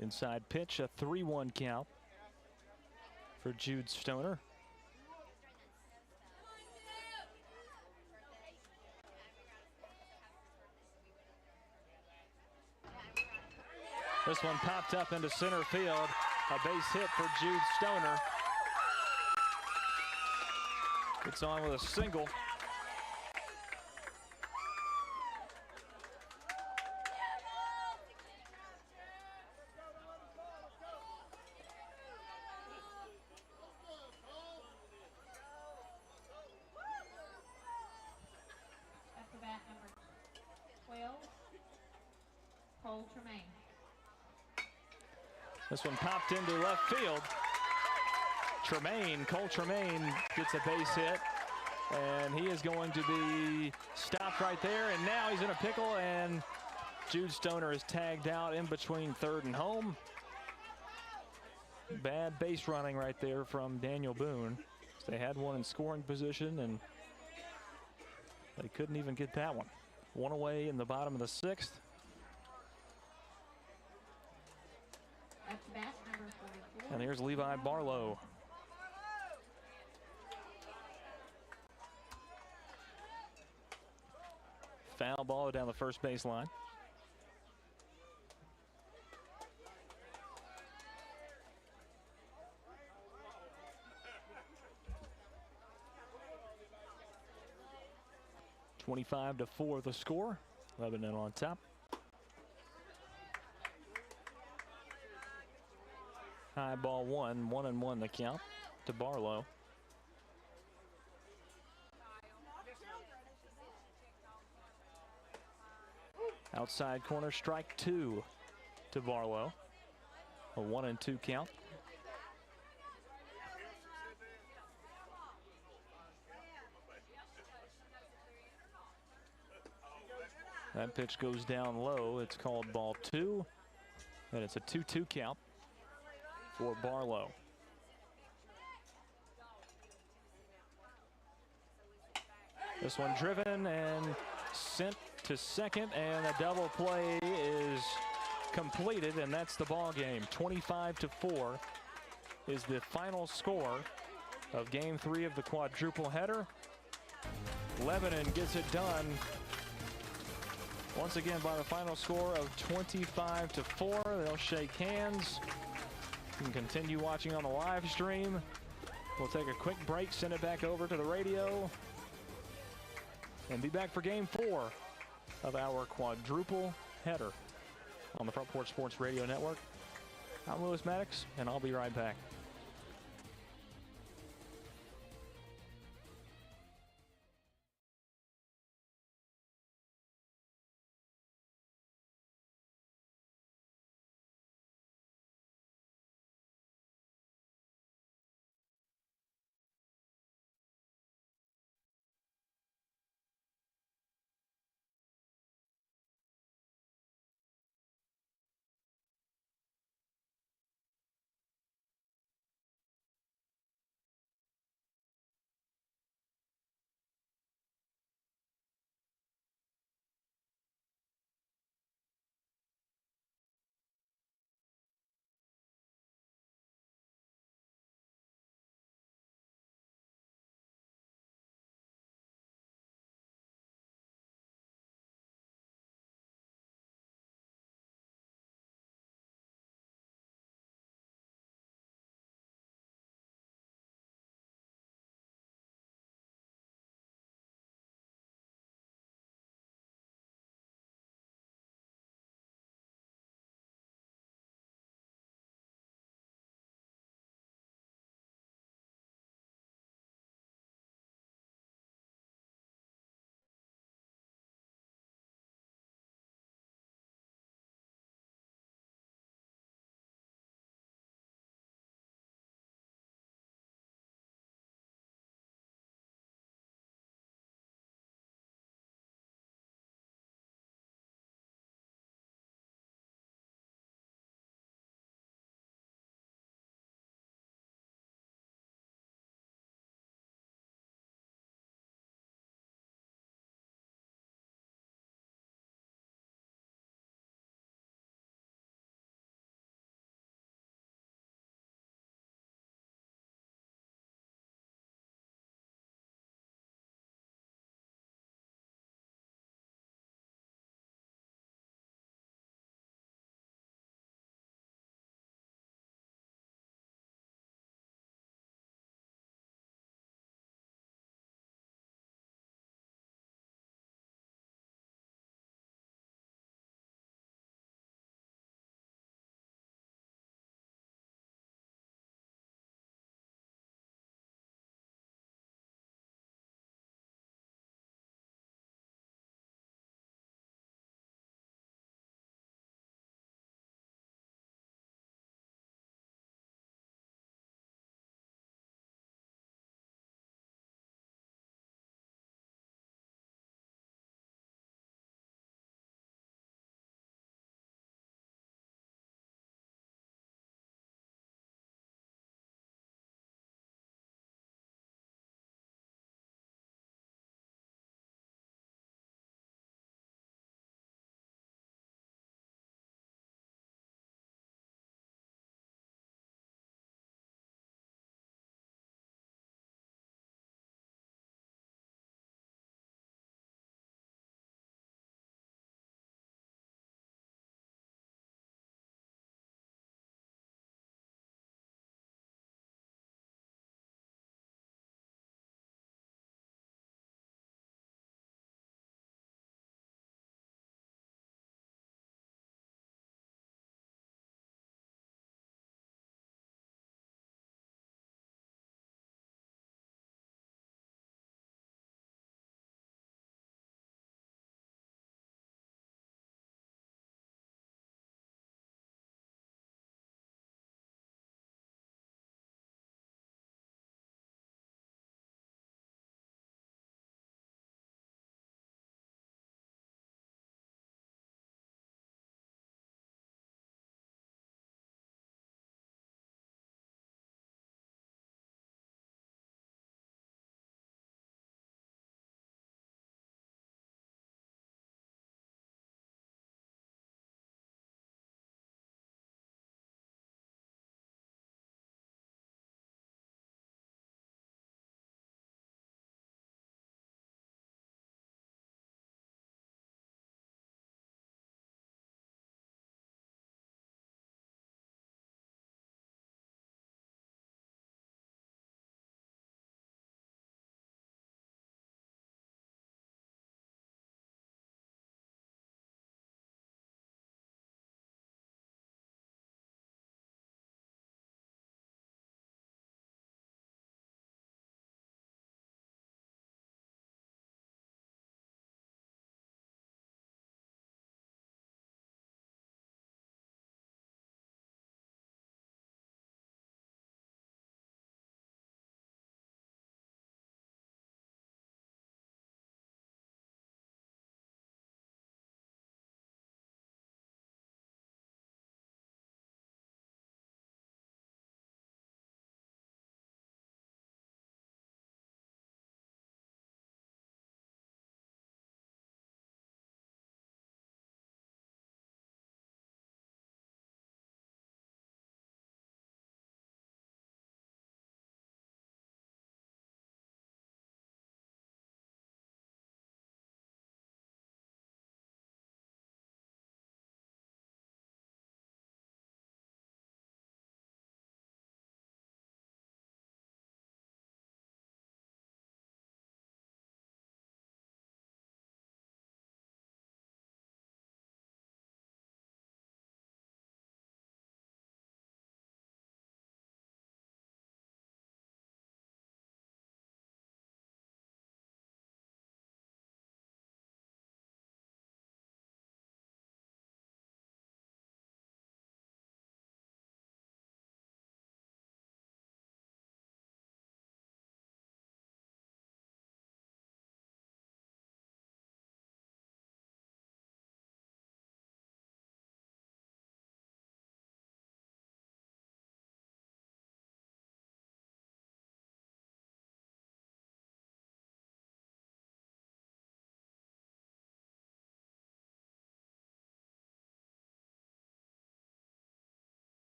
Inside pitch, a 3-1 count for Jude Stoner. This one popped up into center field. A base hit for Jude Stoner. Gets on with a single. Up to bat number 12, Cole Tremaine. This one popped into left field. Cole Tremaine gets a base hit, and he is going to be stopped right there, and now he's in a pickle, and Jude Stoner is tagged out in between third and home. Bad base running right there from Daniel Boone. They had one in scoring position, and they couldn't even get that one. One away in the bottom of the 6th. Up to bat And here's Levi Barlow. Foul ball down the first baseline. (25-4) the score. Lebanon on top. High ball 1-1 the count to Barlow. Outside corner, strike 2 to Barlow. A 1-2 count. That pitch goes down low. It's called ball 2. And it's a 2-2 count for Barlow. This one driven and sent to second, and a double play is completed, and that's the ball game. 25-4 is the final score of game 3 of the quadruple header. Lebanon gets it done once again by the final score of 25-4. They'll shake hands. You can continue watching on the live stream. We'll take a quick break, send it back over to the radio, and be back for game 4 of our quadruple header on the Front Porch Sports Radio Network. I'm Lewis Maddox, and I'll be right back.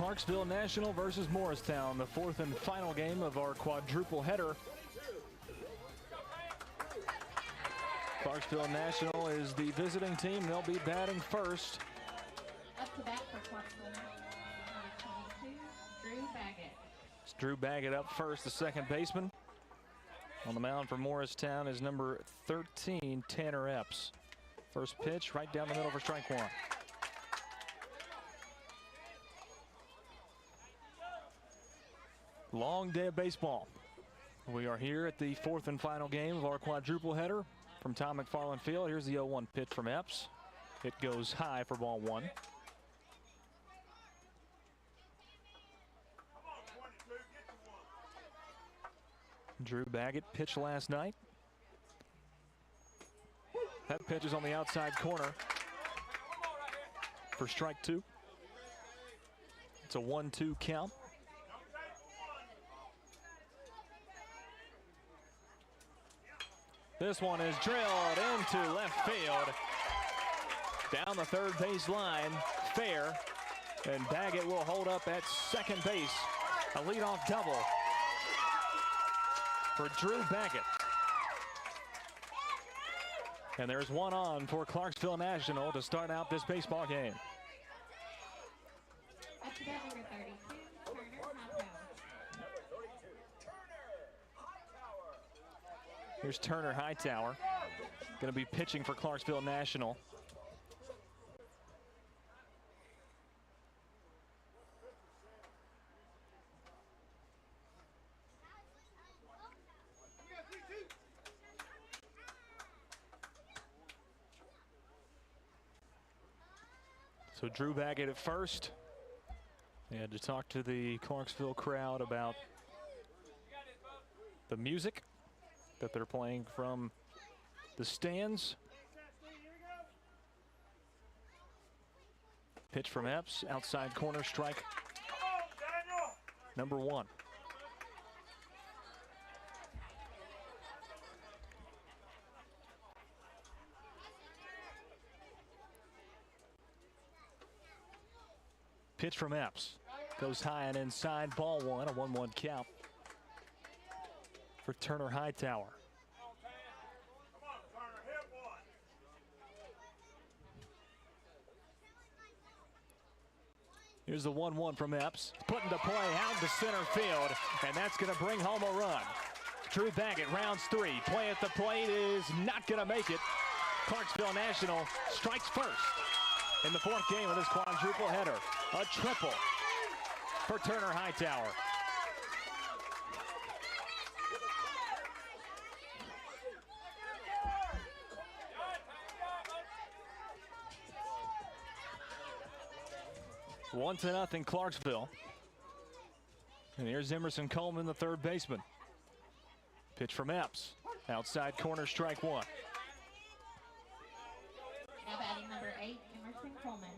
Clarksville National versus Morristown, the fourth and final game of our quadruple header. Clarksville National is the visiting team. They'll be batting first. Up to bat for Clarksville National, number 22, Drew Baggett. It's Drew Baggett up first, the second baseman. On the mound for Morristown is number 13, Tanner Epps. First pitch right down the middle for strike one. Long day of baseball. We are here at the fourth and final game of our quadruple header from Tom McFarland Field. Here's the 0-1 pitch from Epps. It goes high for ball one. Drew Baggett pitched last night. That pitch is on the outside corner for strike two. It's a 1-2 count. This one is drilled into left field. Down the third base line, fair. And Baggett will hold up at second base. A leadoff double for Drew Baggett. And there's one on for Clarksville National to start out this baseball game. Up to bat number 32, Turner Hightower. Here's Turner Hightower. Going to be pitching for Clarksville National. So Drew Baggett at first. They had to talk to the Clarksville crowd about the music that they're playing from the stands. Pitch from Epps, outside corner, strike number one. Pitch from Epps. Goes high and inside, ball one, a 1-1 count for Turner Hightower. Here's the 1-1 from Epps. Put into play out to center field, and that's going to bring home a run. Drew Baggett, rounds three. Play at the plate is not going to make it. Clarksville National strikes first in the fourth game of this quadruple header. A triple for Turner Hightower. One to nothing Clarksville. And here's Emerson Coleman, the third baseman. Pitch from Epps. Outside corner, strike one. Now batting number 8, Emerson Coleman.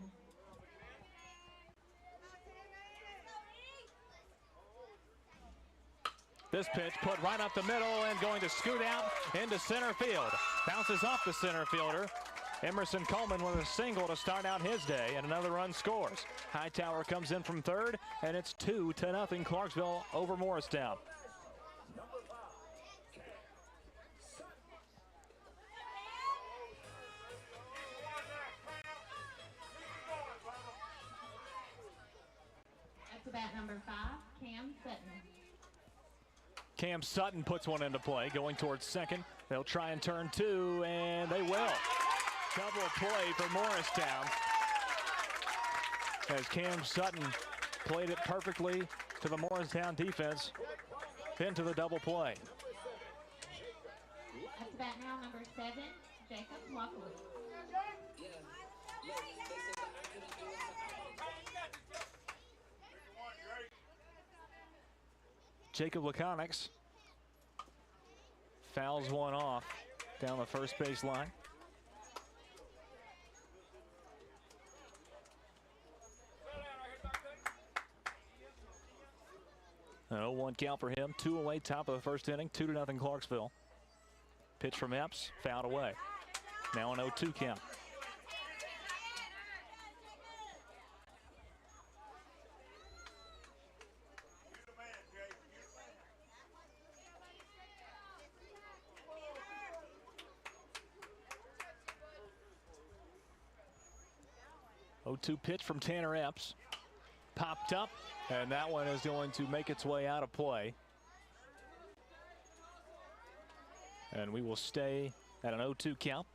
This pitch put right up the middle and going to scoot out into center field. Bounces off the center fielder. Emerson Coleman with a single to start out his day, and another run scores. Hightower comes in from third, and it's 2-0 Clarksville over Morristown. Up to bat number 5, Cam Sutton. Cam Sutton puts one into play, going towards second. They'll try and turn two, and they will. Double play for Morristown as Cam Sutton played it perfectly to the Morristown defense into the double play. Up to bat now, number 7, Jacob Lockley. Jacob Laconics fouls one off down the first base line. An 0-1 count for him. 2 away, top of the first inning. 2-0 Clarksville. Pitch from Epps, fouled away. Now an 0-2 count. 0-2 pitch from Tanner Epps. Popped up, and that one is going to make its way out of play. And we will stay at an 0-2 count.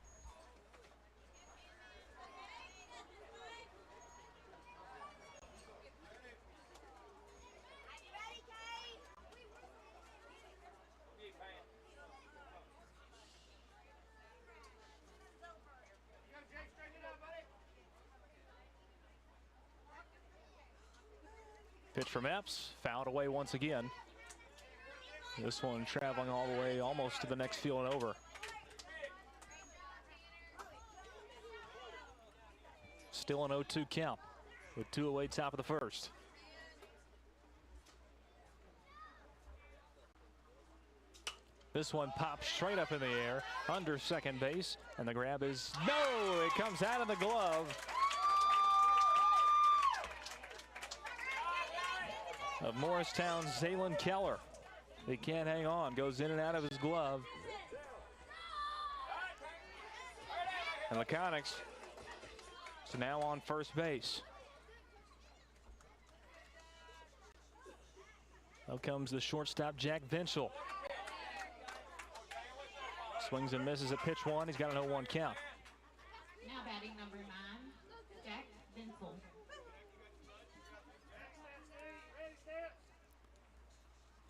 Pitch from Epps, fouled away once again. This one traveling all the way almost to the next field and over. Still an 0-2 count with 2 away, top of the first. This one pops straight up in the air under second base, and the grab is no, it comes out of the glove of Morristown's Zaylen Keller. He can't hang on, goes in and out of his glove. And Laconics is now on first base. Now comes the shortstop, Jack Vinchel. Swings and misses at pitch one. He's got an 0-1 count. Now batting number 9, Jack Vinsel.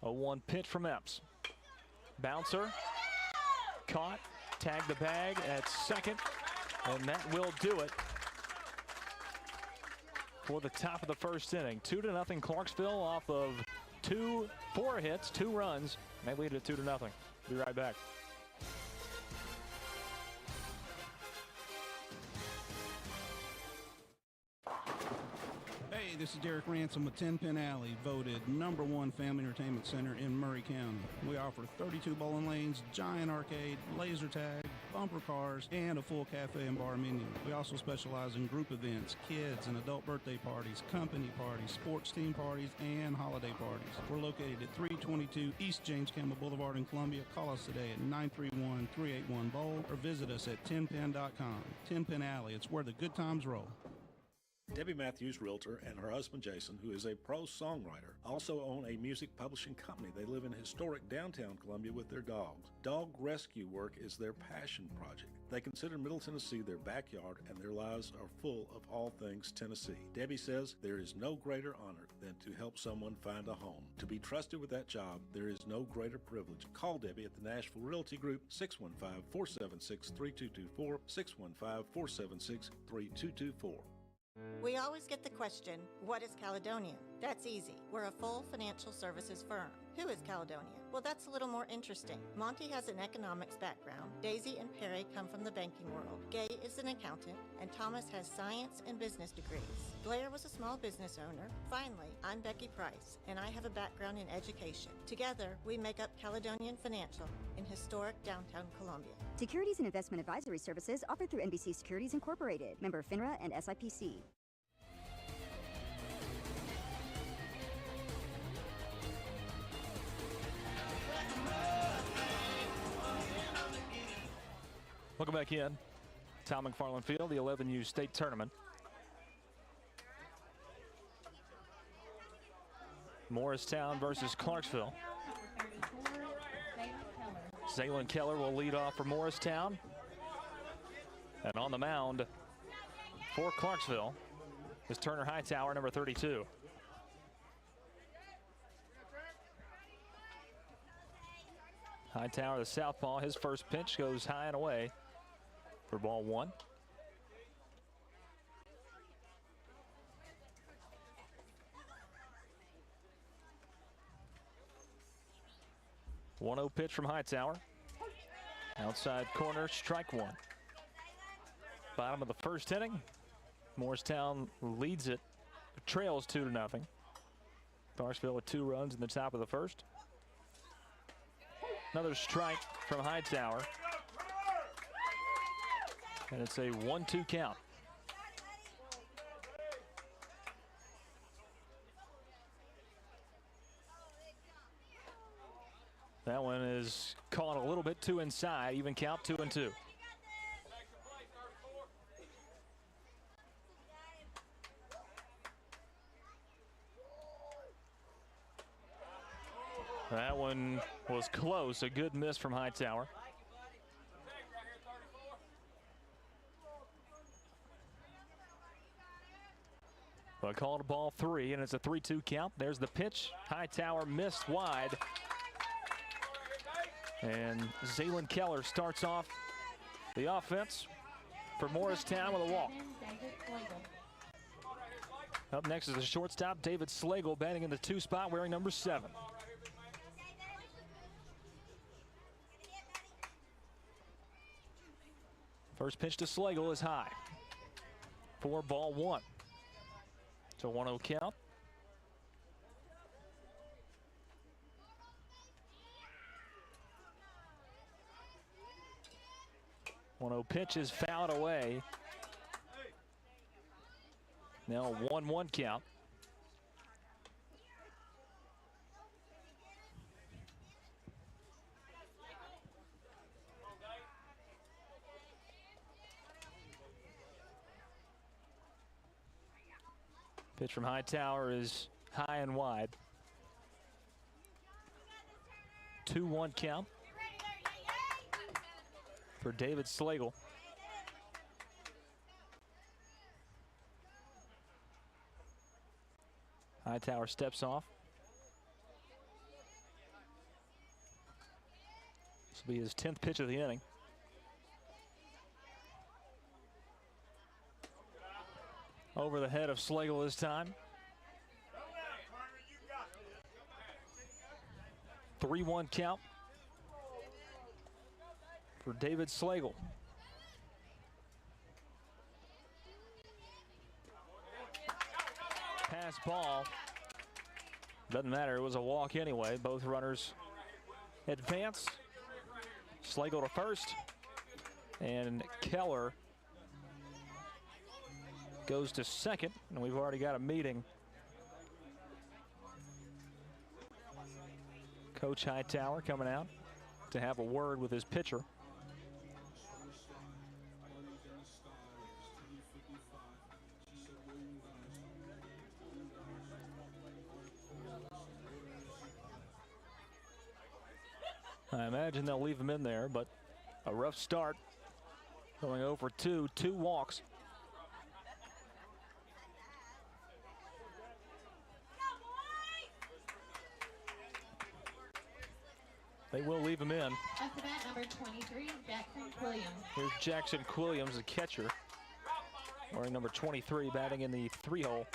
0-1 pitch from Epps. Bouncer. Caught. Tagged the bag at second. And that will do it for the top of the first inning. 2-0 Clarksville off of 4 hits, 2 runs. And they lead it 2-0. Be right back. Hey, this is Derek Ransom with 10 Pin Alley, voted #1 family entertainment center in Murray County. We offer 32 bowling lanes, giant arcade, laser tag, bumper cars, and a full cafe and bar menu. We also specialize in group events, kids and adult birthday parties, company parties, sports team parties, and holiday parties. We're located at 322 East James Campbell Boulevard in Columbia. Call us today at 931-381-BOWL or visit us at 10pin.com. 10 Pin Alley, it's where the good times roll. Debbie Matthews, realtor, and her husband Jason, who is a prose songwriter, also own a music publishing company. They live in historic downtown Columbia with their dogs. Dog rescue work is their passion project. They consider Middle Tennessee their backyard, and their lives are full of all things Tennessee. Debbie says there is no greater honor than to help someone find a home. To be trusted with that job, there is no greater privilege. Call Debbie at the Nashville Realty Group, 615-476-3224, 615-476-3224. We always get the question, what is Caledonia? That's easy. We're a full financial services firm. Who is Caledonia? Well, that's a little more interesting. Monty has an economics background. Daisy and Perry come from the banking world. Gay is an accountant, and Thomas has science and business degrees. Blair was a small business owner. Finally, I'm Becky Price, and I have a background in education. Together, we make up Caledonian Financial in historic downtown Columbia. Securities and investment advisory services offered through NBC Securities Incorporated, member FINRA and SIPC. Welcome back in. Tom McFarland Field, the 11U state tournament. Morristown versus Clarksville. Zaylen Keller will lead off for Morristown. And on the mound for Clarksville is Turner Hightower, number 32. Hightower, the southpaw, his first pitch goes high and away for ball 1. One 0 pitch from Hightower. Outside corner, strike 1. Bottom of the first inning. Morristown leads it, trails 2-0. Clarksville with 2 runs in the top of the first. Another strike from Hightower. And it's a 1-2 count. That one is caught a little bit too inside. Even count, 2-2. That one was close. A good miss from Hightower. But called a ball 3, and it's a 3-2 count. There's the pitch. Hightower missed wide. And Zaylen Keller starts off the offense for Morristown with a walk. Up next is the shortstop, David Slagle, batting in the 2 spot, wearing number 7. First pitch to Slagle is high. 4-1. So 1-0 count. Pitch is fouled away. Now 1-1 count. Pitch from Hightower is high and wide. 2-1 count for David Slagle. Hightower steps off. This will be his 10th pitch of the inning. Over the head of Slagle this time. 3-1 count for David Slagle. Pass ball. Doesn't matter, it was a walk anyway. Both runners advance. Slagle to first. And Keller goes to second, and we've already got a meeting. Coach Hightower coming out to have a word with his pitcher. I imagine they'll leave him in there, but a rough start. Going over 2 walks. They will leave him in. Up to bat, number 23, Jackson Williams. Here's Jackson Williams, the catcher, wearing number 23, batting in the 3-hole.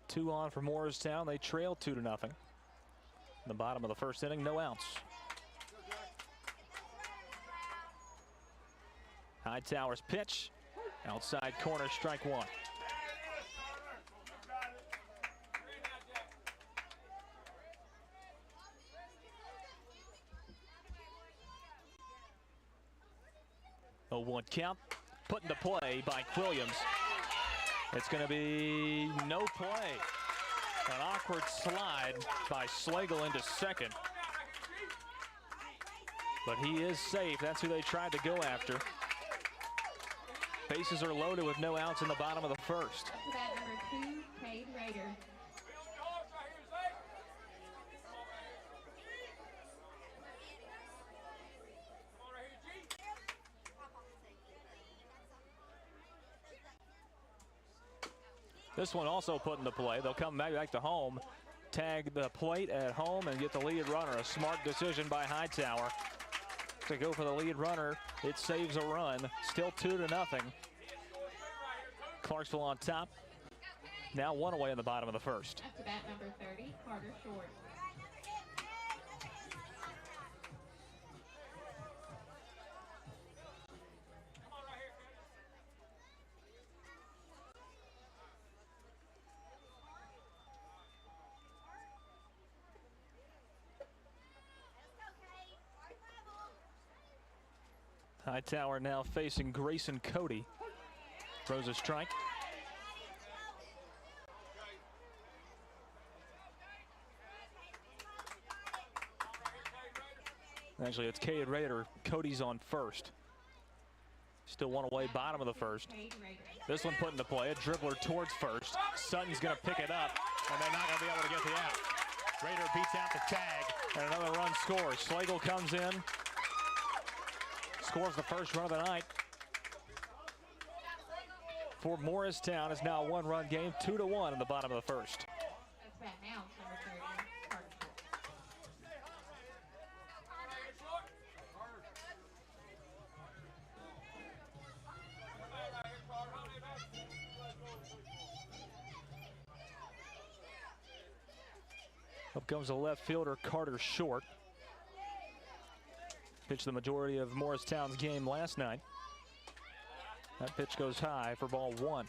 Two on for Morristown. They trail 2-0. In the bottom of the first inning, no outs. Hightower's pitch. Outside corner, strike 1. A 1 count. Put into play by Williams. It's going to be no play. An awkward slide by Slagle into second. But he is safe. That's who they tried to go after. Bases are loaded with no outs in the bottom of the first. Up to bat, number 2, Cade Rader. This one also put into play. They'll come back to home, tag the plate at home, and get the lead runner. A smart decision by Hightower to go for the lead runner. It saves a run. Still 2-0. Clarksville on top. Now 1 away in the bottom of the first. Up to bat, number 30, Carter Short. Hightower now facing Grayson Cody. Throws a strike. Actually, it's Cade Rader. Cody's on first. Still one away, bottom of the first. This one put into play, a dribbler towards first. Sutton's going to pick it up, and they're not going to be able to get the out. Raider beats out the tag, and another run scores. Schlegel comes in, scores the first run of the night. For Morristown, it's now a one-run game, 2-1 in the bottom of the first. Up comes the left fielder, Carter Short. Pitched the majority of Morristown's game last night. That pitch goes high for ball one.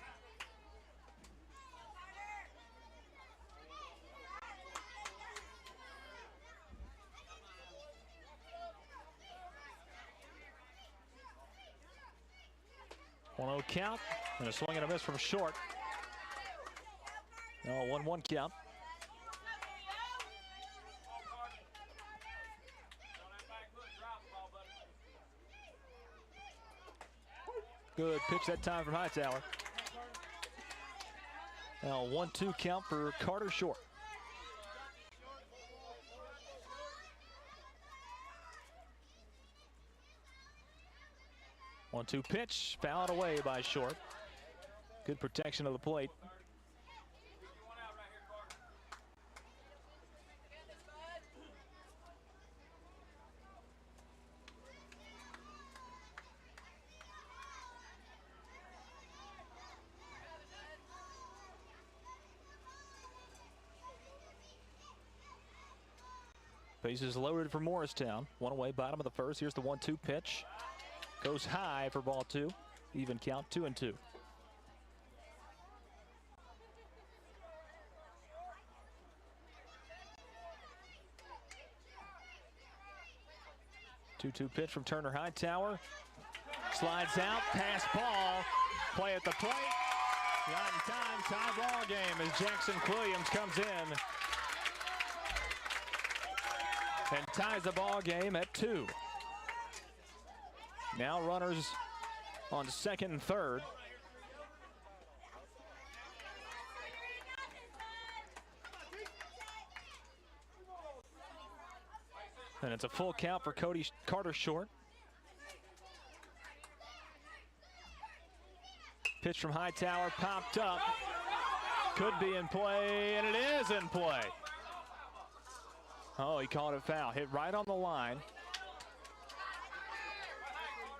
One 0 count and a swing and a miss from Short. No, 1-1 count. Good pitch that time from Hightower. Now 1-2 count for Carter Short. One-two pitch, fouled away by Short. Good protection of the plate. Bases loaded for Morristown. One away, bottom of the first. Here's the 1-2 pitch. Goes high for ball two. Even count, 2-2. Two-two pitch from Turner Hightower. Slides out, pass ball. Play at the plate. Not in time, tie ball game as Jackson Williams comes in and ties the ball game at 2. Now runners on second and third. And it's a full count for Carter Short. Pitch from Hightower, popped up. Could be in play, and it is in play. Oh, he called it foul. Hit right on the line.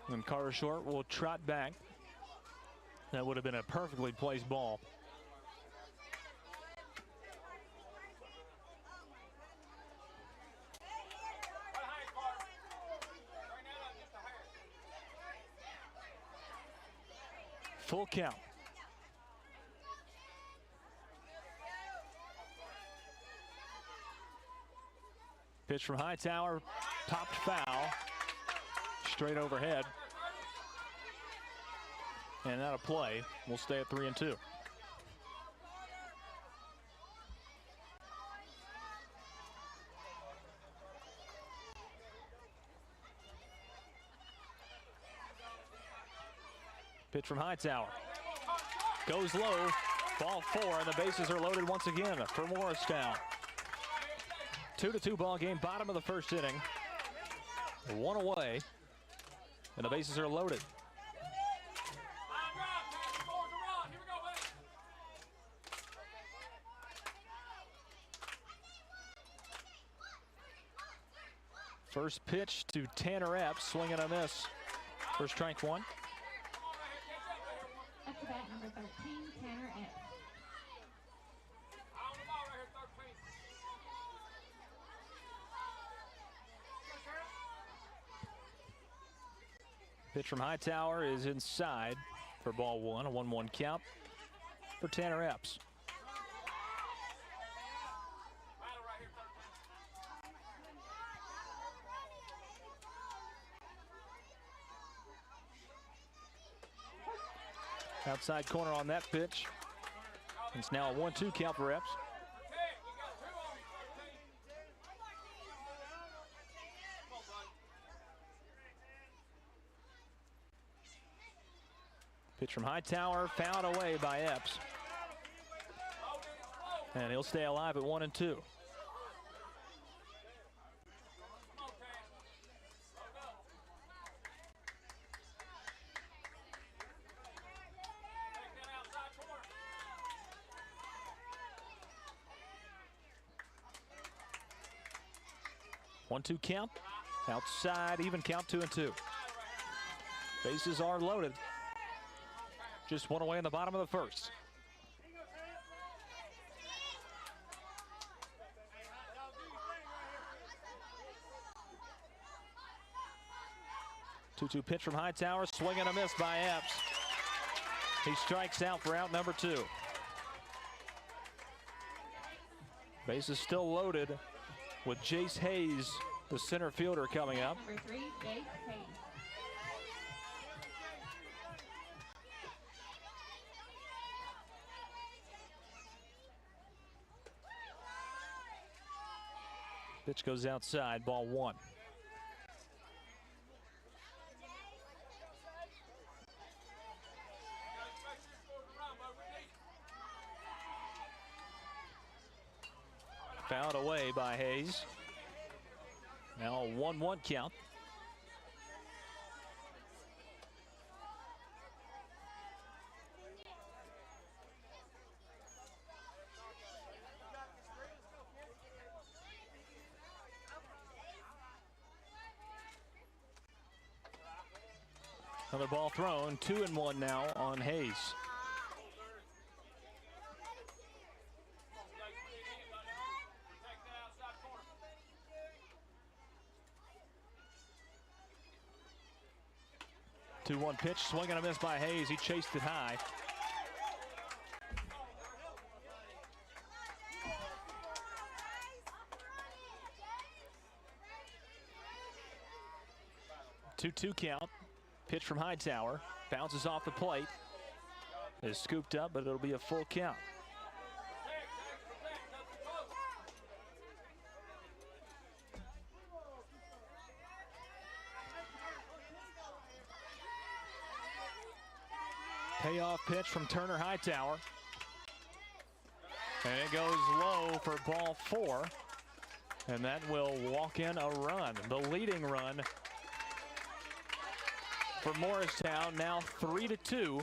And Carter Short will trot back. That would have been a perfectly placed ball. Full count. Pitch from Hightower, popped foul, straight overhead. And out of play, we'll stay at 3-2. Pitch from Hightower. Goes low, ball 4, and the bases are loaded once again for Morristown. 2-2 ball game, bottom of the first inning. One away, and the bases are loaded. First pitch to Tanner Epps, swing and a miss for strike one. Up to bat number 13, Tanner Epps. Pitch from Hightower is inside for ball one, a 1-1 count for Tanner Epps. Outside corner on that pitch. It's now a 1-2 count for Epps. Pitch from Hightower, fouled away by Epps. And he'll stay alive at 1-2. One-two count. Outside, even count, 2-2. Bases are loaded. Just one away in the bottom of the first. Two-two pitch from Hightower, swing and a miss by Epps. He strikes out for out number 2. Bases still loaded with Jace Hayes, the center fielder, coming up. Number 3, Jace Hayes. Pitch goes outside, ball 1. Fouled away by Hayes. Now a 1-1 count. Another ball thrown, 2-1 now on Hayes. Two-one pitch, swing and a miss by Hayes. He chased it high. Two-two count. Pitch from Hightower. Bounces off the plate. Is scooped up, but it'll be a full count. Payoff pitch from Turner Hightower. And it goes low for ball 4. And that will walk in a run. The leading run for Morristown, now 3-2.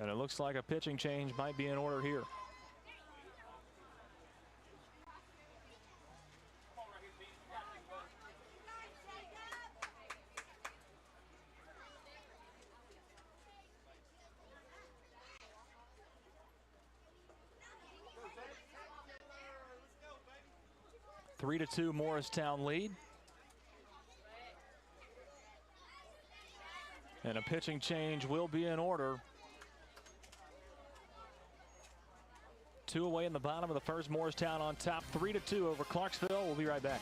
And it looks like a pitching change might be in order here. Three to 2 Morristown lead. And a pitching change will be in order. 2 away in the bottom of the first. Morristown on top, 3-2 over Clarksville. We'll be right back.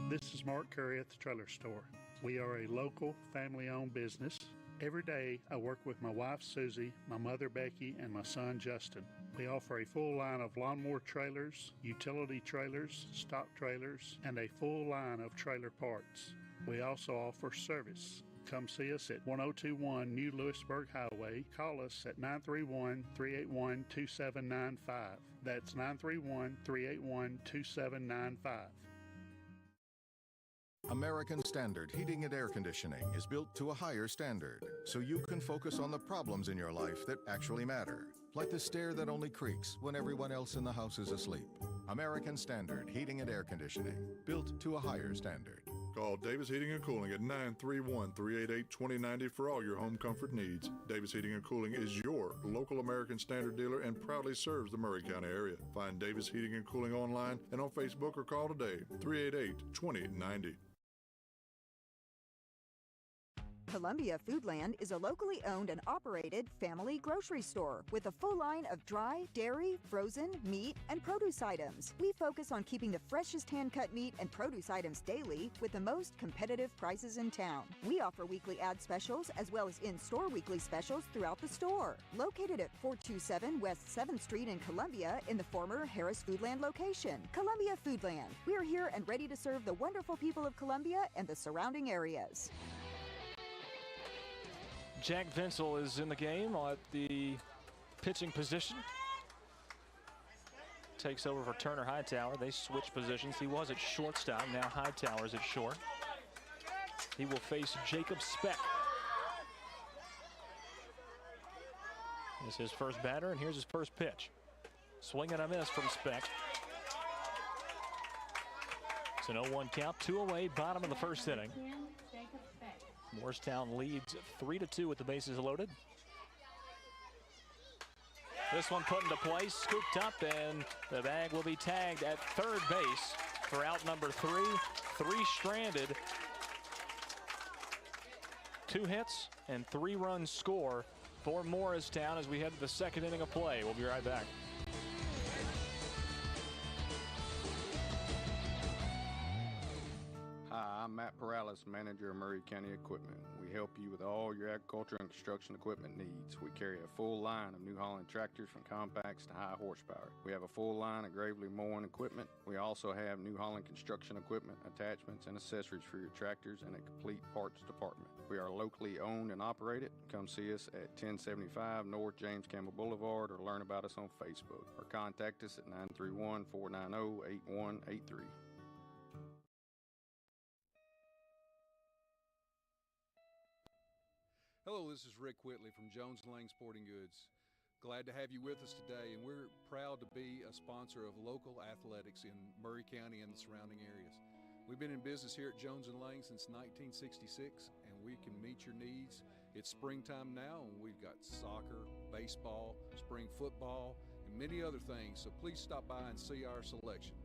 This is Mark Curry at the Trailer Store. We are a local family-owned business. Every day I work with my wife Susie, my mother Becky, and my son Justin. We offer a full line of lawnmower trailers, utility trailers, stock trailers, and a full line of trailer parts. We also offer service. Come see us at 1021 New Lewisburg Highway. Call us at 931-381-2795. That's 931-381-2795. American Standard Heating and Air Conditioning is built to a higher standard, so you can focus on the problems in your life that actually matter, like the stair that only creaks when everyone else in the house is asleep. American Standard Heating and Air Conditioning, built to a higher standard. Call Davis Heating and Cooling at 931-388-2090 for all your home comfort needs. Davis Heating and Cooling is your local American Standard dealer and proudly serves the Murray County area. Find Davis Heating and Cooling online and on Facebook or call today, 388-2090. Columbia Foodland is a locally owned and operated family grocery store with a full line of dry, dairy, frozen, meat, and produce items. We focus on keeping the freshest hand-cut meat and produce items daily with the most competitive prices in town. We offer weekly ad specials as well as in-store weekly specials throughout the store. Located at 427 West 7th Street in Columbia in the former Harris Foodland location. Columbia Foodland. We're here and ready to serve the wonderful people of Columbia and the surrounding areas. Jack Vinsel is in the game at the pitching position. Takes over for Turner Hightower. They switch positions. He was at shortstop. Now Hightower's at short. He will face Jacob Speck. This is his first batter, and here's his first pitch. Swing and a miss from Speck. It's an 0-1 count, 2 away, bottom of the first inning. Morristown leads 3-2 with the bases loaded. This one put into place, scooped up, and the bag will be tagged at third base for out number 3. 3 stranded. 2 hits and 3 runs score for Morristown as we head to the second inning of play. We'll be right back. Hi, I'm Matt Perales, manager of Murray County Equipment. We help you with all your agriculture and construction equipment needs. We carry a full line of New Holland tractors from compacts to high horsepower. We have a full line of Gravely mowing equipment. We also have New Holland construction equipment, attachments, and accessories for your tractors and a complete parts department. We are locally owned and operated. Come see us at 1075 North James Campbell Boulevard or learn about us on Facebook or contact us at 931-490-8183. Hello, this is Rick Whitley from Jones & Lang Sporting Goods. Glad to have you with us today, and we're proud to be a sponsor of local athletics in Murray County and the surrounding areas. We've been in business here at Jones & Lang since 1966, and we can meet your needs. It's springtime now, and we've got soccer, baseball, spring football, and many other things, so please stop by and see our selection.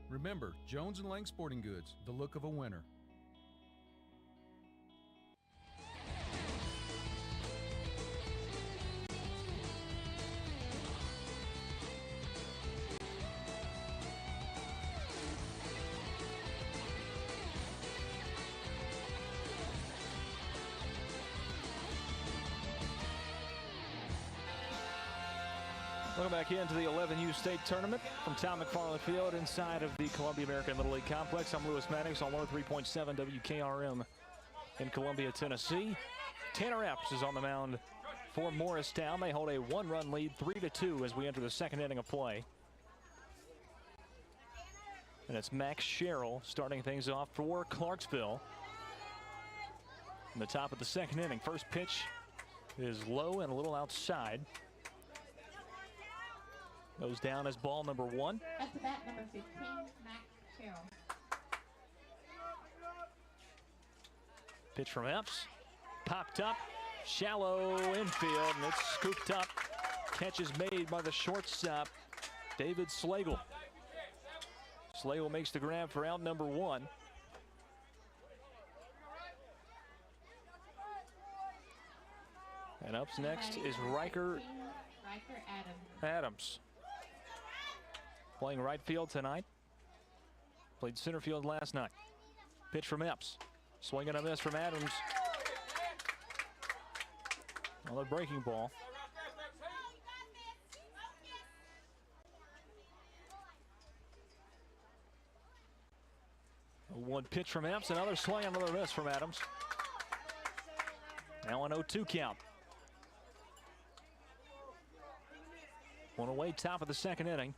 Remember, Jones & Lang Sporting Goods, the look of a winner. Welcome back into the 11U State Tournament from Tom McFarland Field inside of the Columbia American Little League Complex. I'm Lewis Maddox on 103.7 WKRM in Columbia, Tennessee. Tanner Epps is on the mound for Morristown. They hold a 1-run lead, 3-2 as we enter the second inning of play. And it's Max Sherrill starting things off for Clarksville. In the top of the second inning, first pitch is low and a little outside. Goes down as ball number 1. That's the bat number 15, Max Sherrill. Pitch from Epps. Popped up. Shallow infield, and it's scooped up. Catch is made by the shortstop, David Slagle. Slagle makes the grab for out number 1. And up next is Riker Adams. Playing right field tonight. Played center field last night. Pitch from Epps. Swing and a miss from Adams. Another breaking ball. One pitch from Epps. Another swing, another miss from Adams. Now an 0-2 count. One away, top of the second inning.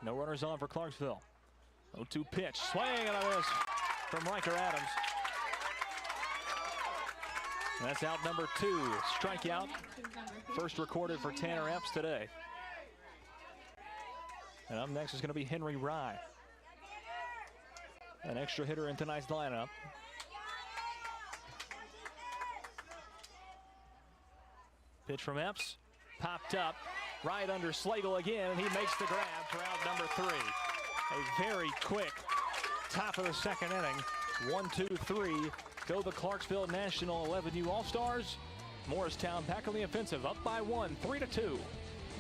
No runners on for Clarksville. 0-2 pitch, swing and a miss from Riker Adams. That's out number 2. Strikeout, first recorded for Tanner Epps today. And up next is going to be Henry Rye, an extra hitter in tonight's lineup. Pitch from Epps, popped up. Right under Slagle again, and he makes the grab for out number 3. A very quick top of the second inning. 1, 2, 3 Go the Clarksville National 11U All-Stars. Morristown back on the offensive, up by 1, 3-2.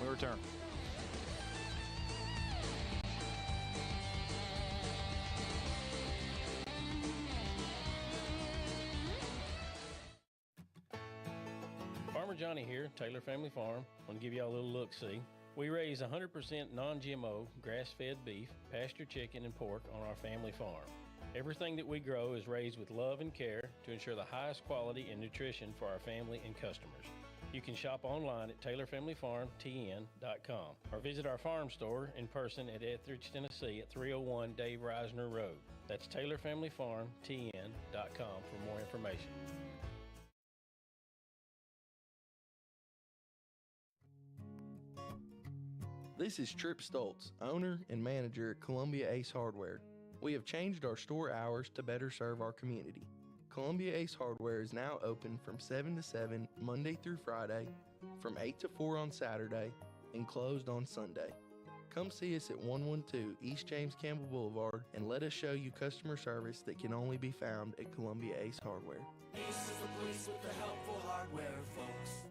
We return. Farmer Johnny here, Taylor Family Farm. Want to give y'all a little look-see. We raise 100% non-GMO, grass-fed beef, pasture chicken, and pork on our family farm. Everything that we grow is raised with love and care to ensure the highest quality and nutrition for our family and customers. You can shop online at TaylorFamilyFarmTN.com or visit our farm store in person at Etheridge, Tennessee at 301 Dave Reisner Road. That's TaylorFamilyFarmTN.com for more information. This is Tripp Stoltz, owner and manager at Columbia Ace Hardware. We have changed our store hours to better serve our community. Columbia Ace Hardware is now open from 7 to 7 Monday through Friday, from 8 to 4 on Saturday, and closed on Sunday. Come see us at 112 East James Campbell Boulevard and let us show you customer service that can only be found at Columbia Ace Hardware. Ace is the place with the helpful hardware, folks.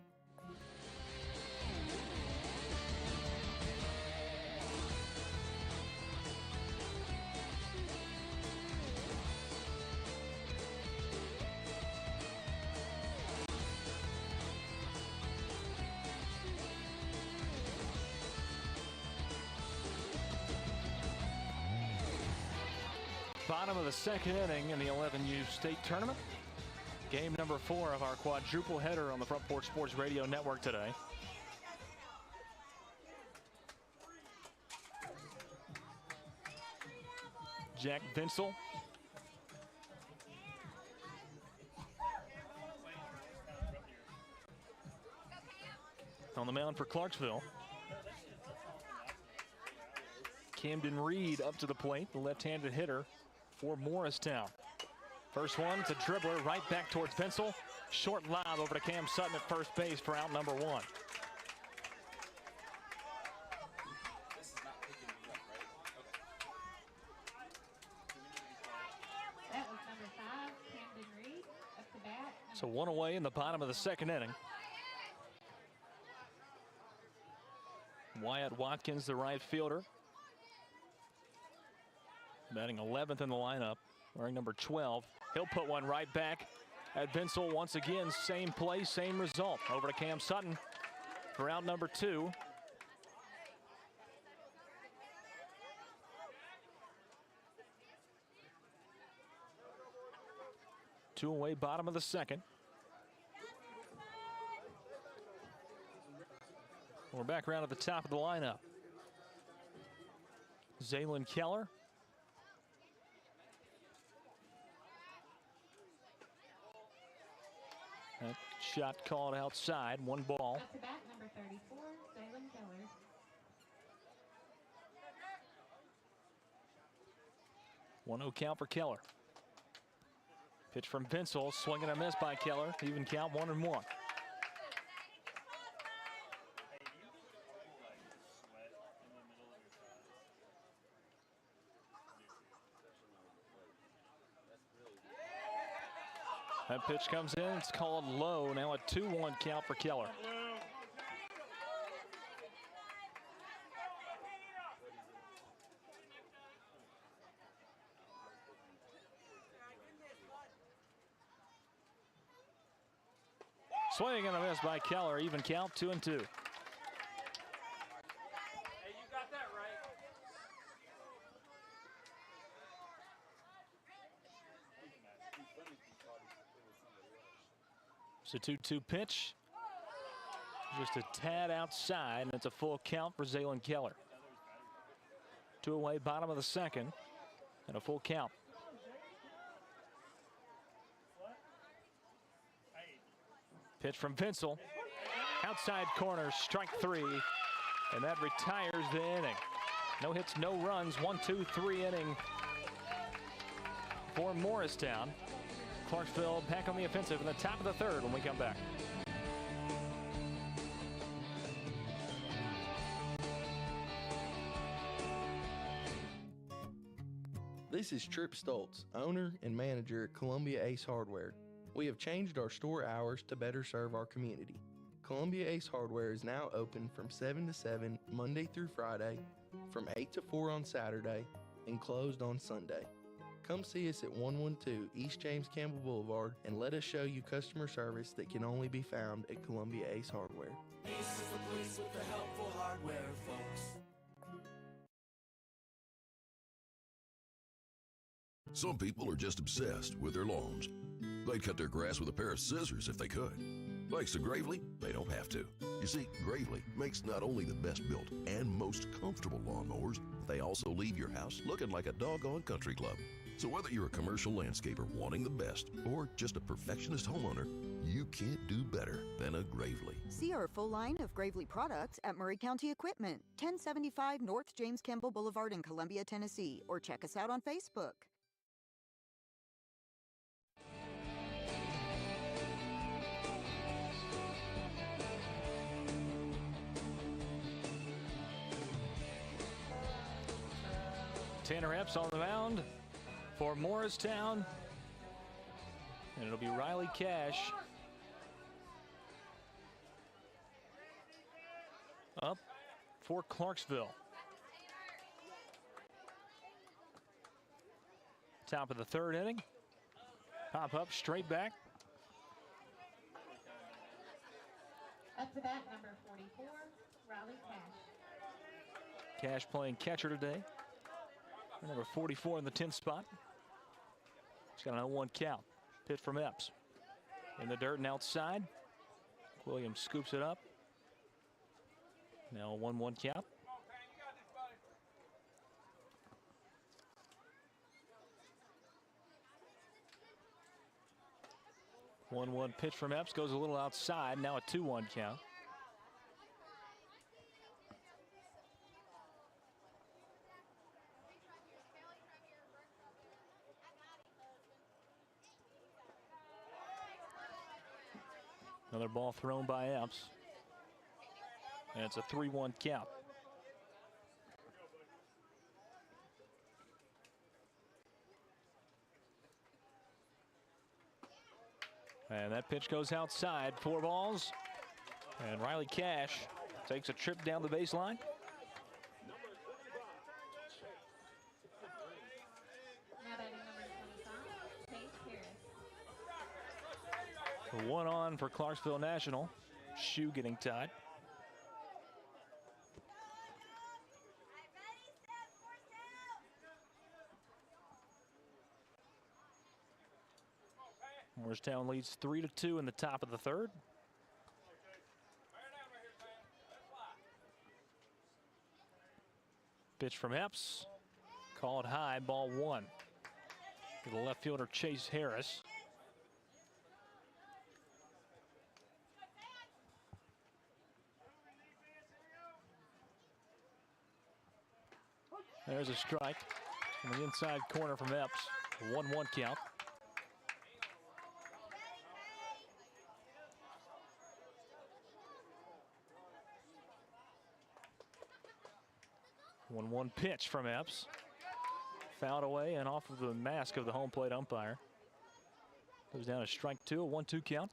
Bottom of the second inning in the 11U state tournament. Game number 4 of our quadruple header on the Front Porch Sports Radio Network today. Jack Vinsel. On the mound for Clarksville. Camden Reed up to the plate, the left-handed hitter for Morristown. First one, it's a dribbler right back towards Vinsel. Short lob over to Cam Sutton at first base for out number 1. That was number 5, Camden Reed, up to bat. So 1 away in the bottom of the second inning. Wyatt Watkins, the right fielder, batting 11th in the lineup, wearing number 12. He'll put one right back at Vinsel once again. Same play, same result. Over to Cam Sutton for out number 2. Two away, bottom of the second. We're back around at the top of the lineup. Zaylin Keller. That shot called outside, 1 ball. Up to bat, number 34, Zaylin Keller. 1-0 count for Keller. Pitch from Vinsel, swing and a miss by Keller. Even count, 1-1. That pitch comes in, it's called low. Now a 2-1 count for Keller. Swing and a miss by Keller. Even count, 2-2. It's a 2-2 pitch. Just a tad outside, and it's a full count for Zaylin Keller. 2 away, bottom of the second, and a full count. Pitch from Vinsel. Outside corner, strike 3, and that retires the inning. No hits, no runs, 1-2-3 inning for Morristown. Clarksville back on the offensive in the top of the third when we come back. This This is Trip Stoltz, owner and manager at Columbia Ace Hardware. We have changed our store hours to better serve our community. Columbia Ace Hardware is now open from 7 to 7 Monday through Friday, from 8 to 4 on Saturday, and closed on Sunday. Come see us at 112 East James Campbell Boulevard and let us show you customer service that can only be found at Columbia Ace Hardware. Ace is the place with the helpful hardware, folks. Some people are just obsessed with their lawns. They'd cut their grass with a pair of scissors if they could. Thanks to Gravely, they don't have to. You see, Gravely makes not only the best built and most comfortable lawnmowers, they also leave your house looking like a doggone country club. So whether you're a commercial landscaper wanting the best or just a perfectionist homeowner, you can't do better than a Gravely. See our full line of Gravely products at Murray County Equipment, 1075 North James Campbell Boulevard in Columbia, Tennessee, or check us out on Facebook. Tanner Epps on the mound for Morristown. And it'll be Riley Cash up for Clarksville. Top of the third inning. Pop up, straight back. Up to bat, number 44, Riley Cash. Cash playing catcher today. Number 44 in the 10th spot. He's got an 0-1 count. Pitch from Epps. In the dirt and outside. Williams scoops it up. Now a 1-1 count. One pitch from Epps goes a little outside. Now a 2-1 count. Another ball thrown by Epps. And it's a 3-1 count. And that pitch goes outside. 4 balls. And Riley Cash takes a trip down the baseline. One on for Clarksville National. Shoe getting tied. Morristown leads 3-2 in the top of the third. Pitch from Epps. Called high, ball 1. To the left fielder, Chase Harris. There's a strike from the inside corner from Epps. 1-1 count. One pitch from Epps. Fouled away and off of the mask of the home plate umpire. Goes down to strike 2, a 1-2 count.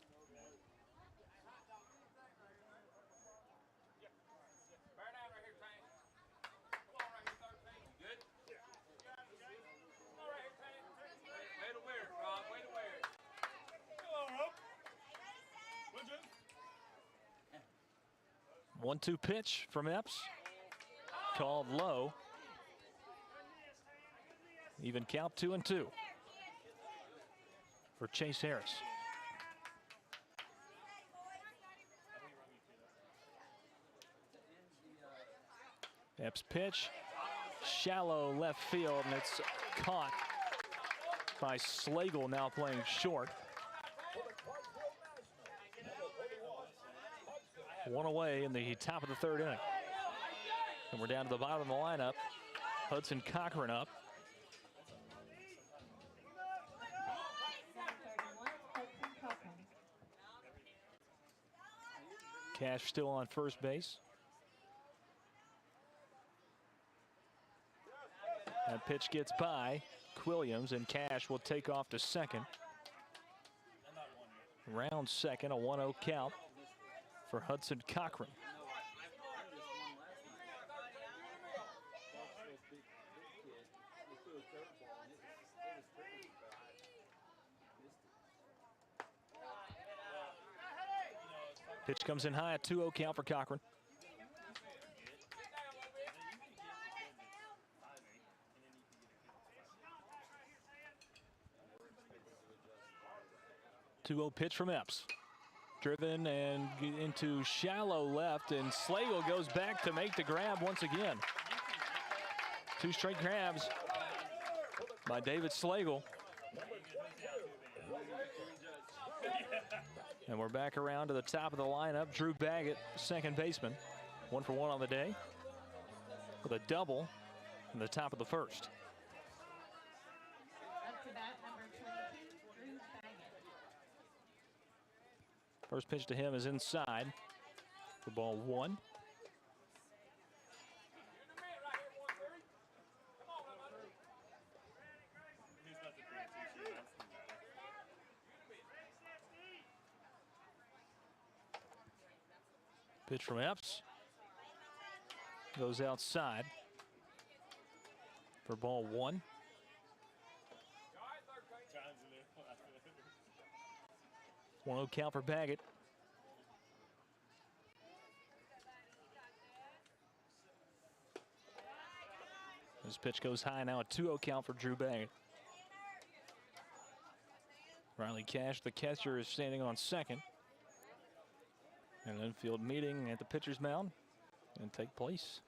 One-two pitch from Epps. Called low. Even count, 2-2 for Chase Harris. Epps pitch, shallow left field, and it's caught by Slagle, now playing short. One away in the top of the third inning. And we're down to the bottom of the lineup. Hudson Cochran up. Cash still on first base. That pitch gets by. McWilliams, and Cash will take off to second. Round second, a 1-0 count for Hudson Cochran. Pitch comes in high, a 2-0 count for Cochran. Two-0 pitch from Epps. Driven and into shallow left, and Slagle goes back to make the grab once again. Two straight grabs by David Slagle. And we're back around to the top of the lineup. Drew Baggett, second baseman. 1 for 1 on the day with a double in the top of the first. First pitch to him is inside for ball 1. Pitch from Epps. Goes outside for ball 1. One count for Baggett. This pitch goes high, now a 2-0 count for Drew Baggett. Riley Cash, the catcher, is standing on second. An infield meeting at the pitcher's mound and take place.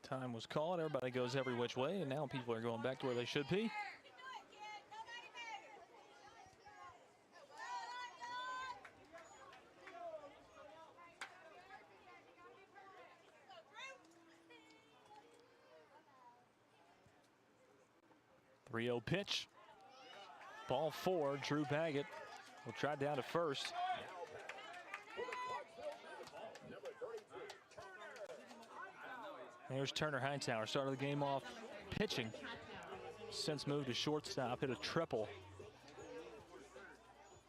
Time was called. Everybody goes every which way, and now people are going back to where they should be. Three-0 pitch. Ball 4. Drew Baggett will try down to first. There's Turner Hightower. Started the game off pitching. Since moved to shortstop. Hit a triple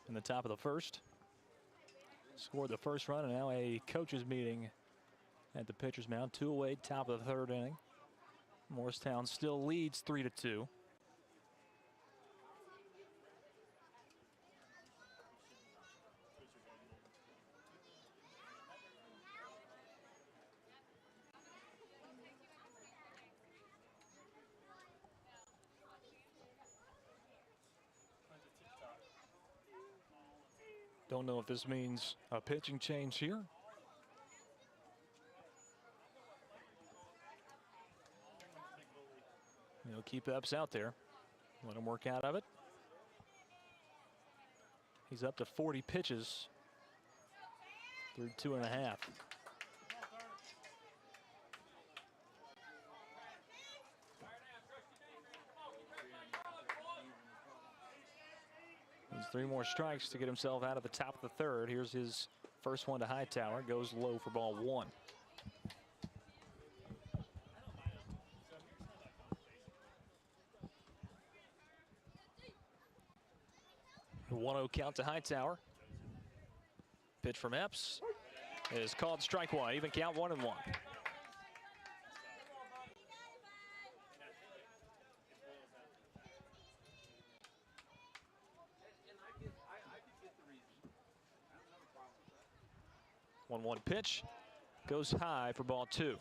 in the top of the first. Scored the first run, and now a coaches meeting at the pitcher's mound. 2 away, top of the third inning. Morristown still leads 3-2. Don't know if this means a pitching change here. He'll keep Epps out there. Let him work out of it. He's up to 40 pitches through 2.5. Needs 3 more strikes to get himself out of the top of the third. Here's his first one to Hightower. Goes low for ball 1. A 1-0 count to Hightower. Pitch from Epps is called strike 1. Even count 1-1. One pitch goes high for ball 2.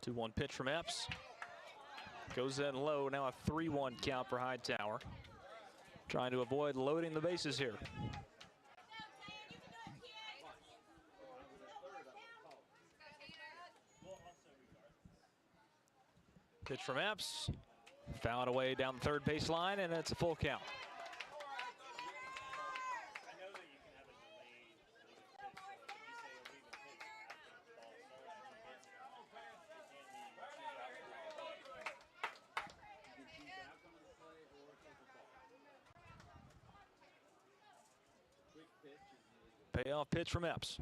Two-one pitch from Epps. Goes in low. Now a 3-1 count for Hightower. Trying to avoid loading the bases here. Pitch from Epps. Fouled away down the third base line, and it's a full count. Payoff pitch from Epps.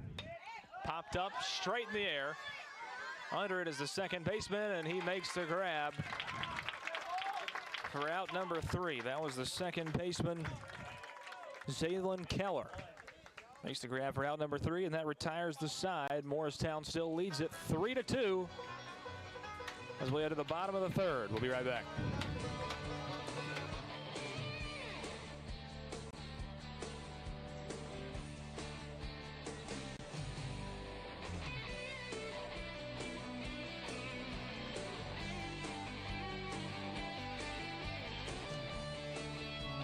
Popped up straight in the air. Under it is the second baseman, and he makes the grab for out number 3. That was the second baseman, Zaylin Keller. Makes the grab for out number 3, and that retires the side. Morristown still leads it 3-2 as we head to the bottom of the 3rd. We'll be right back.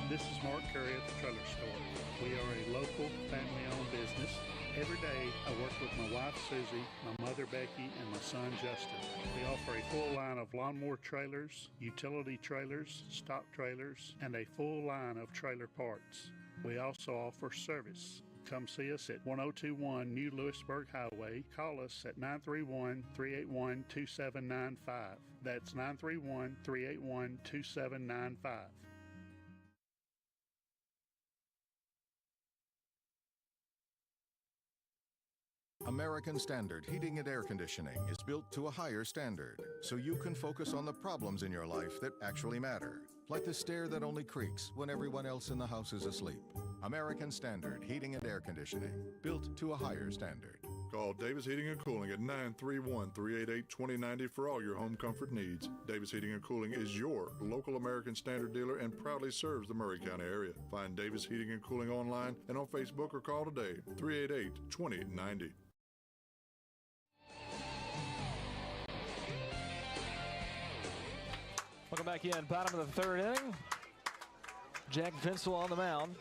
This is Mark Curry at the Trailer Store. We are a local family-owned business. Every day I work with my wife Susie, my mother Becky, and my son Justin. We offer a full line of lawnmower trailers, utility trailers, stock trailers, and a full line of trailer parts. We also offer service. Come see us at 1021 New Lewisburg Highway. Call us at 931-381-2795. That's 931-381-2795. American Standard Heating and Air Conditioning is built to a higher standard, so you can focus on the problems in your life that actually matter, like the stair that only creaks when everyone else in the house is asleep. American Standard Heating and Air Conditioning, built to a higher standard. Call Davis Heating and Cooling at 931-388-2090 for all your home comfort needs. Davis Heating and Cooling is your local American Standard dealer and proudly serves the Murray County area. Find Davis Heating and Cooling online and on Facebook or call today, 388-2090. Welcome back in. Bottom of the 3rd inning. Jack Vinsel on the mound.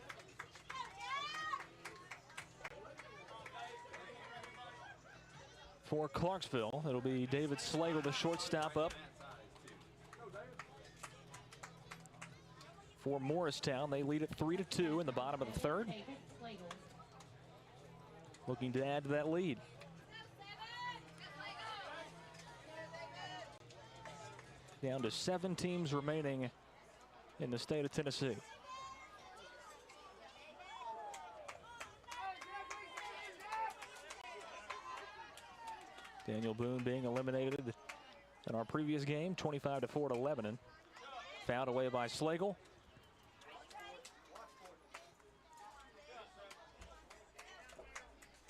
For Clarksville, it'll be David Slagle, the shortstop, up. For Morristown, they lead it 3-2 in the bottom of the 3rd. Looking to add to that lead. Down to 7 teams remaining in the state of Tennessee. Daniel Boone being eliminated in our previous game, 25-4 to Lebanon. Fouled away by Slagle.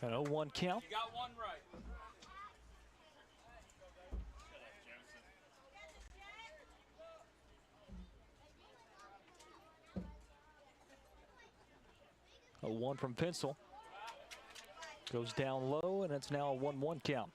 An 0-1 count. You got one right. A 1 from Pencil. Goes down low, and it's now a 1-1 count.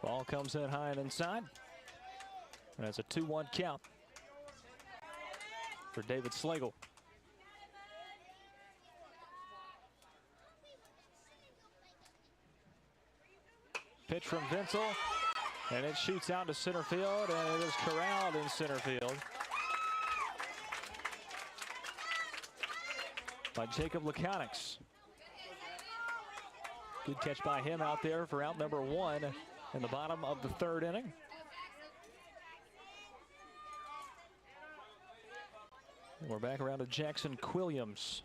Ball comes in high and inside. And that's a 2-1 count for David Slagle. Pitch from Vinsel, and it shoots out to center field, and it is corralled in center field by Jacob Lakonix. Good catch by him out there for out number 1 in the bottom of the 3rd inning. And we're back around to Jackson Quilliams.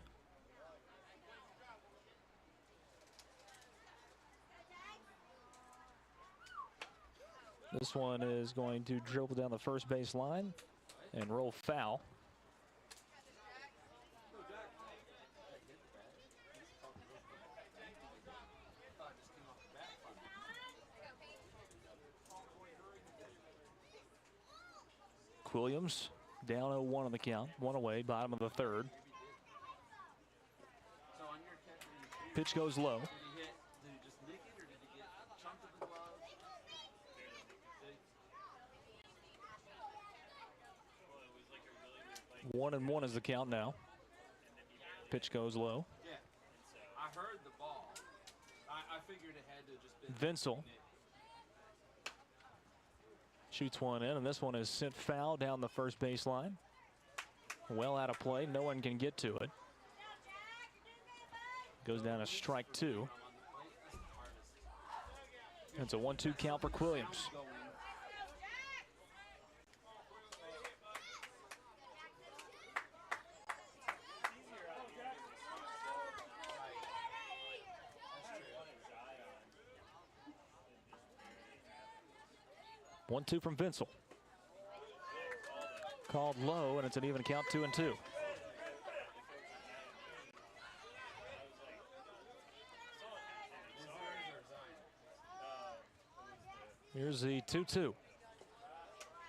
This one is going to dribble down the first base line and roll foul. Quilliams down 0-1 on the count, 1 away, bottom of the 3rd. Pitch goes low. 1-1 is the count now. Pitch goes low. Yeah, I heard the ball. I figured it had to just been. Vinsel shoots one in, and this one is sent foul down the first baseline. Well out of play. No one can get to it. Goes down to strike 2. It's a 1-2 count for Quilliams. One, two from Vinsel. Called low, and it's an even count, 2-2. Here's the 2-2.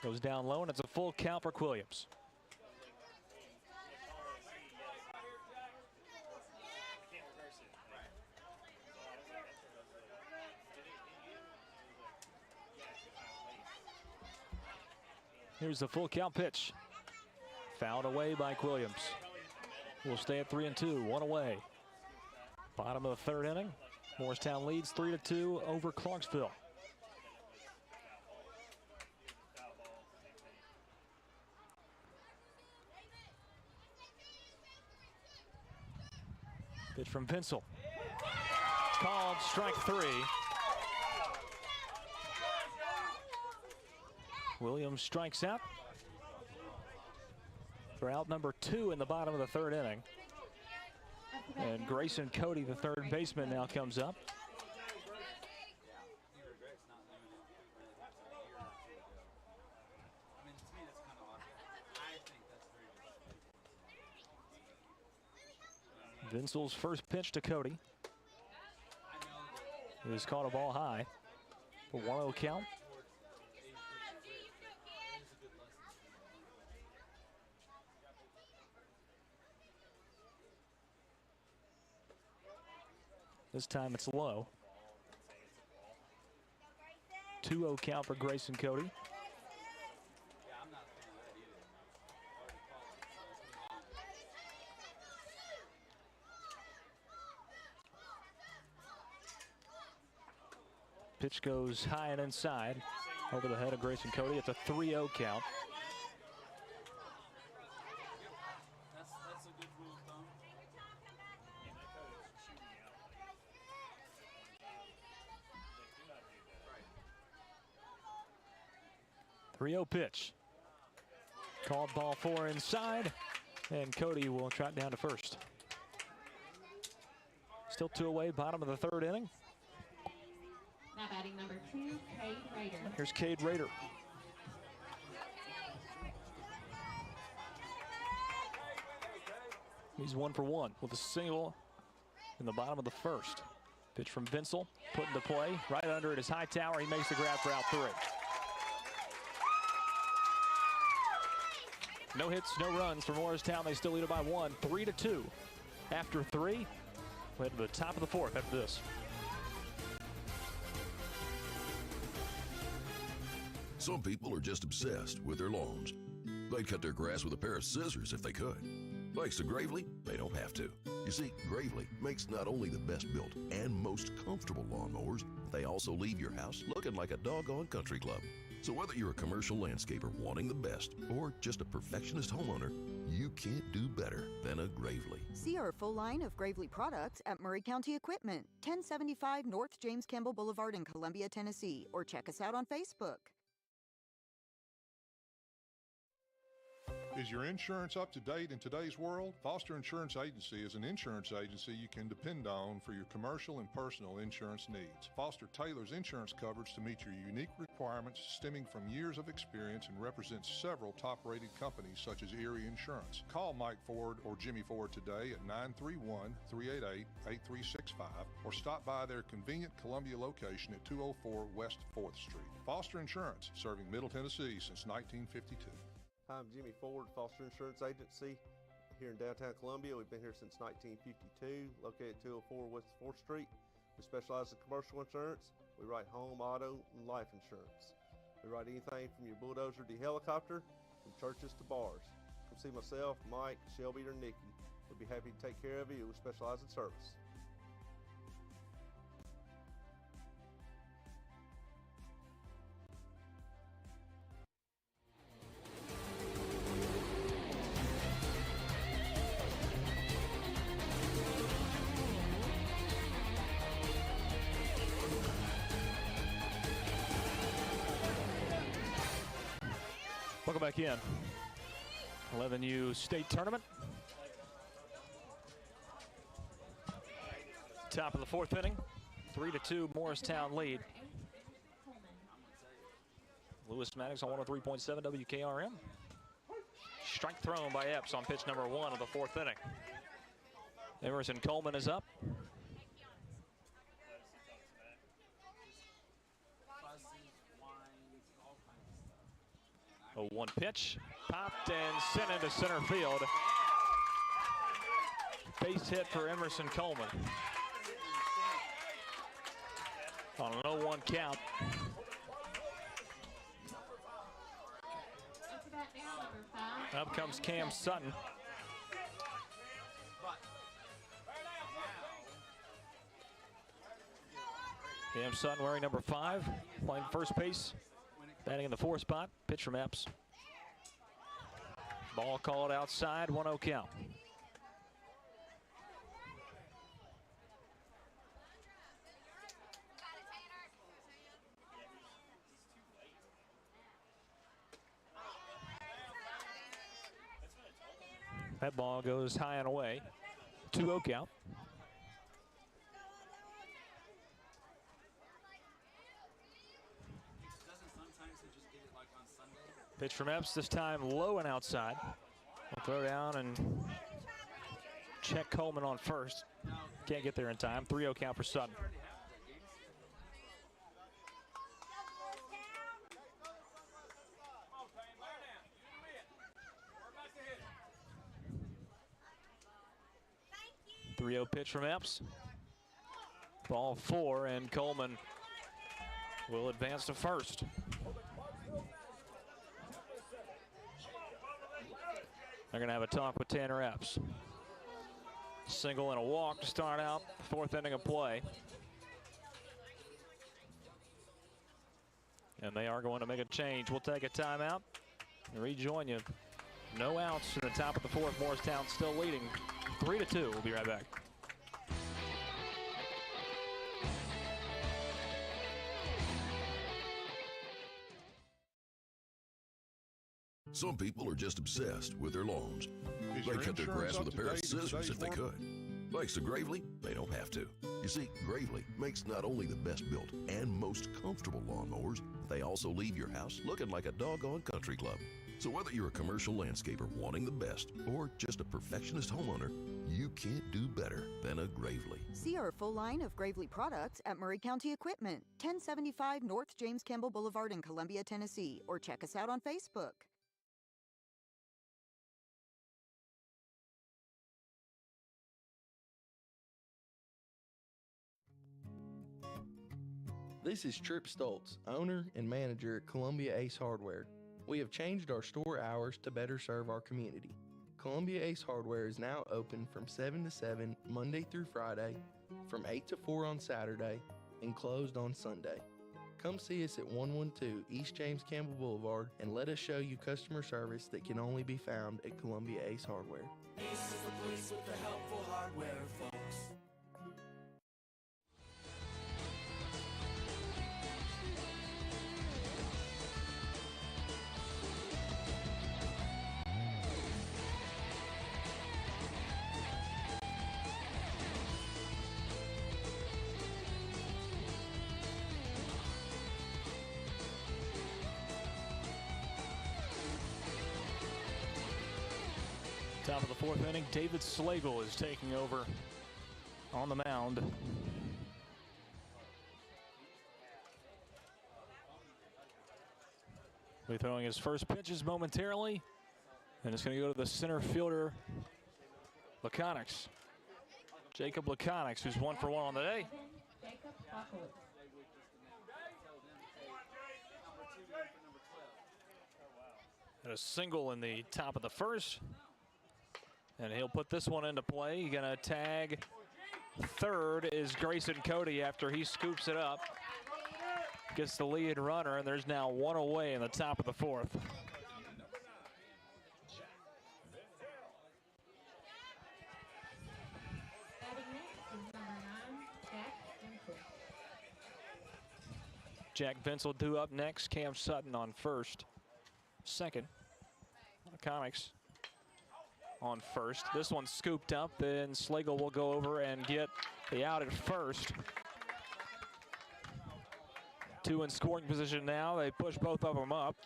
Goes down low, and it's a full count for Quilliams. Here's the full count pitch. Fouled away by Quilliams. We'll stay at 3-2, one away. Bottom of the third inning. Morristown leads 3-2 over Clarksville. Pitch from Vinsel. Called strike 3. Williams strikes out for out number 2 in the bottom of the third inning. And Grayson Cody, the third baseman, now comes up. Vinsel's first pitch to Cody is caught a ball high for 1-0 count. This time it's low. 2-0 count for Grayson Cody. Pitch goes high and inside over the head of Grayson Cody. It's a 3-0 count. Pitch. Called ball 4 inside, and Cody will trot down to first. Still 2 away, bottom of the third inning. Now batting number 2, Cade Rader. Here's Cade Rader. He's 1 for 1 with a single in the bottom of the first. Pitch from Vinsel, put into play, right under it is Hightower. He makes the grab for out 3. No hits, no runs for Morristown. They still lead it by 1, 3-2. After 3, we head to the top of the 4th after this. Some people are just obsessed with their lawns. They'd cut their grass with a pair of scissors if they could. Thanks to Gravely, they don't have to. You see, Gravely makes not only the best built and most comfortable lawnmowers, they also leave your house looking like a doggone country club. So whether you're a commercial landscaper wanting the best or just a perfectionist homeowner, you can't do better than a Gravely. See our full line of Gravely products at Murray County Equipment, 1075 North James Campbell Boulevard in Columbia, Tennessee, or check us out on Facebook. Is your insurance up to date in today's world? Foster Insurance Agency is an insurance agency you can depend on for your commercial and personal insurance needs. Foster tailors insurance coverage to meet your unique requirements stemming from years of experience and represents several top-rated companies such as Erie Insurance. Call Mike Ford or Jimmy Ford today at 931-388-8365 or stop by their convenient Columbia location at 204 West 4th Street. Foster Insurance, serving Middle Tennessee since 1952. Hi, I'm Jimmy Ford, Foster Insurance Agency here in downtown Columbia. We've been here since 1952, located at 204 West 4th Street. We specialize in commercial insurance. We write home, auto, and life insurance. We write anything from your bulldozer to your helicopter, from churches to bars. Come see myself, Mike, Shelby, or Nikki. We'd be happy to take care of you. We specialize in service. Welcome back in. 11U state tournament. Top of the fourth inning. 3-2 Morristown lead. Lewis Maddox on 103.7 WKRM. Strike thrown by Epps on pitch number 1 of the fourth inning. Emerson Coleman is up. A 1 pitch, popped and sent into center field. Base hit for Emerson Coleman. On an 0-1 count. Up comes Cam Sutton. Cam Sutton wearing number 5, playing first base, batting in the 4 spot. Pitch from Epps. Ball called outside, 1-0 count. That ball goes high and away. 2-0 count. Pitch from Epps, this time low and outside. We'll throw down and check Coleman on first. Can't get there in time. 3-0 count for Sutton. Pitch from Epps. Ball 4, and Coleman will advance to first. They're going to have a talk with Tanner Epps. Single and a walk to start out, 4th inning of play. And they are going to make a change. We'll take a timeout and rejoin you. No outs in the top of the 4th. Morristown still leading 3-2. We'll be right back. Some people are just obsessed with their lawns. They cut their grass with a pair of scissors if they could. Thanks to Gravely, they don't have to. You see, Gravely makes not only the best built and most comfortable lawnmowers, they also leave your house looking like a doggone country club. So whether you're a commercial landscaper wanting the best or just a perfectionist homeowner, you can't do better than a Gravely. See our full line of Gravely products at Murray County Equipment, 1075 North James Campbell Boulevard in Columbia, Tennessee, or check us out on Facebook. This is Trip Stoltz, owner and manager at Columbia Ace Hardware. We have changed our store hours to better serve our community. Columbia Ace Hardware is now open from 7 to 7 Monday through Friday, from 8 to 4 on Saturday, and closed on Sunday. Come see us at 112 East James Campbell Boulevard and let us show you customer service that can only be found at Columbia Ace Hardware. Ace is the place with the helpful hardware, folks. Top of the 4th inning, David Slagle is taking over on the mound. We're throwing his first pitches momentarily, and it's going to go to the center fielder, Laconics. Jacob Laconics, who's 1 for 1 on the day. And a single in the top of the 1st. And he'll put this one into play. He's gonna tag third is Grayson Cody after he scoops it up. Gets the lead runner, and there's now 1 away in the top of the 4th. Jack Vince will do up next. Cam Sutton on first. Second, Comics on first. This one's scooped up, then Slagle will go over and get the out at first. 2 in scoring position now. They push both of them up.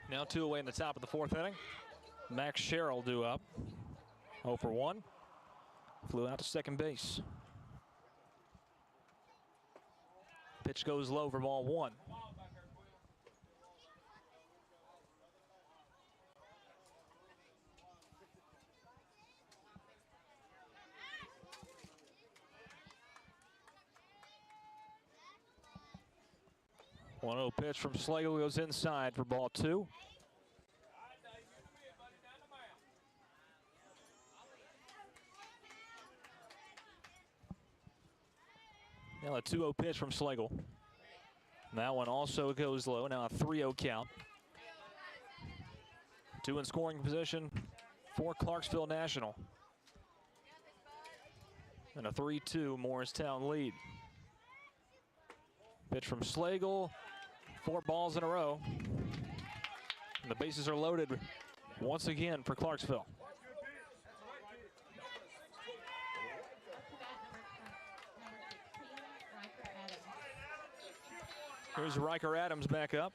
Now 2 away in the top of the 4th inning. Max Sherrill due up. 0 for 1. Flew out to second base. Pitch goes low for ball 1. One 0 pitch from Slagle goes inside for ball 2. Now a 2-0 pitch from Slagle. That one also goes low. Now a 3-0 count. 2 in scoring position for Clarksville National. And a 3-2 Morristown lead. Pitch from Slagle. 4 balls in a row. And the bases are loaded once again for Clarksville. Here's Riker Adams back up.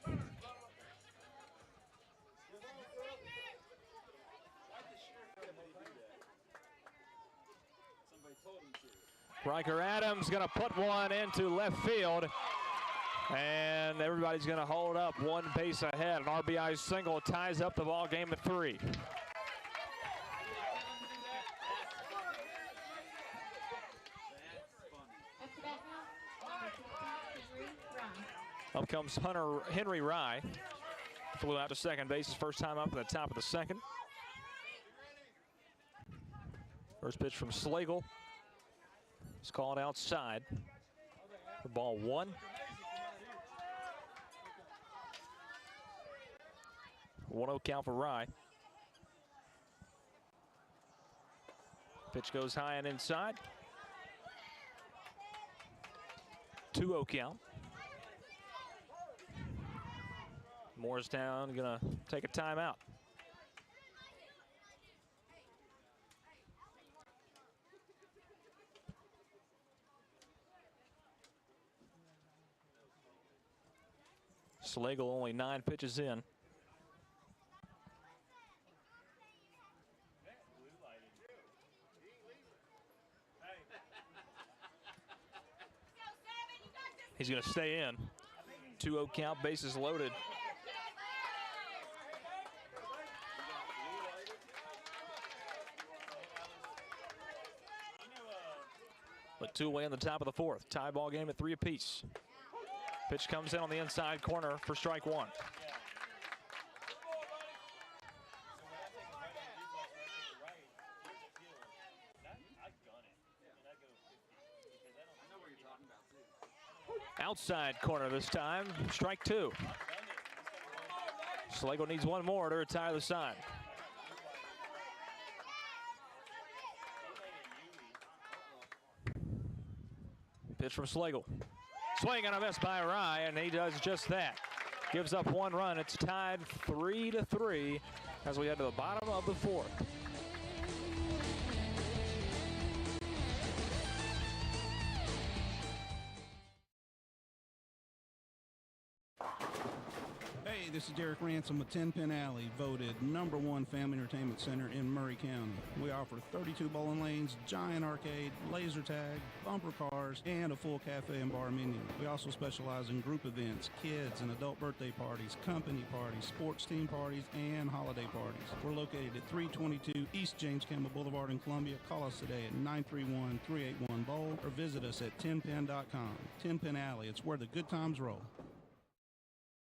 Riker Adams gonna put one into left field. And everybody's gonna hold up 1 base ahead. An RBI single ties up the ball game at 3. Up comes Henry Rye. Flew out to second base his first time up at the top of the 2nd. First pitch from Slagle. It's called outside for ball 1. 1-0 count for Rye. Pitch goes high and inside. 2-0 count. Morristown gonna take a timeout. Slagle only 9 pitches in. He's going to stay in. 2-0 count, bases loaded. But 2 away in the top of the 4th. Tie ball game at 3 apiece. Pitch comes in on the inside corner for strike 1. Outside corner this time, strike 2. Slagle needs 1 more to retire the sign. Pitch from Slagle. Swing and a miss by Rye, and he does just that. Gives up 1 run. It's tied 3-3 as we head to the bottom of the 4th. Hey, this is Derek Ransom with 10 Pin Alley, voted #1 family entertainment center in Murray County. We offer 32 bowling lanes, giant arcade, laser tag, bumper cars, and a full cafe and bar menu. We also specialize in group events, kids and adult birthday parties, company parties, sports team parties, and holiday parties. We're located at 322 East James Campbell Boulevard in Columbia. Call us today at 931-381-BOWL or visit us at 10pin.com. 10 Pin Alley, it's where the good times roll.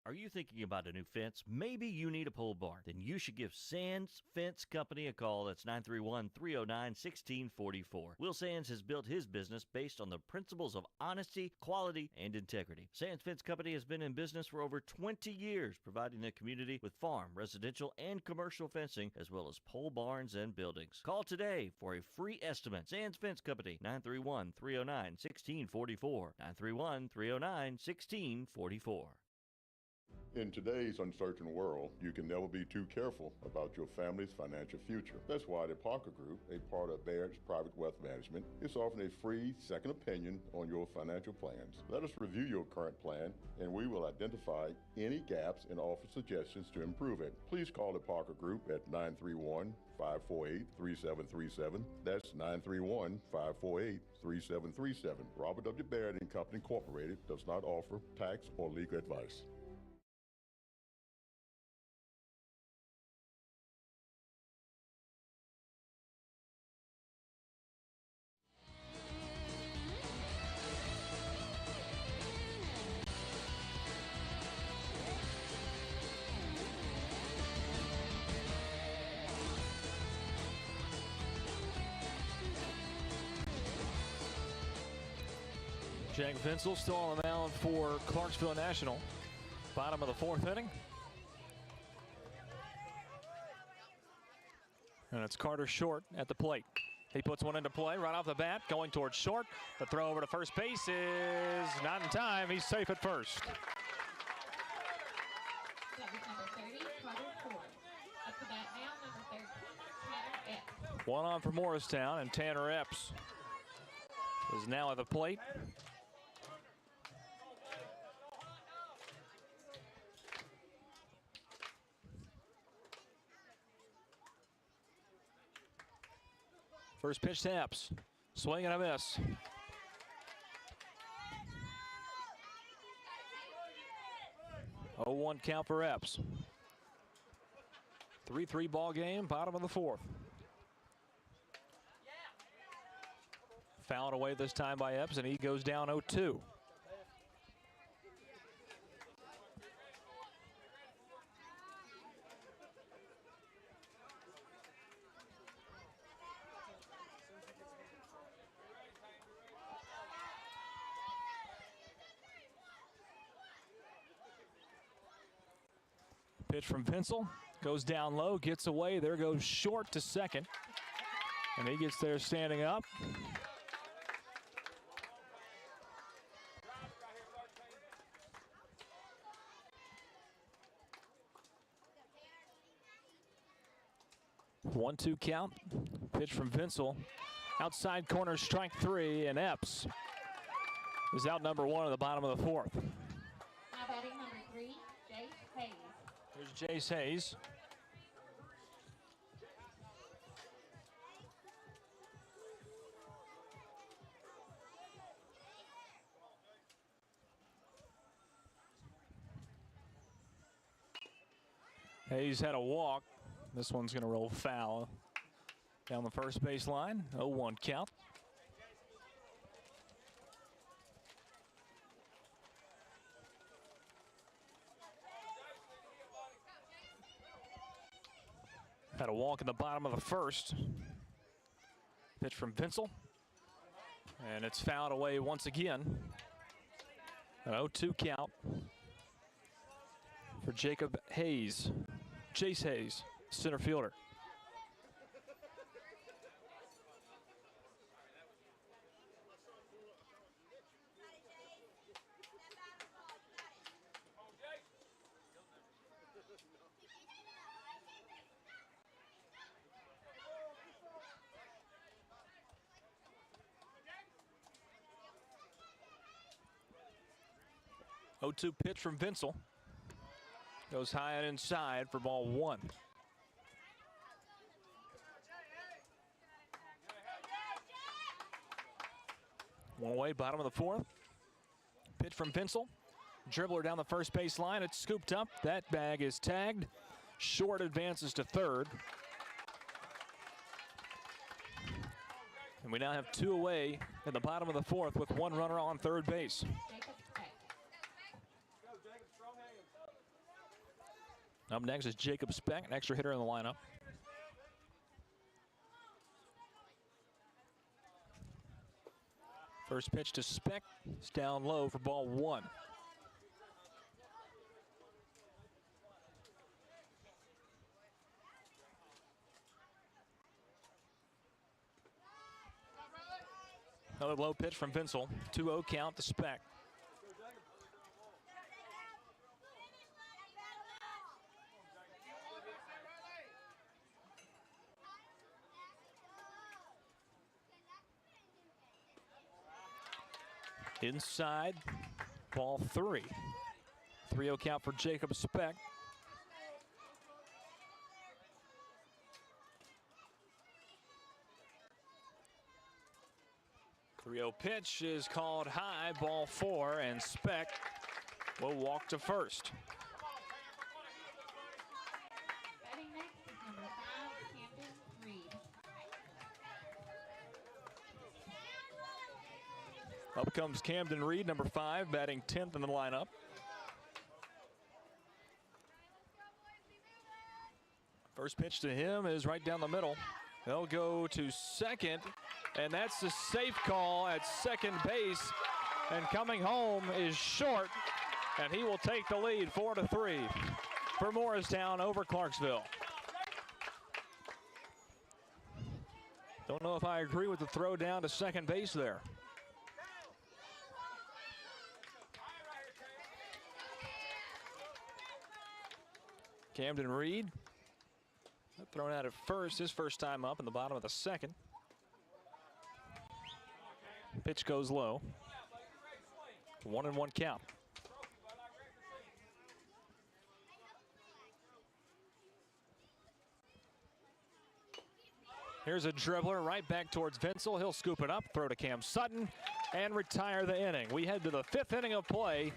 Are you thinking about a new fence? Maybe you need a pole barn. Then you should give Sands Fence Company a call. That's 931-309-1644. Will Sands has built his business based on the principles of honesty, quality, and integrity. Sands Fence Company has been in business for over 20 years, providing the community with farm, residential, and commercial fencing, as well as pole barns and buildings. Call today for a free estimate. Sands Fence Company, 931-309-1644. 931-309-1644. In today's uncertain world, you can never be too careful about your family's financial future. That's why the Parker Group, a part of Baird's Private Wealth Management, is offering a free second opinion on your financial plans. Let us review your current plan, and we will identify any gaps and offer suggestions to improve it. Please call the Parker Group at 931-548-3737. That's 931-548-3737. Robert W. Baird & Company Incorporated does not offer tax or legal advice. Jack Vinsel still on the mound for Clarksville National. Bottom of the fourth inning. And it's Carter Short at the plate. He puts one into play right off the bat, going towards short. The throw over to first base is not in time. He's safe at first. That was number 30, Carter Ford. Up to bat now, number 13, Tanner Epps. One on for Morristown, and Tanner Epps is now at the plate. First pitch to Epps. Swing and a miss. Oh, 1 count for Epps. 3-3 ball game, bottom of the fourth. Fouled away this time by Epps, and he goes down 0-2. Pitch from Vinsel, goes down low, gets away. There goes Short to second, and he gets there standing up. One-two count. Pitch from Vinsel, outside corner, strike 3, and Epps is out number 1 at the bottom of the fourth. Now batting number 3, Jace Hayes. Here's Jace Hayes. Hayes had a walk. This one's going to roll foul down the first base line. 0-1 count. Had a walk in the bottom of the first. Pitch from Vinsel. And it's fouled away once again. An 0-2 count for Jacob Hayes. Jace Hayes, center fielder. Oh-2 pitch from Vinsel. Goes high and inside for ball 1. One away, bottom of the fourth. Pitch from Vinsel. Dribbler down the first base line. It's scooped up. That bag is tagged. Short advances to third. And we now have 2 away at the bottom of the fourth with 1 runner on third base. Up next is Jacob Speck, an extra hitter in the lineup. First pitch to Speck. It's down low for ball 1. Another low pitch from Vinsel. 2-0 count to Speck. Inside, ball 3. 3-0 count for Jacob Speck. Pitch is called high, ball 4, and Speck will walk to first. Batting next is number 5, Camden Reed. Up comes Camden Reed, number 5, batting 10th in the lineup. First pitch to him is right down the middle. They'll go to second, and that's a safe call at second base. And coming home is Short, and he will take the lead 4-3 for Morristown over Clarksville. Don't know if I agree with the throw down to second base there. Camden Reed thrown out at first, his first time up in the bottom of the second. Pitch goes low. 1-1 count. Here's a dribbler right back towards Vinsel. He'll scoop it up, throw to Cam Sutton, and retire the inning. We head to the 5th inning of play.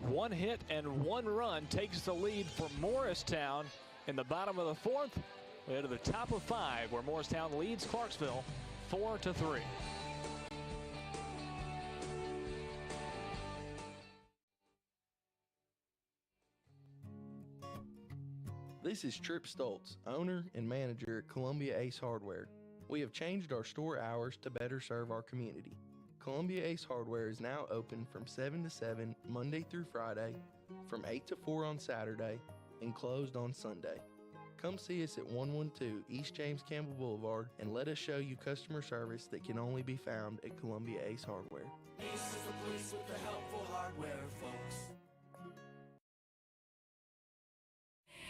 1 hit and 1 run takes the lead for Morristown. In the bottom of the 4th, we head to the top of 5, where Morristown leads Clarksville 4-3. This is Trip Stoltz, owner and manager at Columbia Ace Hardware. We have changed our store hours to better serve our community. Columbia Ace Hardware is now open from 7 to 7 Monday through Friday, from 8 to 4 on Saturday, and closed on Sunday. Come see us at 112 East James Campbell Boulevard and let us show you customer service that can only be found at Columbia Ace Hardware. Ace is the place with the helpful hardware, folks.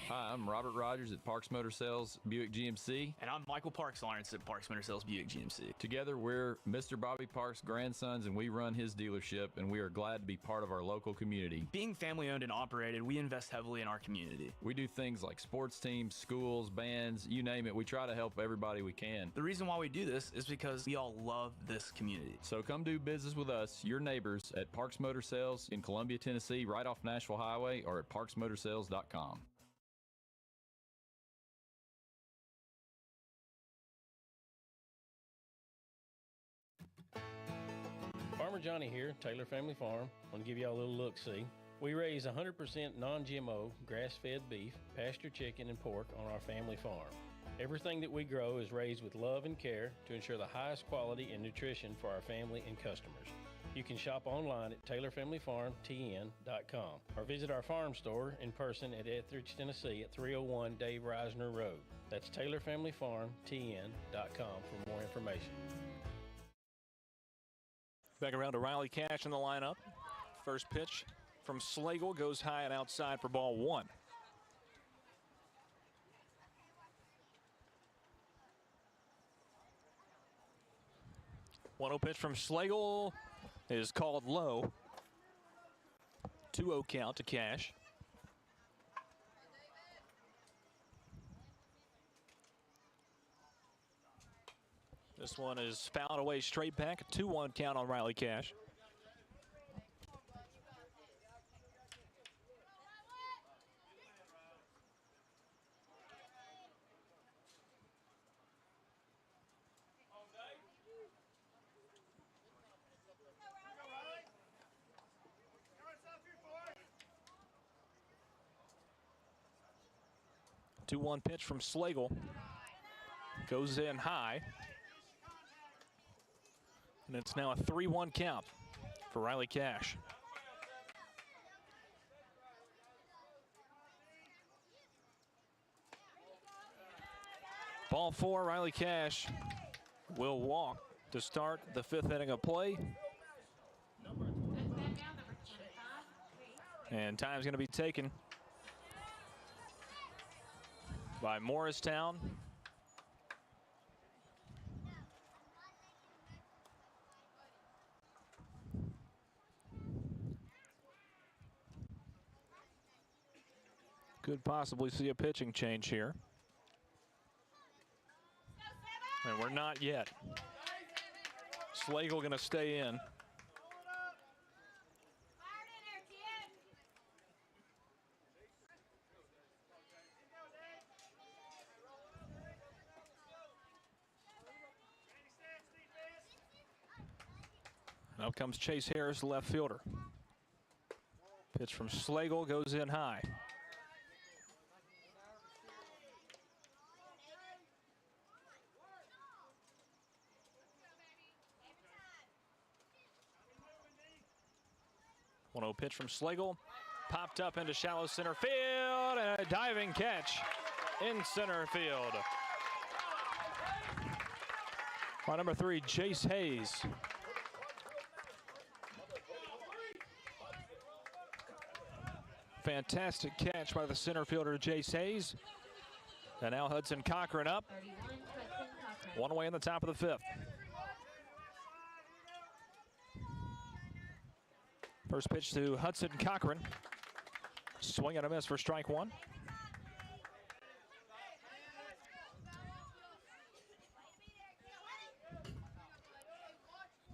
Hi, I'm Robert Rogers at Parks Motor Sales Buick GMC. And I'm Michael Parks Lawrence at Parks Motor Sales Buick GMC. Together, we're Mr. Bobby Parks' grandsons, and we run his dealership, and we are glad to be part of our local community. Being family owned and operated, we invest heavily in our community. We do things like sports teams, schools, bands, you name it. We try to help everybody we can. The reason why we do this is because we all love this community. So come do business with us, your neighbors, at Parks Motor Sales in Columbia, Tennessee, right off Nashville Highway, or at parksmotorsales.com. Farmer Johnny here, Taylor Family Farm. I want to give y'all a little look-see. We raise 100% non-GMO, grass-fed beef, pasture chicken, and pork on our family farm. Everything that we grow is raised with love and care to ensure the highest quality and nutrition for our family and customers. You can shop online at TaylorFamilyFarmTN.com or visit our farm store in person at Etheridge, Tennessee at 301 Dave Reisner Road. That's TaylorFamilyFarmTN.com for more information. Back around to Riley Cash in the lineup. First pitch from Slagle goes high and outside for ball 1. One-0 pitch from Slagle is called low. 2-0 count to Cash. This one is fouled away straight back. 2-1 count on Riley Cash. 2-1 pitch from Slagle. Goes in high. And it's now a 3-1 count for Riley Cash. Ball 4, Riley Cash will walk to start the 5th inning of play. And time's going to be taken by Morristown. Could possibly see a pitching change here. And we're not yet. Slagle going to stay in. Now comes Chase Harris, left fielder. Pitch from Slagle goes in high. One-0 pitch from Slagle. Popped up into shallow center field and a diving catch in center field. By number 3, Jace Hayes. Fantastic catch by the center fielder, Jace Hayes. And now Hudson Cochran up. One away in the top of the 5th. First pitch to Hudson Cochran. Swing and a miss for strike 1.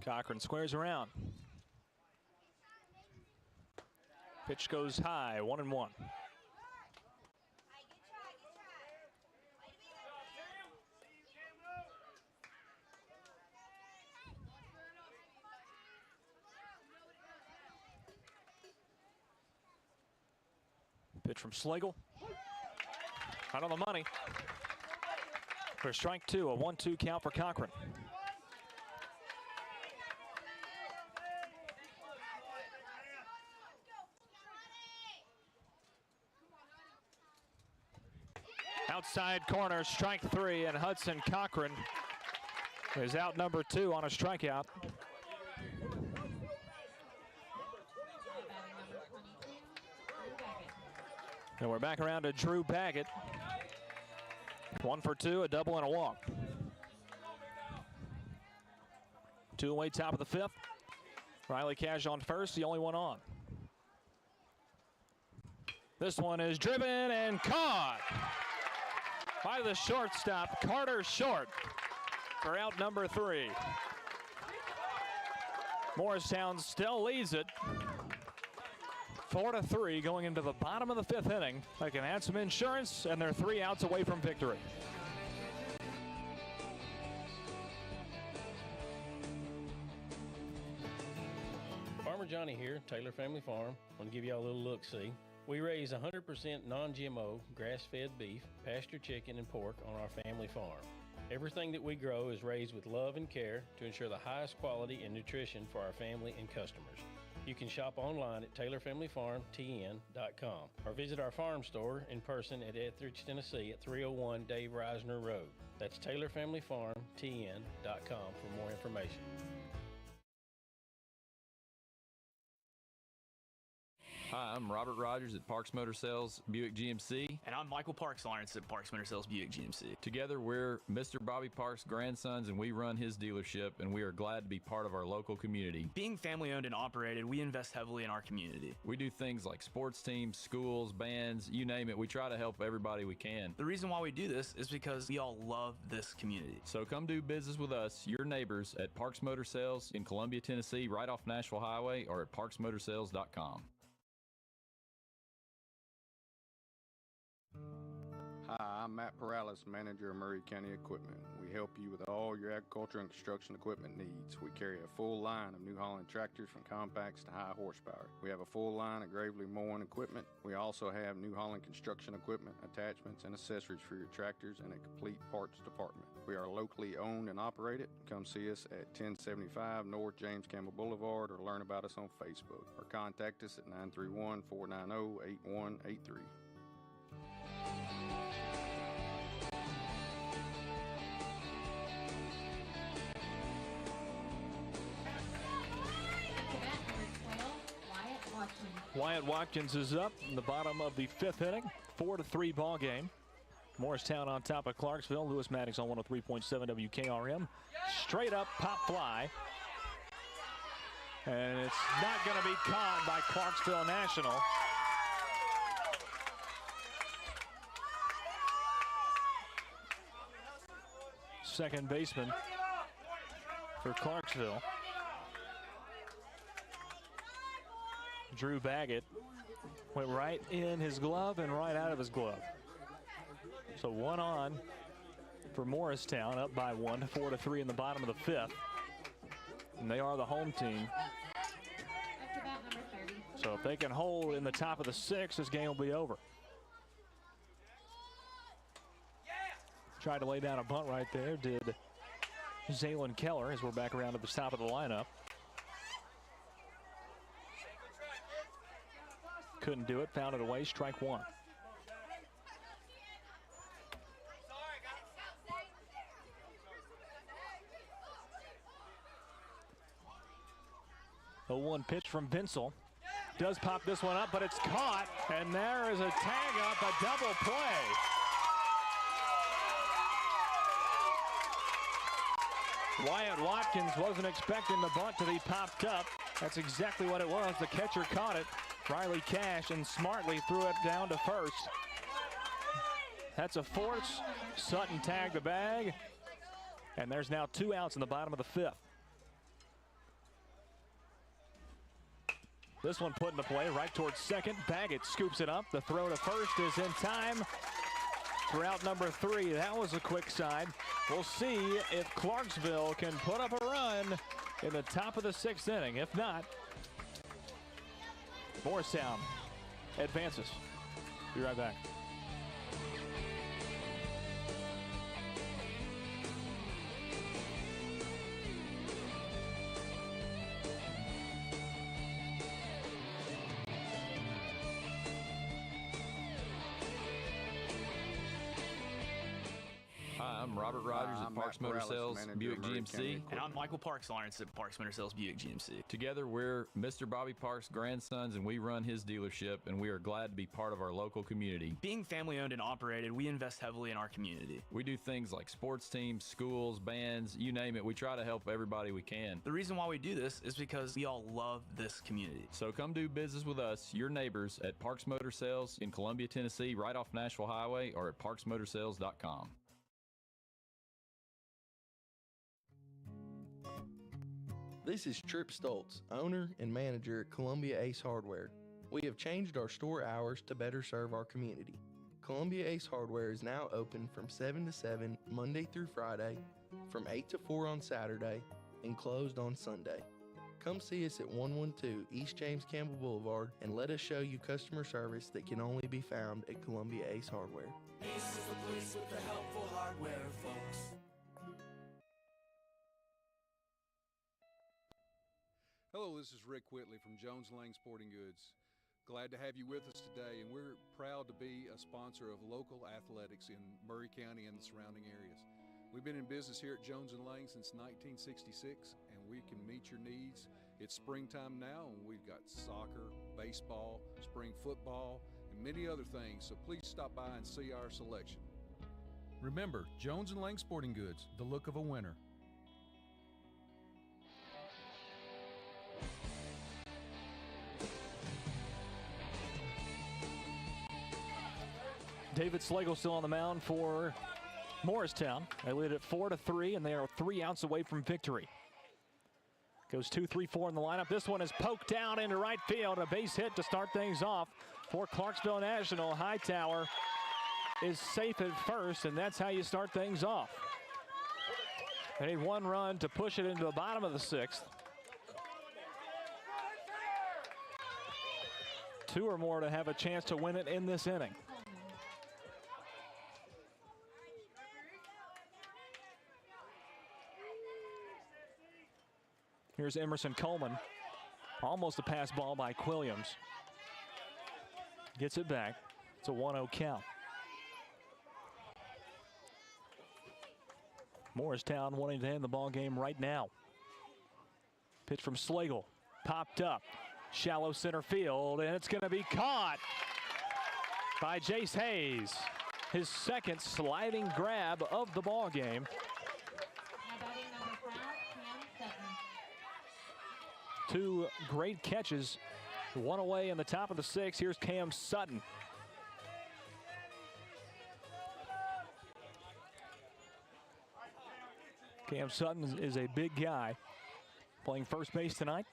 Cochran squares around. Pitch goes high, 1-1. Pitch from Slagle. Out on the money. For strike 2, a 1-2 count for Cochran. Outside corner, strike 3, and Hudson Cochran is out number 2 on a strikeout. And we're back around to Drew Baggett. 1 for 2, a double and a walk. 2 away, top of the 5th. Riley Cash on first, the only one on. This one is driven and caught by the shortstop, Carter Short, for out number 3. Morristown still leads it 4-3 going into the bottom of the 5th inning. They can add some insurance, and they're 3 outs away from victory. Farmer Johnny here, Taylor Family Farm. Want to give y'all a little look-see. We raise 100% non-GMO, grass-fed beef, pasture chicken, and pork on our family farm. Everything that we grow is raised with love and care to ensure the highest quality and nutrition for our family and customers. You can shop online at TaylorFamilyFarmTN.com or visit our farm store in person at Etheridge, Tennessee at 301 Dave Reisner Road. That's TaylorFamilyFarmTN.com for more information. Hi, I'm Robert Rogers at Parks Motor Sales Buick GMC. And I'm Michael Parks Lawrence at Parks Motor Sales Buick GMC. Together, we're Mr. Bobby Parks' grandsons, and we run his dealership, and we are glad to be part of our local community. Being family owned and operated, we invest heavily in our community. We do things like sports teams, schools, bands, you name it. We try to help everybody we can. The reason why we do this is because we all love this community. So come do business with us, your neighbors, at Parks Motor Sales in Columbia, Tennessee, right off Nashville Highway, or at parksmotorsales.com. Hi, I'm Matt Perales, manager of Murray County Equipment. We help you with all your agriculture and construction equipment needs. We carry a full line of New Holland tractors from compacts to high horsepower. We have a full line of Gravely mowing equipment. We also have New Holland construction equipment, attachments, and accessories for your tractors and a complete parts department. We are locally owned and operated. Come see us at 1075 North James Campbell Boulevard or learn about us on Facebook or contact us at 931-490-8183. Wyatt Watkins is up in the bottom of the 5th inning. 4-3 ball game. Morristown on top of Clarksville. Lewis Maddox on 103.7 WKRM. Straight up pop fly. And it's not going to be caught by Clarksville National. Second baseman for Clarksville, Drew Baggett, went right in his glove and right out of his glove. So one on for Morristown, up by 1, 4-3 in the bottom of the 5th. And they are the home team. So if they can hold in the top of the 6th, this game will be over. Tried to lay down a bunt right there, did Zaylen Keller, as we're back around to the top of the lineup. Couldn't do it, found it away, strike 1. The 1 pitch from Bensel. Does pop this one up, but it's caught, and there is a tag up, a double play. Wyatt Watkins wasn't expecting the bunt to be popped up. That's exactly what it was. The catcher caught it. Riley Cash and smartly threw it down to first. That's a force. Sutton tagged the bag. And there's now 2 outs in the bottom of the 5th. This one put into play right towards second. Baggett scoops it up. The throw to first is in time for out number 3. That was a quick side. We'll see if Clarksville can put up a run in the top of the 6th inning. If not, Morristown advances. Be right back. I'm Robert Rogers at Parks Motor Sales Buick GMC. And I'm Michael Parks Lawrence at Parks Motor Sales Buick GMC. Together, we're Mr. Bobby Parks' grandsons, and we run his dealership, and we are glad to be part of our local community. Being family owned and operated, we invest heavily in our community. We do things like sports teams, schools, bands, you name it. We try to help everybody we can. The reason why we do this is because we all love this community. So come do business with us, your neighbors, at Parks Motor Sales in Columbia, Tennessee, right off Nashville Highway, or at parksmotorsales.com. This is Trip Stoltz, owner and manager at Columbia Ace Hardware. We have changed our store hours to better serve our community. Columbia Ace Hardware is now open from 7 to 7 Monday through Friday, from 8 to 4 on Saturday, and closed on Sunday. Come see us at 112 East James Campbell Boulevard and let us show you customer service that can only be found at Columbia Ace Hardware. Ace is the place with the helpful hardware, folks. Hello, this is Rick Whitley from Jones Lang Sporting Goods. Glad to have you with us today, and we're proud to be a sponsor of local athletics in Murray County and the surrounding areas. We've been in business here at Jones & Lang since 1966, and we can meet your needs. It's springtime now, and we've got soccer, baseball, spring football, and many other things, so please stop by and see our selection. Remember, Jones & Lang Sporting Goods, the look of a winner. David Slagle still on the mound for Morristown. They lead at 4-3, and they are 3 outs away from victory. Goes 2-3-4 in the lineup. This one is poked down into right field. A base hit to start things off for Clarksville National. Hightower is safe at first, and that's how you start things off. They need one run to push it into the bottom of the 6th. 2 or more to have a chance to win it in this inning. Here's Emerson Coleman. Almost a pass ball by Quilliams. Gets it back. It's a 1-0 count. Morristown wanting to end the ball game right now. Pitch from Slagle. Popped up. Shallow center field, and it's going to be caught by Jace Hayes. His second sliding grab of the ball game. Two great catches. One away in the top of the 6th. Here's Cam Sutton. Cam Sutton is a big guy, playing first base tonight.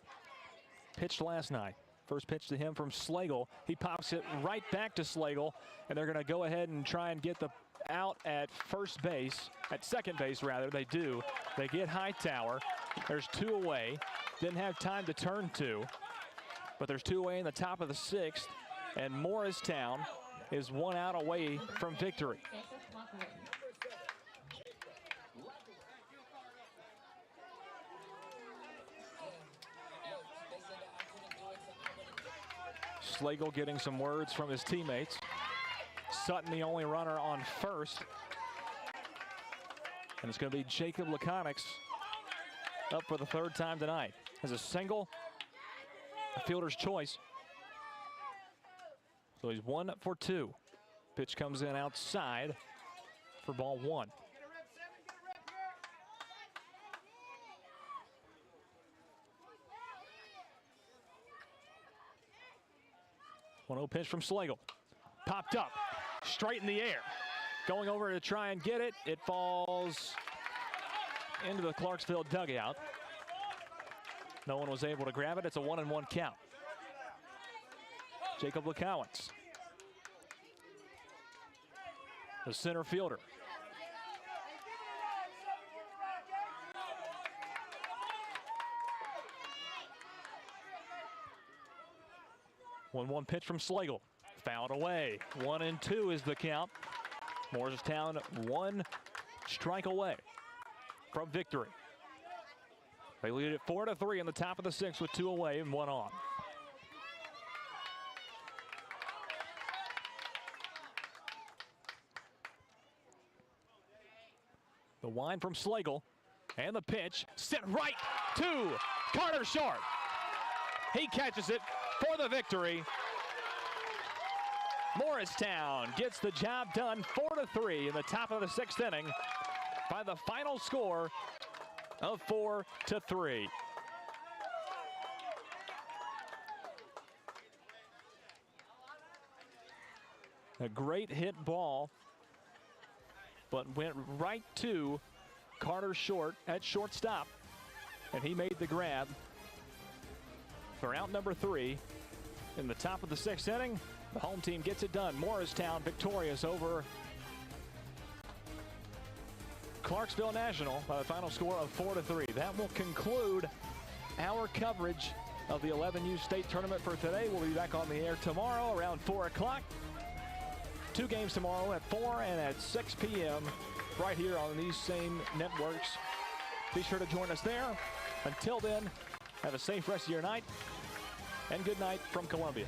Pitched last night. First pitch to him from Slagle. He pops it right back to Slagle, and they're going to go ahead and try and get the out at first base, at second base rather. They do. They get Hightower. There's 2 away. Didn't have time to turn 2, but there's 2 away in the top of the 6th, and Morristown is 1 out away from victory. Slagle getting some words from his teammates. Sutton the only runner on first. And it's going to be Jacob Laconics up for the 3rd time tonight. Has a single, a fielder's choice. So he's 1 for 2. Pitch comes in outside for ball 1. One-0 pitch from Slagle. Popped up, straight in the air. Going over to try and get it. It falls into the Clarksville dugout. No one was able to grab it. It's a 1-1 count. Jacob Lacowitz, the center fielder. One pitch from Slagle. Fouled away. 1-2 is the count. Morristown 1 strike away from victory. They lead it 4-3 in the top of the 6th with 2 away and 1 on. The wind from Slagle and the pitch sent right to Carter Short. He catches it for the victory. Morristown gets the job done 4-3 in the top of the 6th inning by the final score of 4-3. A great hit ball, but went right to Carter Short at shortstop, and he made the grab for out number 3 in the top of the 6th inning. The home team gets it done. Morristown victorious over Clarksville National by the final score of 4-3. That will conclude our coverage of the 11U state tournament for today. We'll be back on the air tomorrow around 4 o'clock. 2 games tomorrow at 4 and at 6 p.m. right here on these same networks. Be sure to join us there. Until then, have a safe rest of your night, and good night from Columbia.